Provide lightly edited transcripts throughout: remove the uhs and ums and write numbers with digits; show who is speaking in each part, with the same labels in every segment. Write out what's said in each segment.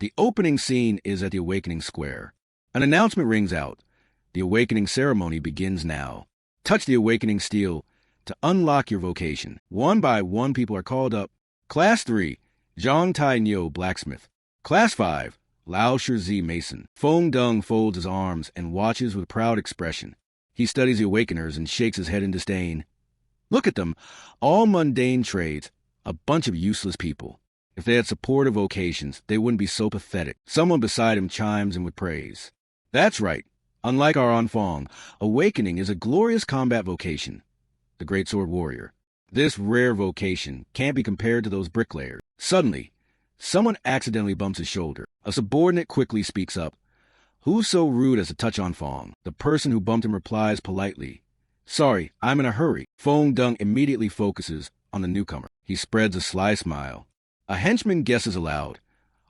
Speaker 1: The opening scene is at the Awakening Square. An announcement rings out. The Awakening ceremony begins now. Touch the Awakening steel to unlock your vocation. One by one, people are called up. Class 3, Zhang Tai Nyo, blacksmith. Class 5, Lao Shi mason. Feng Dung folds his arms and watches with a proud expression. He studies the Awakeners and shakes his head in disdain. Look at them, all mundane trades, a bunch of useless people. If they had supportive vocations, they wouldn't be so pathetic. Someone beside him chimes in with praise. That's right. Unlike our enfant, Awakening is a glorious combat vocation. The Great Sword Warrior. This rare vocation can't be compared to those bricklayers. Suddenly, someone accidentally bumps his shoulder. A subordinate quickly speaks up. Who's so rude as to touch enfant? The person who bumped him replies politely. Sorry, I'm in a hurry. Feng Dung immediately focuses on the newcomer. He spreads a sly smile. A henchman guesses aloud.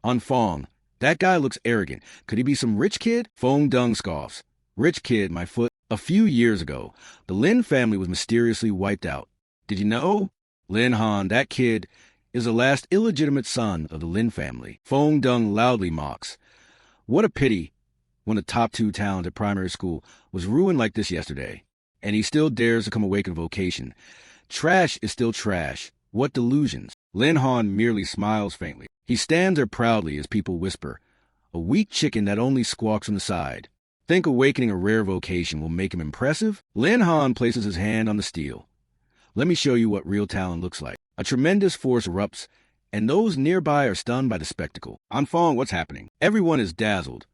Speaker 1: Enfant, that guy looks arrogant. Could he be some rich kid? Feng Dung scoffs. Rich kid, my foot. A few years ago, the Lin family was mysteriously wiped out. Did you know? Lin Han, that kid, is the last illegitimate son of the Lin family. Feng Dung loudly mocks. What a pity when the top 2 talent at primary school was ruined like this yesterday. And he still dares to come awake in vocation. Trash is still trash. What delusions. Lin Han merely smiles faintly. He stands there proudly as people whisper, a weak chicken that only squawks on the side. Think awakening a rare vocation will make him impressive? Lin Han places his hand on the steel. Let me show you what real talent looks like. A tremendous force erupts, and those nearby are stunned by the spectacle. Enfant, what's happening? Everyone is dazzled.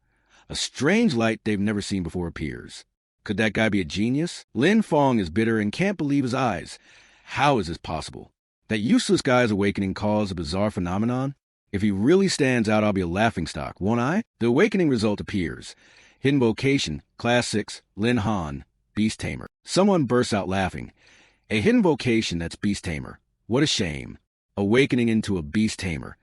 Speaker 1: A strange light they've never seen before appears. Could that guy be a genius? Lin Fong is bitter and can't believe his eyes. How is this possible? That useless guy's awakening caused a bizarre phenomenon? If he really stands out, I'll be a laughingstock, won't I? The awakening result appears. Hidden vocation, Class 6, Lin Han, Beast Tamer. Someone bursts out laughing. A hidden vocation that's Beast Tamer. What a shame. Awakening into a Beast Tamer.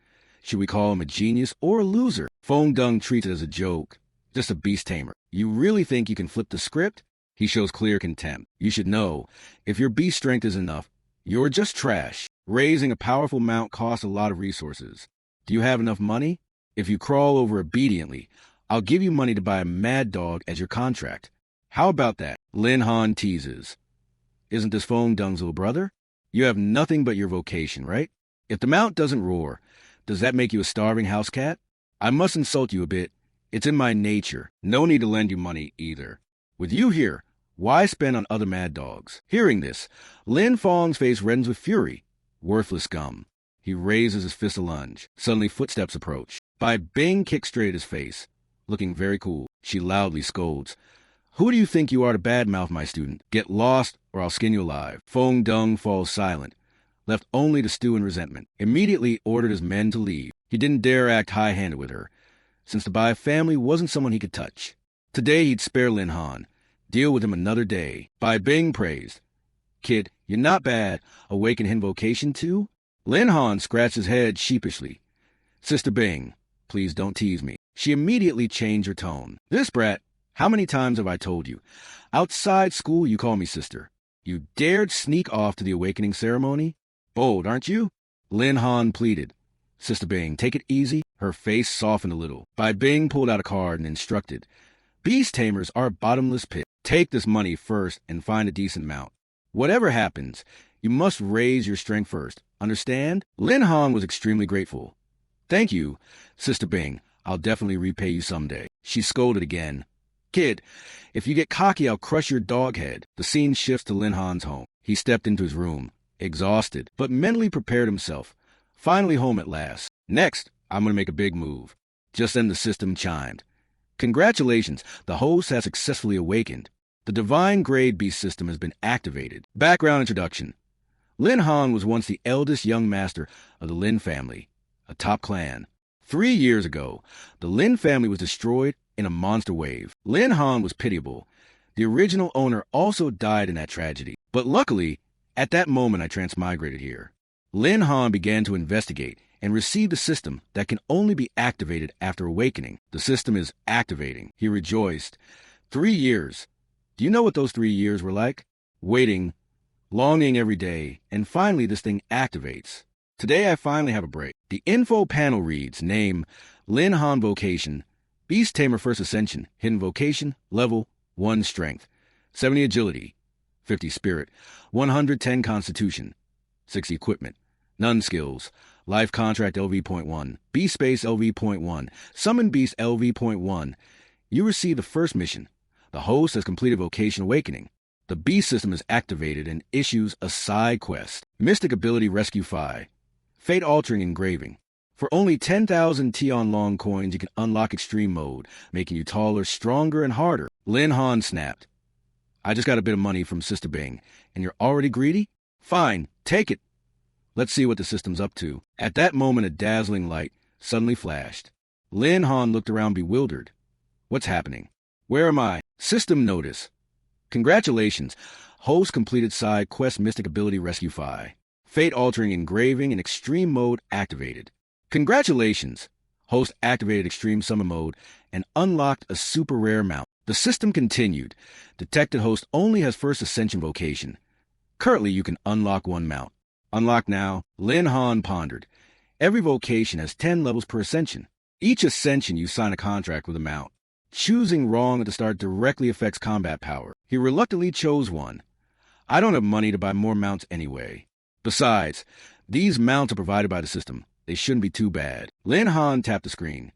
Speaker 1: Should we call him a genius or a loser? Feng Dung treats it as a joke. Just a Beast Tamer. You really think you can flip the script? He shows clear contempt. You should know, if your beast strength is enough, you're just trash. Raising a powerful mount costs a lot of resources. Do you have enough money? If you crawl over obediently, I'll give you money to buy a mad dog as your contract. How about that? Lin Han teases. Isn't this Feng Dung's little brother? You have nothing but your vocation, right? If the mount doesn't roar, does that make you a starving house cat? I must insult you a bit. It's in my nature. No need to lend you money either. With you here, why spend on other mad dogs? Hearing this, Lin Fong's face reddens with fury. Worthless scum. He raises his fist to lunge. Suddenly footsteps approach. Bai Bing kicks straight at his face. Looking very cool, she loudly scolds. Who do you think you are to badmouth my student? Get lost or I'll skin you alive. Feng Dung falls silent, left only to stew in resentment. Immediately ordered his men to leave. He didn't dare act high-handed with her, since the Bai family wasn't someone he could touch. Today he'd spare Lin Han. Deal with him another day. Bai Bing praised. Kid, you're not bad. Awaken hidden vocation too? Lin Han scratched his head sheepishly. Sister Bing, please don't tease me. She immediately changed her tone. This brat, how many times have I told you? Outside school you call me sister. You dared sneak off to the awakening ceremony? Bold, aren't you? Lin Han pleaded. Sister Bing, take it easy. Her face softened a little. Bai Bing pulled out a card and instructed. Beast tamers are a bottomless pit. Take this money first and find a decent mount. Whatever happens, you must raise your strength first. Understand? Lin Han was extremely grateful. Thank you, Sister Bing. I'll definitely repay you someday. She scolded again. Kid, if you get cocky, I'll crush your dog head. The scene shifts to Lin Han's home. He stepped into his room, exhausted, but mentally prepared himself. Finally home at last. Next, I'm going to make a big move. Just then the system chimed. Congratulations, the host has successfully awakened. The Divine Grade Beast system has been activated. Background introduction. Lin Han was once the eldest young master of the Lin family, a top clan. 3 years ago, the Lin family was destroyed in a monster wave. Lin Han was pitiable. The original owner also died in that tragedy. But luckily, at that moment I transmigrated here. Lin Han began to investigate and received a system that can only be activated after awakening. The system is activating. He rejoiced. 3 years. Do you know what those 3 years were like? Waiting, longing every day, and finally this thing activates. Today I finally have a break. The info panel reads, name, Lin Han Vocation, Beast Tamer First Ascension, Hidden Vocation, Level 1 Strength, 70 Agility, 50 Spirit, 110 Constitution, 60 Equipment, None Skills, Life Contract LV.1, Beast Space LV.1, Summon Beast LV.1. You receive the first mission. The host has completed Vocation Awakening. The Beast system is activated and issues a side quest. Mystic Ability Rescue Phi, Fate-Altering Engraving. For only 10,000 Tian Long coins, you can unlock Extreme Mode, making you taller, stronger, and harder. Lin Han snapped. I just got a bit of money from Sister Bing, and you're already greedy? Fine, take it. Let's see what the system's up to. At that moment, a dazzling light suddenly flashed. Lin Han looked around bewildered. What's happening? Where am I? System notice. Congratulations. Host completed side quest Mystic Ability Rescue Phi. Fate-Altering Engraving and Extreme Mode activated. Congratulations. Host activated Extreme Summon Mode and unlocked a super rare mount. The system continued. Detected host only has First Ascension Vocation. Currently, you can unlock one mount. Unlock now. Lin Han pondered. Every vocation has 10 levels per ascension. Each ascension, you sign a contract with a mount. Choosing wrong at the start directly affects combat power. He reluctantly chose one. I don't have money to buy more mounts anyway. Besides, these mounts are provided by the system. They shouldn't be too bad. Lin Han tapped the screen.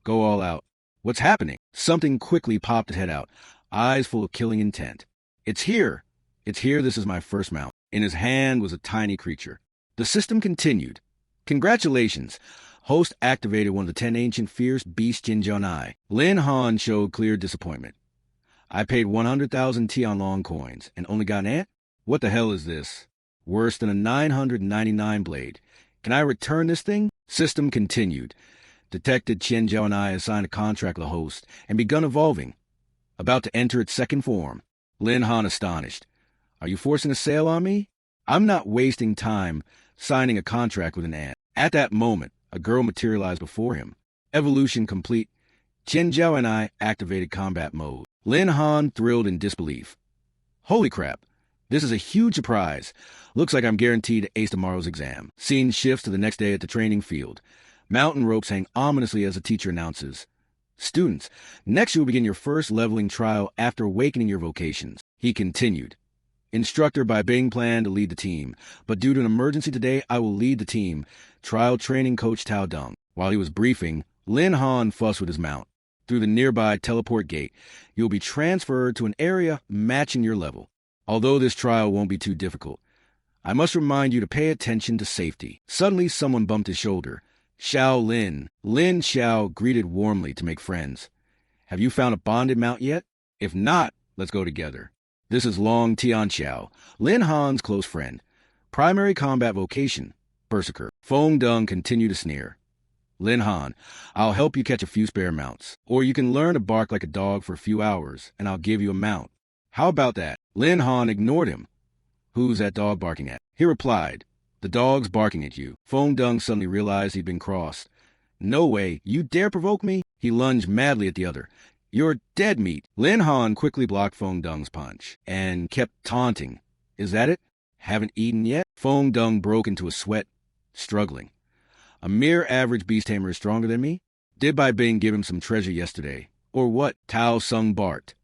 Speaker 1: Go all out. What's happening? Something quickly popped its head out, eyes full of killing intent. It's here. It's here. This is my first mount. In his hand was a tiny creature. The system continued. Congratulations. Host activated one of the 10 ancient fierce beasts Jinjianai. Lin Han showed clear disappointment. I paid 100,000 Tian Long coins and only got an ant? What the hell is this? Worse than a 999 blade. Can I return this thing? System continued. Detected Chen Jiao and I assigned a contract with the host and begun evolving. About to enter its second form. Lin Han astonished. Are you forcing a sale on me? I'm not wasting time signing a contract with an ant. At that moment, a girl materialized before him. Evolution complete. Chen Jiao and I activated combat mode. Lin Han thrilled in disbelief. Holy crap. This is a huge surprise. Looks like I'm guaranteed to ace tomorrow's exam. Scene shifts to the next day at the training field. Mountain ropes hang ominously as the teacher announces. Students, next you will begin your first leveling trial after awakening your vocations. He continued. Instructor Bai Bing planned to lead the team, but due to an emergency today, I will lead the team. Trial training coach Tao Dong. While he was briefing, Lin Han fussed with his mount. Through the nearby teleport gate, you'll be transferred to an area matching your level. Although this trial won't be too difficult, I must remind you to pay attention to safety. Suddenly, someone bumped his shoulder. Xiao Lin. Lin Xiao greeted warmly to make friends. Have you found a bonded mount yet? If not, let's go together. This is Long Tian Xiao, Lin Han's close friend. Primary combat vocation, Berserker. Feng Dung continued to sneer. Lin Han, I'll help you catch a few spare mounts. Or you can learn to bark like a dog for a few hours, and I'll give you a mount. How about that? Lin Han ignored him. Who's that dog barking at? He replied, the dog's barking at you. Feng Dung suddenly realized he'd been crossed. No way, you dare provoke me? He lunged madly at the other. You're dead meat. Lin Han quickly blocked Feng Dung's punch and kept taunting. Is that it? Haven't eaten yet? Feng Dung broke into a sweat, struggling. A mere average beast tamer is stronger than me? Did Bai Bing give him some treasure yesterday? Or what? Tao Sung barked.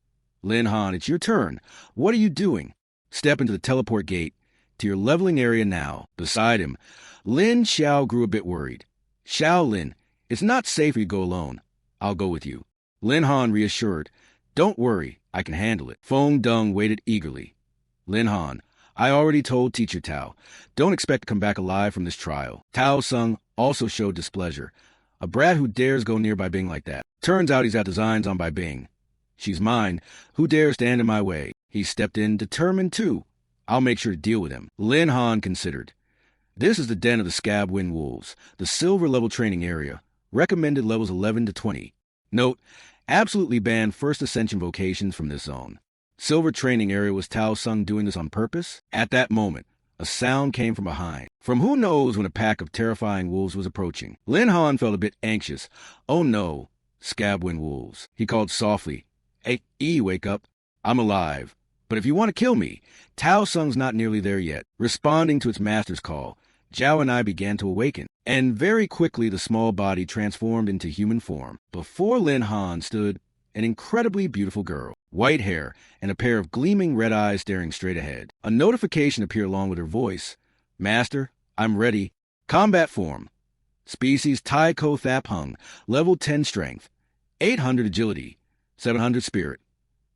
Speaker 1: Lin Han, it's your turn. What are you doing? Step into the teleport gate to your leveling area now. Beside him, Lin Xiao grew a bit worried. Xiao Lin, it's not safe for you to go alone. I'll go with you. Lin Han reassured. Don't worry, I can handle it. Feng Dung waited eagerly. Lin Han, I already told Teacher Tao. Don't expect to come back alive from this trial. Tao Sung also showed displeasure. A brat who dares go near Bai Bing like that. Turns out he's got designs on Bai Bing. She's mine. Who dares stand in my way? He stepped in, determined too. I'll make sure to deal with him. Lin Han considered. This is the den of the Scab Wind Wolves, the silver level training area. Recommended levels 11 to 20. Note, absolutely banned first ascension vocations from this zone. Silver training area. Was Tao Sung doing this on purpose? At that moment, a sound came from behind. From who knows when a pack of terrifying wolves was approaching. Lin Han felt a bit anxious. Oh no, Scab Wind Wolves. He called softly. Hey, wake up. I'm alive. But if you want to kill me, Tao Sung's not nearly there yet. Responding to its master's call, Zhao and I began to awaken, and very quickly the small body transformed into human form. Before Lin Han stood an incredibly beautiful girl, white hair and a pair of gleaming red eyes staring straight ahead. A notification appeared along with her voice. Master, I'm ready. Combat form. Species Tai Ko Thap Hung, level 10 strength, 800 agility, 700 spirit,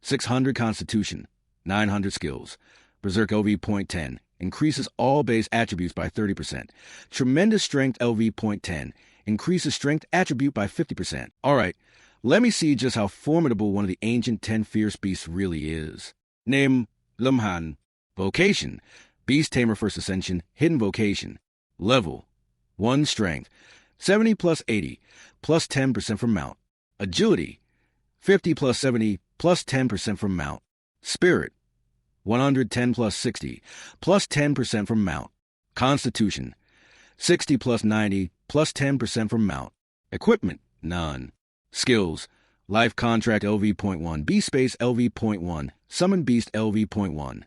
Speaker 1: 600 constitution, 900 skills. Berserk LV point 10, increases all base attributes by 30%. Tremendous strength LV point 10, increases strength attribute by 50%. Alright, let me see just how formidable one of the ancient 10 fierce beasts really is. Name, Lumhan. Vocation, Beast Tamer First Ascension, Hidden Vocation. Level, 1 strength, 70 plus 80, plus 10% from mount. Agility, 50 plus 70, plus 10% from mount. Spirit, 110 plus 60, plus 10% from mount. Constitution, 60 plus 90, plus 10% from mount. Equipment, none. Skills, Life Contract LV.1, Beast Space LV.1, Summon Beast LV.1.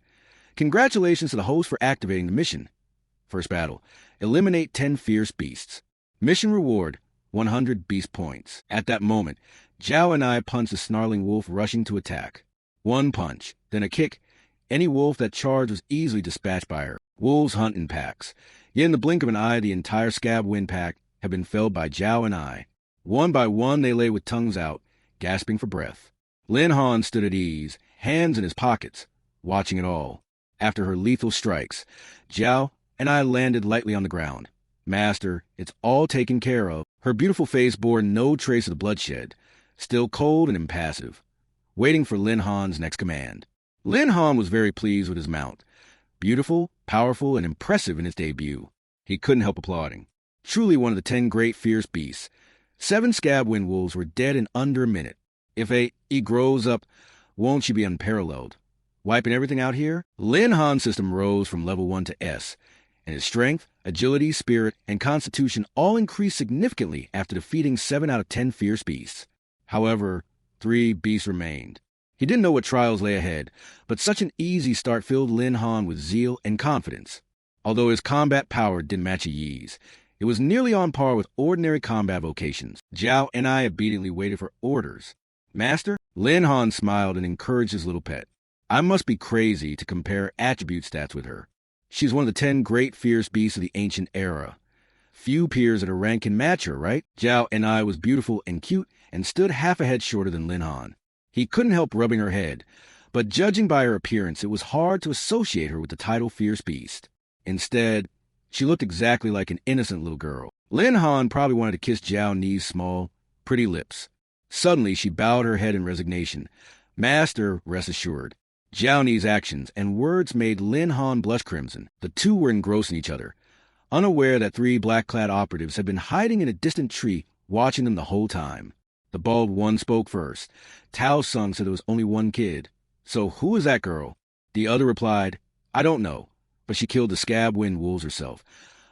Speaker 1: Congratulations to the host for activating the mission. First battle, eliminate 10 fierce beasts. Mission reward, 100 beast points. At that moment, Zhao and I punched a snarling wolf rushing to attack. One punch, then a kick. Any wolf that charged was easily dispatched by her. Wolves hunt in packs. Yet in the blink of an eye, the entire scab wind pack had been felled by Zhao and I. One by one, they lay with tongues out, gasping for breath. Lin Han stood at ease, hands in his pockets, watching it all. After her lethal strikes, Zhao and I landed lightly on the ground. Master, it's all taken care of. Her beautiful face bore no trace of the bloodshed, still cold and impassive, waiting for Lin Han's next command. Lin Han was very pleased with his mount. Beautiful, powerful, and impressive in its debut. He couldn't help applauding. Truly one of the 10 great fierce beasts. 7 scab wind wolves were dead in under a minute. If he grows up, won't she be unparalleled? Wiping everything out here? Lin Han's system rose from level 1 to S, and his strength, agility, spirit, and constitution all increased significantly after defeating 7 out of 10 fierce beasts. However, 3 beasts remained. He didn't know what trials lay ahead, but such an easy start filled Lin Han with zeal and confidence. Although his combat power didn't match Yi's, it was nearly on par with ordinary combat vocations. Zhao and I obediently waited for orders. Master? Lin Han smiled and encouraged his little pet. I must be crazy to compare attribute stats with her. She's one of the 10 great fierce beasts of the ancient era. Few peers at her rank can match her, right? Zhao and I was beautiful and cute and stood half a head shorter than Lin Han. He couldn't help rubbing her head, but judging by her appearance, it was hard to associate her with the title Fierce Beast. Instead, she looked exactly like an innocent little girl. Lin Han probably wanted to kiss Zhao Ni's small, pretty lips. Suddenly, she bowed her head in resignation. Master, rest assured. Zhao Ni's actions and words made Lin Han blush crimson. The two were engrossing each other, unaware that 3 black-clad operatives had been hiding in a distant tree, watching them the whole time. The bald one spoke first. Tao Sung said there was only one kid. So who is that girl? The other replied, I don't know, but she killed the scab wind wolves herself.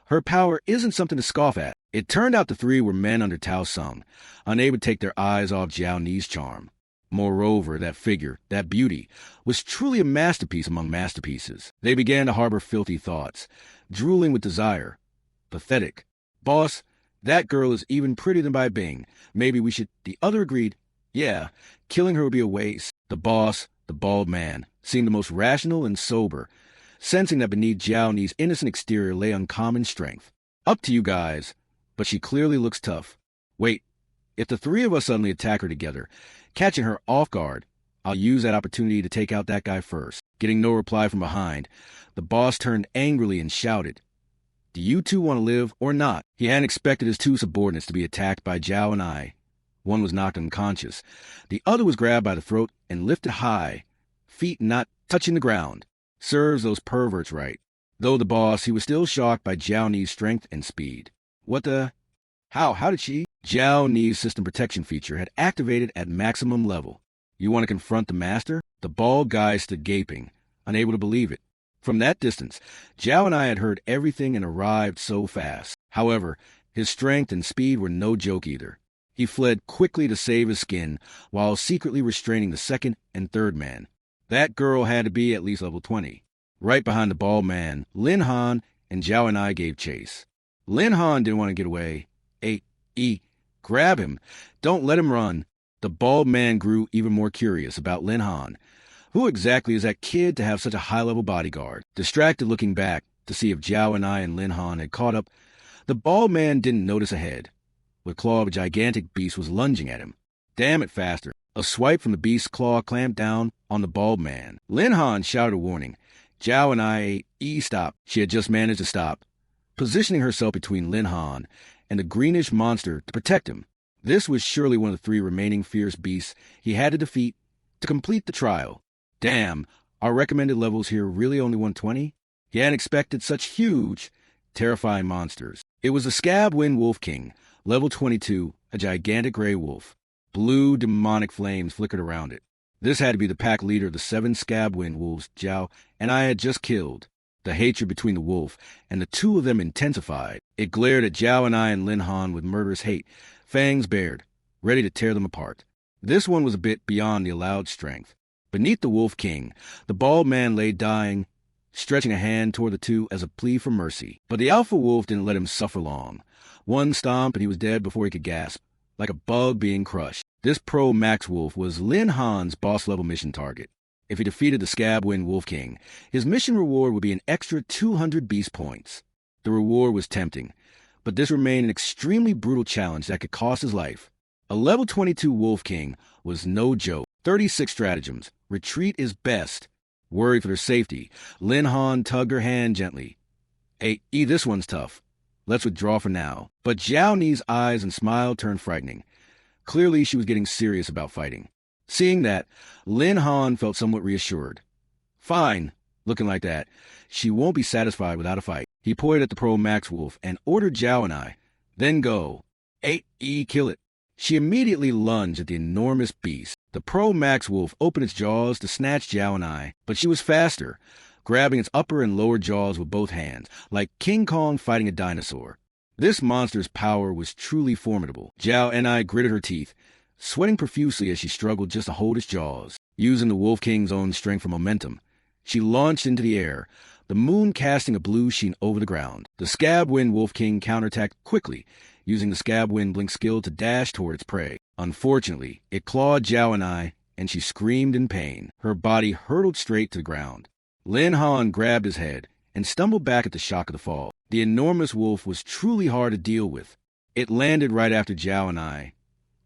Speaker 1: Her power isn't something to scoff at. It turned out the 3 were men under Tao Sung, unable to take their eyes off Zhao Ni's charm. Moreover, that figure, that beauty, was truly a masterpiece among masterpieces. They began to harbor filthy thoughts, drooling with desire. Pathetic. Boss, that girl is even prettier than Bai Bing. Maybe we should... The other agreed, yeah, killing her would be a waste. The boss, the bald man, seemed the most rational and sober, sensing that beneath Zhao Ni's innocent exterior lay uncommon strength. Up to you guys, but she clearly looks tough. Wait, if the 3 of us suddenly attack her together, catching her off guard, I'll use that opportunity to take out that guy first. Getting no reply from behind, the boss turned angrily and shouted, Do you 2 want to live or not? He hadn't expected his 2 subordinates to be attacked by Zhao and I. One was knocked unconscious. The other was grabbed by the throat and lifted high, feet not touching the ground. Serves those perverts right. Though the boss, he was still shocked by Zhao Ni's strength and speed. What the... How did she... Zhao Ni's system protection feature had activated at maximum level. You want to confront the master? The bald guy stood gaping, unable to believe it. From that distance, Zhao and I had heard everything and arrived so fast. However, his strength and speed were no joke either. He fled quickly to save his skin, while secretly restraining the 2nd and 3rd man. That girl had to be at least level 20. Right behind the bald man, Lin Han and Zhao and I gave chase. Lin Han didn't want to get away. Grab him. Don't let him run. The bald man grew even more curious about Lin Han. Who exactly is that kid to have such a high-level bodyguard? Distracted looking back to see if Zhao and I and Lin Han had caught up, the bald man didn't notice ahead. The claw of a gigantic beast was lunging at him. Damn it, faster. A swipe from the beast's claw clamped down on the bald man. Lin Han shouted a warning. Zhao and I stopped. She had just managed to stop, positioning herself between Lin Han and the greenish monster to protect him. This was surely one of the 3 remaining fierce beasts he had to defeat to complete the trial. Damn, our recommended levels here really only 120? He hadn't expected such huge, terrifying monsters. It was the Scab-Wind Wolf King, level 22, a gigantic gray wolf. Blue demonic flames flickered around it. This had to be the pack leader of the 7 Scab-Wind wolves Zhao and I had just killed. The hatred between the wolf and the 2 of them intensified. It glared at Zhao and I and Lin Han with murderous hate, fangs bared, ready to tear them apart. This one was a bit beyond the allowed strength. Beneath the Wolf King, the bald man lay dying, stretching a hand toward the 2 as a plea for mercy. But the alpha wolf didn't let him suffer long. One stomp and he was dead before he could gasp, like a bug being crushed. This pro-max wolf was Lin Han's boss-level mission target. If he defeated the Scab-Wind Wolf King, his mission reward would be an extra 200 beast points. The reward was tempting, but this remained an extremely brutal challenge that could cost his life. A level 22 Wolf King was no joke. 36 stratagems. Retreat is best. Worried for their safety, Lin Han tugged her hand gently. This one's tough. Let's withdraw for now. But Zhao Ni's eyes and smile turned frightening. Clearly, she was getting serious about fighting. Seeing that, Lin Han felt somewhat reassured. Fine, looking like that. She won't be satisfied without a fight. He pointed at the Pro-Max Wolf and ordered Zhao and I, then go. Kill it. She immediately lunged at the enormous beast. The Pro-Max Wolf opened its jaws to snatch Zhao and I, but she was faster, grabbing its upper and lower jaws with both hands, like King Kong fighting a dinosaur. This monster's power was truly formidable. Zhao and I gritted her teeth, sweating profusely as she struggled just to hold its jaws. Using the Wolf King's own strength for momentum, she launched into the air, the moon casting a blue sheen over the ground. The Scab-Wind Wolf King counterattacked quickly, using the Scab-Wind Blink skill to dash toward its prey. Unfortunately, it clawed Zhao and I, and she screamed in pain. Her body hurtled straight to the ground. Lin Han grabbed his head and stumbled back at the shock of the fall. The enormous wolf was truly hard to deal with. It landed right after Zhao and I,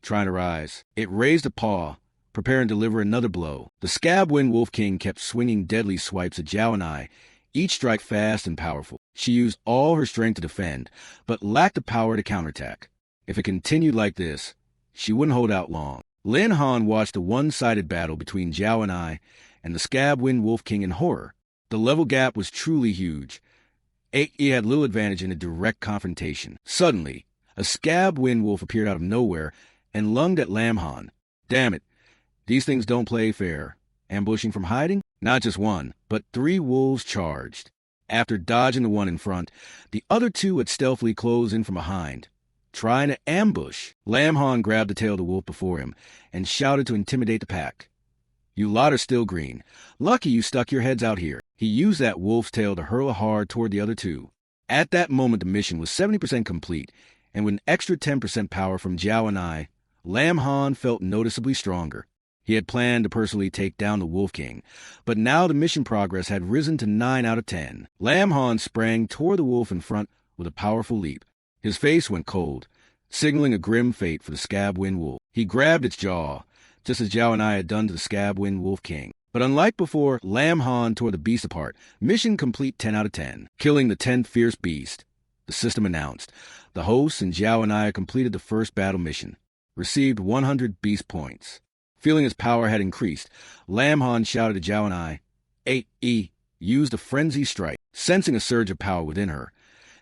Speaker 1: trying to rise. It raised a paw, preparing to deliver another blow. The Scab-Wind Wolf King kept swinging deadly swipes at Zhao and I, each strike fast and powerful. She used all her strength to defend, but lacked the power to counterattack. If it continued like this, she wouldn't hold out long. Lin Han watched a one-sided battle between Zhao and I and the Scab-Wind Wolf King in horror. The level gap was truly huge. He had little advantage in a direct confrontation. Suddenly, a Scab-Wind Wolf appeared out of nowhere and lunged at Lam Han. Damn it, these things don't play fair. Ambushing from hiding? Not just one, but 3 wolves charged. After dodging the one in front, the other 2 had stealthily closed in from behind, trying to ambush. Lam Han grabbed the tail of the wolf before him and shouted to intimidate the pack. You lot are still green. Lucky you stuck your heads out here. He used that wolf's tail to hurl hard toward the other 2. At that moment, the mission was 70% complete, and with an extra 10% power from Zhao and I, Lam Han felt noticeably stronger. He had planned to personally take down the Wolf King, but now the mission progress had risen to 9 out of 10. Lam Han sprang toward the wolf in front with a powerful leap. His face went cold, signaling a grim fate for the Scab-Wind Wolf. He grabbed its jaw, just as Zhao and I had done to the Scab-Wind Wolf King. But unlike before, Lam Han tore the beast apart. Mission complete 10 out of 10. Killing the 10th fierce beast, the system announced. The hosts and Zhao and I had completed the first battle mission, received 100 beast points. Feeling his power had increased, Lam Han shouted to Zhao and I, used a frenzy strike. Sensing a surge of power within her,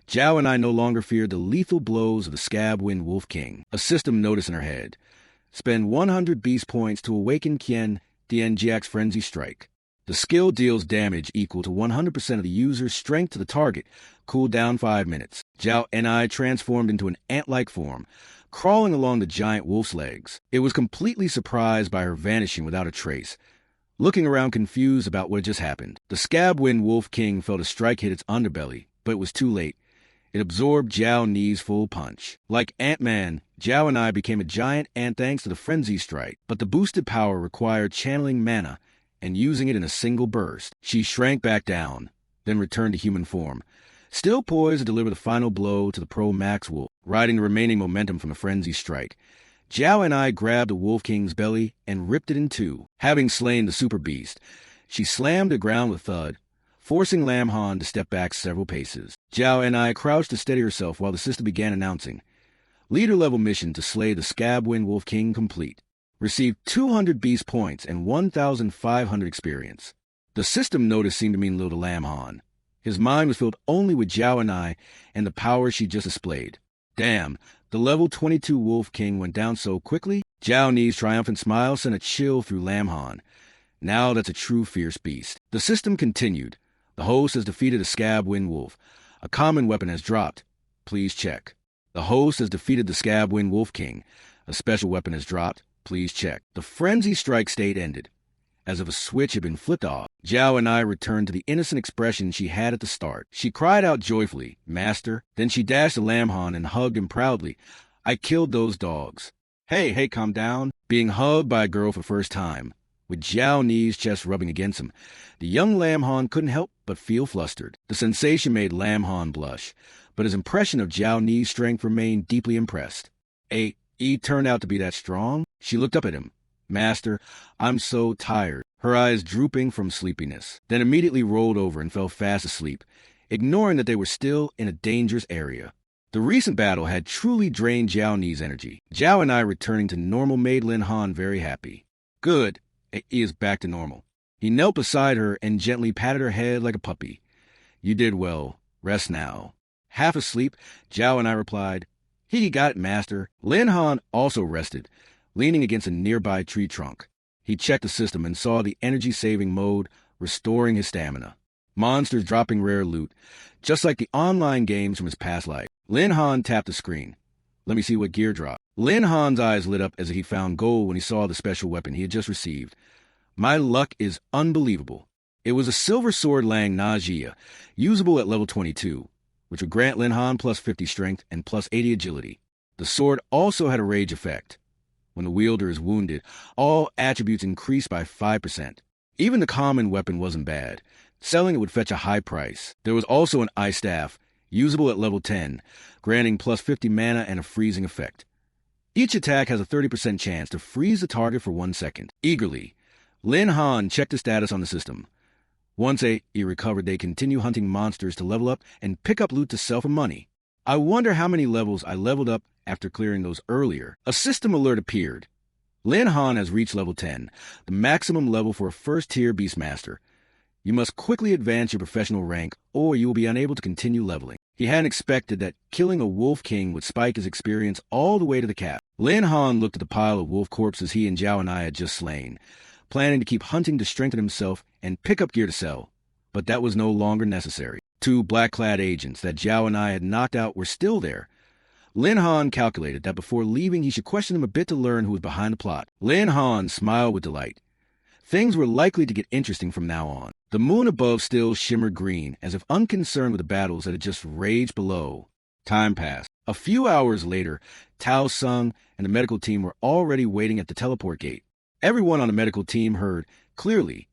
Speaker 1: Zhao and I no longer feared the lethal blows of the Scab-Wind Wolf King. A system notice in her head. Spend 100 beast points to awaken Qian Dianjiak's frenzy strike. The skill deals damage equal to 100% of the user's strength to the target, cooled down 5 minutes. Zhao and I transformed into an ant-like form, crawling along the giant wolf's legs. It was completely surprised by her vanishing without a trace, looking around confused about what had just happened. The Scab-Wind Wolf King felt a strike hit its underbelly but it was too late. It absorbed Zhao Ni's full punch. Like Ant-Man, Zhao and I became a giant ant thanks to the frenzy strike, but the boosted power required channeling mana and using it in a single burst. She shrank back down, then returned to human form, still poised to deliver the final blow to the Pro Max Wolf, riding the remaining momentum from the frenzy strike. Zhao and I grabbed the Wolf King's belly and ripped it in two. Having slain the super beast, she slammed the ground with a thud, forcing Lam Han to step back several paces. Zhao and I crouched to steady herself while the system began announcing, "Leader-level mission to slay the Scabwind Wolf King complete. Received 200 beast points and 1,500 experience." The system notice seemed to mean little to Lam Han. His mind was filled only with Zhao and I and the power she just displayed. Damn, the level 22 Wolf King went down so quickly. Zhao Ni's triumphant smile sent a chill through Lam Han. Now that's a true fierce beast. The system continued. The host has defeated a Scabwind Wolf. A common weapon has dropped. Please check. The host has defeated the Scabwind Wolf King. A special weapon has dropped. Please check. The frenzy strike state ended. As if a switch had been flipped off, Zhao and I returned to the innocent expression she had at the start. She cried out joyfully, "Master." Then she dashed to Lam Han and hugged him proudly. "I killed those dogs." Hey, calm down." Being hugged by a girl for the first time, with Zhao Ni's chest rubbing against him, the young Lam Han couldn't help but feel flustered. The sensation made Lam Han blush, but his impression of Zhao Ni's strength remained deeply impressed. He turned out to be that strong? She looked up at him. "Master, I'm so tired," her eyes drooping from sleepiness, then immediately rolled over and fell fast asleep, ignoring that they were still in a dangerous area. The recent battle had truly drained Zhao Ni's energy. Zhao and I returning to normal made Lin Han very happy. "Good. He is back to normal." He knelt beside her and gently patted her head like a puppy. "You did well. Rest now." Half asleep, Zhao and I replied, "He got it, Master." Lin Han also rested, leaning against a nearby tree trunk. He checked the system and saw the energy-saving mode, restoring his stamina. Monsters dropping rare loot, just like the online games from his past life. Lin Han tapped the screen. "Let me see what gear dropped." Lin Han's eyes lit up as if he found gold when he saw the special weapon he had just received. "My luck is unbelievable." It was a silver sword Lang Najia, usable at level 22, which would grant Lin Han plus 50 strength and plus 80 agility. The sword also had a rage effect. When the wielder is wounded, all attributes increase by 5%. Even the common weapon wasn't bad. Selling it would fetch a high price. There was also an ice staff, usable at level 10, granting plus 50 mana and a freezing effect. Each attack has a 30% chance to freeze the target for 1 second. Eagerly, Lin Han checked the status on the system. Once he recovered, they continue hunting monsters to level up and pick up loot to sell for money. I wonder how many levels I leveled up after clearing those earlier. A system alert appeared. Lin Han has reached level 10, the maximum level for a first-tier Beastmaster. You must quickly advance your professional rank, or you will be unable to continue leveling. He hadn't expected that killing a Wolf King would spike his experience all the way to the cap. Lin Han looked at the pile of wolf corpses he and Zhao and I had just slain, planning to keep hunting to strengthen himself and pick up gear to sell. But that was no longer necessary. 2 black-clad agents that Zhao and I had knocked out were still there. Lin Han calculated that before leaving he should question them a bit to learn who was behind the plot. Lin Han smiled with delight. Things were likely to get interesting from now on. The moon above still shimmered green, as if unconcerned with the battles that had just raged below. Time passed. A few hours later, Tao Sung and the medical team were already waiting at the teleport gate. Everyone on the medical team heard clearly.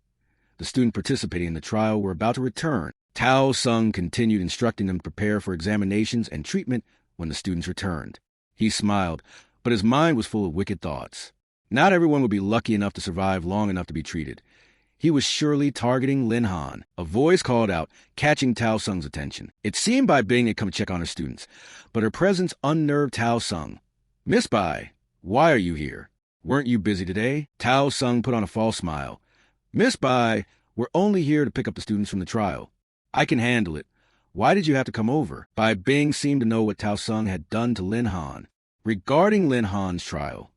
Speaker 1: The students participating in the trial were about to return. Tao Sung continued instructing them to prepare for examinations and treatment when the students returned. He smiled, but his mind was full of wicked thoughts. Not everyone would be lucky enough to survive long enough to be treated. He was surely targeting Lin Han. A voice called out, catching Tao Sung's attention. It seemed Bai Bing had come to check on her students, but her presence unnerved Tao Sung. "Miss Bai, why are you here? Weren't you busy today?" Tao Sung put on a false smile. "Miss Bai, we're only here to pick up the students from the trial. I can handle it. Why did you have to come over?" Bai Bing seemed to know what Tao Sung had done to Lin Han. "Regarding Lin Han's trial,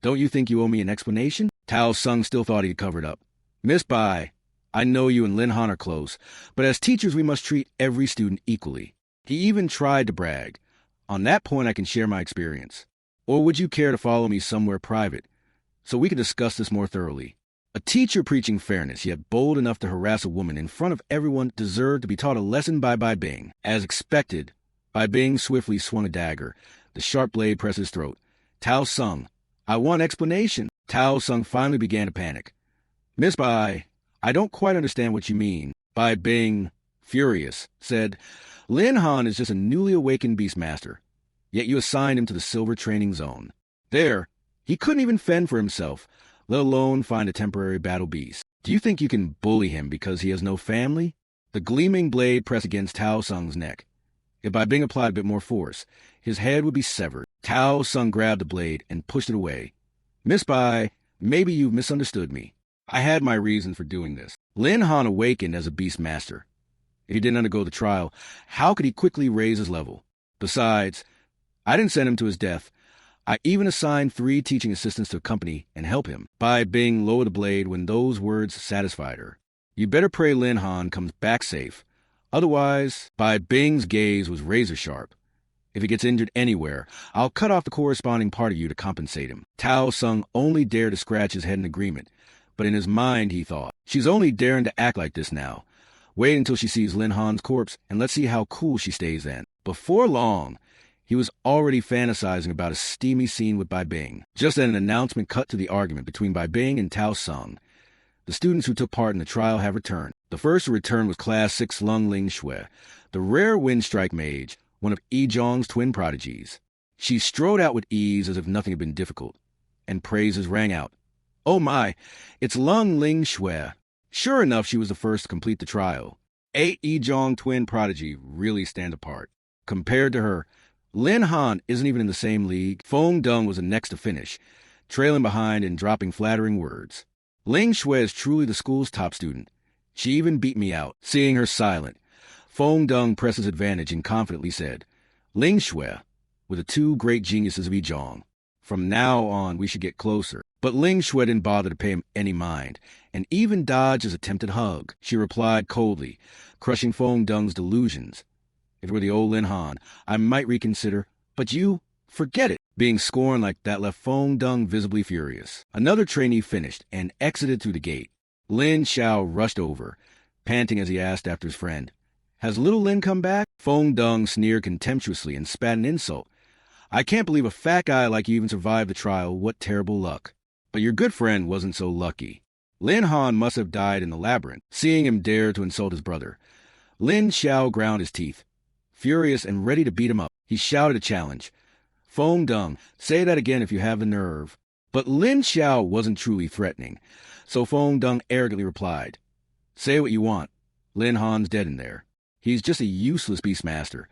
Speaker 1: don't you think you owe me an explanation?" Tao Sung still thought he had covered up. "Miss Bai, I know you and Lin Han are close, but as teachers we must treat every student equally." He even tried to brag. "On that point I can share my experience. Or would you care to follow me somewhere private, so we can discuss this more thoroughly?" A teacher preaching fairness, yet bold enough to harass a woman in front of everyone, deserved to be taught a lesson by Bai Bing. As expected, Bai Bing swiftly swung a dagger. The sharp blade pressed his throat. Tao Sung, I want explanation. Tao Sung finally began to panic. Miss Bai, I don't quite understand what you mean. Bai Bing, furious, said, Lin Han is just a newly awakened beastmaster, yet you assigned him to the silver training zone. There, he couldn't even fend for himself, let alone find a temporary battle beast. Do you think you can bully him because he has no family? The gleaming blade pressed against Tao Sung's neck. If Bai Bing applied a bit more force, his head would be severed. Tao Sung grabbed the blade and pushed it away. Miss Bai, maybe you've misunderstood me. I had my reasons for doing this. Lin Han awakened as a beast master. If he didn't undergo the trial, how could he quickly raise his level? Besides, I didn't send him to his death. I even assigned 3 teaching assistants to accompany and help him. Bai Bing lowered the blade when those words satisfied her. You better pray Lin Han comes back safe. Otherwise, Bai Bing's gaze was razor sharp. If he gets injured anywhere, I'll cut off the corresponding part of you to compensate him. Tao Sung only dared to scratch his head in agreement, but in his mind he thought, she's only daring to act like this now. Wait until she sees Lin Han's corpse, and let's see how cool she stays then. Before long, he was already fantasizing about a steamy scene with Bai Bing. Just then, an announcement cut to the argument between Bai Bing and Tao Sung. The students who took part in the trial have returned. The first to return was Class 6 Lung Ling Shui, the rare wind strike mage, one of Yi Zhong's twin prodigies. She strode out with ease as if nothing had been difficult, and praises rang out. Oh my, it's Lung Ling Shui. Sure enough, she was the first to complete the trial. 8 Yi Zhong twin prodigy really stand apart. Compared to her, Lin Han isn't even in the same league. Feng Deng was the next to finish, trailing behind and dropping flattering words. Ling Shui is truly the school's top student. She even beat me out. Seeing her silent, Feng Deng pressed his advantage and confidently said, Ling Shui, were the 2 great geniuses of Yi Zhong. From now on, we should get closer. But Ling Shui didn't bother to pay him any mind, and even dodged his attempted hug. She replied coldly, crushing Feng Deng's delusions. If it were the old Lin Han, I might reconsider, but you, forget it. Being scorned like that left Feng Deng visibly furious. Another trainee finished and exited through the gate. Lin Xiao rushed over, panting as he asked after his friend. Has little Lin come back? Feng Deng sneered contemptuously and spat an insult. I can't believe a fat guy like you even survived the trial. What terrible luck. But your good friend wasn't so lucky. Lin Han must have died in the labyrinth. Seeing him dare to insult his brother, Lin Xiao ground his teeth. Furious and ready to beat him up, he shouted a challenge. Feng Deng, say that again if you have the nerve. But Lin Xiao wasn't truly threatening, so Feng Deng arrogantly replied, Say what you want. Lin Han's dead in there. He's just a useless beastmaster.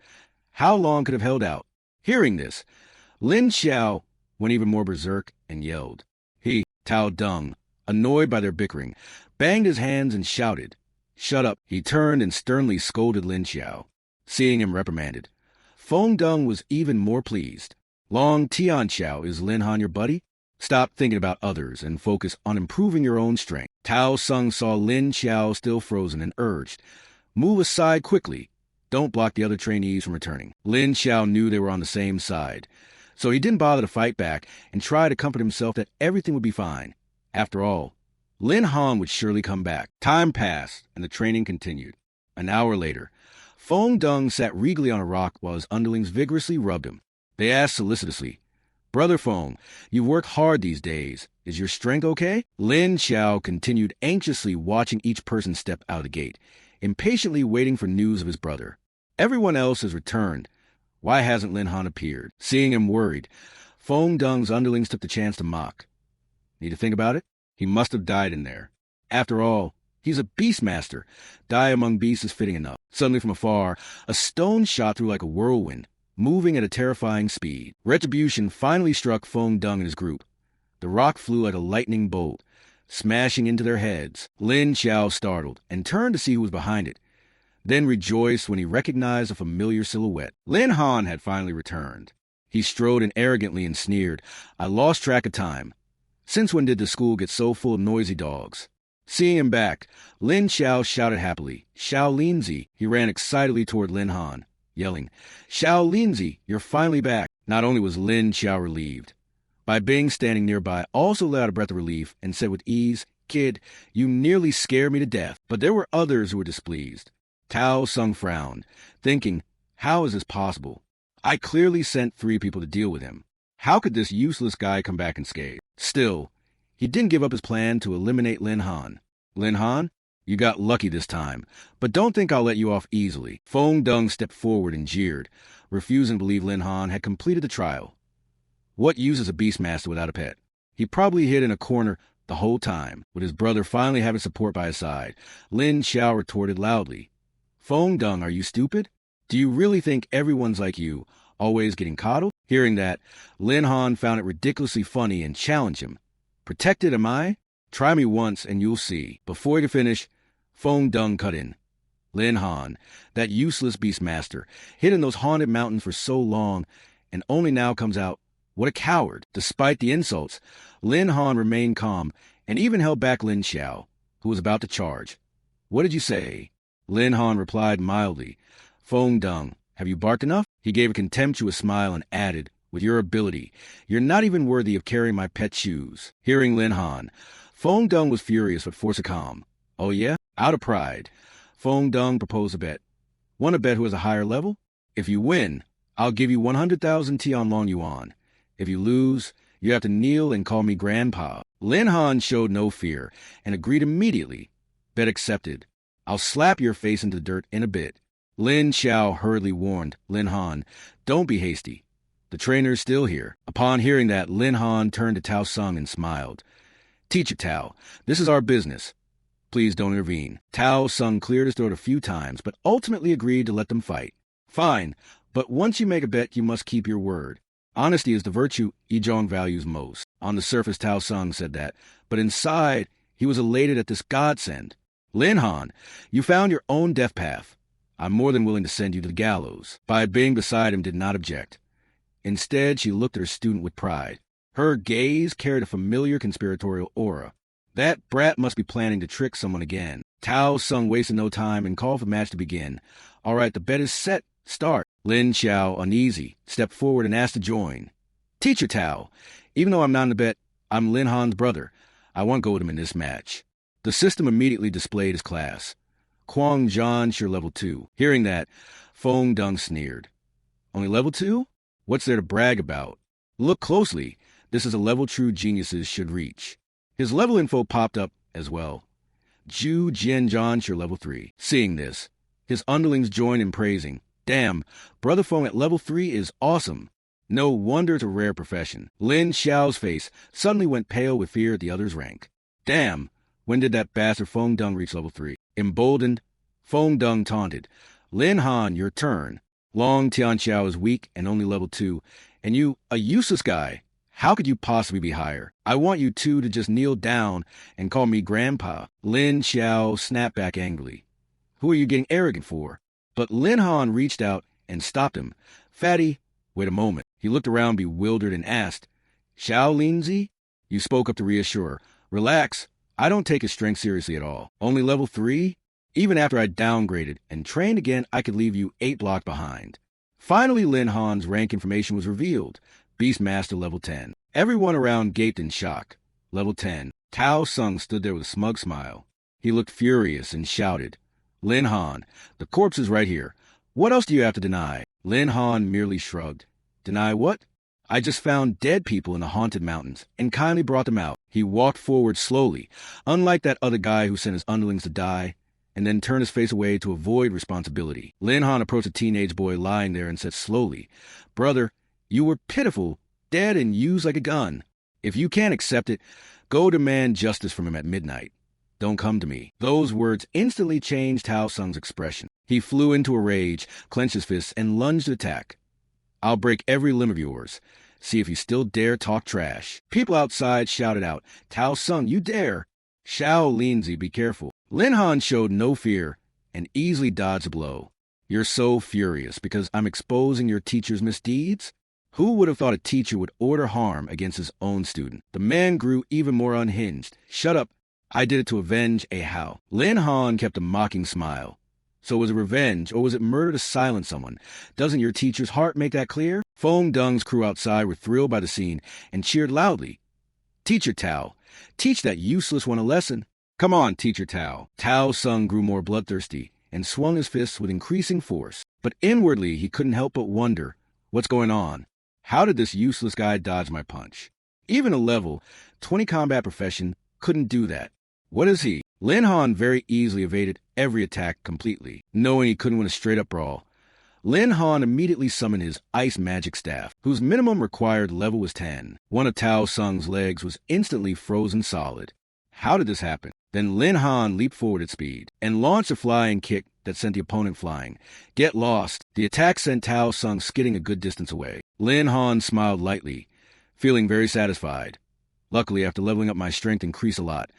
Speaker 1: How long could have held out? Hearing this, Lin Xiao went even more berserk and yelled. He, Tao Deng, annoyed by their bickering, banged his hands and shouted, Shut up. He turned and sternly scolded Lin Xiao. Seeing him reprimanded, Feng Deng was even more pleased. Long Tian Xiao, is Lin Han your buddy? Stop thinking about others and focus on improving your own strength. Tao Sung saw Lin Xiao still frozen and urged, Move aside quickly. Don't block the other trainees from returning. Lin Xiao knew they were on the same side, so he didn't bother to fight back and try to comfort himself that everything would be fine. After all, Lin Han would surely come back. Time passed, and the training continued. An hour later, Feng Deng sat regally on a rock while his underlings vigorously rubbed him. They asked solicitously, Brother Feng, you've worked hard these days. Is your strength okay? Lin Xiao continued anxiously watching each person step out of the gate, impatiently waiting for news of his brother. Everyone else has returned. Why hasn't Lin Han appeared? Seeing him worried, Feng Deng's underlings took the chance to mock. Need to think about it? He must have died in there. After all, he's a beastmaster. Die among beasts is fitting enough. Suddenly from afar, a stone shot through like a whirlwind, moving at a terrifying speed. Retribution finally struck Feng Deng and his group. The rock flew like a lightning bolt, smashing into their heads. Lin Xiao startled and turned to see who was behind it, then rejoiced when he recognized a familiar silhouette. Lin Han had finally returned. He strode in arrogantly and sneered, I lost track of time. Since when did the school get so full of noisy dogs? Seeing him back, Lin Xiao shouted happily, Xiao Linzi. He ran excitedly toward Lin Han, yelling, Xiao Linzi, you're finally back. Not only was Lin Xiao relieved, Bai Bing standing nearby also let out a breath of relief and said with ease, Kid, you nearly scared me to death. But there were others who were displeased. Tao Sung frowned, thinking, how is this possible? I clearly sent 3 people to deal with him. How could this useless guy come back unscathed? Still, he didn't give up his plan to eliminate Lin Han. Lin Han, you got lucky this time, but don't think I'll let you off easily. Fong Dung stepped forward and jeered, refusing to believe Lin Han had completed the trial. What use is a beastmaster without a pet? He probably hid in a corner the whole time, with his brother finally having support by his side. Lin Xiao retorted loudly. Fong Dung, are you stupid? Do you really think everyone's like you, always getting coddled? Hearing that, Lin Han found it ridiculously funny and challenged him. Protected am I? Try me once and you'll see. Before he could finish, Fong Dung cut in. Lin Han, that useless beastmaster, hid in those haunted mountains for so long, and only now comes out. What a coward! Despite the insults, Lin Han remained calm and even held back Lin Xiao, who was about to charge. What did you say? Lin Han replied mildly. Fong Dung, have you barked enough? He gave a contemptuous smile and added, with your ability, you're not even worthy of carrying my pet shoes. Hearing Lin Han, Fong Dung was furious but forced a calm. Oh yeah? Out of pride, Fong Dung proposed a bet. Want to bet who has a higher level? If you win, I'll give you 100,000 Tianlong yuan. If you lose, you have to kneel and call me Grandpa. Lin Han showed no fear and agreed immediately. Bet accepted. I'll slap your face into the dirt in a bit. Lin Xiao hurriedly warned Lin Han, don't be hasty. The trainer's still here. Upon hearing that, Lin Han turned to Tao Sung and smiled. Teacher Tao, this is our business. Please don't intervene. Tao Sung cleared his throat a few times, but ultimately agreed to let them fight. Fine, but once you make a bet, you must keep your word. Honesty is the virtue Yizhong values most. On the surface, Tao Sung said that, but inside, he was elated at this godsend. Lin Han, you found your own death path. I'm more than willing to send you to the gallows. Bai Bing beside him did not object. Instead, she looked at her student with pride. Her gaze carried a familiar conspiratorial aura. That brat must be planning to trick someone again. Tao Sung wasted no time and called for the match to begin. All right, the bet is set. Start. Lin Xiao, uneasy, stepped forward and asked to join. Teacher Tao, even though I'm not in the bet, I'm Lin Han's brother. I won't go with him in this match. The system immediately displayed his class. Kwang Zhan, level 2. Hearing that, Fong Dung sneered. Only level 2? What's there to brag about? Look closely. This is a level true geniuses should reach. His level info popped up as well. Zhu Jianzhan, level 3. Seeing this, his underlings joined in praising. Damn, Brother Fong at level 3 is awesome. No wonder it's a rare profession. Lin Xiao's face suddenly went pale with fear at the other's rank. Damn, when did that bastard Fong Dung reach level 3? Emboldened, Fong Dung taunted. Lin Han, your turn. Long Tianxiao is weak and only level 2, and you, a useless guy. How could you possibly be higher? I want you two to just kneel down and call me Grandpa. Lin Xiao snapped back angrily. Who are you getting arrogant for? But Lin Han reached out and stopped him. Fatty, wait a moment. He looked around bewildered and asked, Xiao Linzi? You spoke up to reassure. Relax. I don't take his strength seriously at all. Only level 3? Even after I downgraded and trained again, I could leave you 8 blocks behind. Finally, Lin Han's rank information was revealed. Beastmaster level 10. Everyone around gaped in shock. Level 10. Tao Sung stood there with a smug smile. He looked furious and shouted, Lin Han, the corpse is right here. What else do you have to deny? Lin Han merely shrugged. Deny what? I just found dead people in the haunted mountains and kindly brought them out. He walked forward slowly, unlike that other guy who sent his underlings to die, and then turned his face away to avoid responsibility. Lin Han approached a teenage boy lying there and said slowly, Brother, you were pitiful, dead and used like a gun. If you can't accept it, go demand justice from him at midnight. Don't come to me. Those words instantly changed Tao Sung's expression. He flew into a rage, clenched his fists, and lunged to attack. I'll break every limb of yours. See if you still dare talk trash. People outside shouted out, Tao Sung, you dare. Xiao Linzi, be careful. Lin Han showed no fear and easily dodged a blow. You're so furious because I'm exposing your teacher's misdeeds? Who would have thought a teacher would order harm against his own student? The man grew even more unhinged. Shut up. I did it to avenge a Hao. Lin Han kept a mocking smile. So was it revenge, or was it murder to silence someone? Doesn't your teacher's heart make that clear? Fong Dung's crew outside were thrilled by the scene and cheered loudly. Teacher Tao, teach that useless one a lesson. Come on, Teacher Tao. Tao Sung grew more bloodthirsty and swung his fists with increasing force. But inwardly, he couldn't help but wonder, what's going on? How did this useless guy dodge my punch? Even a level 20 combat profession couldn't do that. What is he? Lin Han very easily evaded every attack completely. Knowing he couldn't win a straight-up brawl, Lin Han immediately summoned his ice magic staff, whose minimum required level was 10. One of Tao Sung's legs was instantly frozen solid. How did this happen? Then Lin Han leaped forward at speed and launched a flying kick that sent the opponent flying. Get lost. The attack sent Tao Sung skidding a good distance away. Lin Han smiled lightly, feeling very satisfied. Luckily, after leveling up, my strength increased a lot.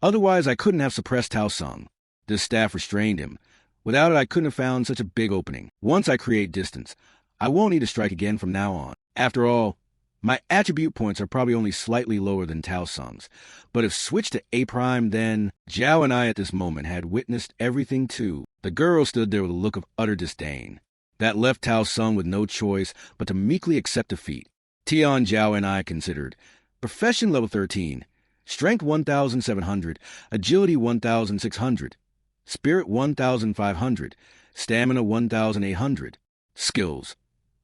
Speaker 1: Otherwise, I couldn't have suppressed Tao Sung. This staff restrained him. Without it, I couldn't have found such a big opening. Once I create distance, I won't need to strike again from now on. After all, my attribute points are probably only slightly lower than Tao Sung's. But if switched to A prime, then Zhao and I at this moment had witnessed everything too. The girl stood there with a look of utter disdain. That left Tao Sung with no choice but to meekly accept defeat. Tian Zhao and I considered profession level 13, strength 1,700, agility 1,600, spirit 1,500, stamina 1,800. Skills.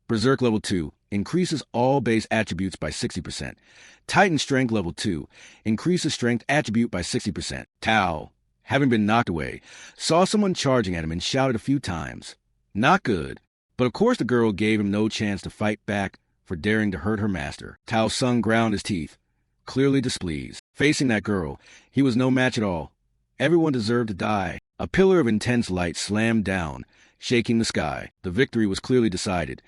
Speaker 1: Berserk level 2 increases all base attributes by 60%. Titan strength level 2 increases strength attribute by 60%. Tao, having been knocked away, saw someone charging at him and shouted a few times. Not good. But of course the girl gave him no chance to fight back for daring to hurt her master. Tao Sung ground his teeth, clearly displeased. Facing that girl, he was no match at all. Everyone deserved to die. A pillar of intense light slammed down, shaking the sky. The victory was clearly decided.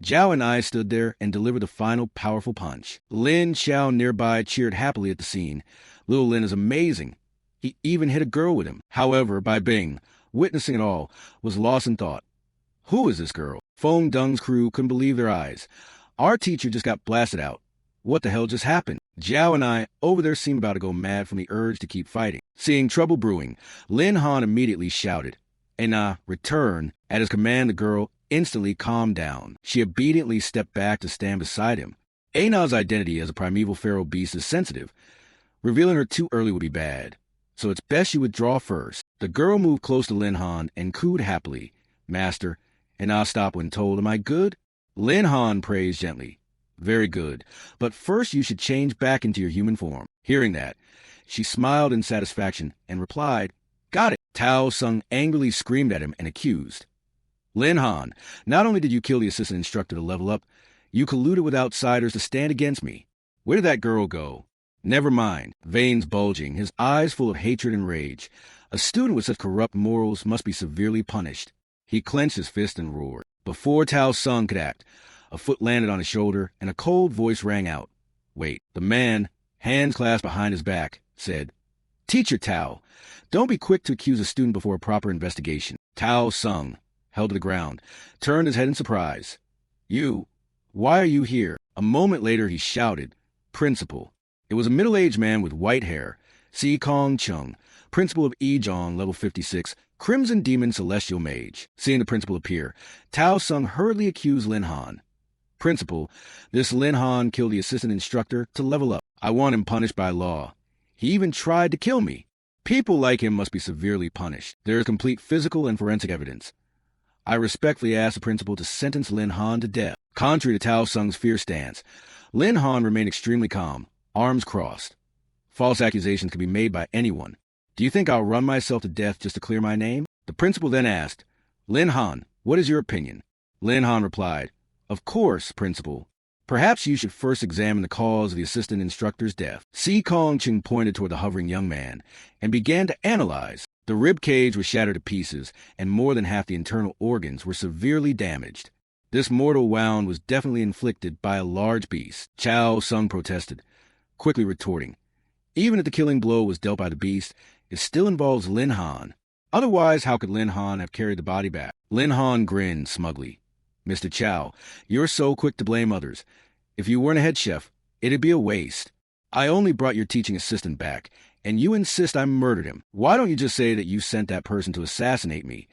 Speaker 1: Zhao and I stood there and delivered the final powerful punch. Lin Xiao nearby cheered happily at the scene. Little Lin is amazing. He even hit a girl with him. However, Bai Bing, witnessing it all, was lost in thought. Who is this girl? Feng Dung's crew couldn't believe their eyes. Our teacher just got blasted out. What the hell just happened? Zhao and I over there seemed about to go mad from the urge to keep fighting. Seeing trouble brewing, Lin Han immediately shouted, "Ena, return." At his command, the girl instantly calmed down. She obediently stepped back to stand beside him. Ena's identity as a primeval feral beast is sensitive. Revealing her too early would be bad, so it's best she withdraw first. The girl moved close to Lin Han and cooed happily. "Master," Ena stopped when told, "Am I good?" Lin Han praised gently. "Very good, but first you should change back into your human form." Hearing that, she smiled in satisfaction and replied, "Got it." Tao Sung angrily screamed at him and accused, "Lin Han, not only did you kill the assistant instructor to level up, you colluded with outsiders to stand against me. Where did that girl go?" "Never mind." Veins bulging, his eyes full of hatred and rage. A student with such corrupt morals must be severely punished. He clenched his fist and roared. Before Tao Sung could act, a foot landed on his shoulder and a cold voice rang out. Wait. The man, hands clasped behind his back, said, "Teacher Tao, don't be quick to accuse a student before a proper investigation." Tao Sung, held to the ground, turned his head in surprise. "You? Why are you here?" A moment later he shouted, "Principal." It was a middle-aged man with white hair, Si Kong Chung, principal of Yizhong, level 56, Crimson Demon Celestial Mage. Seeing the principal appear, Tao Sung hurriedly accused Lin Han. "Principal, this Lin Han killed the assistant instructor to level up. I want him punished by law. He even tried to kill me. People like him must be severely punished. There is complete physical and forensic evidence. I respectfully ask the principal to sentence Lin Han to death." Contrary to Tao Sung's fierce stance, Lin Han remained extremely calm, arms crossed. False accusations can be made by anyone. "Do you think I'll run myself to death just to clear my name?" The principal then asked, "Lin Han, what is your opinion?" Lin Han replied, "Of course, principal. Perhaps you should first examine the cause of the assistant instructor's death." Si Kong Ching pointed toward the hovering young man and began to analyze. The rib cage was shattered to pieces, and more than half the internal organs were severely damaged. This mortal wound was definitely inflicted by a large beast. Tao Sung protested, quickly retorting, "Even if the killing blow was dealt by the beast, it still involves Lin Han. Otherwise, how could Lin Han have carried the body back?" Lin Han grinned smugly. "Mr. Chow, you're so quick to blame others. If you weren't a head chef, it'd be a waste. I only brought your teaching assistant back, and you insist I murdered him. Why don't you just say that you sent that person to assassinate me?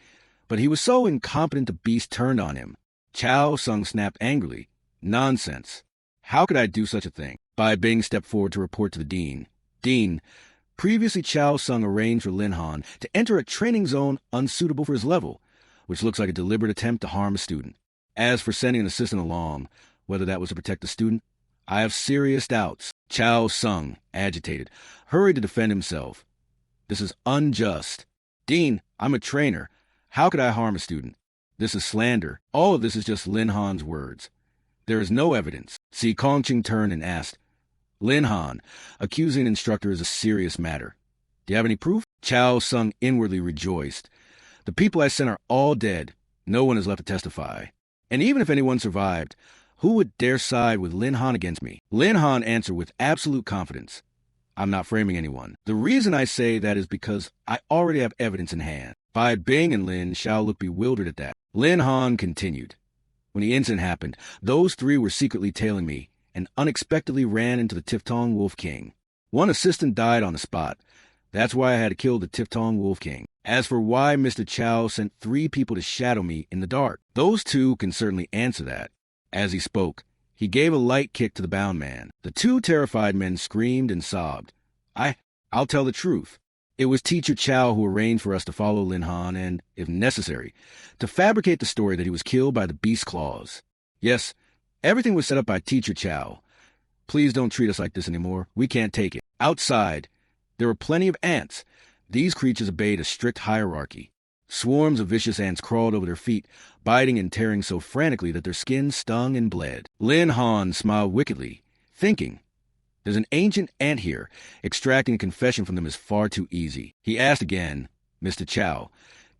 Speaker 1: But he was so incompetent the beast turned on him." Tao Sung snapped angrily. "Nonsense. How could I do such a thing? Bai Bing stepped forward to report to the dean. Dean, previously Chao Sung arranged for Lin Han to enter a training zone unsuitable for his level, which looks like a deliberate attempt to harm a student. As for sending an assistant along, whether that was to protect the student, I have serious doubts. Chao Sung, agitated, hurried to defend himself. This is unjust. Dean, I'm a trainer. How could I harm a student? This is slander. All of this is just Lin Han's words. There is no evidence. Si Kongqing turned and asked, Lin Han, accusing an instructor is a serious matter. Do you have any proof? Chao Sung inwardly rejoiced. The people I sent are all dead. No one is left to testify. And even if anyone survived, who would dare side with Lin Han against me? Lin Han answered with absolute confidence. I'm not framing anyone. The reason I say that is because I already have evidence in hand. Bai Bing and Lin Xiao looked bewildered at that. Lin Han continued. When the incident happened, those three were secretly tailing me and unexpectedly ran into the Tiftong Wolf King. One assistant died on the spot. That's why I had to kill the Tiftong Wolf King. As for why Mr. Chow sent 3 people to shadow me in the dark, those 2 can certainly answer that. As he spoke, he gave a light kick to the bound man. The 2 terrified men screamed and sobbed. I'll tell the truth. It was Teacher Chow who arranged for us to follow Lin Han and, if necessary, to fabricate the story that he was killed by the beast's claws. Yes, everything was set up by Teacher Chow. Please don't treat us like this anymore. We can't take it. Outside, there were plenty of ants. These creatures obeyed a strict hierarchy. Swarms of vicious ants crawled over their feet, biting and tearing so frantically that their skin stung and bled. Lin Han smiled wickedly, thinking, there's an ancient ant here. Extracting a confession from them is far too easy. He asked again, Mr. Chow,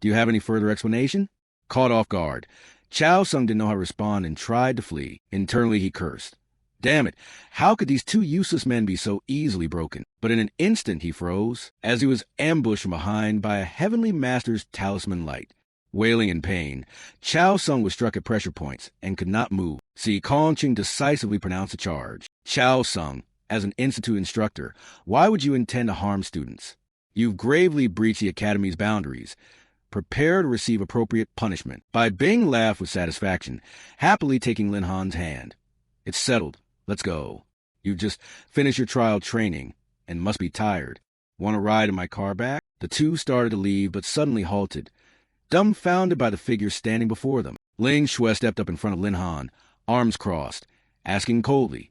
Speaker 1: do you have any further explanation? Caught off guard, Chow Sung didn't know how to respond and tried to flee. Internally, he cursed. Damn it, how could these 2 useless men be so easily broken? But in an instant he froze, as he was ambushed from behind by a heavenly master's talisman light. Wailing in pain, Chow Sung was struck at pressure points and could not move. Si Kongqing decisively pronounced a charge. Chow Sung, as an institute instructor, why would you intend to harm students? You've gravely breached the academy's boundaries. Prepare to receive appropriate punishment. Bai Bing laughed with satisfaction, happily taking Lin Han's hand. It's settled. Let's go. You've just finished your trial training and must be tired. Want a ride in my car back? The 2 started to leave, but suddenly halted, dumbfounded by the figure standing before them. Ling Shui stepped up in front of Lin Han, arms crossed, asking coldly,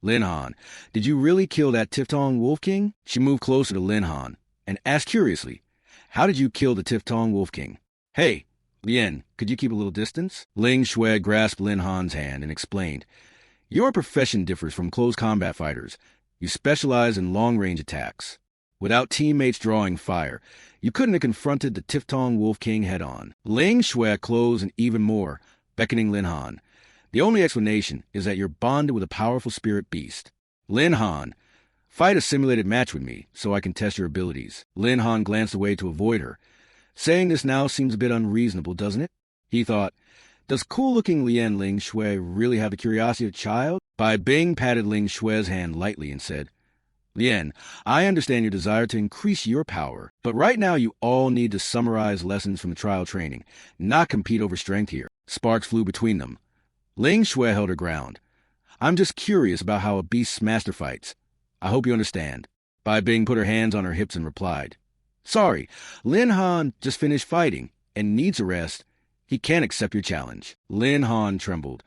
Speaker 1: Lin Han, did you really kill that Tiftong Wolf King? She moved closer to Lin Han and asked curiously, how did you kill the Tiftong Wolf King? Hey, Lien, could you keep a little distance? Ling Shui grasped Lin Han's hand and explained, your profession differs from close combat fighters. You specialize in long-range attacks. Without teammates drawing fire, you couldn't have confronted the Tiftong Wolf King head-on. Ling Shui closed and even more, beckoning Lin Han. The only explanation is that you're bonded with a powerful spirit beast. Lin Han, fight a simulated match with me so I can test your abilities. Lin Han glanced away to avoid her. Saying this now seems a bit unreasonable, doesn't it? He thought, does cool-looking Lien Ling Shui really have the curiosity of a child? Bai Bing patted Ling Shui's hand lightly and said, Lien, I understand your desire to increase your power, but right now you all need to summarize lessons from the trial training, not compete over strength here. Sparks flew between them. Ling Shui held her ground. I'm just curious about how a beast's master fights. I hope you understand. Bai Bing put her hands on her hips and replied, Sorry, Lin Han just finished fighting and needs a rest. He can't accept your challenge. Lin Han trembled,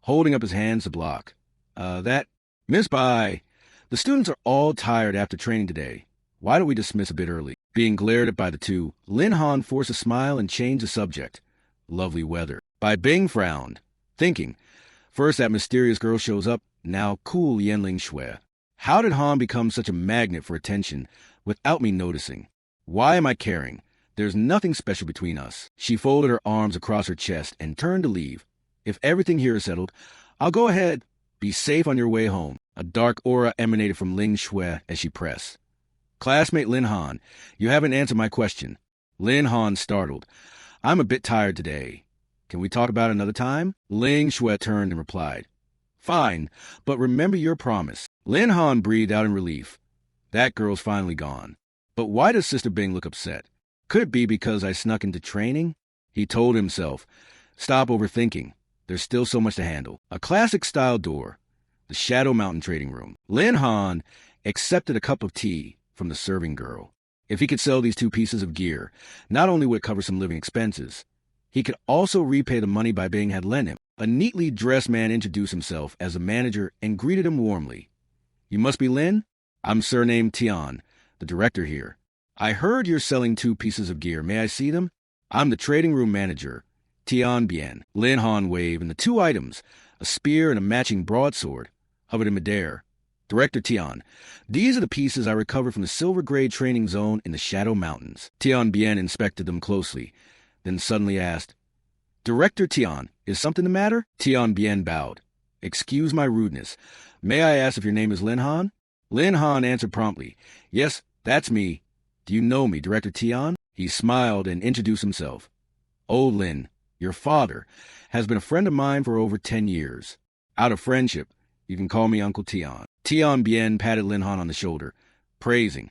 Speaker 1: holding up his hands to block. Miss Bai, the students are all tired after training today. Why don't we dismiss a bit early? Being glared at by the 2, Lin Han forced a smile and changed the subject. Lovely weather. Bai Bing frowned, thinking, first that mysterious girl shows up, now cool Yenling Shui. How did Han become such a magnet for attention without me noticing? Why am I caring? There's nothing special between us. She folded her arms across her chest and turned to leave. If everything here is settled, I'll go ahead. Be safe on your way home. A dark aura emanated from Ling Shui as she pressed. Classmate Lin Han, you haven't answered my question. Lin Han startled. I'm a bit tired today. Can we talk about it another time? Ling Shui turned and replied, Fine, but remember your promise. Lin Han breathed out in relief. That girl's finally gone. But why does Sister Bing look upset? Could it be because I snuck into training? He told himself, Stop overthinking. There's still so much to handle. A classic-style door. the Shadow Mountain trading room. Lin Han accepted a cup of tea from the serving girl. If he could sell these 2 pieces of gear, not only would it cover some living expenses, he could also repay the money Bai Bing had lent him. A neatly dressed man introduced himself as the manager and greeted him warmly. "You must be Lin? I'm surnamed Tian, the director here. I heard you're selling 2 pieces of gear. May I see them? I'm the trading room manager, Tian Bien." Lin Han waved, and the 2 items, a spear and a matching broadsword, hovered in midair. "Director Tian, these are the pieces I recovered from the Silver Grade training zone in the Shadow Mountains." Tian Bien inspected them closely, then suddenly asked, "Director Tian, is something the matter?" Tian Bien bowed. "Excuse my rudeness. May I ask if your name is Lin Han?" Lin Han answered promptly, "Yes, that's me. Do you know me, Director Tian?" He smiled and introduced himself. "Oh, Lin, your father has been a friend of mine for over 10 years. Out of friendship, you can call me Uncle Tian." Tian Bien patted Lin Han on the shoulder, praising,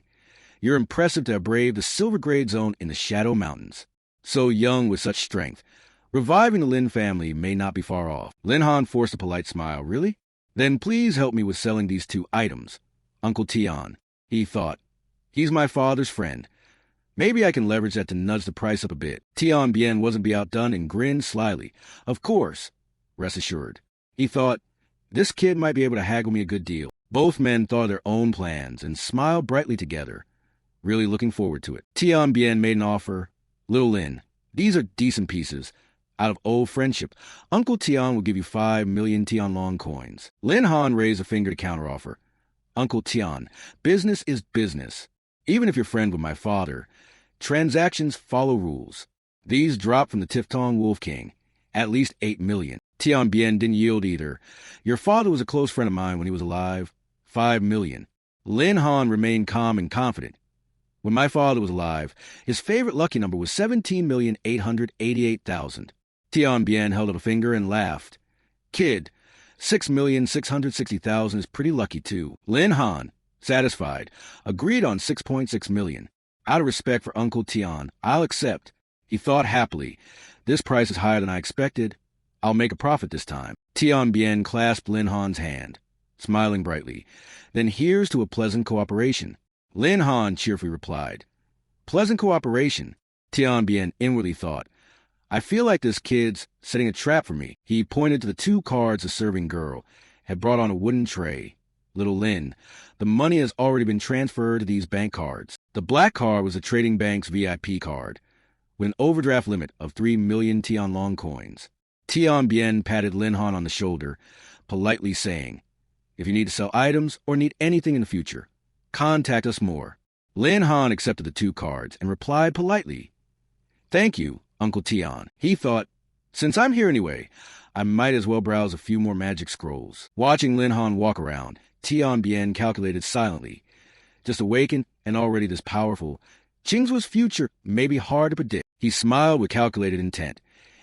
Speaker 1: "You're impressive to have braved the Silver Grade Zone in the Shadow Mountains. So young with such strength. Reviving the Lin family may not be far off." Lin Han forced a polite smile. "Really? Then please help me with selling these 2 items. Uncle Tian," he thought. "He's my father's friend. Maybe I can leverage that to nudge the price up a bit." Tian Bien wasn't be outdone and grinned slyly. "Of course, rest assured." He thought, "This kid might be able to haggle me a good deal." Both men thought of their own plans and smiled brightly together, really looking forward to it. Tian Bien made an offer. "Little Lin, these are decent pieces. Out of old friendship, Uncle Tian will give you 5 million Tianlong coins." Lin Han raised a finger to counteroffer. "Uncle Tian, business is business. Even if you're friend with my father, transactions follow rules. These drop from the Tiftong Wolf King. At least 8 million. Tian Bien didn't yield either. "Your father was a close friend of mine when he was alive. 5 million. Lin Han remained calm and confident. "When my father was alive, his favorite lucky number was 17,888,000. Tian Bien held up a finger and laughed. "Kid, 6,660,000 is pretty lucky too." Lin Han, satisfied, agreed on 6.6 million. "Out of respect for Uncle Tian, I'll accept." He thought happily, "This price is higher than I expected. I'll make a profit this time." Tian Bien clasped Lin Han's hand, smiling brightly. "Then here's to a pleasant cooperation." Lin Han cheerfully replied. "Pleasant cooperation?" Tian Bien inwardly thought. "I feel like this kid's setting a trap for me." He pointed to the 2 cards the serving girl had brought on a wooden tray. "Little Lin, the money has already been transferred to these bank cards." The black card was the trading bank's VIP card, with an overdraft limit of 3 million Tianlong coins. Tian Bien patted Lin Han on the shoulder, politely saying, "If you need to sell items or need anything in the future, contact us more." Lin Han accepted the 2 cards and replied politely, "Thank you, Uncle Tian." He thought, "Since I'm here anyway, I might as well browse a few more magic scrolls." Watching Lin Han walk around, Tian Bien calculated silently. Just awakened and already this powerful, Qingzuo's future may be hard to predict. He smiled with calculated intent,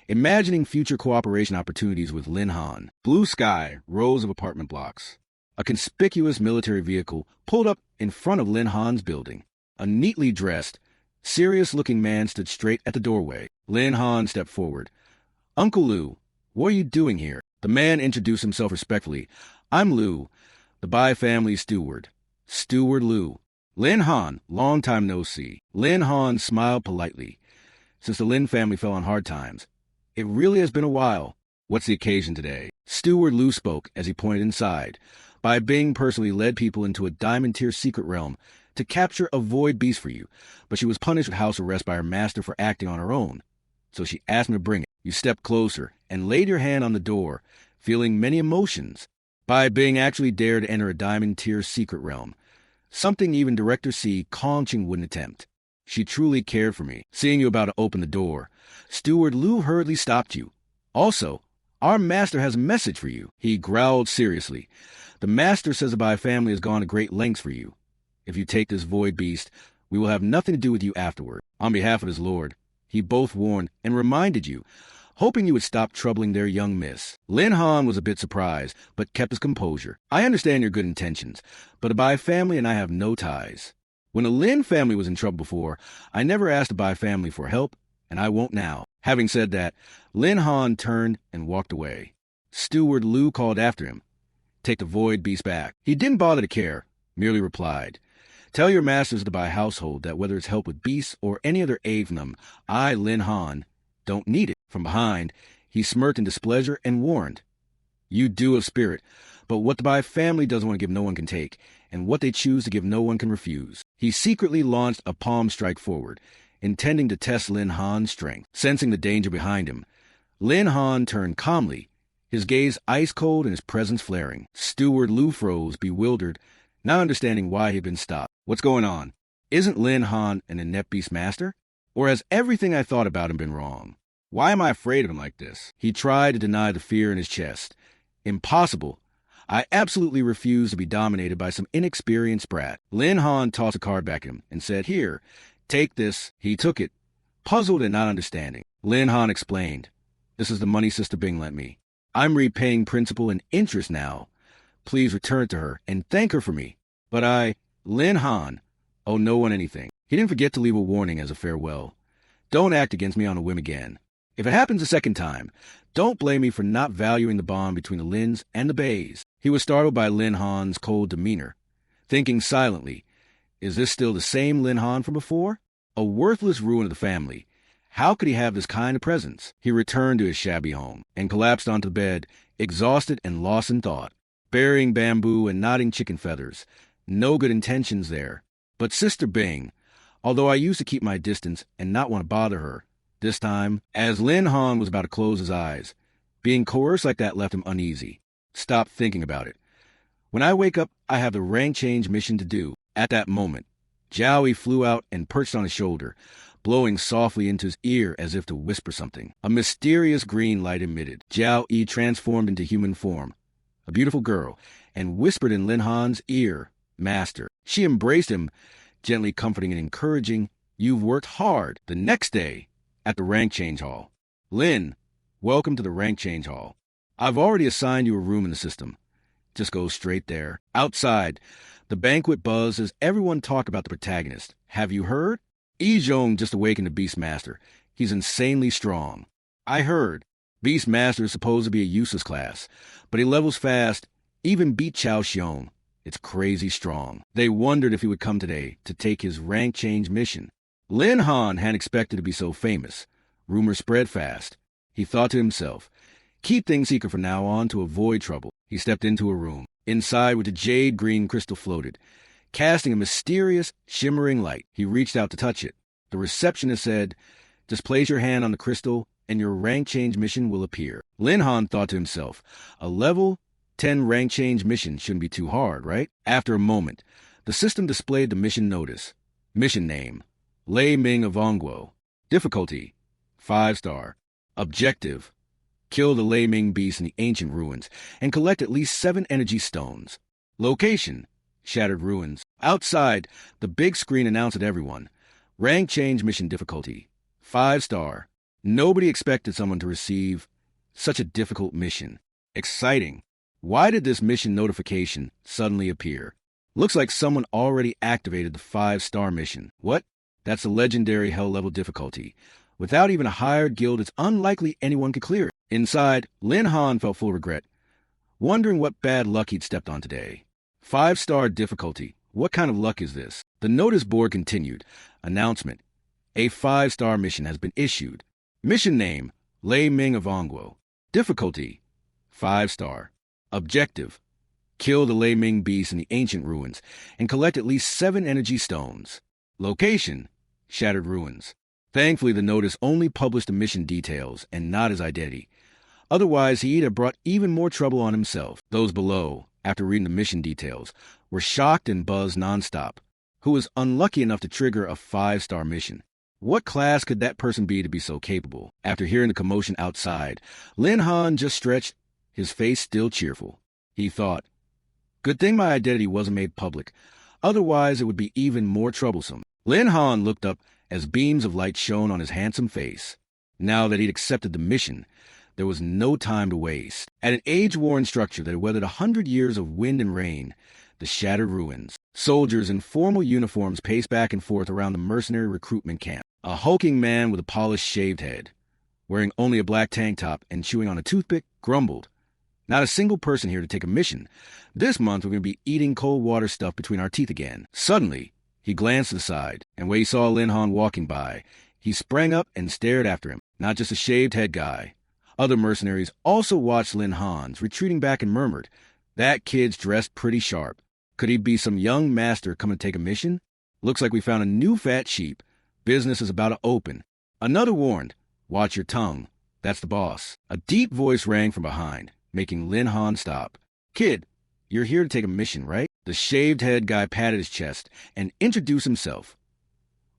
Speaker 1: imagining future cooperation opportunities with Lin Han. Blue sky, rows of apartment blocks. A conspicuous military vehicle pulled up in front of Lin Han's building. A neatly dressed, serious-looking man stood straight at the doorway. Lin Han stepped forward. "Uncle Liu, what are you doing here?" The man introduced himself respectfully. "I'm Liu, the Bai family steward. Steward Liu." "Lin Han, long time no see." Lin Han smiled politely. "Since the Lin family fell on hard times, it really has been a while. What's the occasion today?" Steward Liu spoke as he pointed inside. Bai Bing personally led people into a diamond tier secret realm to capture a void beast for you, but she was punished with house arrest by her master for acting on her own. So she asked me to bring it. You stepped closer and laid your hand on the door, feeling many emotions. Bai Bing actually dared to enter a diamond tier secret realm, something even Director C. Kongqing wouldn't attempt. She truly cared for me. Seeing you about to open the door, Steward Liu hurriedly stopped you. "Also, our master has a message for you." He growled seriously. "The master says the Bai family has gone to great lengths for you. If you take this void beast, we will have nothing to do with you afterward." On behalf of his lord, he both warned and reminded you, hoping you would stop troubling their young miss. Lin Han was a bit surprised, but kept his composure. "I understand your good intentions, but the Bai family and I have no ties. When the Lin family was in trouble before, I never asked the Bai family for help, and I won't now." Having said that, Lin Han turned and walked away. Steward Liu called after him. take the void beast back. He didn't bother to care, merely replied, "Tell your masters of the Bai household that whether it's help with beasts or any other aid from them, I, Lin Han, don't need it." From behind, he smirked in displeasure and warned, "You do of spirit, but what the Bai family doesn't want to give no one can take, and what they choose to give no one can refuse." He secretly launched a palm strike forward, intending to test Lin Han's strength. Sensing the danger behind him, Lin Han turned calmly, his gaze ice cold and his presence flaring. Steward Lu froze, bewildered, not understanding why he had been stopped. "What's going on? Isn't Lin Han an inept beast master? Or has everything I thought about him been wrong? Why am I afraid of him like this?" He tried to deny the fear in his chest. "Impossible. I absolutely refuse to be dominated by some inexperienced brat." Lin Han tossed a card back at him and said, "Here, take this." He took it, puzzled and not understanding. Lin Han explained, "This is the money Sister Bing lent me. I'm repaying principal and interest now. Please return it to her and thank her for me. But I, Lin Han, owe no one anything." He didn't forget to leave a warning as a farewell. "Don't act against me on a whim again. If it happens a second time, don't blame me for not valuing the bond between the Lins and the Bays." He was startled by Lin Han's cold demeanor, thinking silently, is this still the same Lin Han from before? A worthless ruin of the family. How could he have this kind of presence? He returned to his shabby home and collapsed onto the bed, exhausted and lost in thought. Burying bamboo and knotting chicken feathers. No good intentions there. But Sister Bing, although I used to keep my distance and not want to bother her, this time, as Lin Han was about to close his eyes, being coerced like that left him uneasy. Stop thinking about it. When I wake up, I have the rank change mission to do. At that moment, Jowie flew out and perched on his shoulder, blowing softly into his ear as if to whisper something. A mysterious green light emitted. Jowie transformed into human form, a beautiful girl, and whispered in Lin Han's ear, "Master." She embraced him, gently comforting and encouraging, "You've worked hard." The next day, at the rank change hall, "Lin, welcome to the rank change hall. I've already assigned you a room in the system. Just go straight there." Outside, the banquet buzzed as everyone talked about the protagonist. "Have you heard? Yi Zhong just awakened the Beastmaster. He's insanely strong." "I heard. Beastmaster is supposed to be a useless class, but he levels fast, even beat Chao Xiong. It's crazy strong." They wondered if he would come today to take his rank change mission. Lin Han hadn't expected to be so famous. Rumors spread fast. He thought to himself, keep things secret from now on to avoid trouble. He stepped into a room. Inside, with the jade green crystal floated, casting a mysterious, shimmering light. He reached out to touch it. The receptionist said, "Just place your hand on the crystal and your rank change mission will appear." Lin Han thought to himself, a level 10 rank change mission shouldn't be too hard, right? After a moment, the system displayed the mission notice. Mission name, Lei Ming of Ongguo. Difficulty, 5-star. Objective, kill the Lei Ming beast in the ancient ruins and collect at least 7 energy stones. Location, shattered ruins. Outside, the big screen announced to everyone, rank change mission difficulty, 5-star. Nobody expected someone to receive such a difficult mission. Exciting. Why did this mission notification suddenly appear? Looks like someone already activated the 5-star mission. What? That's a legendary hell level difficulty. Without even a hired guild, it's unlikely anyone could clear it. Inside, Lin Han felt full regret, wondering what bad luck he'd stepped on today. 5-star difficulty. What kind of luck is this? The notice board continued. Announcement. A 5-star mission has been issued. Mission name, Lei Ming of Ongguo. Difficulty, 5-star. Objective, kill the Lei Ming beast in the ancient ruins and collect at least 7 energy stones. Location, shattered ruins. Thankfully, the notice only published the mission details and not his identity. Otherwise, he'd have brought even more trouble on himself. Those below, after reading the mission details, were shocked and buzzed nonstop. Who was unlucky enough to trigger a 5-star mission? What class could that person be to be so capable? After hearing the commotion outside, Lin Han just stretched, his face still cheerful. He thought, good thing my identity wasn't made public. Otherwise, it would be even more troublesome. Lin Han looked up as beams of light shone on his handsome face. Now that he'd accepted the mission, there was no time to waste. At an age-worn structure that had weathered 100 years of wind and rain, the shattered ruins, soldiers in formal uniforms paced back and forth around the mercenary recruitment camp. A hulking man with a polished shaved head, wearing only a black tank top and chewing on a toothpick, grumbled, Not a single person here to take a mission. This month we're going to be eating cold water stuff between our teeth again. Suddenly, he glanced to the side, and when he saw Lin Han walking by, he sprang up and stared after him. Not just a shaved head guy. Other mercenaries also watched Lin Han's, retreating back and murmured, "That kid's dressed pretty sharp. Could he be some young master coming to take a mission? Looks like we found a new fat sheep. Business is about to open." Another warned, "Watch your tongue. That's the boss." A deep voice rang from behind, making Lin Han stop. "Kid, you're here to take a mission, right?" The shaved head guy patted his chest and introduced himself.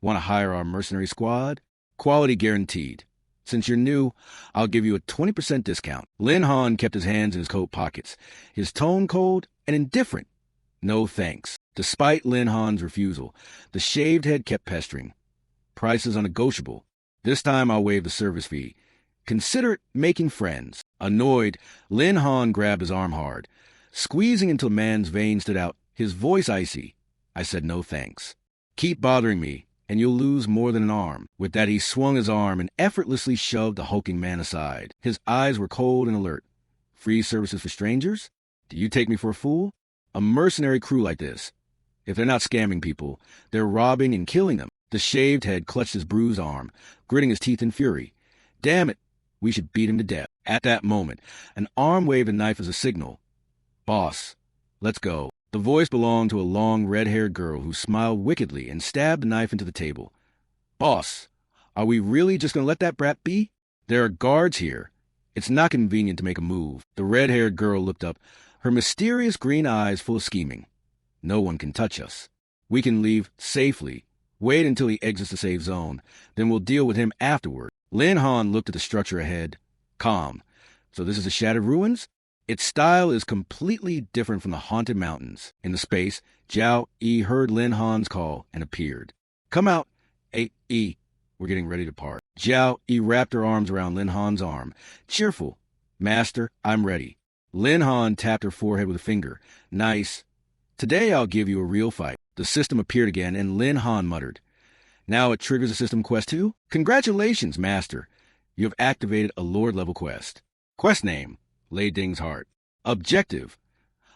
Speaker 1: "Want to hire our mercenary squad? Quality guaranteed. Since you're new, I'll give you a 20% discount." Lin Han kept his hands in his coat pockets, his tone cold and indifferent. "No thanks." Despite Lin Han's refusal, the shaved head kept pestering. "Prices are negotiable. This time I'll waive the service fee. Consider it making friends." Annoyed, Lin Han grabbed his arm hard. Squeezing until the man's veins stood out, his voice icy. "I said no thanks. Keep bothering me, and you'll lose more than an arm." With that, he swung his arm and effortlessly shoved the hulking man aside. His eyes were cold and alert. "Free services for strangers? Do you take me for a fool? A mercenary crew like this, if they're not scamming people, they're robbing and killing them." The shaved head clutched his bruised arm, gritting his teeth in fury. "Damn it, we should beat him to death." At that moment, an arm waved a knife as a signal. "Boss, let's go." The voice belonged to a long, red-haired girl who smiled wickedly and stabbed the knife into the table. "Boss, are we really just going to let that brat be? There are guards here. It's not convenient to make a move." The red-haired girl looked up, her mysterious green eyes full of scheming. "No one can touch us. We can leave safely. Wait until he exits the safe zone. Then we'll deal with him afterward." Lin Han looked at the structure ahead, calm. "So this is the Shattered Ruins? Its style is completely different from the Haunted Mountains." In the space, Zhao Yi heard Lin Han's call and appeared. "Come out, A.E. We're getting ready to part." Zhao Yi wrapped her arms around Lin Han's arm. Cheerful. "Master, I'm ready." Lin Han tapped her forehead with a finger. "Nice. Today I'll give you a real fight." The system appeared again, and Lin Han muttered, "Now it triggers a system quest too? Congratulations, Master. You have activated a Lord-level quest. Quest name, Lei Ding's Heart. Objective,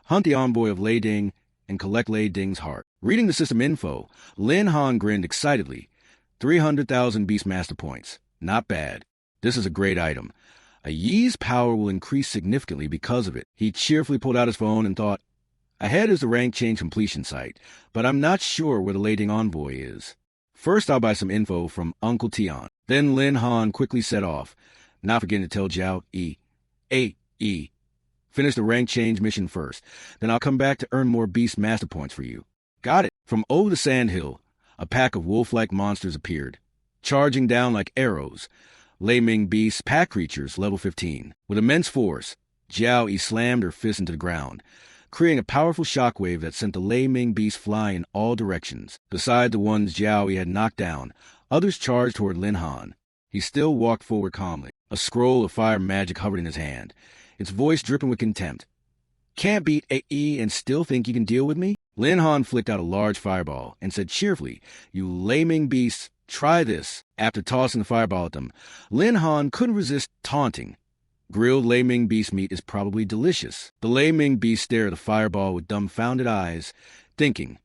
Speaker 1: hunt the envoy of Lei Ding and collect Lei Ding's heart." Reading the system info, Lin Han grinned excitedly. 300,000 Beastmaster points. Not bad. This is a great item. A Yi's power will increase significantly because of it. He cheerfully pulled out his phone and thought, "Ahead is the rank change completion site, but I'm not sure where the Lei Ding envoy is. First, I'll buy some info from Uncle Tian." Then Lin Han quickly set off, not forgetting to tell Zhao Yi, "E. Finish the rank change mission first. Then I'll come back to earn more Beast Master points for you." "Got it." From over the sandhill, a pack of wolf-like monsters appeared, charging down like arrows. Lei Ming Beasts, pack creatures, level 15. With immense force, Zhao Yi slammed her fist into the ground, creating a powerful shockwave that sent the Lei Ming Beasts flying in all directions. Beside the ones Zhao Yi had knocked down, others charged toward Lin Han. He still walked forward calmly. A scroll of fire magic hovered in his hand, its voice dripping with contempt. "Can't beat A.E. and still think you can deal with me?" Lin Han flicked out a large fireball and said cheerfully, "You Lei Ming Beasts, try this." After tossing the fireball at them, Lin Han couldn't resist taunting. "Grilled Lei Ming Beast meat is probably delicious." The Lei Ming Beast stared at the fireball with dumbfounded eyes, thinking,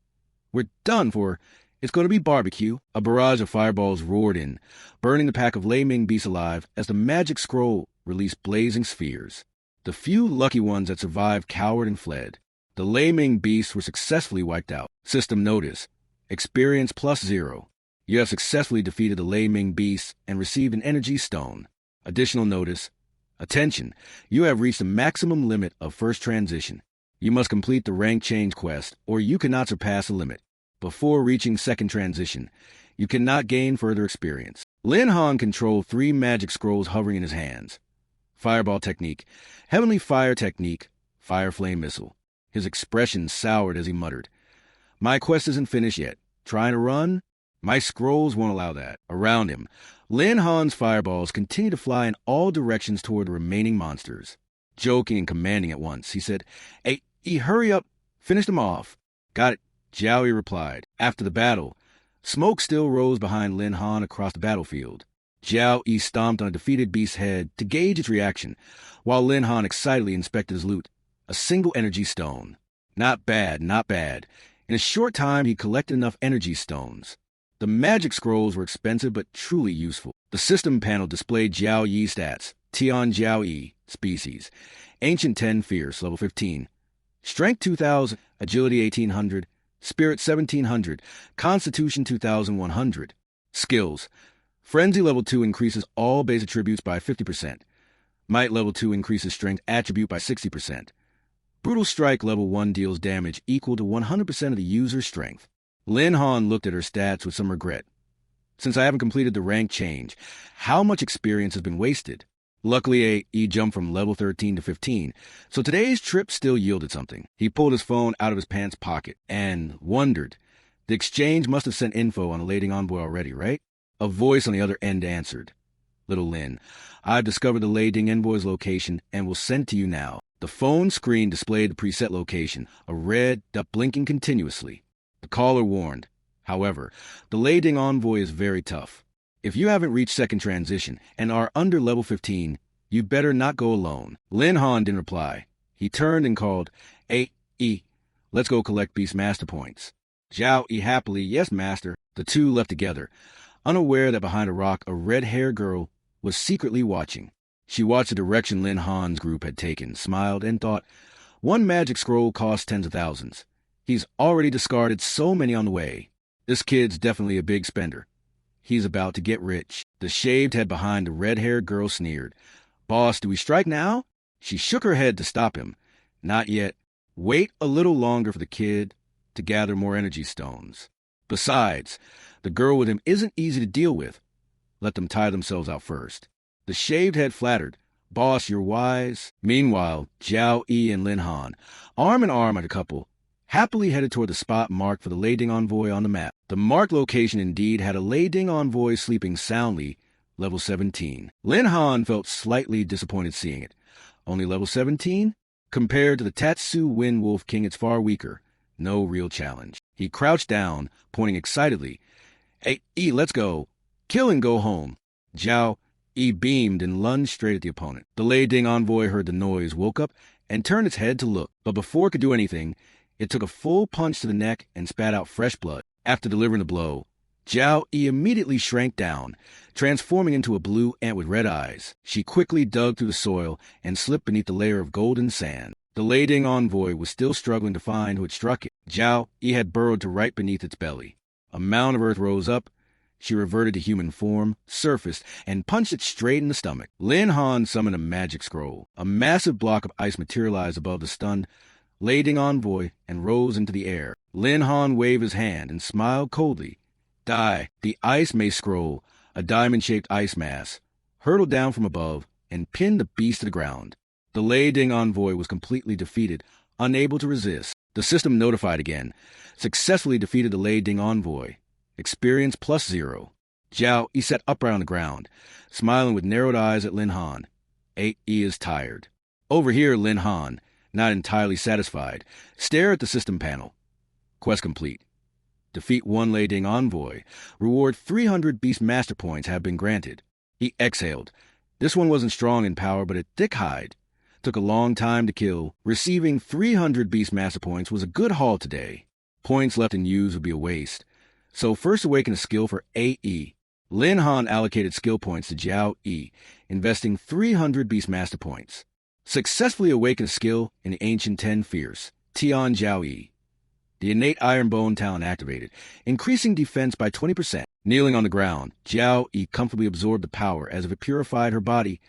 Speaker 1: "We're done for. It's going to be barbecue." A barrage of fireballs roared in, burning the pack of Lei Ming Beasts alive as the magic scroll released blazing spheres. The few lucky ones that survived cowered and fled. The Lei Ming Beasts were successfully wiped out. System notice: experience +0. You have successfully defeated the Lei Ming Beasts and received an energy stone. Additional notice: attention, you have reached the maximum limit of first transition. You must complete the rank change quest, or you cannot surpass the limit. Before reaching second transition, you cannot gain further experience. Lin Han controlled 3 magic scrolls hovering in his hands. Fireball technique, heavenly fire technique, fire flame missile. His expression soured as he muttered, "My quest isn't finished yet. Trying to run? My scrolls won't allow that." Around him, Lin Han's fireballs continued to fly in all directions toward the remaining monsters. Joking and commanding at once, he said, "Hey, hurry up. Finish them off." "Got it," Zhao Yi replied. After the battle, smoke still rose behind Lin Han across the battlefield. Jiao Yi stomped on a defeated beast's head to gauge its reaction, while Lin Han excitedly inspected his loot, a single energy stone. Not bad, not bad. In a short time, he collected enough energy stones. The magic scrolls were expensive but truly useful. The system panel displayed Jiao Yi stats. Tian Jiao Yi, species. Ancient 10, fierce, level 15. Strength 2000, agility 1800, spirit 1700, constitution 2100. Skills. Frenzy level 2 increases all base attributes by 50%. Might level 2 increases strength attribute by 60%. Brutal Strike level 1 deals damage equal to 100% of the user's strength. Lin Han looked at her stats with some regret. Since I haven't completed the rank change, how much experience has been wasted? Luckily, he jumped from level 13 to 15, so today's trip still yielded something. He pulled his phone out of his pants pocket and wondered. The exchange must have sent info on the lading envoy already, right? A voice on the other end answered. Little Lin, I've discovered the lading envoy's location and will send it to you now. The phone screen displayed the preset location, a red dot blinking continuously. The caller warned. However, the lading envoy is very tough. If you haven't reached second transition and are under level 15, you better not go alone. Lin Han didn't reply. He turned and called, "Hey, E, let's go collect beast master points." Jiao Yi happily, "Yes, master." The two left together, unaware that behind a rock a red-haired girl was secretly watching. She watched the direction Lin Han's group had taken, smiled, and thought, one magic scroll costs tens of thousands. He's already discarded so many on the way. This kid's definitely a big spender. He's about to get rich. The shaved head behind the red-haired girl sneered. "Boss, do we strike now?" She shook her head to stop him. "Not yet. Wait a little longer for the kid to gather more energy stones. Besides, the girl with him isn't easy to deal with. Let them tire themselves out first." The shaved head flattered. "Boss, you're wise." Meanwhile, Jiao Yi and Lin Han, arm in arm at a couple, happily headed toward the spot marked for the lading envoy on the map. The marked location indeed had a lading envoy sleeping soundly, level 17. Lin Han felt slightly disappointed seeing it. Only level 17? Compared to the Tatsu Wind Wolf King, it's far weaker. No real challenge. He crouched down, pointing excitedly. "Hey, E, let's go. Kill and go home." Jiao Yi beamed and lunged straight at the opponent. The lading envoy heard the noise, woke up, and turned its head to look. But before it could do anything, it took a full punch to the neck and spat out fresh blood. After delivering the blow, Jiao Yi immediately shrank down, transforming into a blue ant with red eyes. She quickly dug through the soil and slipped beneath the layer of golden sand. The lading envoy was still struggling to find who had struck it. Jiao Yi had burrowed to right beneath its belly. A mound of earth rose up. She reverted to human form, surfaced, and punched it straight in the stomach. Lin Han summoned a magic scroll. A massive block of ice materialized above the stunned lading envoy and rose into the air. Lin Han waved his hand and smiled coldly. Die. The ice mace scroll, a diamond-shaped ice mass, hurtled down from above and pinned the beast to the ground. The lading envoy was completely defeated, unable to resist. The system notified again. Successfully defeated the lading envoy. Experience +0. Jiao Yi sat upright on the ground, smiling with narrowed eyes at Lin Han. E is tired. Over here, Lin Han, not entirely satisfied, stared at the system panel. Quest complete. Defeat one lading envoy. Reward 300 beast master points have been granted. He exhaled. This one wasn't strong in power, but a thick hide. Took a long time to kill. Receiving 300 beast master points was a good haul today. Points left unused would be a waste. So first awaken a skill for AE. Lin Han allocated skill points to Jiao Yi, investing 300 beast master points. Successfully awakened a skill in the Ancient 10 Fierce, Tian Jiao Yi. The innate Iron Bone talent activated, increasing defense by 20%. Kneeling on the ground, Jiao Yi comfortably absorbed the power as if it purified her body.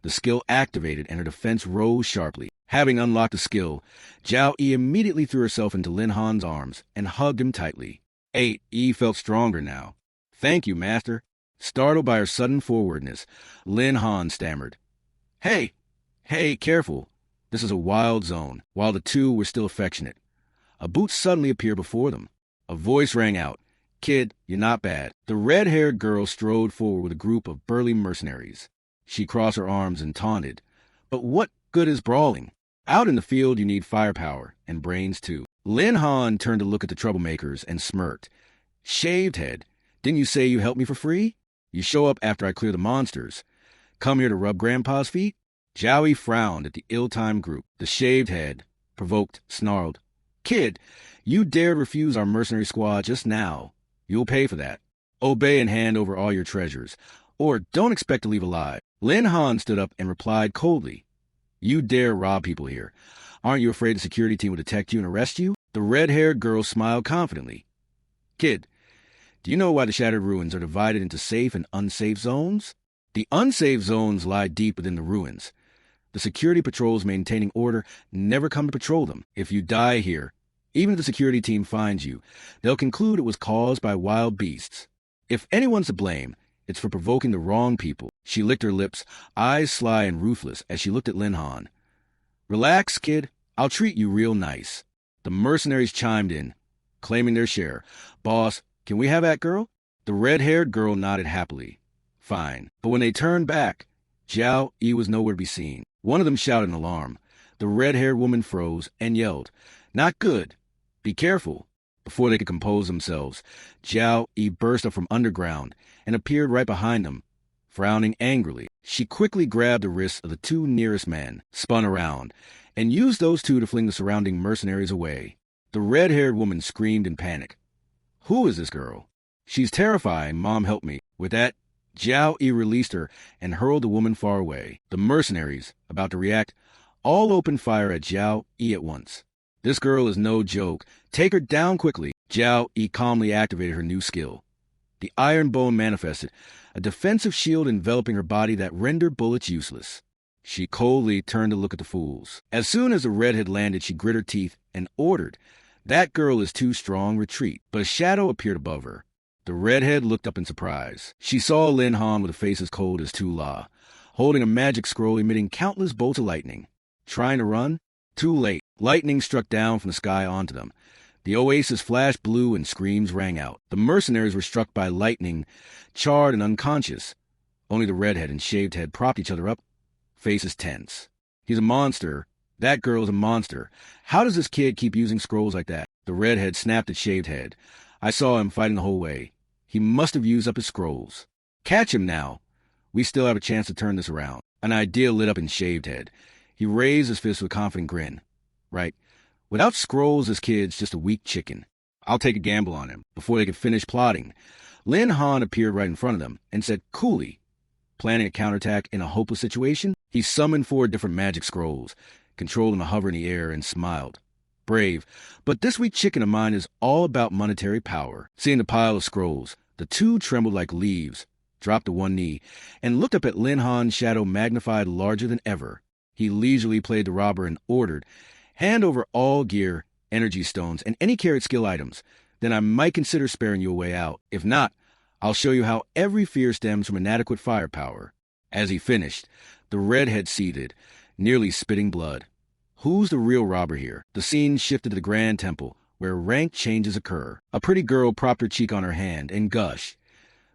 Speaker 1: The skill activated and her defense rose sharply. Having unlocked the skill, Jiao Yi immediately threw herself into Lin Han's arms and hugged him tightly. E felt stronger now. "Thank you, master." Startled by her sudden forwardness, Lin Han stammered. Hey, careful. This is a wild zone." While the two were still affectionate, a boot suddenly appeared before them. A voice rang out. "Kid, you're not bad." The red-haired girl strode forward with a group of burly mercenaries. She crossed her arms and taunted. "But what good is brawling? Out in the field you need firepower, and brains too." Lin Han turned to look at the troublemakers and smirked. "Shaved head, didn't you say you helped me for free? You show up after I clear the monsters. Come here to rub Grandpa's feet? Jowie frowned at the ill-timed group. The shaved head, provoked, snarled. Kid, you dared refuse our mercenary squad just now. You'll pay for that. Obey and hand over all your treasures. Or don't expect to leave alive. Lin Han stood up and replied coldly. You dare rob people here. Aren't you afraid the security team will detect you and arrest you? The red-haired girl smiled confidently. Kid, do you know why the Shattered Ruins are divided into safe and unsafe zones? The unsafe zones lie deep within the ruins. The security patrols maintaining order never come to patrol them. If you die here, even if the security team finds you, they'll conclude it was caused by wild beasts. If anyone's to blame, it's for provoking the wrong people. She licked her lips, eyes sly and ruthless, as she looked at Lin Han. Relax, kid. I'll treat you real nice. The mercenaries chimed in, claiming their share. Boss, can we have that girl? The red-haired girl nodded happily. Fine. But when they turned back, Jiao Yi was nowhere to be seen. One of them shouted in alarm. The red-haired woman froze and yelled, Not good. Be careful. Before they could compose themselves, Jiao Yi burst up from underground and appeared right behind them, frowning angrily. She quickly grabbed the wrists of the two nearest men, spun around, and used those two to fling the surrounding mercenaries away. The red-haired woman screamed in panic. Who is this girl? She's terrifying, Mom help me. With that, Jiao Yi released her and hurled the woman far away. The mercenaries, about to react, all opened fire at Jiao Yi at once. This girl is no joke. Take her down quickly. Jiao Yi calmly activated her new skill. The iron bone manifested, a defensive shield enveloping her body that rendered bullets useless. She coldly turned to look at the fools. As soon as the redhead landed, she grit her teeth and ordered, That girl is too strong, retreat. But a shadow appeared above her. The redhead looked up in surprise. She saw Lin Han with a face as cold as Tu-La, holding a magic scroll emitting countless bolts of lightning. Trying to run? Too late. Lightning struck down from the sky onto them. The oasis flashed blue and screams rang out. The mercenaries were struck by lightning, charred and unconscious. Only the redhead and shaved head propped each other up, faces tense. He's a monster. That girl is a monster. How does this kid keep using scrolls like that? The redhead snapped at shaved head. I saw him fighting the whole way. He must have used up his scrolls. Catch him now. We still have a chance to turn this around. An idea lit up in shaved head. He raised his fist with a confident grin. Right. Without scrolls, this kid's just a weak chicken. I'll take a gamble on him. Before they could finish plotting, Lin Han appeared right in front of them and said coolly, planning a counterattack in a hopeless situation, he summoned 4 different magic scrolls, controlled them to hover in the air, and smiled. Brave, but this weak chicken of mine is all about monetary power. Seeing the pile of scrolls, the two trembled like leaves, dropped to one knee, and looked up at Lin Han's shadow magnified larger than ever. He leisurely played the robber and ordered, Hand over all gear, energy stones, and any carried skill items. Then I might consider sparing you a way out. If not, I'll show you how every fear stems from inadequate firepower. As he finished, the redhead seethed, nearly spitting blood. Who's the real robber here? The scene shifted to the Grand Temple, where rank changes occur. A pretty girl propped her cheek on her hand and gushed.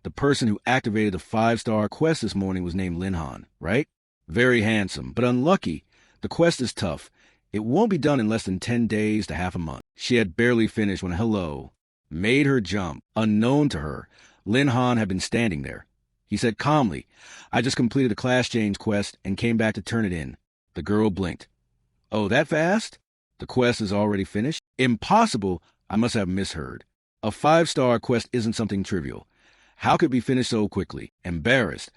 Speaker 1: The person who activated the 5-star quest this morning was named Lin Han, right? Very handsome, but unlucky. The quest is tough. It won't be done in less than 10 days to half a month. She had barely finished when hello made her jump. Unknown to her, Lin Han had been standing there. He said calmly, I just completed a class change quest and came back to turn it in. The girl blinked. Oh, that fast? The quest is already finished? Impossible. I must have misheard. A 5-star quest isn't something trivial. How could it be finished so quickly? Embarrassed,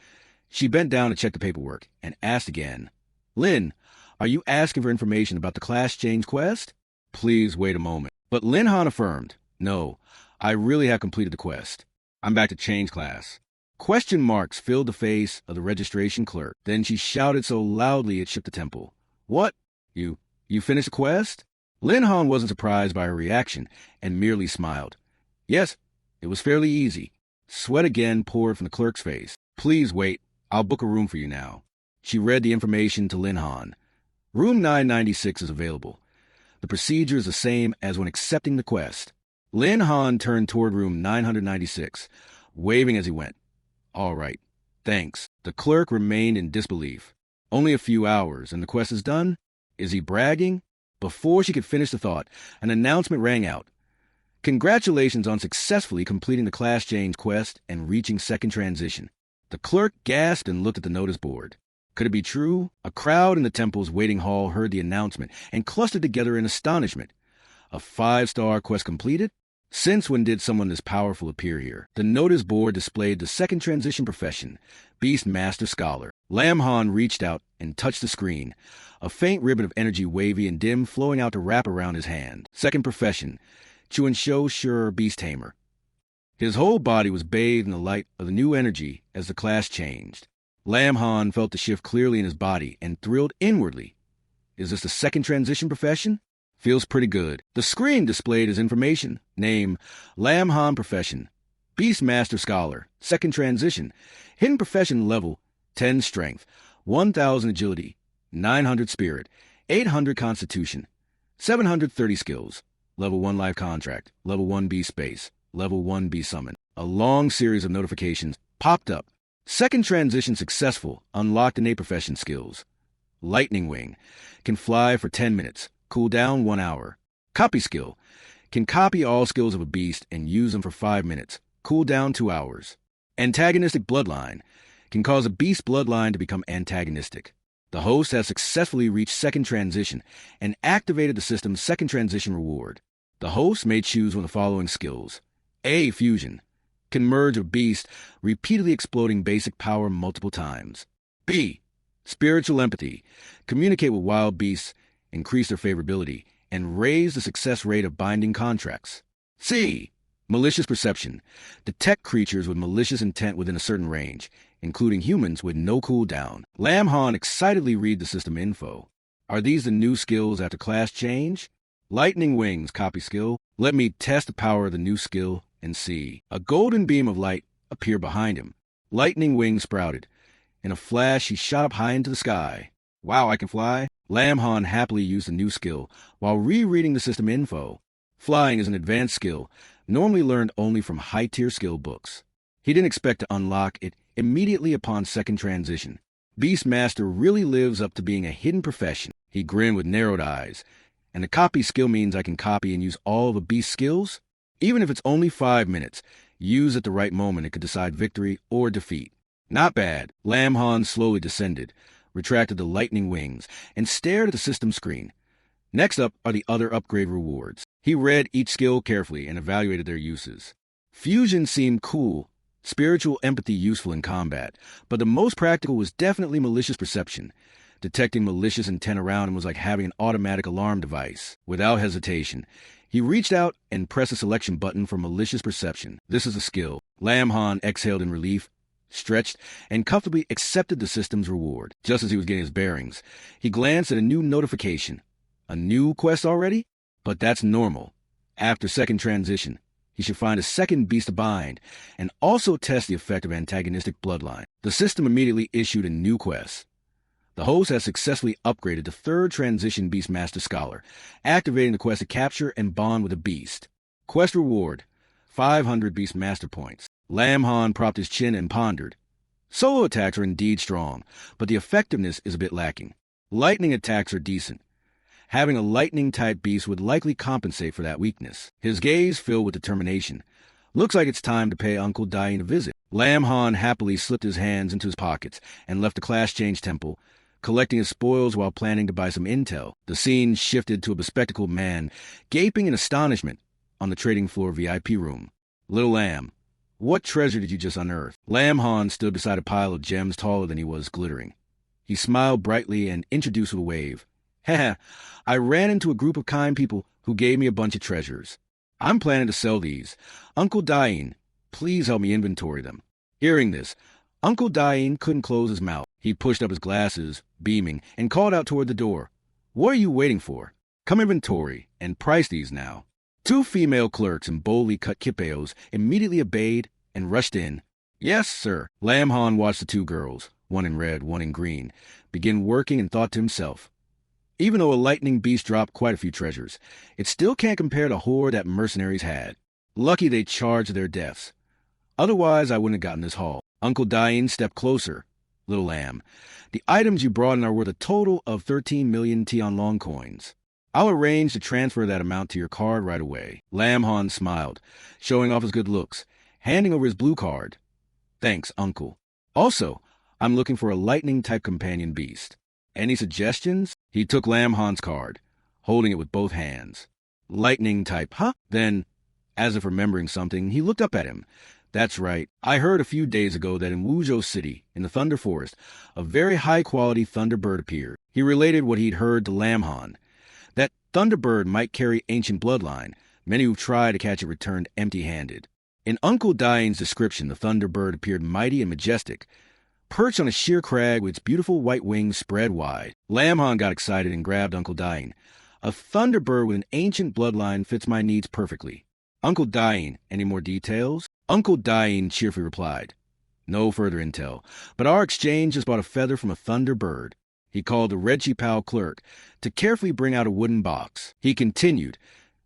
Speaker 1: she bent down to check the paperwork and asked again, Lin, are you asking for information about the class change quest? Please wait a moment. But Lin Han affirmed, No, I really have completed the quest. I'm back to change class. Question marks filled the face of the registration clerk. Then she shouted so loudly it shook the temple. What? You finished the quest? Lin Han wasn't surprised by her reaction and merely smiled. Yes, it was fairly easy. Sweat again poured from the clerk's face. Please wait. I'll book a room for you now. She read the information to Lin Han. Room 996 is available. The procedure is the same as when accepting the quest. Lin Han turned toward room 996, waving as he went. All right, thanks. The clerk remained in disbelief. Only a few hours, and the quest is done? Is he bragging? Before she could finish the thought, an announcement rang out. Congratulations on successfully completing the class change quest and reaching second transition. The clerk gasped and looked at the notice board. Could it be true? A crowd in the temple's waiting hall heard the announcement and clustered together in astonishment. A 5-star quest completed? Since when did someone this powerful appear here? The notice board displayed the second transition profession, Beast Master Scholar. Lam Han reached out and touched the screen, a faint ribbon of energy wavy and dim flowing out to wrap around his hand. Second profession, Chuan Shou Sure Beast Tamer. His whole body was bathed in the light of the new energy as the class changed. Lam Han felt the shift clearly in his body and thrilled inwardly. Is this the second transition profession? Feels pretty good. The screen displayed his information. Name, Lam Han Profession. Beast Master Scholar. Second transition. Hidden profession level, 10 strength, 1,000 agility, 900 spirit, 800 constitution, 730 skills. Level 1 life contract. Level 1 B space. Level 1 B summon. A long series of notifications popped up. Second transition successful. Unlocked innate profession skills. Lightning Wing. Can fly for 10 minutes. Cooldown 1 hour. Copy skill. Can copy all skills of a beast and use them for 5 minutes. Cooldown 2 hours. Antagonistic bloodline. Can cause a beast bloodline to become antagonistic. The host has successfully reached second transition and activated the system's second transition reward. The host may choose one of the following skills. A. Fusion. Can merge a beast, repeatedly exploding basic power multiple times. B. Spiritual empathy. Communicate with wild beasts, increase their favorability, and raise the success rate of binding contracts. C. Malicious perception. Detect creatures with malicious intent within a certain range, including humans with no cooldown. Lam Han excitedly read the system info. Are these the new skills after class change? Lightning Wings copy skill. Let me test the power of the new skill and see. A golden beam of light appeared behind him. Lightning Wings sprouted. In a flash, he shot up high into the sky. Wow, I can fly? Lam Han happily used the new skill while rereading the system info. Flying is an advanced skill, normally learned only from high-tier skill books. He didn't expect to unlock it immediately upon second transition. Beastmaster really lives up to being a hidden profession. He grinned with narrowed eyes. And the copy skill means I can copy and use all of a beast's skills? Even if it's only 5 minutes, used at the right moment, it could decide victory or defeat. Not bad. Lam Han slowly descended, retracted the lightning wings, and stared at the system screen. Next up are the other upgrade rewards. He read each skill carefully and evaluated their uses. Fusion seemed cool, spiritual empathy useful in combat, but the most practical was definitely malicious perception. Detecting malicious intent around him was like having an automatic alarm device. Without hesitation, he reached out and pressed the selection button for malicious perception. This is a skill. Lam Han exhaled in relief, stretched, and comfortably accepted the system's reward. Just as he was getting his bearings, he glanced at a new notification. A new quest already? But that's normal. After second transition, he should find a second beast to bind, and also test the effect of antagonistic bloodline. The system immediately issued a new quest. The host has successfully upgraded to third transition Beastmaster Scholar, activating the quest to capture and bond with a beast. Quest reward, 500 Beastmaster points. Lam Han propped his chin and pondered. Solo attacks are indeed strong, but the effectiveness is a bit lacking. Lightning attacks are decent. Having a lightning-type beast would likely compensate for that weakness. His gaze filled with determination. Looks like it's time to pay Uncle Dain a visit. Lam Han happily slipped his hands into his pockets and left the class change temple, collecting his spoils while planning to buy some intel. The scene shifted to a bespectacled man, gaping in astonishment on the trading floor VIP room. Little Lamb, what treasure did you just unearth? Lam Han stood beside a pile of gems taller than he was glittering. He smiled brightly and introduced with a wave. Haha, I ran into a group of kind people who gave me a bunch of treasures. I'm planning to sell these. Uncle Dain, please help me inventory them. Hearing this, Uncle Dain couldn't close his mouth. He pushed up his glasses, beaming, and called out toward the door. What are you waiting for? Come inventory and price these now. 2 female clerks in boldly cut kipeos immediately obeyed and rushed in. Yes, sir. Lam Han watched the 2 girls, one in red, one in green, begin working and thought to himself. Even though a lightning beast dropped quite a few treasures, it still can't compare to the hoard that mercenaries had. Lucky they charged their deaths. Otherwise, I wouldn't have gotten this haul. Uncle Dain stepped closer. Little Lamb, the items you brought in are worth a total of 13 million Tianlong coins. I'll arrange to transfer that amount to your card right away. Lam Han smiled, showing off his good looks, handing over his blue card. Thanks, Uncle. Also, I'm looking for a lightning-type companion beast. Any suggestions? He took Lam Han's card, holding it with both hands. Lightning type, huh? Then, as if remembering something, he looked up at him. That's right. I heard a few days ago that in Wuzhou City, in the Thunder Forest, a very high-quality thunderbird appeared. He related what he'd heard to Lam Han. That thunderbird might carry ancient bloodline. Many who've tried to catch it returned empty-handed. In Uncle Dain's description, the thunderbird appeared mighty and majestic, perched on a sheer crag with its beautiful white wings spread wide. Lam Han got excited and grabbed Uncle Dain. A thunderbird with an ancient bloodline fits my needs perfectly. Uncle Dain, any more details? Uncle Dain cheerfully replied, no further intel, but our exchange just bought a feather from a thunderbird. He called the Red Chipao clerk to carefully bring out a wooden box. He continued,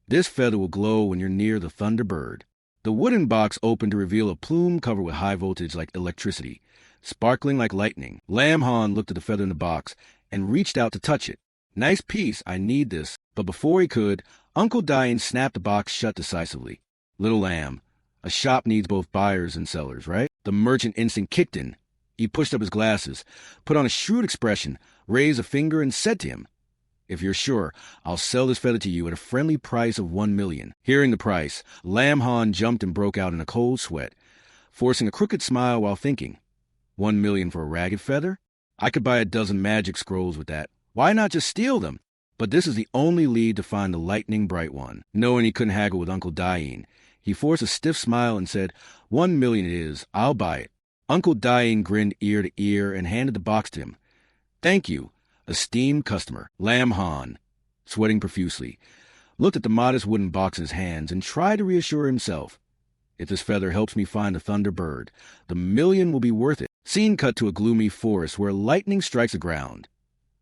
Speaker 1: this feather will glow when you're near the thunderbird. The wooden box opened to reveal a plume covered with high voltage like electricity, sparkling like lightning. Lam Han looked at the feather in the box and reached out to touch it. Nice piece, I need this. But before he could, Uncle Dain snapped the box shut decisively. Little lamb, a shop needs both buyers and sellers, right? The merchant instinct kicked in. He pushed up his glasses, put on a shrewd expression, raised a finger, and said to him, if you're sure, I'll sell this feather to you at a friendly price of 1 million. Hearing the price, Lam Han jumped and broke out in a cold sweat, forcing a crooked smile while thinking, 1 million for a ragged feather? I could buy a dozen magic scrolls with that. Why not just steal them? But this is the only lead to find the lightning bright one. Knowing he couldn't haggle with Uncle Dain, he forced a stiff smile and said, 1 million it is, I'll buy it. Uncle Dain grinned ear to ear and handed the box to him. Thank you, esteemed customer. Lam Han, sweating profusely, looked at the modest wooden box in his hands and tried to reassure himself. If this feather helps me find the thunderbird, the million will be worth it. Scene cut to a gloomy forest where lightning strikes the ground.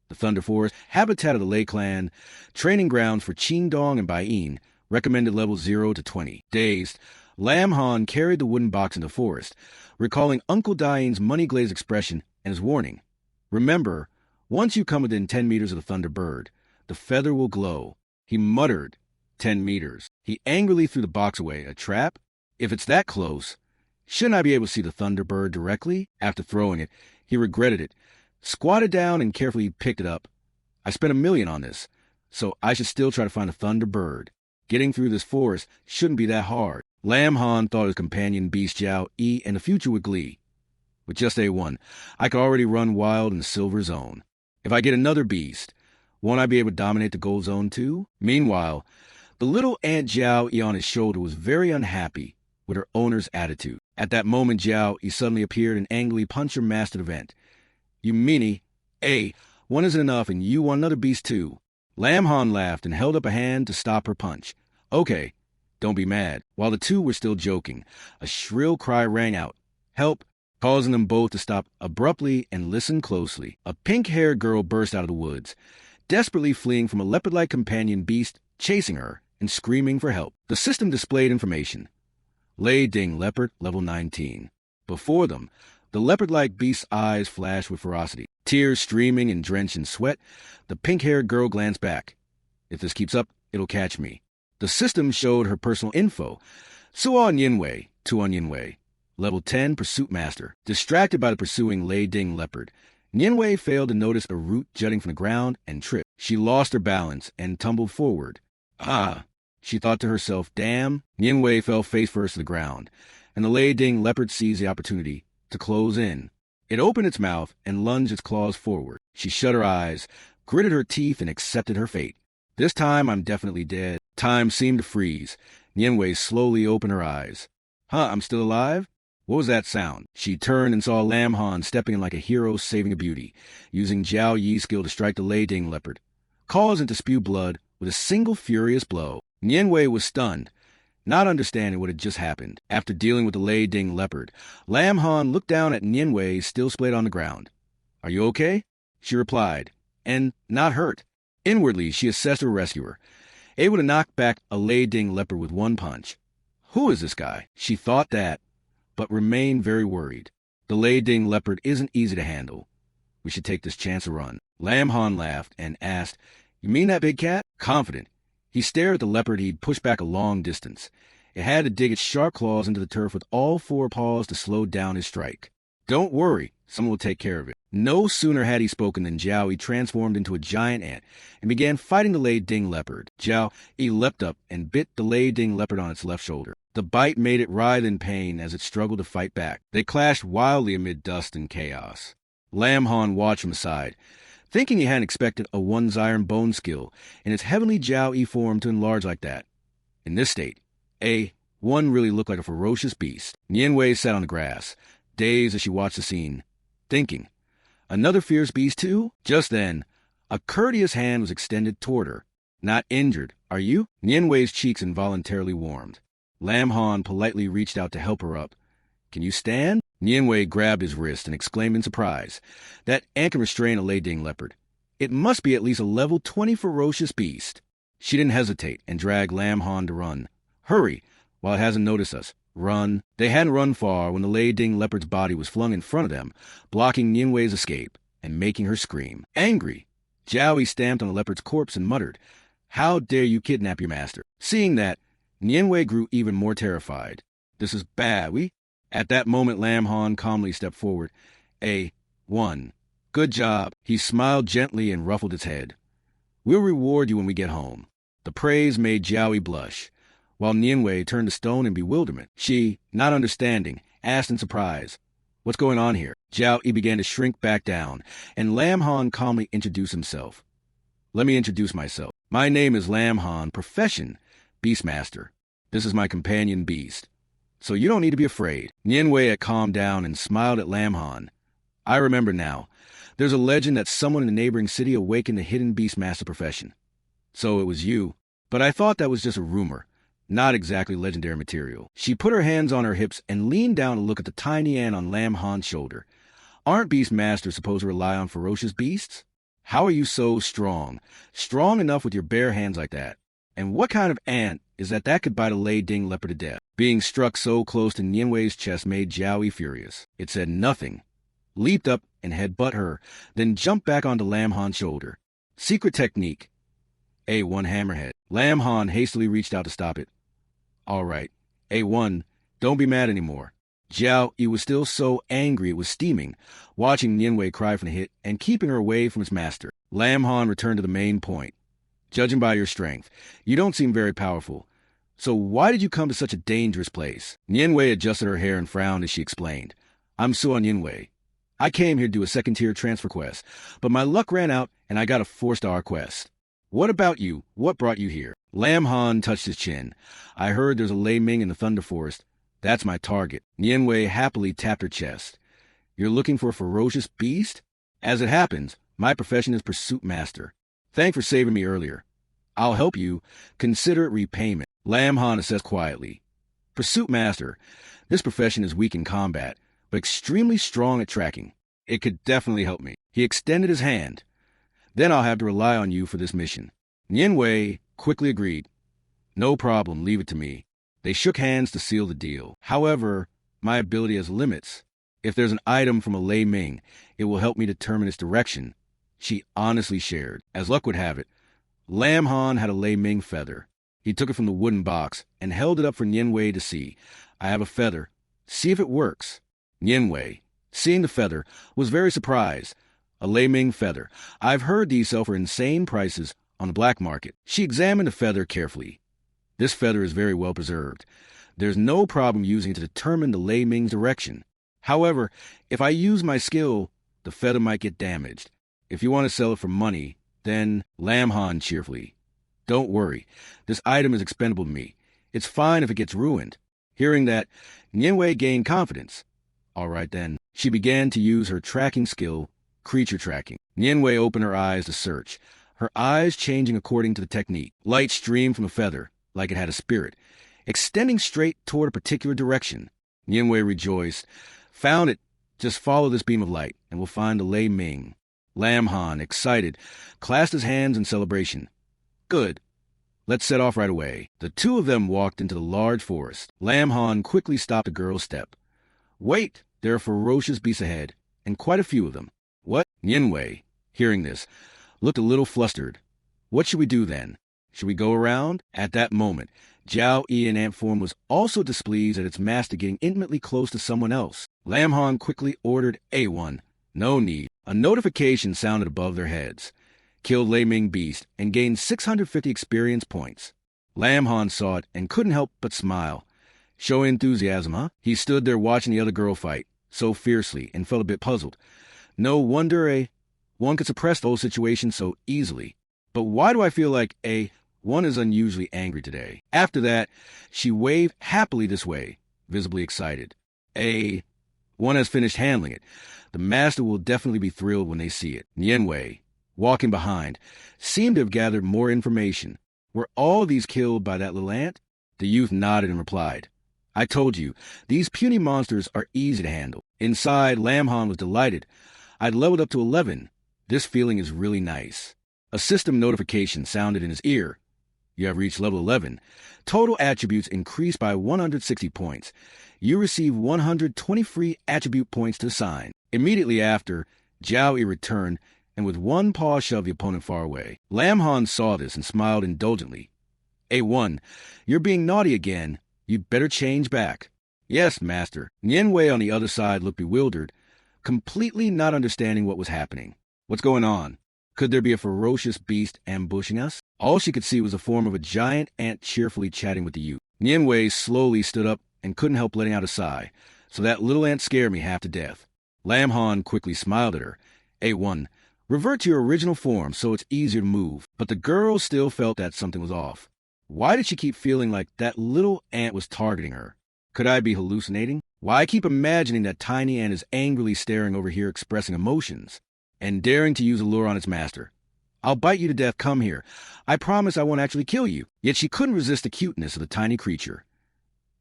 Speaker 1: The Thunder Forest, habitat of the Lei clan, training grounds for Qingdong and Baiyin, recommended levels 0 to 20. Dazed, Lam Han carried the wooden box into the forest, recalling Uncle Dain's money-glazed expression and his warning. Remember, once you come within 10 meters of the Thunderbird, the feather will glow. He muttered, 10 meters. He angrily threw the box away. A trap? If it's that close, shouldn't I be able to see the Thunderbird directly? After throwing it, he regretted it, squatted down and carefully picked it up. I spent 1 million on this, so I should still try to find a Thunderbird. Getting through this forest shouldn't be that hard. Lam Han thought his companion beast Jiao E and the future with glee. With just A1, I could already run wild in the Silver Zone. If I get another beast, won't I be able to dominate the Gold Zone too? Meanwhile, the little ant Jiao E on his shoulder was very unhappy with her owner's attitude. At that moment, Jiao E suddenly appeared and angrily punched her master of the event. You meanie, A, one isn't enough and you want another beast too. Lam Han laughed and held up a hand to stop her punch. Okay, don't be mad. While the two were still joking, a shrill cry rang out. Help! Causing them both to stop abruptly and listen closely. A pink-haired girl burst out of the woods, desperately fleeing from a leopard-like companion beast chasing her and screaming for help. The system displayed information. Lei Ding Leopard, level 19. Before them, the leopard-like beast's eyes flashed with ferocity. Tears streaming and drenched in sweat, the pink-haired girl glanced back. If this keeps up, it'll catch me. The system showed her personal info. Suan Yinwei, Tuan Yinwei, level 10 Pursuit Master. Distracted by the pursuing Lei Ding Leopard, Yinwei failed to notice a root jutting from the ground and tripped. She lost her balance and tumbled forward. Ah, she thought to herself, damn. Yinwei fell face first to the ground, and the Lei Ding Leopard seized the opportunity to close in. It opened its mouth and lunged its claws forward. She shut her eyes, gritted her teeth, and accepted her fate. This time I'm definitely dead. Time seemed to freeze. Yinwei slowly opened her eyes. Huh, I'm still alive? What was that sound? She turned and saw Lam Han stepping in like a hero saving a beauty, using Jiao Yi's skill to strike the Lei Ding Leopard, causing it to spew blood with a single furious blow. Yinwei was stunned, not understanding what had just happened. After dealing with the Lei Ding Leopard, Lam Han looked down at Yinwei still splayed on the ground. Are you okay? She replied, and not hurt. Inwardly, she assessed her rescuer, able to knock back a Lei Ding Leopard with one punch. Who is this guy? She thought that, but remained very worried. The Lei Ding Leopard isn't easy to handle. We should take this chance to run. Lam Han laughed and asked, You mean that big cat? Confident. He stared at the leopard he'd pushed back a long distance. It had to dig its sharp claws into the turf with all four paws to slow down his strike. Don't worry, someone will take care of it. No sooner had he spoken than Jiao Yi transformed into a giant ant and began fighting the Lei Ding leopard. Jiao Yi leapt up and bit the Lei Ding leopard on its left shoulder. The bite made it writhe in pain as it struggled to fight back. They clashed wildly amid dust and chaos. Lam Han watched from the side, thinking he hadn't expected a one's iron bone skill in its heavenly Jiao Yi form to enlarge like that. In this state, one really looked like a ferocious beast. Nian Wei sat on the grass, dazed as she watched the scene, thinking, another fierce beast too? Just then, a courteous hand was extended toward her. Not injured, are you? Nian Wei's cheeks involuntarily warmed. Lam Han politely reached out to help her up. Can you stand? Nian Wei grabbed his wrist and exclaimed in surprise. That ant can restrain a Lei Ding leopard. It must be at least a level 20 ferocious beast. She didn't hesitate and dragged Lam Han to run. Hurry, while it hasn't noticed us. Run. They hadn't run far when the Lei Ding leopard's body was flung in front of them, blocking Nian Wei's escape and making her scream. Angry, Jiao Yi stamped on the leopard's corpse and muttered, How dare you kidnap your master? Seeing that, Nian Wei grew even more terrified. This is bad, we? At that moment, Lam Han calmly stepped forward. One. Good job. He smiled gently and ruffled its head. We'll reward you when we get home. The praise made Jiao Yi blush, while Nian Wei turned to stone in bewilderment. She, not understanding, asked in surprise, What's going on here? Jiao Yi began to shrink back down, and Lam Han calmly introduced himself. Let me introduce myself. My name is Lam Han, profession, Beastmaster. This is my companion beast. So you don't need to be afraid. Nian Wei had calmed down and smiled at Lam Han. I remember now. There's a legend that someone in the neighboring city awakened the hidden Beastmaster profession. So it was you. But I thought that was just a rumor, not exactly legendary material. She put her hands on her hips and leaned down to look at the tiny ant on Lam Han's shoulder. Aren't Beastmasters supposed to rely on ferocious beasts? How are you so strong? Strong enough with your bare hands like that? And what kind of ant is that could bite a Lei Ding leopard to death? Being struck so close to Nian Wei's chest made Jiao Yi furious. It said nothing, leaped up and headbutt her, then jumped back onto Lam Han's shoulder. Secret technique. One hammerhead. Lam Han hastily reached out to stop it. All right. One, don't be mad anymore. Jiao Yi was still so angry it was steaming, watching Nian Wei cry from the hit and keeping her away from his master. Lam Han returned to the main point. Judging by your strength, you don't seem very powerful. So why did you come to such a dangerous place? Nian Wei adjusted her hair and frowned as she explained. I'm Suan Nian Wei. I came here to do a second-tier transfer quest, but my luck ran out and I got a 4-star quest. What about you? What brought you here? Lam Han touched his chin. I heard there's a Lei Ming in the Thunder Forest. That's my target. Nian Wei happily tapped her chest. You're looking for a ferocious beast? As it happens, my profession is Pursuit Master. Thanks for saving me earlier. I'll help you. Consider it repayment. Lam Han assessed quietly. Pursuit Master. This profession is weak in combat, but extremely strong at tracking. It could definitely help me. He extended his hand. Then I'll have to rely on you for this mission. Nian Wei quickly agreed. No problem, leave it to me. They shook hands to seal the deal. However, my ability has limits. If there's an item from a Lei Ming, it will help me determine its direction. She honestly shared. As luck would have it, Lam Han had a Lei Ming feather. He took it from the wooden box and held it up for Nian Wei to see. I have a feather. See if it works. Nian Wei, seeing the feather, was very surprised. A Lei Ming feather. I've heard these sell for insane prices on the black market. She examined the feather carefully. This feather is very well preserved. There's no problem using it to determine the Lei Ming's direction. However, if I use my skill, the feather might get damaged. If you want to sell it for money, then Lam Han cheerfully. Don't worry. This item is expendable to me. It's fine if it gets ruined. Hearing that, Nian Wei gained confidence. All right then. She began to use her tracking skill, creature tracking. Nian Wei opened her eyes to search, her eyes changing according to the technique. Light streamed from the feather, like it had a spirit, extending straight toward a particular direction. Nian Wei rejoiced. Found it. Just follow this beam of light, and we'll find the Lei Ming. Lam Han, excited, clasped his hands in celebration. Good. Let's set off right away. The two of them walked into the large forest. Lam Han quickly stopped the girl's step. Wait, there are ferocious beasts ahead, and quite a few of them. What? Nian Wei, hearing this, looked a little flustered. What should we do then? Should we go around? At that moment, Jiao Yi in ant form was also displeased at its master getting intimately close to someone else. Lam Han quickly ordered A1. No need. A notification sounded above their heads. Killed Lei Ming Beast and gained 650 experience points. Lam Han saw it and couldn't help but smile. Show enthusiasm, huh? He stood there watching the other girl fight so fiercely and felt a bit puzzled. No wonder one could suppress the whole situation so easily. But why do I feel like one is unusually angry today? After that, she waved happily this way, visibly excited. One has finished handling it. The master will definitely be thrilled when they see it. Nianwei, walking behind, seemed to have gathered more information. Were all these killed by that little ant? The youth nodded and replied, I told you, these puny monsters are easy to handle. Inside, Lam Han was delighted. I'd leveled up to 11. This feeling is really nice. A system notification sounded in his ear. You have reached level 11. Total attributes increased by 160 points. You receive 120 free attribute points to assign. Immediately after, Jiao Yi returned and with one paw shoved the opponent far away. Lam Han saw this and smiled indulgently. A1, you're being naughty again. You'd better change back. Yes, master. Nianwei on the other side looked bewildered, completely not understanding what was happening. What's going on? Could there be a ferocious beast ambushing us? All she could see was the form of a giant ant cheerfully chatting with the youth. Nianwei slowly stood up and couldn't help letting out a sigh. So that little ant scared me half to death. Lam Han quickly smiled at her. A1, revert to your original form so it's easier to move. But the girl still felt that something was off. Why did she keep feeling like that little ant was targeting her? Could I be hallucinating? Why I keep imagining that tiny ant is angrily staring over here expressing emotions and daring to use a lure on its master. I'll bite you to death, come here. I promise I won't actually kill you. Yet she couldn't resist the cuteness of the tiny creature.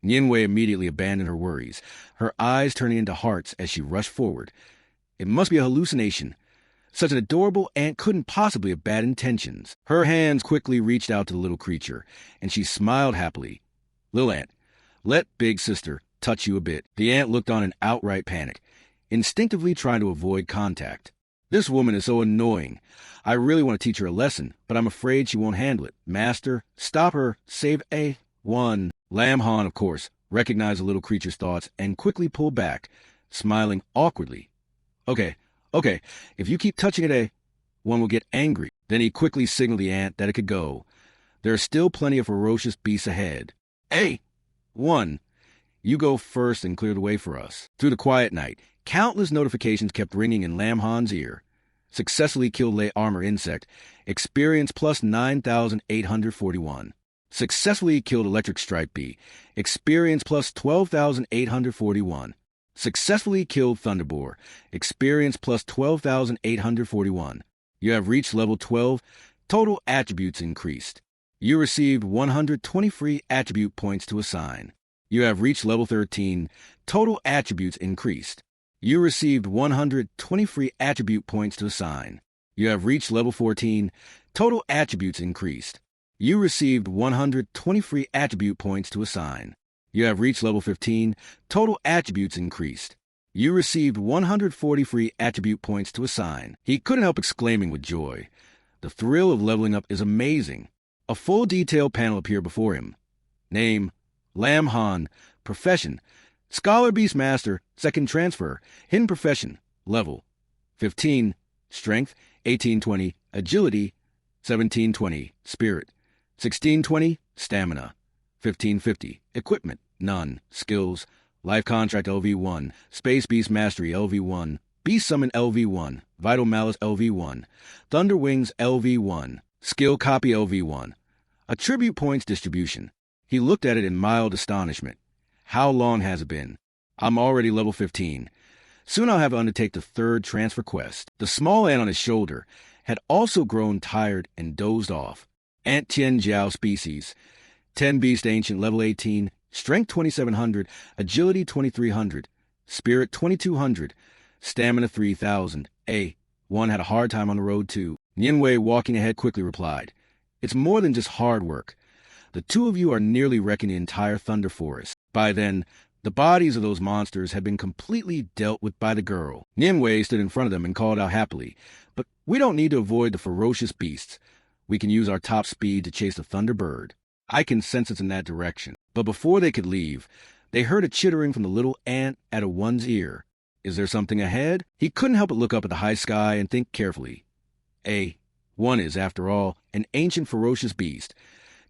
Speaker 1: Nianwei immediately abandoned her worries, her eyes turning into hearts as she rushed forward. It must be a hallucination. Such an adorable ant couldn't possibly have bad intentions. Her hands quickly reached out to the little creature, and she smiled happily. Little ant, let big sister touch you a bit. The ant looked on in outright panic, instinctively trying to avoid contact. This woman is so annoying. I really want to teach her a lesson, but I'm afraid she won't handle it. Master, stop her. Save A1. Lam Han, of course, recognized the little creature's thoughts and quickly pulled back, smiling awkwardly. Okay, if you keep touching it, one will get angry. Then he quickly signaled the ant that it could go. There are still plenty of ferocious beasts ahead. A1, you go first and clear the way for us. Through the quiet night, countless notifications kept ringing in Lam Han's ear. Successfully killed Lei Armor Insect. Experience plus 9,841. Successfully killed Electric Stripe Bee. Experience plus 12,841. Successfully killed Thunderboar. Experience plus 12,841. You have reached level 12. Total attributes increased. You received 120 free attribute points to assign. You have reached level 13. Total attributes increased. You received 120 free attribute points to assign. You have reached level 14. Total attributes increased. You received 120 free attribute points to assign. You have reached level 15. Total attributes increased. You received 140 free attribute points to assign. He couldn't help exclaiming with joy. The thrill of leveling up is amazing. A full detail panel appeared before him. Name, Lam Han. Profession, Scholar Beastmaster, second transfer. Hidden profession, level 15. Strength, 1820. Agility, 1720. Spirit, 1620. Stamina, 1550. Equipment, none. Skills, Life Contract LV1. Space Beast Mastery LV1. Beast Summon LV1. Vital Malice LV1. Thunder Wings LV1. Skill Copy LV1. Attribute Points Distribution. He looked at it in mild astonishment. How long has it been? I'm already level 15. Soon I'll have to undertake the third transfer quest. The small ant on his shoulder had also grown tired and dozed off. Ant Tien Jiao species. 10 Beast Ancient, level 18. Strength 2700. Agility 2300. Spirit 2200. Stamina 3000. One had a hard time on the road too. Nianwei, walking ahead, quickly replied, It's more than just hard work. The two of you are nearly wrecking the entire Thunder Forest. By then, the bodies of those monsters had been completely dealt with by the girl. Nianwei stood in front of them and called out happily, But we don't need to avoid the ferocious beasts. We can use our top speed to chase the Thunderbird. I can sense it's in that direction. But before they could leave, they heard a chittering from the little ant at a one's ear. Is there something ahead? He couldn't help but look up at the high sky and think carefully. One is, after all, an ancient ferocious beast.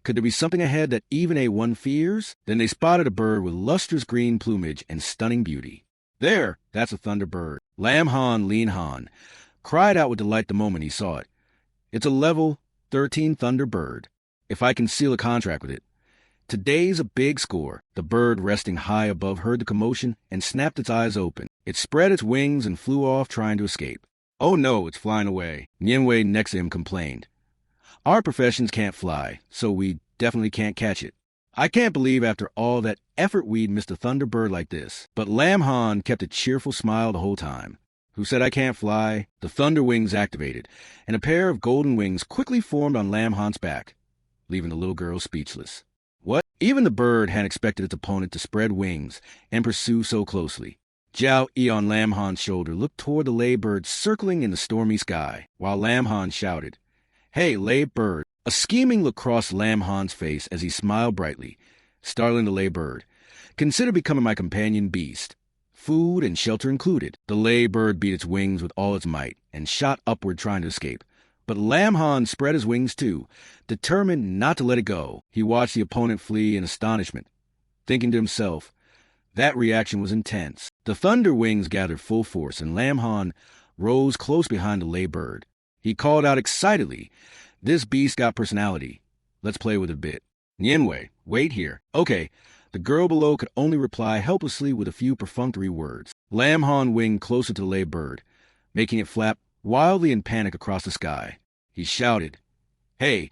Speaker 1: Could there be something ahead that even A1 fears? Then they spotted a bird with lustrous green plumage and stunning beauty. There! That's a thunderbird. Lam Han Lean Han cried out with delight the moment he saw it. It's a level 13 thunderbird. If I can seal a contract with it. Today's a big score. The bird resting high above heard the commotion and snapped its eyes open. It spread its wings and flew off trying to escape. Oh no, it's flying away. Nianwei next to him complained. Our professions can't fly, so we definitely can't catch it. I can't believe after all that effort we'd missed a thunderbird like this. But Lam Han kept a cheerful smile the whole time. Who said I can't fly? The thunder wings activated, and a pair of golden wings quickly formed on Lam Han's back, leaving the little girl speechless. What? Even the bird hadn't expected its opponent to spread wings and pursue so closely. Jiao Yi on Lam Han's shoulder looked toward the lay bird circling in the stormy sky, while Lam Han shouted, Hey, lay bird. A scheming look crossed Lam Han's face as he smiled brightly, startling the lay bird. Consider becoming my companion beast. Food and shelter included. The lay bird beat its wings with all its might and shot upward trying to escape. But Lam Han spread his wings too, determined not to let it go. He watched the opponent flee in astonishment, thinking to himself, that reaction was intense. The thunder wings gathered full force, and Lam Han rose close behind the lay bird. He called out excitedly, This beast got personality. Let's play with it a bit. Nianwei, wait here. Okay. The girl below could only reply helplessly with a few perfunctory words. Lam Han winged closer to the lay bird, making it flap wildly in panic across the sky. He shouted, Hey,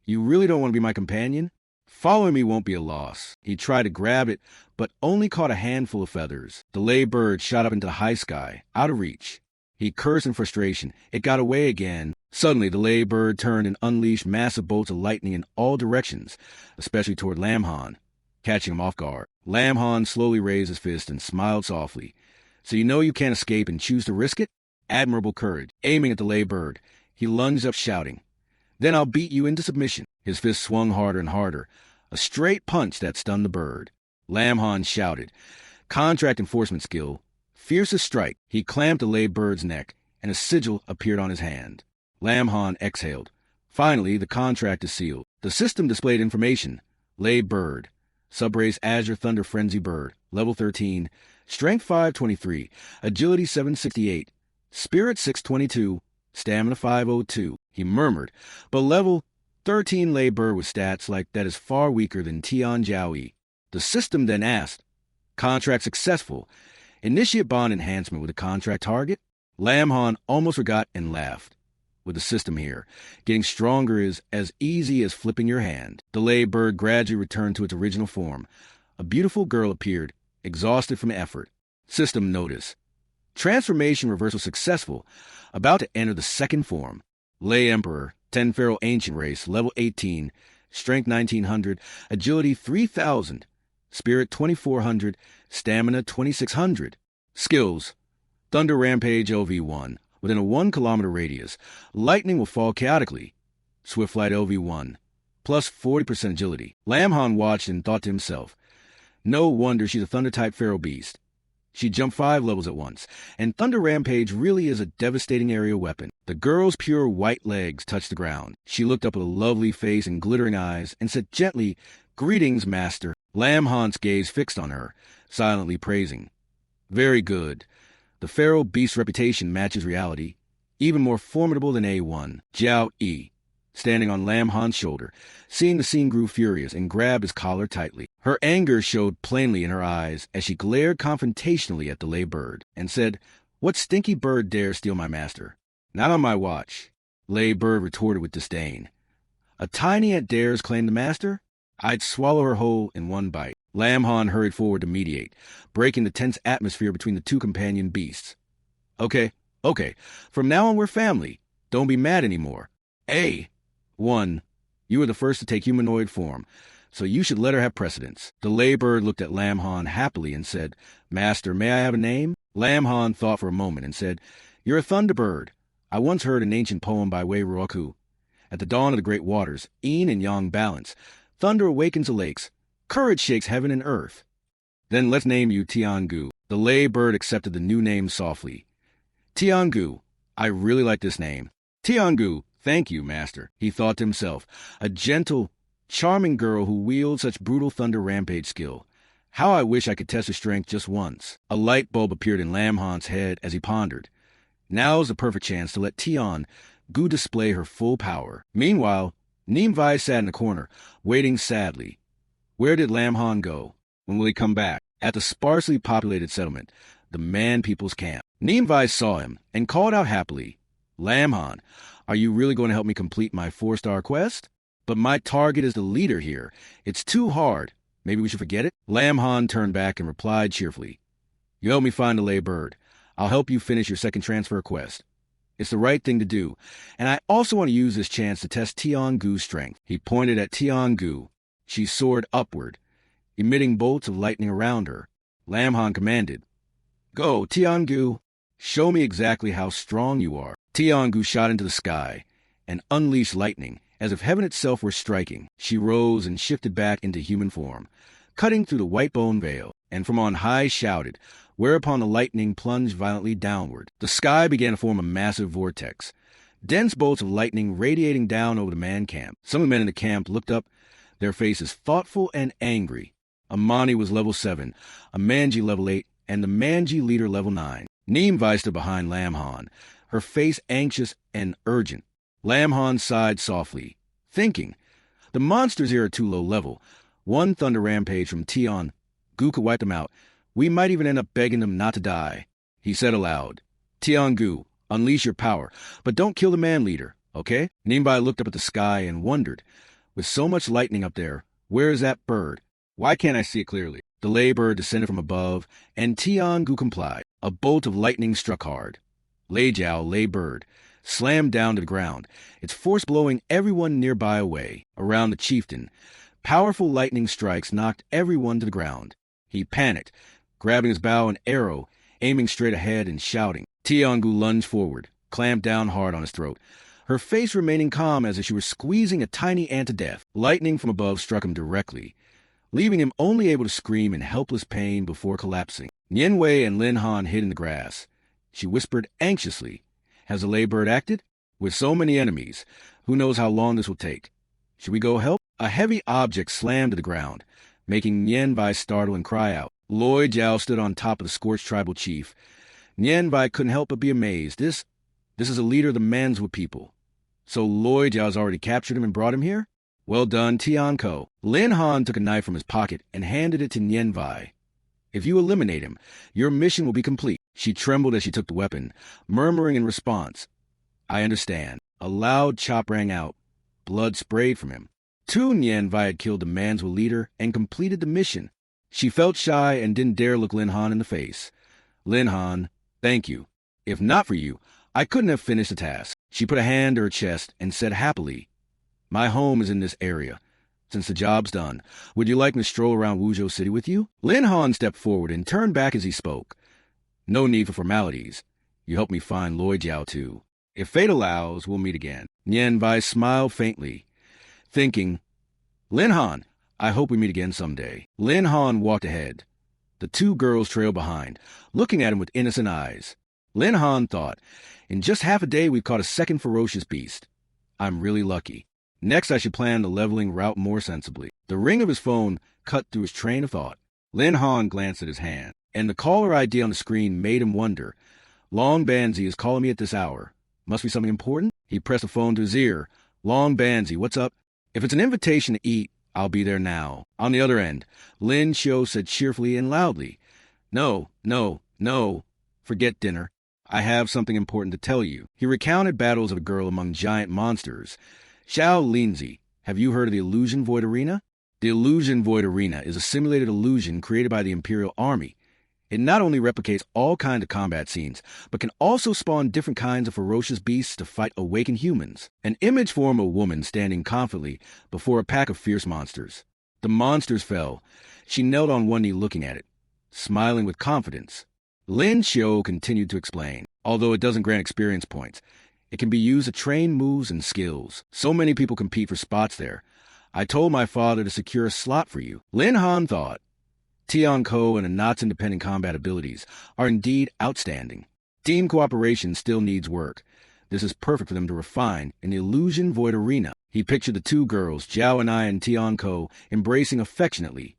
Speaker 1: you really don't want to be my companion? Following me won't be a loss. He tried to grab it, but only caught a handful of feathers. The lay bird shot up into the high sky, out of reach. He cursed in frustration. It got away again. Suddenly, the lay bird turned and unleashed massive bolts of lightning in all directions, especially toward Lam Han, catching him off guard. Lam Han slowly raised his fist and smiled softly. So you know you can't escape and choose to risk it? Admirable courage. Aiming at the lay bird, he lunged up shouting, Then I'll beat you into submission. His fist swung harder and harder, a straight punch that stunned the bird. Lam Han shouted, Contract enforcement skill, fiercest strike. He clamped the lay bird's neck, and a sigil appeared on his hand. Lam Han exhaled. Finally, the contract is sealed. The system displayed information. Lay bird, subrace Azure Thunder Frenzy bird, level 13, strength 523, agility 768, spirit 622, stamina 502. He murmured, but level 13 lay bird with stats like that is far weaker than Tian Jiaoyi. The system then asked, Contract successful. Initiate bond enhancement with a contract target? Lam Han almost forgot and laughed. With the system here, getting stronger is as easy as flipping your hand. The lay bird gradually returned to its original form. A beautiful girl appeared, exhausted from effort. System notice. Transformation reversal successful. About to enter the second form. Lay Emperor, 10 Feral Ancient Race, level 18, strength 1900, agility 3000, spirit 2400, stamina 2600. Skills. Thunder Rampage LV1. Within a 1 kilometer radius, lightning will fall chaotically. Swift Flight LV1. Plus 40% agility. Lam Han watched and thought to himself, no wonder she's a Thunder-type feral beast. She jumped 5 levels at once, and Thunder Rampage really is a devastating aerial weapon. The girl's pure white legs touched the ground. She looked up with a lovely face and glittering eyes and said gently, Greetings, master. Lam Han's gaze fixed on her, silently praising. Very good. The feral beast's reputation matches reality, even more formidable than A1. Jiao Yi, standing on Lam Han's shoulder, seeing the scene grew furious and grabbed his collar tightly. Her anger showed plainly in her eyes as she glared confrontationally at the lay bird and said, What stinky bird dares steal my master? Not on my watch. Lay bird retorted with disdain. A tiny ant dares claim the master? I'd swallow her whole in one bite. Lam Han hurried forward to mediate, breaking the tense atmosphere between the two companion beasts. Okay. From now on we're family. Don't be mad anymore. A1, you were the first to take humanoid form, so you should let her have precedence. The lay bird looked at Lam Han happily and said, Master, may I have a name? Lam Han thought for a moment and said, You're a thunderbird. I once heard an ancient poem by Wei Ruoku. At the dawn of the great waters, yin and yang balance, thunder awakens the lakes. Courage shakes heaven and earth. Then let's name you Tiangu. The lay bird accepted the new name softly. Tiangu, I really like this name. Tiangu, thank you, master, he thought to himself. A gentle, charming girl who wields such brutal thunder rampage skill. How I wish I could test her strength just once. A light bulb appeared in Lam Han's head as he pondered. Now's the perfect chance to let Tiangu display her full power. Meanwhile, Nimbai sat in the corner, waiting sadly. Where did Lam Han go? When will he come back? At the sparsely populated settlement, the Man People's camp. Nimbai saw him and called out happily, Lam Han, are you really going to help me complete my 4-star quest? But my target is the leader here. It's too hard. Maybe we should forget it? Lam Han turned back and replied cheerfully, You help me find the lay bird. I'll help you finish your second transfer quest. It's the right thing to do, and I also want to use this chance to test Tiangu's strength. He pointed at Tiangu. She soared upward, emitting bolts of lightning around her. Lam Han commanded, Go, Tiangu. Show me exactly how strong you are. Tiangu shot into the sky and unleashed lightning, as if heaven itself were striking. She rose and shifted back into human form, cutting through the white bone veil, and from on high shouted, whereupon the lightning plunged violently downward. The sky began to form a massive vortex, dense bolts of lightning radiating down over the man camp. Some of the men in the camp looked up, their faces thoughtful and angry. Amani was level 7, a Manji level 8, and the Manji leader level 9. Nimbai stood behind Lam Han, her face anxious and urgent. Lam Han sighed softly, thinking, the monsters here are too low level. One thunder rampage from Tiangu could wipe them out. We might even end up begging them not to die. He said aloud, Tiangu, unleash your power, but don't kill the man leader, okay? Nimbai looked up at the sky and wondered, with so much lightning up there, where is that bird? Why can't I see it clearly? The lay bird descended from above, and Tiangu complied. A bolt of lightning struck hard. Lay Jiao, lay bird, slammed down to the ground, its force blowing everyone nearby away. Around the chieftain, powerful lightning strikes knocked everyone to the ground. He panicked, grabbing his bow and arrow, aiming straight ahead and shouting. Tiangu lunged forward, clamped down hard on his throat, her face remaining calm as if she were squeezing a tiny ant to death. Lightning from above struck him directly, leaving him only able to scream in helpless pain before collapsing. Nian Wei and Lin Han hid in the grass. She whispered anxiously, Has the lay bird acted? With so many enemies, who knows how long this will take? Should we go help? A heavy object slammed to the ground, making Nian Bai startle and cry out. Loi Jiao stood on top of the scorched tribal chief. Nian Bai couldn't help but be amazed. This is a leader of the Manhwa people. So Loi Jiao's already captured him and brought him here? Well done, Tianko. Lin Han took a knife from his pocket and handed it to Nian Bai. If you eliminate him, your mission will be complete. She trembled as she took the weapon, murmuring in response, I understand. A loud chop rang out. Blood sprayed from him. Nian Bai had killed the Manhwa leader and completed the mission. She felt shy and didn't dare look Lin Han in the face. Lin Han, thank you. If not for you, I couldn't have finished the task. She put a hand to her chest and said happily, My home is in this area. Since the job's done, would you like me to stroll around Wuzhou City with you? Lin Han stepped forward and turned back as he spoke. No need for formalities. You helped me find Loi Jiao too. If fate allows, we'll meet again. Nian Bai smiled faintly, thinking, Lin Han, I hope we meet again someday. Lin Han walked ahead. The two girls trailed behind, looking at him with innocent eyes. Lin Han thought, in just half a day we've caught a second ferocious beast. I'm really lucky. Next, I should plan the leveling route more sensibly. The ring of his phone cut through his train of thought. Lin Han glanced at his hand, and the caller ID on the screen made him wonder. Long Banzi is calling me at this hour. Must be something important? He pressed the phone to his ear. Long Banzi, what's up? If it's an invitation to eat, I'll be there now. On the other end, Lin Xiu said cheerfully and loudly, No. Forget dinner. I have something important to tell you. He recounted battles of a girl among giant monsters. Xiao Linzi, have you heard of the Illusion Void Arena? The Illusion Void Arena is a simulated illusion created by the Imperial Army. It not only replicates all kinds of combat scenes, but can also spawn different kinds of ferocious beasts to fight awakened humans. An image formed of a woman standing confidently before a pack of fierce monsters. The monsters fell. She knelt on one knee looking at it, smiling with confidence. Lin Xiu continued to explain. Although it doesn't grant experience points, it can be used to train moves and skills. So many people compete for spots there. I told my father to secure a slot for you. Lin Han thought. Tian-Ko and Anat's independent combat abilities are indeed outstanding. Team cooperation still needs work. This is perfect for them to refine in the Illusion Void Arena. He pictured the two girls, Zhao and I and Tian-Ko, embracing affectionately.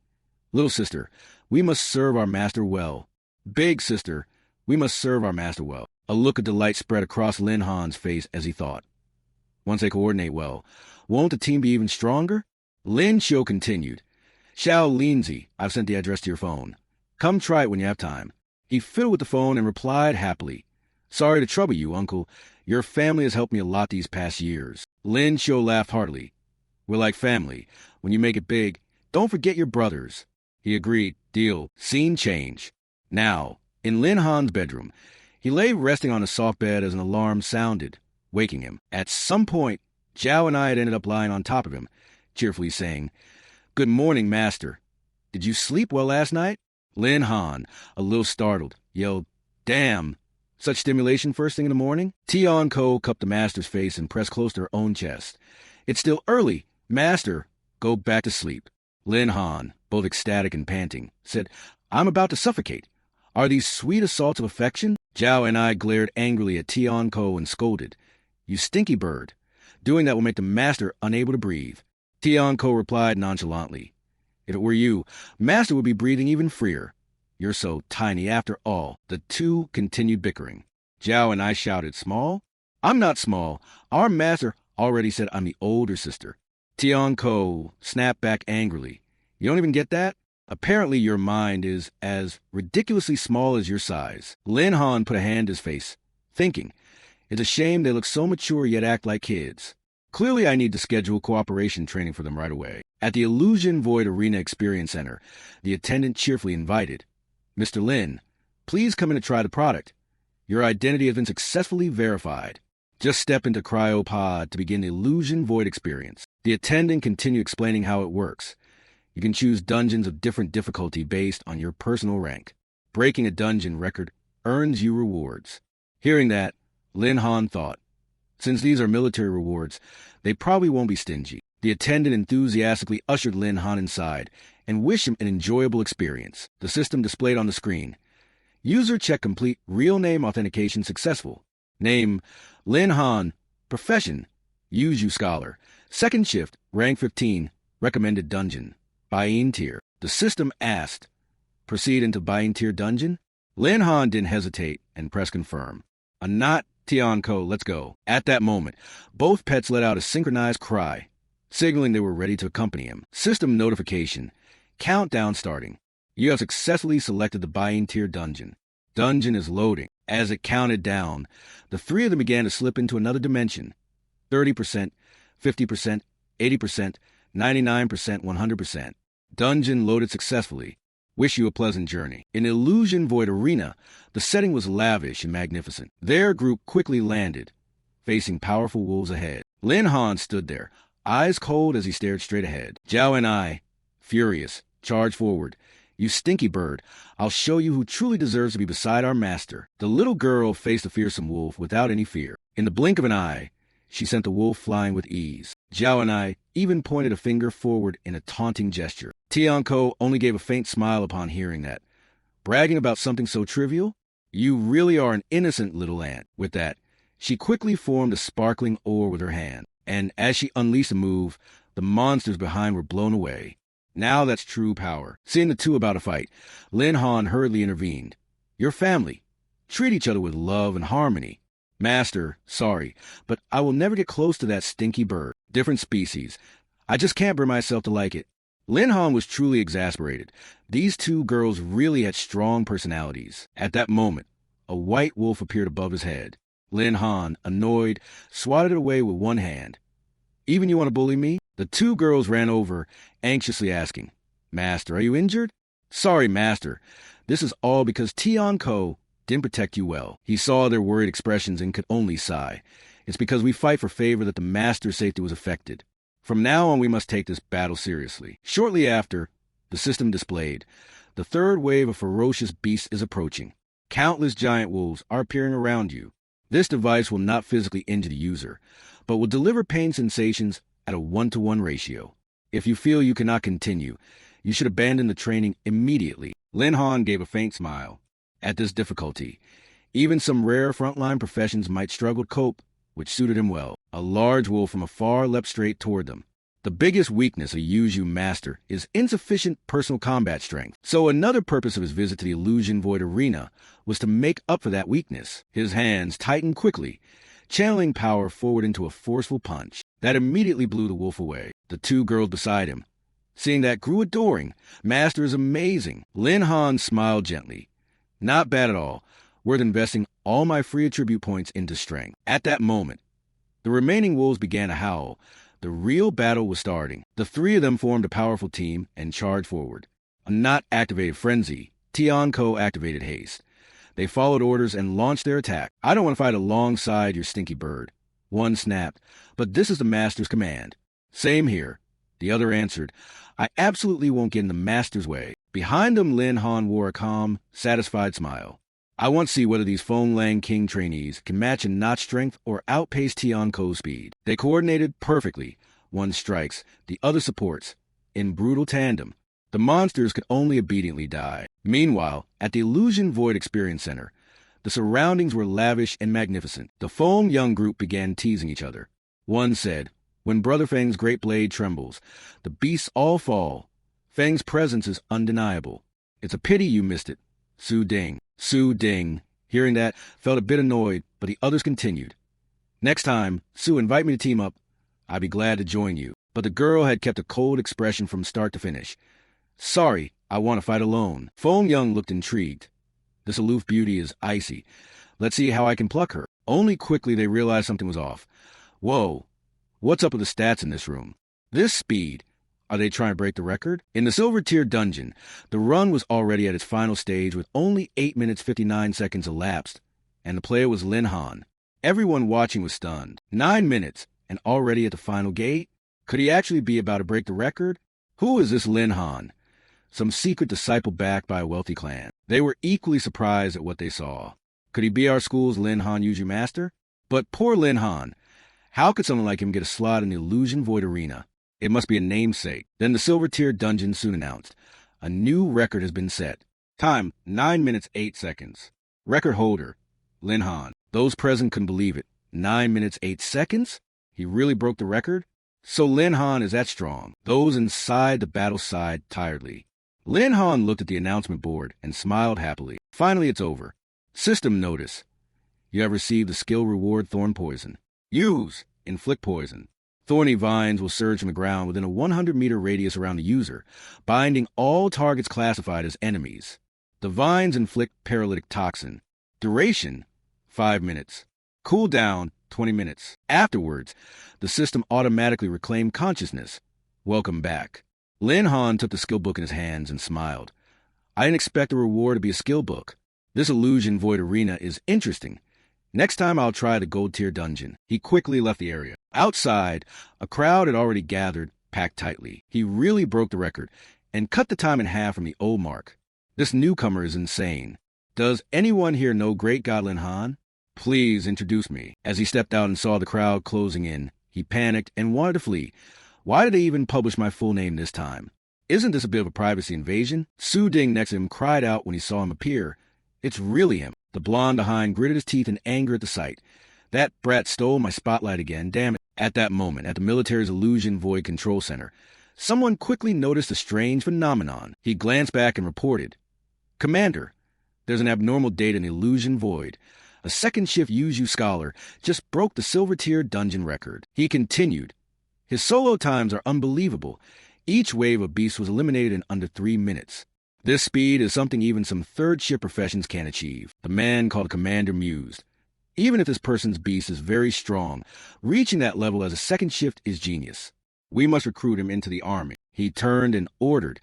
Speaker 1: Little sister, we must serve our master well. Big sister, we must serve our master well. A look of delight spread across Lin Han's face as he thought. Once they coordinate well, won't the team be even stronger? Lin Xiu continued. Xiao Linzi, I've sent the address to your phone. Come try it when you have time. He fiddled with the phone and replied happily. Sorry to trouble you, uncle. Your family has helped me a lot these past years. Lin Xiu laughed heartily. We're like family. When you make it big, don't forget your brothers. He agreed. Deal. Scene change. Now, in Lin Han's bedroom, he lay resting on a soft bed as an alarm sounded, waking him. At some point, Zhao and I had ended up lying on top of him, cheerfully saying, Good morning, master. Did you sleep well last night? Lin Han, a little startled, yelled, Damn! Such stimulation first thing in the morning? Tian-Ko cupped the master's face and pressed close to her own chest. It's still early. Master, go back to sleep. Lin Han, both ecstatic and panting, said, I'm about to suffocate. Are these sweet assaults of affection? Zhao and I glared angrily at Tian-Ko and scolded. You stinky bird. Doing that will make the master unable to breathe. Tian-Ko replied nonchalantly. If it were you, master would be breathing even freer. You're so tiny after all. The two continued bickering. Zhao and I shouted, Small? I'm not small. Our master already said I'm the older sister. Tian-Ko snapped back angrily. You don't even get that? Apparently your mind is as ridiculously small as your size. Lin Han put a hand to his face, thinking, It's a shame they look so mature yet act like kids. Clearly I need to schedule cooperation training for them right away. At the Illusion Void Arena Experience Center, the attendant cheerfully invited, Mr. Lin, please come in to try the product. Your identity has been successfully verified. Just step into Cryopod to begin the Illusion Void experience. The attendant continued explaining how it works. You can choose dungeons of different difficulty based on your personal rank. Breaking a dungeon record earns you rewards. Hearing that, Lin Han thought, since these are military rewards, they probably won't be stingy. The attendant enthusiastically ushered Lin Han inside and wished him an enjoyable experience. The system displayed on the screen. User check complete, real name authentication successful. Name, Lin Han. Profession, Yuju Scholar. Second shift, rank 15, recommended dungeon. Buying tier. The system asked, proceed into buying tier dungeon? Lin Han didn't hesitate and pressed confirm. A knot, Tian-Ko, let's go. At that moment, both pets let out a synchronized cry, signaling they were ready to accompany him. System notification. Countdown starting. You have successfully selected the buying tier dungeon. Dungeon is loading. As it counted down, the three of them began to slip into another dimension. 30%, 50%, 80%, 99%, 100%. Dungeon loaded successfully. Wish you a pleasant journey. In Illusion Void Arena, the setting was lavish and magnificent. Their group quickly landed, facing powerful wolves ahead. Lin Han stood there, eyes cold as he stared straight ahead. Zhao and I, furious, charged forward. You stinky bird, I'll show you who truly deserves to be beside our master. The little girl faced the fearsome wolf without any fear. In the blink of an eye, she sent the wolf flying with ease. Zhao and I even pointed a finger forward in a taunting gesture. Tian-Ko only gave a faint smile upon hearing that. Bragging about something so trivial? You really are an innocent little ant. With that, she quickly formed a sparkling oar with her hand, and as she unleashed a move, the monsters behind were blown away. Now that's true power. Seeing the two about to fight, Lin Han hurriedly intervened. Your family. Treat each other with love and harmony. Master, sorry, but I will never get close to that stinky bird. Different species. I just can't bring myself to like it. Lin Han was truly exasperated. These two girls really had strong personalities. At that moment, a white wolf appeared above his head. Lin Han, annoyed, swatted it away with one hand. Even you want to bully me? The two girls ran over, anxiously asking, Master, are you injured? Sorry, Master. This is all because Tian-Ko didn't protect you well. He saw their worried expressions and could only sigh. It's because we fight for favor that the Master's safety was affected. From now on, we must take this battle seriously. Shortly after, the system displayed, the third wave of ferocious beasts is approaching. Countless giant wolves are appearing around you. This device will not physically injure the user, but will deliver pain sensations at a 1-to-1 ratio. If you feel you cannot continue, you should abandon the training immediately. Lin Han gave a faint smile. At this difficulty, even some rare frontline professions might struggle to cope, which suited him well. A large wolf from afar leapt straight toward them. The biggest weakness a Yuzu master is insufficient personal combat strength. So another purpose of his visit to the Illusion Void Arena was to make up for that weakness. His hands tightened quickly, channeling power forward into a forceful punch that immediately blew the wolf away. The two girls beside him, seeing that, grew adoring. Master is amazing. Lin Han smiled gently. Not bad at all. Worth investing all my free attribute points into strength. At that moment, the remaining wolves began to howl. The real battle was starting. The three of them formed a powerful team and charged forward. A not-activated frenzy, Tianko activated haste. They followed orders and launched their attack. I don't want to fight alongside your stinky bird. One snapped, but this is the master's command. Same here. The other answered, I absolutely won't get in the master's way. Behind them, Lin Han wore a calm, satisfied smile. I want to see whether these Feng Lang King trainees can match in notch strength or outpace Tianko's speed. They coordinated perfectly. One strikes, the other supports. In brutal tandem, the monsters could only obediently die. Meanwhile, at the Illusion Void Experience Center, the surroundings were lavish and magnificent. The Feng Young group began teasing each other. One said, when Brother Feng's great blade trembles, the beasts all fall. Feng's presence is undeniable. It's a pity you missed it. Su Ding, hearing that, felt a bit annoyed, but the others continued. Next time, Su, invite me to team up. I'd be glad to join you. But the girl had kept a cold expression from start to finish. Sorry, I want to fight alone. Feng Young looked intrigued. This aloof beauty is icy. Let's see how I can pluck her. Only quickly they realized something was off. Whoa, what's up with the stats in this room? This speed. Are they trying to break the record? In the Silver Tier dungeon, the run was already at its final stage with only 8 minutes 59 seconds elapsed, and the player was Lin Han. Everyone watching was stunned. 9 minutes, and already at the final gate? Could he actually be about to break the record? Who is this Lin Han? Some secret disciple backed by a wealthy clan. They were equally surprised at what they saw. Could he be our school's Lin Han Yuju master? But poor Lin Han. How could someone like him get a slot in the Illusion Void Arena? It must be a namesake. Then the Silver Tier dungeon soon announced. A new record has been set. Time, 9 minutes 8 seconds. Record holder, Lin Han. Those present couldn't believe it. 9 minutes 8 seconds? He really broke the record? So Lin Han is that strong. Those inside the battle sighed tiredly. Lin Han looked at the announcement board and smiled happily. Finally, it's over. System notice. You have received the skill reward Thorn Poison. Use. Inflict poison. Thorny vines will surge from the ground within a 100-meter radius around the user, binding all targets classified as enemies. The vines inflict paralytic toxin. Duration, 5 minutes. Cooldown, 20 minutes. Afterwards, the system automatically reclaimed consciousness. Welcome back. Lin Han took the skill book in his hands and smiled. I didn't expect the reward to be a skill book. This Illusion Void Arena is interesting. Next time I'll try the Gold Tier dungeon. He quickly left the area. Outside, a crowd had already gathered, packed tightly. He really broke the record and cut the time in half from the old mark. This newcomer is insane. Does anyone here know Great God Lin Han? Please introduce me. As he stepped out and saw the crowd closing in, he panicked and wanted to flee. Why did they even publish my full name this time? Isn't this a bit of a privacy invasion? Su Ding next to him cried out when he saw him appear. It's really him. The blonde behind gritted his teeth in anger at the sight. That brat stole my spotlight again, damn it. At that moment, at the military's Illusion Void Control Center, someone quickly noticed a strange phenomenon. He glanced back and reported, Commander, there's an abnormal data in the Illusion Void. A second shift Yuzu scholar just broke the Silver Tier dungeon record. He continued, his solo times are unbelievable. Each wave of beasts was eliminated in under 3 minutes. This speed is something even some third shift professions can't achieve. The man called Commander mused. Even if this person's beast is very strong, reaching that level as a second shift is genius. We must recruit him into the army. He turned and ordered,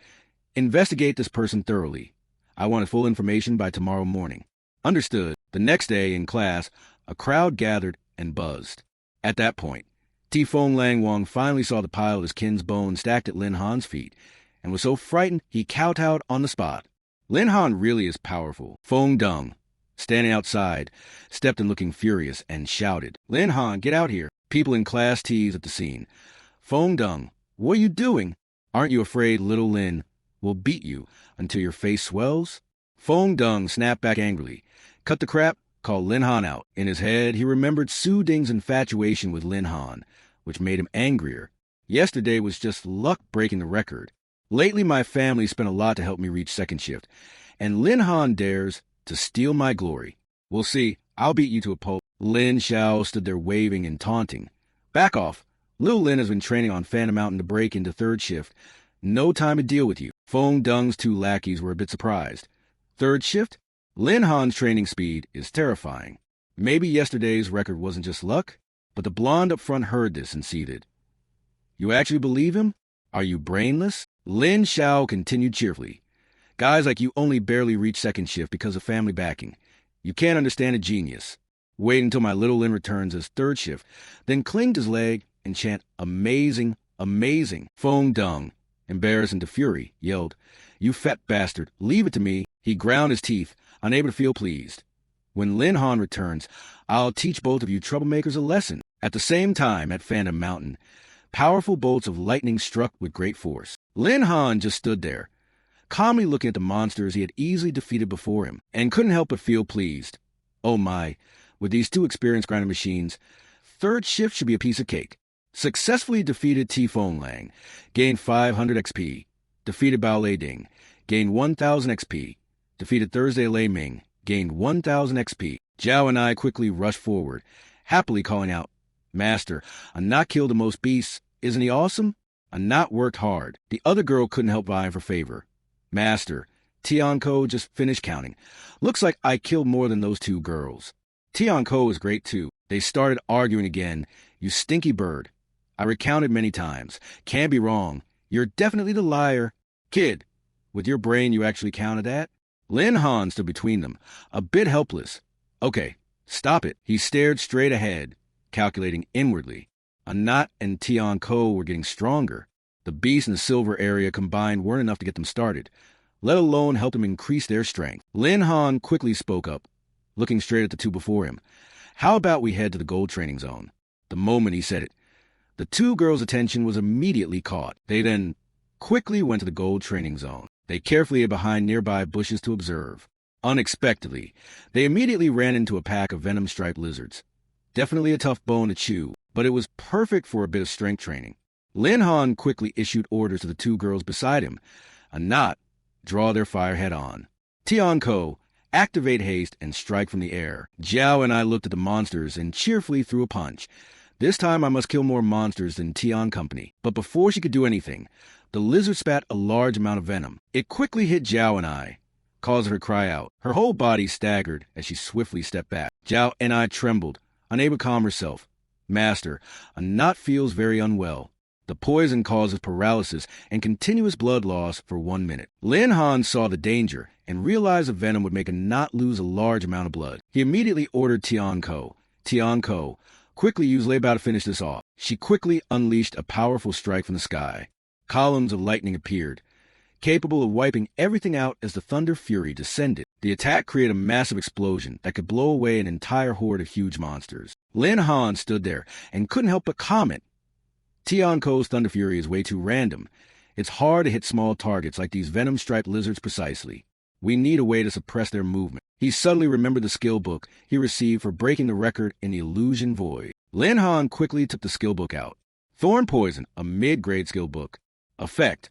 Speaker 1: investigate this person thoroughly. I want full information by tomorrow morning. Understood. The next day in class, a crowd gathered and buzzed. At that point, Feng Lang Wang finally saw the pile of his kin's bones stacked at Lin Han's feet, and was so frightened he kowtowed on the spot. Lin Han really is powerful. Feng Dung, standing outside, stepped in looking furious and shouted, Lin Han, get out here. People in class teased at the scene. Feng Dung, what are you doing? Aren't you afraid little Lin will beat you until your face swells? Fong Dung snapped back angrily. Cut the crap, called Lin Han out. In his head, he remembered Su Ding's infatuation with Lin Han, which made him angrier. Yesterday was just luck breaking the record. Lately, my family spent a lot to help me reach second shift, and Lin Han dares to steal my glory. We'll see. I'll beat you to a pulp. Lin Xiao stood there waving and taunting. Back off. Little Lin has been training on Phantom Mountain to break into third shift. No time to deal with you. Fong Dung's two lackeys were a bit surprised. Third shift? Lin Han's training speed is terrifying. Maybe yesterday's record wasn't just luck, but the blonde up front heard this and seethed. You actually believe him? Are you brainless? Lin Xiao continued cheerfully. Guys like you only barely reach second shift because of family backing. You can't understand a genius. Wait until my little Lin returns as third shift, then cling to his leg and chant, amazing, amazing. Fong Dung, embarrassed into fury, yelled, You fat bastard, leave it to me. He ground his teeth, unable to feel pleased. When Lin Han returns, I'll teach both of you troublemakers a lesson. At the same time, at Phantom Mountain, powerful bolts of lightning struck with great force. Lin Han just stood there, calmly looking at the monsters he had easily defeated before him, and couldn't help but feel pleased. Oh my, with these two experienced grinding machines, third shift should be a piece of cake. Successfully defeated Ti Fong Lang, gained 500 XP. Defeated Bao Lei Ding, gained 1,000 XP. Defeated Thursday Lei Ming, gained 1,000 XP. Zhao and I quickly rushed forward, happily calling out, Master, a not killed the most beasts. Isn't he awesome? A not worked hard. The other girl couldn't help vying for favor. Master, Tianko just finished counting. Looks like I killed more than those two girls. Tianko is great too. They started arguing again. You stinky bird. I recounted many times. Can't be wrong. You're definitely the liar. Kid, with your brain you actually counted that? Lin Han stood between them, a bit helpless. Okay, stop it. He stared straight ahead, calculating inwardly. Anat and Tianko were getting stronger. The beast in the silver area combined weren't enough to get them started, let alone help them increase their strength. Lin Han quickly spoke up, looking straight at the two before him. How about we head to the gold training zone? The moment he said it, the two girls' attention was immediately caught. They then quickly went to the gold training zone. They carefully hid behind nearby bushes to observe. Unexpectedly, they immediately ran into a pack of venom-striped lizards. Definitely a tough bone to chew, but it was perfect for a bit of strength training. Lin Han quickly issued orders to the two girls beside him. Anat, draw their fire head-on. Tianko, activate haste and strike from the air. Zhao and I looked at the monsters and cheerfully threw a punch. This time I must kill more monsters than Tian Company. But before she could do anything, the lizard spat a large amount of venom. It quickly hit Zhao and I, causing her to cry out. Her whole body staggered as she swiftly stepped back. Zhao and I trembled, unable to calm herself. Master, Anat feels very unwell. The poison causes paralysis and continuous blood loss for 1 minute. Lin Han saw the danger and realized the venom would make Anat lose a large amount of blood. He immediately ordered Tianko, quickly use Lei Bao to finish this off. She quickly unleashed a powerful strike from the sky. Columns of lightning appeared, capable of wiping everything out as the thunder fury descended. The attack created a massive explosion that could blow away an entire horde of huge monsters. Lin Han stood there and couldn't help but comment. Tianko's thunder fury is way too random. It's hard to hit small targets like these venom-striped lizards precisely. We need a way to suppress their movement. He suddenly remembered the skill book he received for breaking the record in the illusion void. Lin Han quickly took the skill book out. Thorn Poison, a mid-grade skill book. Effect.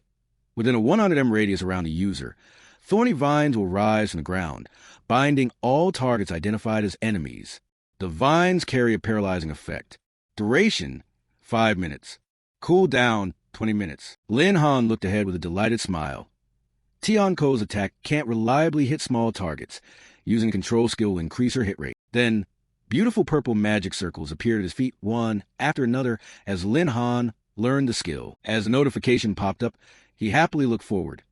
Speaker 1: Within a 100m radius around the user, thorny vines will rise from the ground, binding all targets identified as enemies. The vines carry a paralyzing effect. Duration, 5 minutes. Cool down, 20 minutes. Lin Han looked ahead with a delighted smile. Tianko's attack can't reliably hit small targets. Using a control skill will increase her hit rate. Then, beautiful purple magic circles appeared at his feet one after another as Lin Han learned the skill. As the notification popped up, he happily looked forward.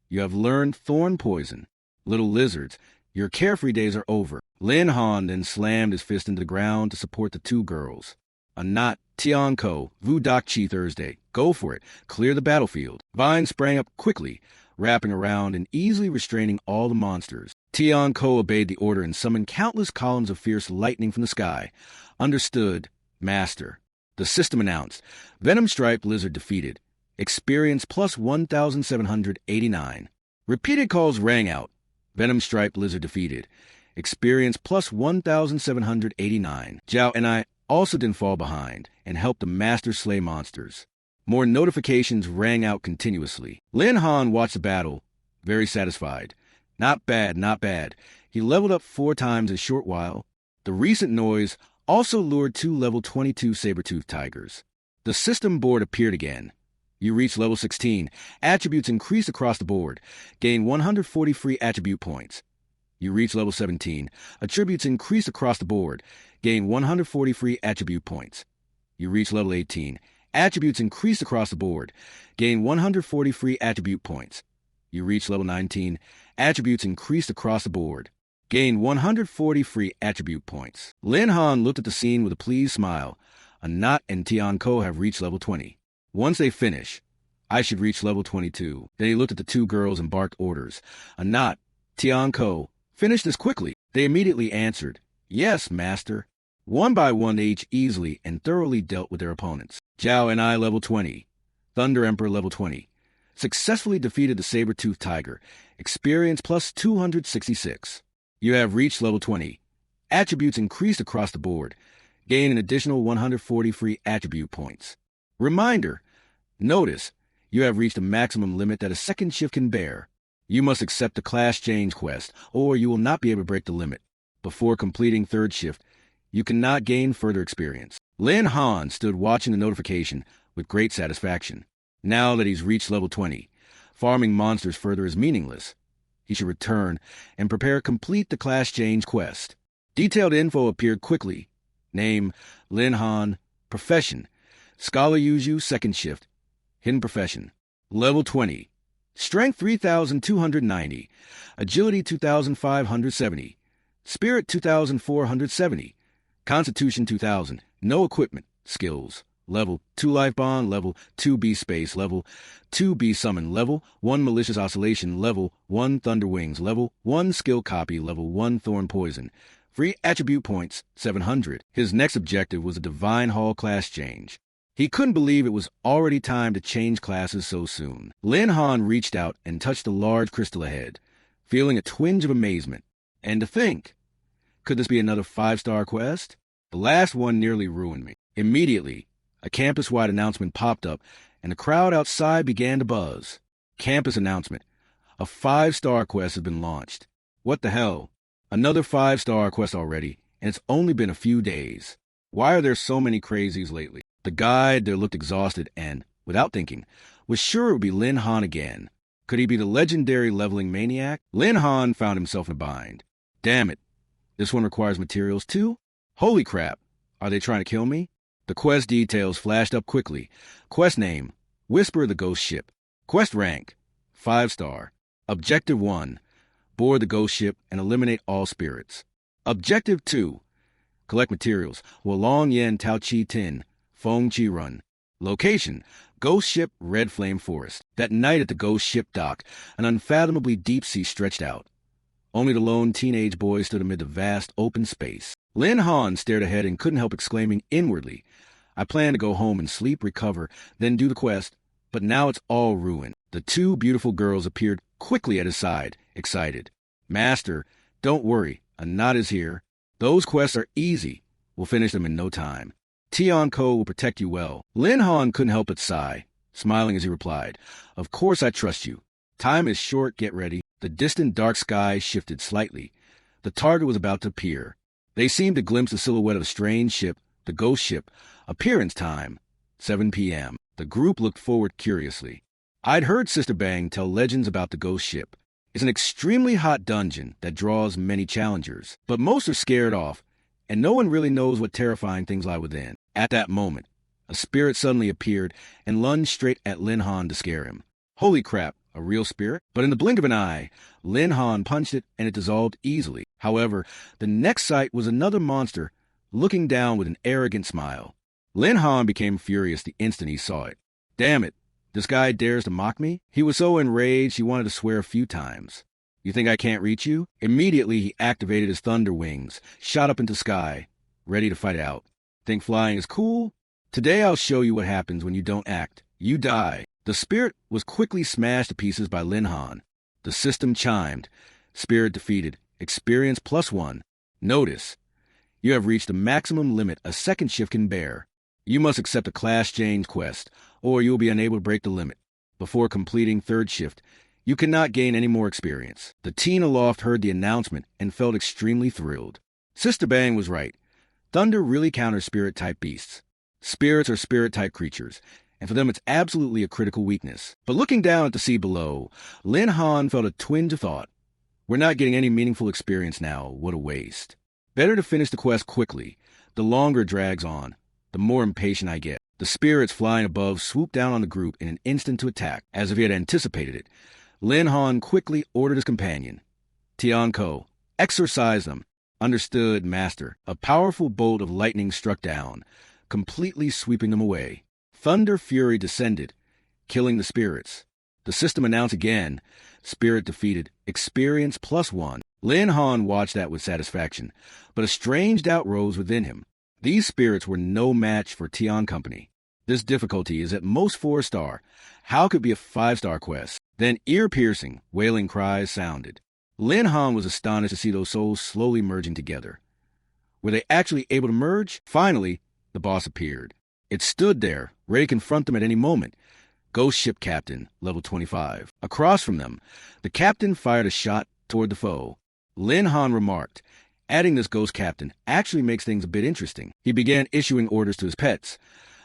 Speaker 1: You have learned Thorn Poison. Little lizards, your carefree days are over. Lin Han then slammed his fist into the ground to support the two girls. Anat, Tianko, Vu Dak Chi Thursday. Go for it. Clear the battlefield. Vine sprang up quickly, wrapping around and easily restraining all the monsters. Tianko obeyed the order and summoned countless columns of fierce lightning from the sky. Understood, Master. The system announced. Venom-striped lizard defeated. Experience plus 1,789. Repeated calls rang out. Venom-striped lizard defeated. Experience plus 1,789. Zhao and I also didn't fall behind and helped the master slay monsters. More notifications rang out continuously. Lin Han watched the battle, very satisfied. Not bad, not bad. He leveled up 4 times in a short while. The recent noise also lured 2 level 22 saber-toothed tigers. The system board appeared again. You reach level 16. Attributes increased across the board. Gain 140 free attribute points. You reach level 17. Attributes increased across the board. Gain 140 free attribute points. You reach level 18. Attributes increased across the board. Gain 140 free attribute points. You reach level 19. Attributes increased across the board. Gain 140 free attribute points. Lin Han looked at the scene with a pleased smile. Anat and Tianko have reached level 20. Once they finish, I should reach level 22. Then he looked at the 2 girls and barked orders. Anat, Tianko, finish this quickly. They immediately answered, yes, master. One by one, they each easily and thoroughly dealt with their opponents. Zhao and I level 20. Thunder Emperor level 20. Successfully defeated the saber-toothed tiger. Experience plus 266. You have reached level 20. Attributes increased across the board. Gain an additional 140 free attribute points. Reminder, notice, you have reached a maximum limit that a second shift can bear. You must accept the class change quest, or you will not be able to break the limit. Before completing 3rd shift, you cannot gain further experience. Lin Han stood watching the notification with great satisfaction. Now that he's reached level 20, farming monsters further is meaningless. He should return and prepare to complete the class change quest. Detailed info appeared quickly. Name, Lin Han. Profession, Scholar Yuju 2nd shift. Hidden profession. Level 20. Strength 3,290. Agility 2,570. Spirit 2,470. Constitution 2,000. No equipment. Skills. Level 2 Life Bond. Level 2 B Space. Level 2 B Summon. Level 1 Malicious Oscillation. Level 1 Thunder Wings. Level 1 Skill Copy. Level 1 Thorn Poison. Free attribute points 700. His next objective was a Divine Hall class change. He couldn't believe it was already time to change classes so soon. Lin Han reached out and touched a large crystal ahead, feeling a twinge of amazement. And to think, could this be another 5-star quest? The last one nearly ruined me. Immediately, a campus-wide announcement popped up, and the crowd outside began to buzz. Campus announcement. A 5-star quest has been launched. What the hell? Another 5-star quest already, and it's only been a few days. Why are there so many crazies lately? The guide there looked exhausted and, without thinking, was sure it would be Lin Han again. Could he be the legendary leveling maniac? Lin Han found himself in a bind. Damn it. This one requires materials too? Holy crap. Are they trying to kill me? The quest details flashed up quickly. Quest name, Whisper of the Ghost Ship. Quest rank, 5-star. Objective 1, board the ghost ship and eliminate all spirits. Objective 2, collect materials, Wolong Yen Tao Chi Tin, Feng Chi Run. Location, Ghost Ship Red Flame Forest. That night at the ghost ship dock, an unfathomably deep sea stretched out. Only the lone teenage boy stood amid the vast open space. Lin Han stared ahead and couldn't help exclaiming inwardly, I plan to go home and sleep, recover, then do the quest, but now it's all ruined. The 2 beautiful girls appeared quickly at his side, excited. Master, don't worry, Anat is here. Those quests are easy. We'll finish them in no time. Tianko will protect you well. Lin Han couldn't help but sigh, smiling as he replied, Of course I trust you. Time is short, get ready. The distant dark sky shifted slightly. The target was about to appear. They seemed to glimpse the silhouette of a strange ship, the ghost ship. Appearance time, 7 p.m. The group looked forward curiously. I'd heard Sister Bang tell legends about the ghost ship. It's an extremely hot dungeon that draws many challengers, but most are scared off, and no one really knows what terrifying things lie within. At that moment, a spirit suddenly appeared and lunged straight at Lin Han to scare him. Holy crap, a real spirit? But in the blink of an eye, Lin Han punched it and it dissolved easily. However, the next sight was another monster looking down with an arrogant smile. Lin Han became furious the instant he saw it. Damn it, this guy dares to mock me? He was so enraged he wanted to swear a few times. You think I can't reach you? Immediately he activated his thunder wings, shot up into sky, ready to fight it out. Think flying is cool? Today I'll show you what happens when you don't act. You die. The spirit was quickly smashed to pieces by Lin Han. The system chimed. Spirit defeated. Experience +1. Notice. You have reached the maximum limit a second shift can bear. You must accept a class change quest, or you will be unable to break the limit. Before completing third shift, you cannot gain any more experience. The teen aloft heard the announcement and felt extremely thrilled. Sister Bang was right. Thunder really counters spirit-type beasts. Spirits are spirit-type creatures, and for them it's absolutely a critical weakness. But looking down at the sea below, Lin Han felt a twinge of thought. We're not getting any meaningful experience now. What a waste. Better to finish the quest quickly. The longer it drags on, the more impatient I get. The spirits flying above swooped down on the group in an instant to attack, as if he had anticipated it. Lin Han quickly ordered his companion. Tian Ko, exorcise them. Understood, Master. A powerful bolt of lightning struck down, completely sweeping them away. Thunder fury descended, killing the spirits. The system announced again, spirit defeated, experience +1. Lin Han watched that with satisfaction, but a strange doubt rose within him. These spirits were no match for Tian Company. This difficulty is at most 4-star. How could it be a 5-star quest? Then ear-piercing, wailing cries sounded. Lin Han was astonished to see those souls slowly merging together. Were they actually able to merge? Finally, the boss appeared. It stood there, ready to confront them at any moment. Ghost Ship Captain, level 25. Across from them, the captain fired a shot toward the foe. Lin Han remarked, adding this Ghost Captain actually makes things a bit interesting. He began issuing orders to his pets.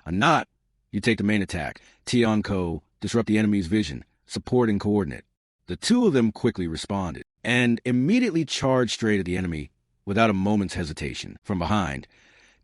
Speaker 1: A knot, you take the main attack. Tian Ko, disrupt the enemy's vision. Support and coordinate. The two of them quickly responded, and immediately charged straight at the enemy without a moment's hesitation. From behind,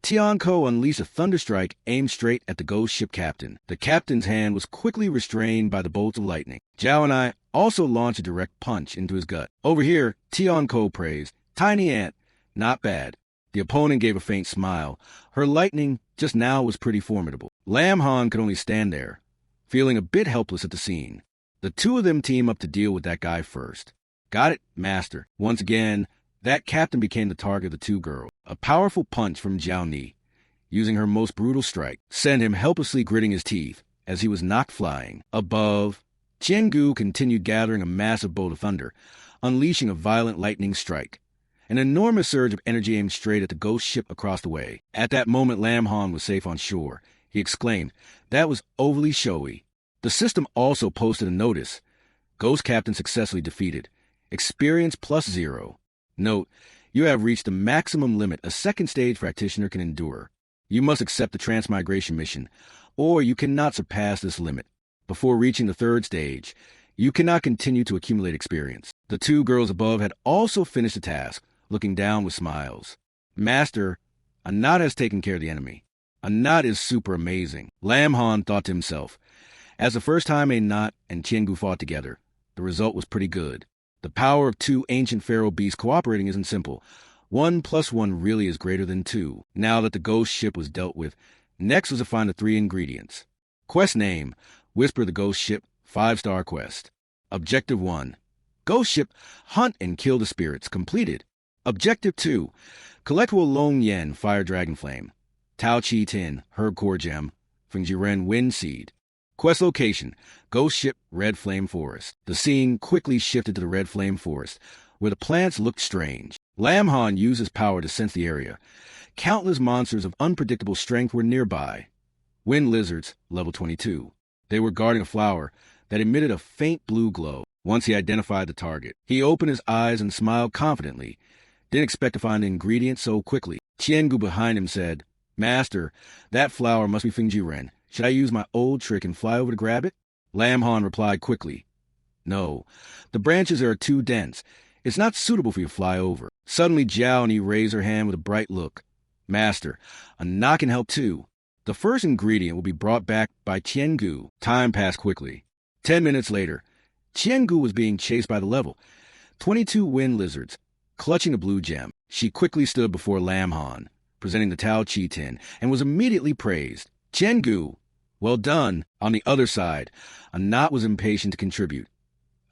Speaker 1: Tian Ko unleashed a thunderstrike aimed straight at the Ghost Ship Captain. The captain's hand was quickly restrained by the bolts of lightning. Zhao and I also launched a direct punch into his gut. Over here, Tian Ko praised, tiny ant, not bad. The opponent gave a faint smile. Her lightning just now was pretty formidable. Lam Han could only stand there, feeling a bit helpless at the scene. The two of them team up to deal with that guy first. Got it, Master. Once again, that captain became the target of the two girls. A powerful punch from Zhao Ni, using her most brutal strike, sent him helplessly gritting his teeth as he was knocked flying. Above, Qiangu continued gathering a massive bolt of thunder, unleashing a violent lightning strike. An enormous surge of energy aimed straight at the ghost ship across the way. At that moment, Lam Han was safe on shore. He exclaimed, that was overly showy. The system also posted a notice. Ghost Captain successfully defeated. Experience +0. Note, you have reached the maximum limit a second stage practitioner can endure. You must accept the transmigration mission, or you cannot surpass this limit. Before reaching the third stage, you cannot continue to accumulate experience. The two girls above had also finished the task, looking down with smiles. Master, a knot has taken care of the enemy. A knot is super amazing. Lam Han thought to himself. As the first time a knot and Qiangu fought together, the result was pretty good. The power of two ancient pharaoh beasts cooperating isn't simple. 1 + 1 really is greater than 2. Now that the ghost ship was dealt with, next was to find the 3 ingredients. Quest name, Whisper the Ghost Ship, 5-star quest. Objective 1, Ghost Ship, hunt and kill the spirits, completed. Objective 2, collect Wolong Yen, Fire Dragon Flame. Tao Chi Tin, Herb Core Gem. Fengjiren Wind Seed. Quest location, Ghost Ship, Red Flame Forest. The scene quickly shifted to the Red Flame Forest, where the plants looked strange. Lam Han used his power to sense the area. Countless monsters of unpredictable strength were nearby. Wind lizards, level 22. They were guarding a flower that emitted a faint blue glow. Once he identified the target, he opened his eyes and smiled confidently. Didn't expect to find the ingredient so quickly. Qiangu behind him said, Master, that flower must be Fengjiren. Should I use my old trick and fly over to grab it? Lam Han replied quickly, No, the branches are too dense. It's not suitable for you to fly over. Suddenly, Zhao Ni raised her hand with a bright look. Master, a knot can help too. The first ingredient will be brought back by Qiangu. Time passed quickly. 10 minutes later, Qiangu was being chased by the level. 22 wind lizards, clutching a blue gem. She quickly stood before Lam Han, presenting the Tao Chi Tin, and was immediately praised. Qiangu, well done. On the other side, a knot was impatient to contribute.